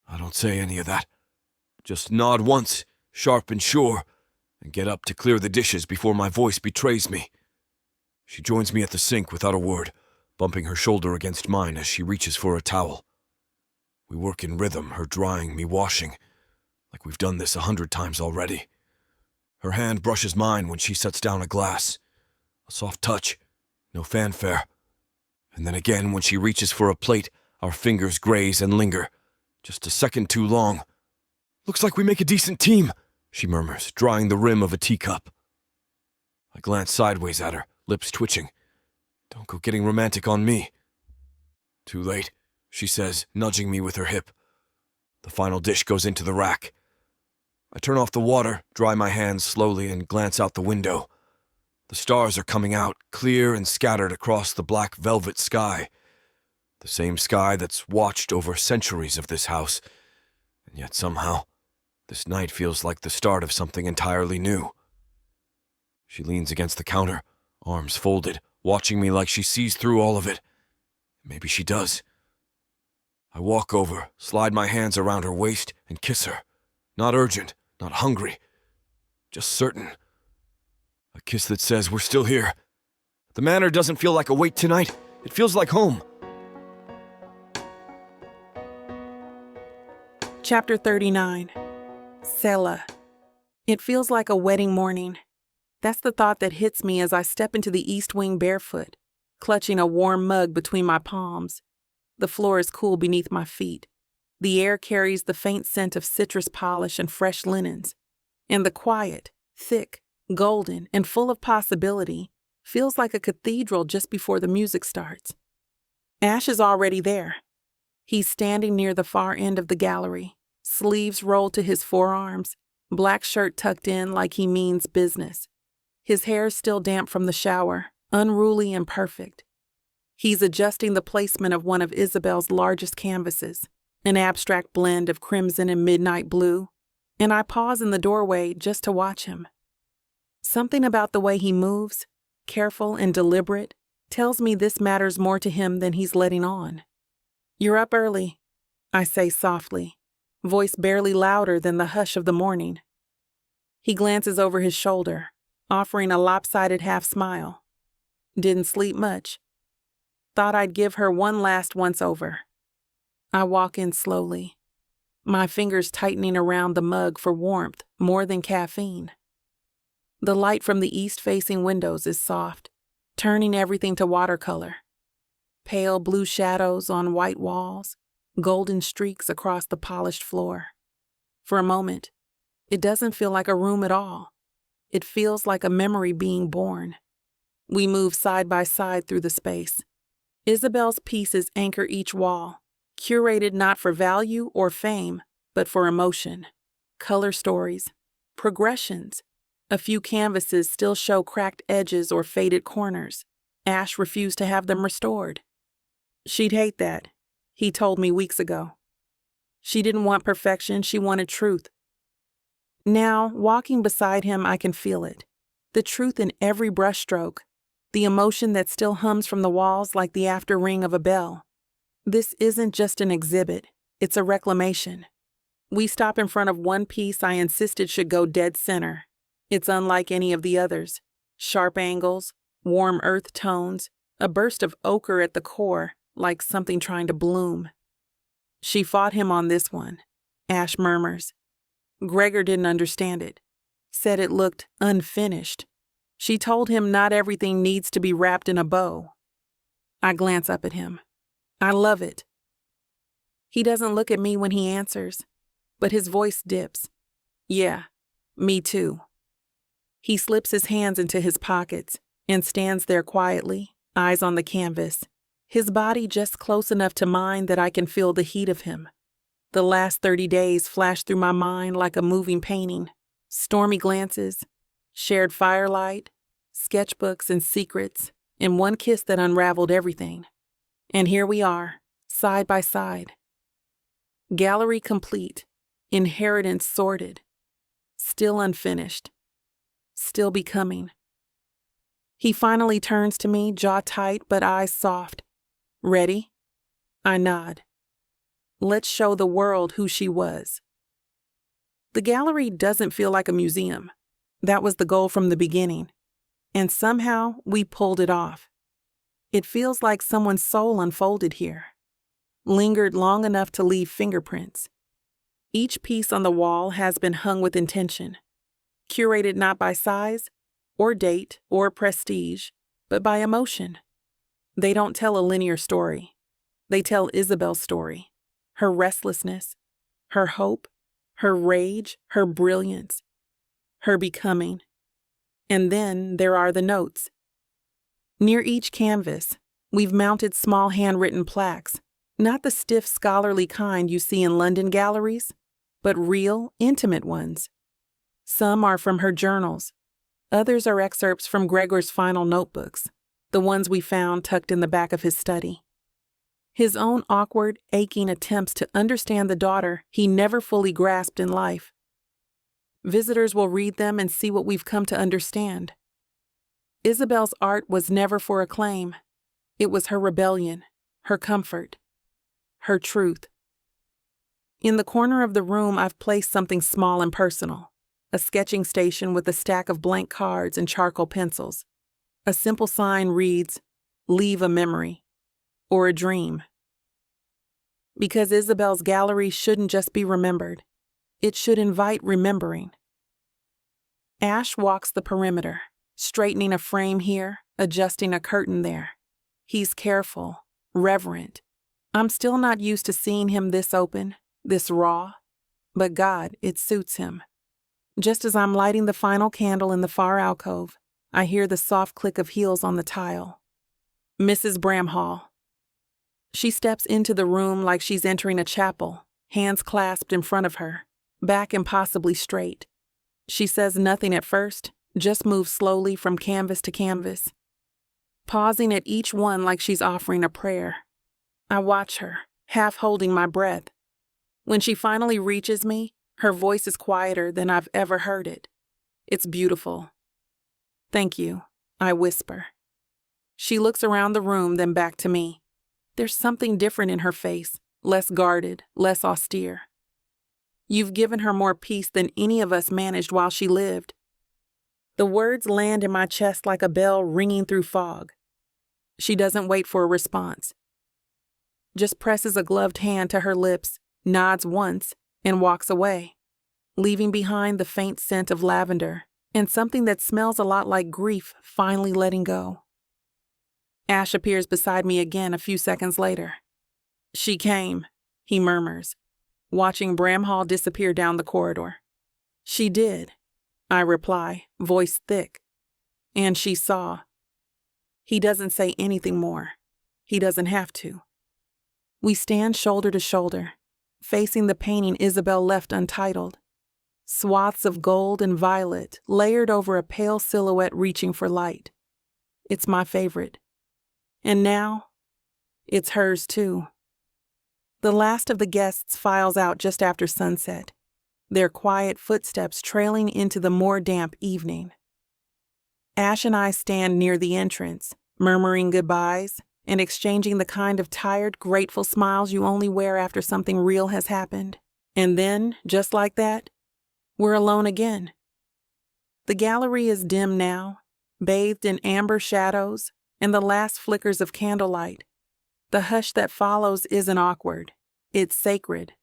I don't say any of that. Just nod once, sharp and sure, and get up to clear the dishes before my voice betrays me. She joins me at the sink without a word, bumping her shoulder against mine as she reaches for a towel. We work in rhythm, her drying, me washing, like we've done this 100 times already. Her hand brushes mine when she sets down a glass. A soft touch, no fanfare. And then again when she reaches for a plate, our fingers graze and linger, just a second too long. Looks like we make a decent team, she murmurs, drying the rim of a teacup. I glance sideways at her, lips twitching. Don't go getting romantic on me. Too late, she says, nudging me with her hip. The final dish goes into the rack. I turn off the water, dry my hands slowly, and glance out the window. The stars are coming out, clear and scattered across the black velvet sky. The same sky that's watched over centuries of this house. And yet somehow, this night feels like the start of something entirely new. She leans against the counter, arms folded, watching me like she sees through all of it. Maybe she does. I walk over, slide my hands around her waist, and kiss her. Not urgent, not hungry, just certain. A kiss that says we're still here. The manor doesn't feel like a wait tonight. It feels like home. Chapter 39. Cella. It feels like a wedding morning. That's the thought that hits me as I step into the east wing barefoot, clutching a warm mug between my palms. The floor is cool beneath my feet. The air carries the faint scent of citrus polish and fresh linens. And the quiet, thick, golden, and full of possibility, Feels like a cathedral just before the music starts. Ash is already there. He's standing near the far end of the gallery, sleeves rolled to his forearms, black shirt tucked in like he means business. His hair's still damp from the shower, unruly and perfect. He's adjusting the placement of one of Isabel's largest canvases, an abstract blend of crimson and midnight blue, and I pause in the doorway just to watch him. Something about the way he moves, careful and deliberate, tells me this matters more to him than he's letting on. "You're up early," I say softly, voice barely louder than the hush of the morning. He glances over his shoulder, offering a lopsided half-smile. "Didn't sleep much. Thought I'd give her one last once-over." I walk in slowly, my fingers tightening around the mug for warmth more than caffeine. The light from the east-facing windows is soft, turning everything to watercolor. Pale blue shadows on white walls, golden streaks across the polished floor. For a moment, it doesn't feel like a room at all. It feels like a memory being born. We move side by side through the space. Isabel's pieces anchor each wall, curated not for value or fame, but for emotion. Color stories, progressions. A few canvases still show cracked edges or faded corners. Ash refused to have them restored. She'd hate that, he told me weeks ago. She didn't want perfection, she wanted truth. Now, walking beside him, I can feel it. The truth in every brushstroke, the emotion that still hums from the walls like the after ring of a bell. This isn't just an exhibit, it's a reclamation. We stop in front of one piece I insisted should go dead center. It's unlike any of the others. Sharp angles, warm earth tones, a burst of ochre at the core, like something trying to bloom. "She fought him on this one," Ash murmurs. "Gregor didn't understand it. Said it looked unfinished. She told him not everything needs to be wrapped in a bow." I glance up at him. I love it. He doesn't look at me when he answers, but his voice dips. "Yeah, me too." He slips his hands into his pockets and stands there quietly, eyes on the canvas, his body just close enough to mine that I can feel the heat of him. The last 30 days flash through my mind like a moving painting. Stormy glances, shared firelight, sketchbooks and secrets, and one kiss that unraveled everything. And here we are, side by side. Gallery complete, inheritance sorted, still unfinished, still becoming. He finally turns to me, jaw tight but eyes soft. "Ready?" I nod. Let's show the world who she was. The gallery doesn't feel like a museum. That was the goal from the beginning. And somehow we pulled it off. It feels like someone's soul unfolded here, lingered long enough to leave fingerprints. Each piece on the wall has been hung with intention, curated not by size, or date, or prestige, but by emotion. They don't tell a linear story. They tell Isabel's story, her restlessness, her hope, her rage, her brilliance, her becoming. And then there are the notes. Near each canvas, we've mounted small handwritten plaques, not the stiff scholarly kind you see in London galleries, but real, intimate ones. Some are from her journals. Others are excerpts from Gregor's final notebooks, the ones we found tucked in the back of his study. His own awkward, aching attempts to understand the daughter he never fully grasped in life. Visitors will read them and see what we've come to understand. Isabel's art was never for acclaim. It was her rebellion, her comfort, her truth. In the corner of the room, I've placed something small and personal. A sketching station with a stack of blank cards and charcoal pencils. A simple sign reads, "Leave a memory," or a dream. Because Isabel's gallery shouldn't just be remembered. It should invite remembering. Ash walks the perimeter, straightening a frame here, adjusting a curtain there. He's careful, reverent. I'm still not used to seeing him this open, this raw, but God, it suits him. Just as I'm lighting the final candle in the far alcove, I hear the soft click of heels on the tile. Mrs. Bramhall. She steps into the room like she's entering a chapel, hands clasped in front of her, back impossibly straight. She says nothing at first, just moves slowly from canvas to canvas, pausing at each one like she's offering a prayer. I watch her, half holding my breath. When she finally reaches me, her voice is quieter than I've ever heard it. It's beautiful. "Thank you," I whisper. She looks around the room, then back to me. There's something different in her face, less guarded, less austere. "You've given her more peace than any of us managed while she lived." The words land in my chest like a bell ringing through fog. She doesn't wait for a response. Just presses a gloved hand to her lips, nods once, and walks away, leaving behind the faint scent of lavender and something that smells a lot like grief finally letting go. Ash appears beside me again a few seconds later. "She came," he murmurs, watching Bramhall disappear down the corridor. "She did," I reply, voice thick. "And she saw." He doesn't say anything more. He doesn't have to. We stand shoulder to shoulder, facing the painting Isabel left untitled. Swaths of gold and violet layered over a pale silhouette reaching for light. It's my favorite. And now, it's hers too. The last of the guests files out just after sunset, their quiet footsteps trailing into the more damp evening. Ash and I stand near the entrance, murmuring goodbyes and exchanging the kind of tired, grateful smiles you only wear after something real has happened. And then, just like that, we're alone again. The gallery is dim now, bathed in amber shadows and the last flickers of candlelight. The hush that follows isn't awkward. It's sacred.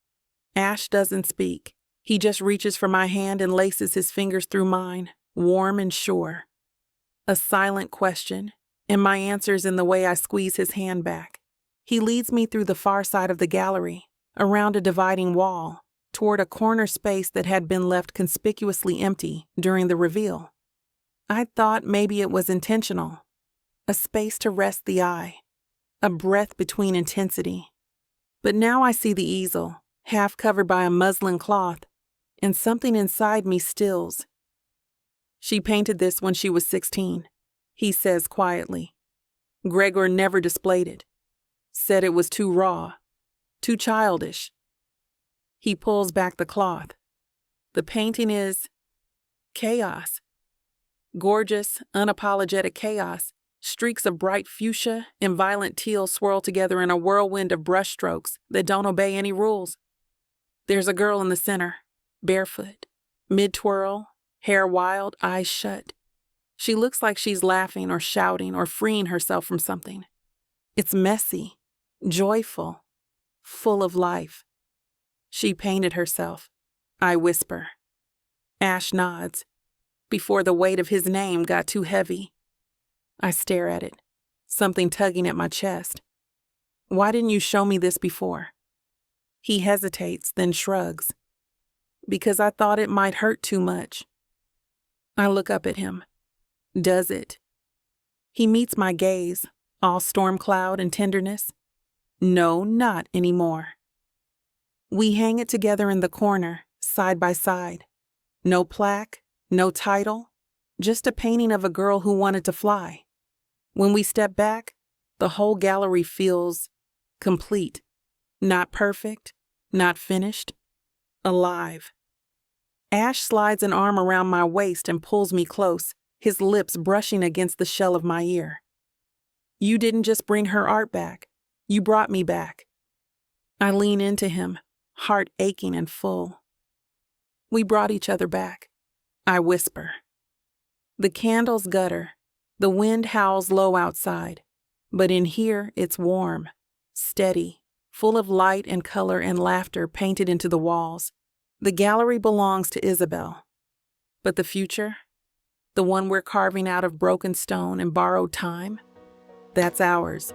Ash doesn't speak. He just reaches for my hand and laces his fingers through mine, warm and sure. A silent question, and my answer's in the way I squeeze his hand back. He leads me through the far side of the gallery, around a dividing wall, toward a corner space that had been left conspicuously empty during the reveal. I thought maybe it was intentional. A space to rest the eye, a breath between intensity. But now I see the easel, half covered by a muslin cloth, and something inside me stills. "She painted this when she was 16, he says quietly. Gregor never displayed it. Said it was too raw, too childish. He pulls back the cloth. The painting is chaos. Gorgeous, unapologetic chaos. Streaks of bright fuchsia and violent teal swirl together in a whirlwind of brushstrokes that don't obey any rules. There's a girl in the center, barefoot, mid-twirl, hair wild, eyes shut. She looks like she's laughing or shouting or freeing herself from something. It's messy, joyful, full of life. "She painted herself," I whisper. Ash nods, before the weight of his name got too heavy. I stare at it, something tugging at my chest. "Why didn't you show me this before?" He hesitates, then shrugs. "Because I thought it might hurt too much." I look up at him. Does it? He meets my gaze, all storm cloud and tenderness. No, not anymore. We hang it together in the corner, side by side. No plaque, no title, just a painting of a girl who wanted to fly. When we step back, the whole gallery feels complete. Not perfect, not finished, alive. Ash slides an arm around my waist and pulls me close, his lips brushing against the shell of my ear. "You didn't just bring her art back. You brought me back." I lean into him, heart aching and full. "We brought each other back," I whisper. The candles gutter. The wind howls low outside, but in here it's warm, steady, full of light and color and laughter painted into the walls. The gallery belongs to Isabel. But the future, the one we're carving out of broken stone and borrowed time, that's ours.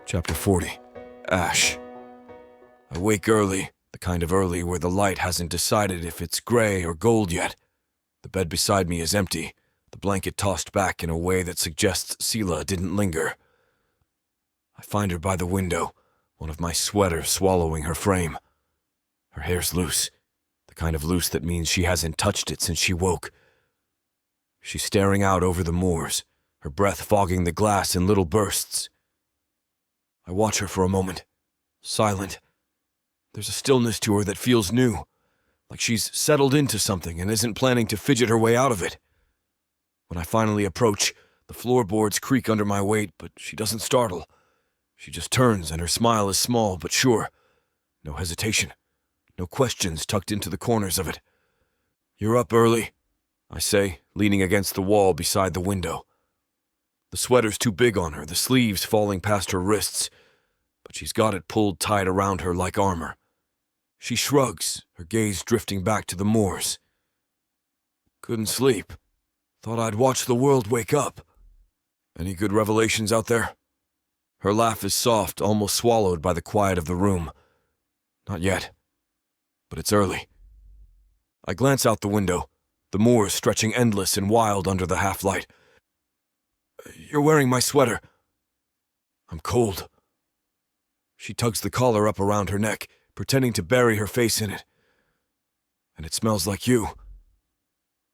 Chapter 40. Ash. I wake early, The kind of early where the light hasn't decided if it's gray or gold yet. The bed beside me is empty, the blanket tossed back in a way that suggests Selah didn't linger. I find her by the window, one of my sweaters swallowing her frame. Her hair's loose, the kind of loose that means she hasn't touched it since she woke. She's staring out over the moors, her breath fogging the glass in little bursts. I watch her for a moment, silent. There's a stillness to her that feels new, like she's settled into something and isn't planning to fidget her way out of it. When I finally approach, the floorboards creak under my weight, but she doesn't startle. She just turns, and her smile is small but sure. No hesitation, no questions tucked into the corners of it. "You're up early," I say, leaning against the wall beside the window. The sweater's too big on her, the sleeves falling past her wrists, but she's got it pulled tight around her like armor. She shrugs, her gaze drifting back to the moors. "Couldn't sleep. Thought I'd watch the world wake up. Any good revelations out there?" Her laugh is soft, almost swallowed by the quiet of the room. "Not yet. But it's early." I glance out the window, the moors stretching endless and wild under the half-light. "You're wearing my sweater." "I'm cold." She tugs the collar up around her neck, pretending to bury her face in it. "And it smells like you.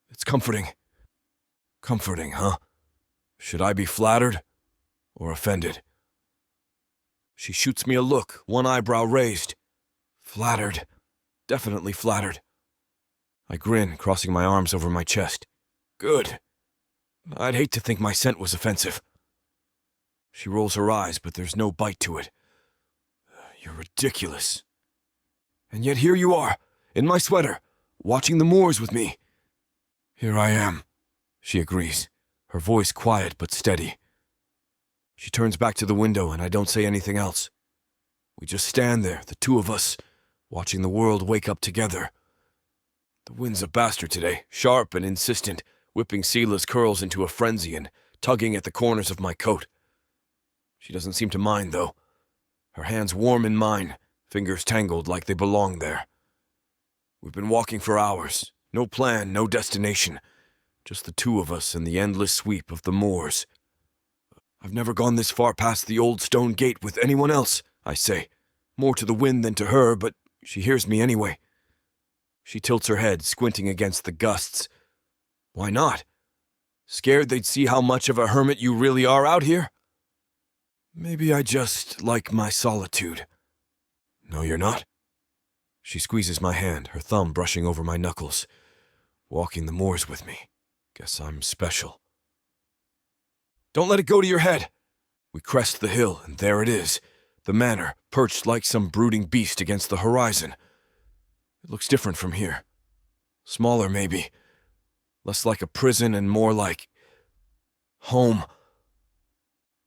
It's comforting." Comforting, huh? Should I be flattered or offended? She shoots me a look, one eyebrow raised. Flattered. Definitely flattered. I grin, crossing my arms over my chest. Good. I'd hate to think my scent was offensive. She rolls her eyes, but there's no bite to it. "You're ridiculous. And yet here you are, in my sweater, watching the moors with me." "Here I am," she agrees, her voice quiet but steady. She turns back to the window and I don't say anything else. We just stand there, the two of us, watching the world wake up together. The wind's a bastard today, sharp and insistent, whipping Selah's curls into a frenzy and tugging at the corners of my coat. She doesn't seem to mind, though. Her hands warm in mine, fingers tangled like they belong there. We've been walking for hours, no plan, no destination, just the two of us in the endless sweep of the moors. "I've never gone this far past the old stone gate with anyone else," I say, more to the wind than to her, but she hears me anyway. She tilts her head, squinting against the gusts. "Why not? Scared they'd see how much of a hermit you really are out here?" "Maybe I just like my solitude." "No, you're not." She squeezes my hand, her thumb brushing over my knuckles. "Walking the moors with me. Guess I'm special." "Don't let it go to your head." We crest the hill, and there it is, the manor, perched like some brooding beast against the horizon. It looks different from here. Smaller, maybe. Less like a prison and more like home.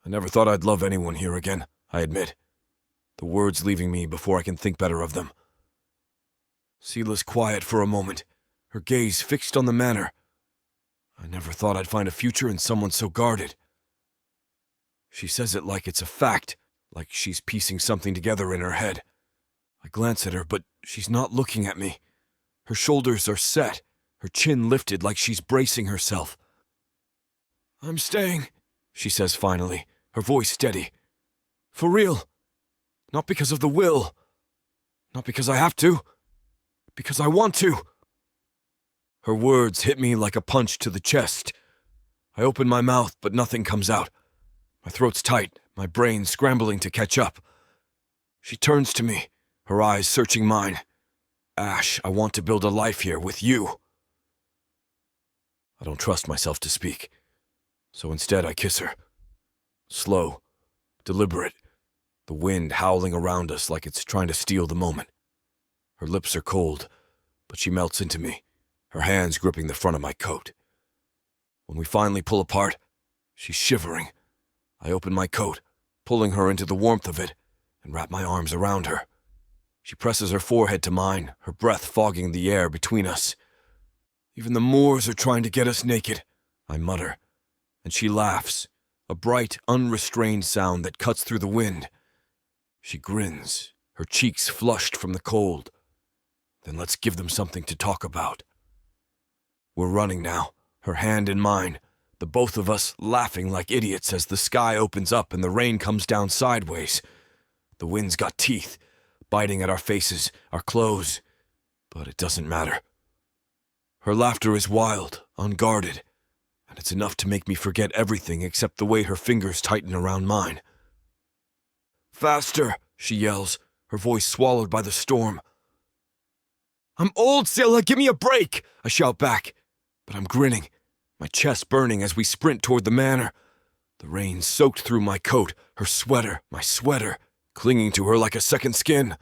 I never thought I'd love anyone here again, I admit, the words leaving me before I can think better of them. Selah's quiet for a moment, her gaze fixed on the manor. I never thought I'd find a future in someone so guarded. She says it like it's a fact, like she's piecing something together in her head. I glance at her, but she's not looking at me. Her shoulders are set, her chin lifted like she's bracing herself. "I'm staying," she says finally, her voice steady. "For real. Not because of the will. Not because I have to. Because I want to." Her words hit me like a punch to the chest. I open my mouth, but nothing comes out. My throat's tight, my brain scrambling to catch up. She turns to me, her eyes searching mine. "Ash, I want to build a life here with you." I don't trust myself to speak, so instead I kiss her. Slow, deliberate, the wind howling around us like it's trying to steal the moment. Her lips are cold, but she melts into me, her hands gripping the front of my coat. When we finally pull apart, she's shivering. I open my coat, pulling her into the warmth of it, and wrap my arms around her. She presses her forehead to mine, her breath fogging the air between us. "Even the moors are trying to get us naked," I mutter, and she laughs, a bright, unrestrained sound that cuts through the wind. She grins, her cheeks flushed from the cold, Then let's give them something to talk about. We're running now, her hand in mine, the both of us laughing like idiots as the sky opens up and the rain comes down sideways. The wind's got teeth, biting at our faces, our clothes, but it doesn't matter. Her laughter is wild, unguarded, and it's enough to make me forget everything except the way her fingers tighten around mine. "Faster," she yells, her voice swallowed by the storm. "I'm old, Cella, give me a break," I shout back, but I'm grinning, my chest burning as we sprint toward the manor. The rain soaked through my coat, her sweater, my sweater, clinging to her like a second skin.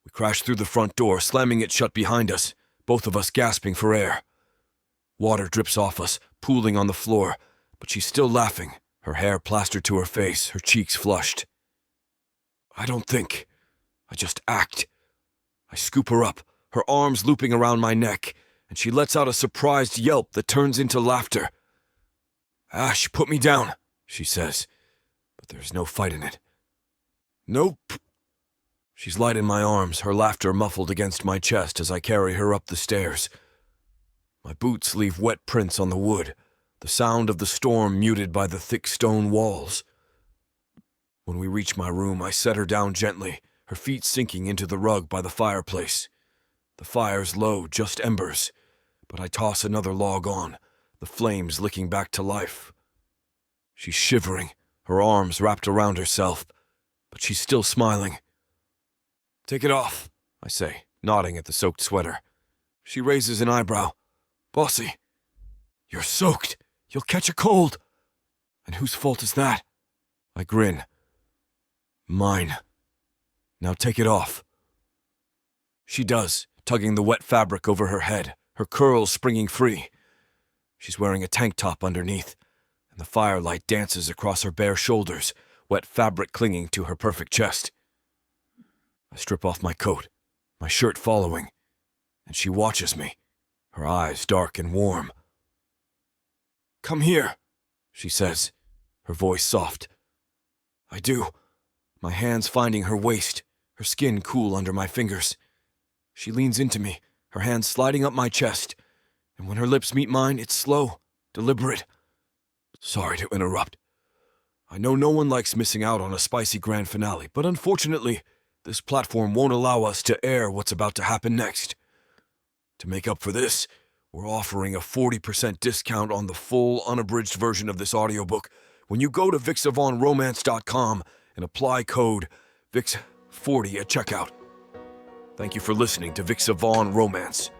We crash through the front door, slamming it shut behind us, both of us gasping for air. Water drips off us, pooling on the floor, but she's still laughing, her hair plastered to her face, her cheeks flushed. I don't think. I just act. I scoop her up, her arms looping around my neck, and she lets out a surprised yelp that turns into laughter. "Ash, put me down," she says, but there's no fight in it. "Nope." She's light in my arms, her laughter muffled against my chest as I carry her up the stairs. My boots leave wet prints on the wood, the sound of the storm muted by the thick stone walls. When we reach my room, I set her down gently, her feet sinking into the rug by the fireplace. The fire's low, just embers, but I toss another log on, the flames licking back to life. She's shivering, her arms wrapped around herself, but she's still smiling. "Take it off," I say, nodding at the soaked sweater. She raises an eyebrow. "Bossy, you're soaked. You'll catch a cold." "And whose fault is that?" I grin. "Mine. Now take it off." She does, tugging the wet fabric over her head, her curls springing free. She's wearing a tank top underneath, and the firelight dances across her bare shoulders, wet fabric clinging to her perfect chest. I strip off my coat, my shirt following, and she watches me, her eyes dark and warm. "Come here," she says, her voice soft. I do, my hands finding her waist, her skin cool under my fingers. She leans into me, her hands sliding up my chest, and when her lips meet mine, it's slow, deliberate. Sorry to interrupt. I know no one likes missing out on a spicy grand finale, but unfortunately, this platform won't allow us to air what's about to happen next. To make up for this, we're offering a 40% discount on the full, unabridged version of this audiobook when you go to VixAvaughnRomance.com and apply code VIX40 at checkout. Thank you for listening to Vix Vaughn Romance.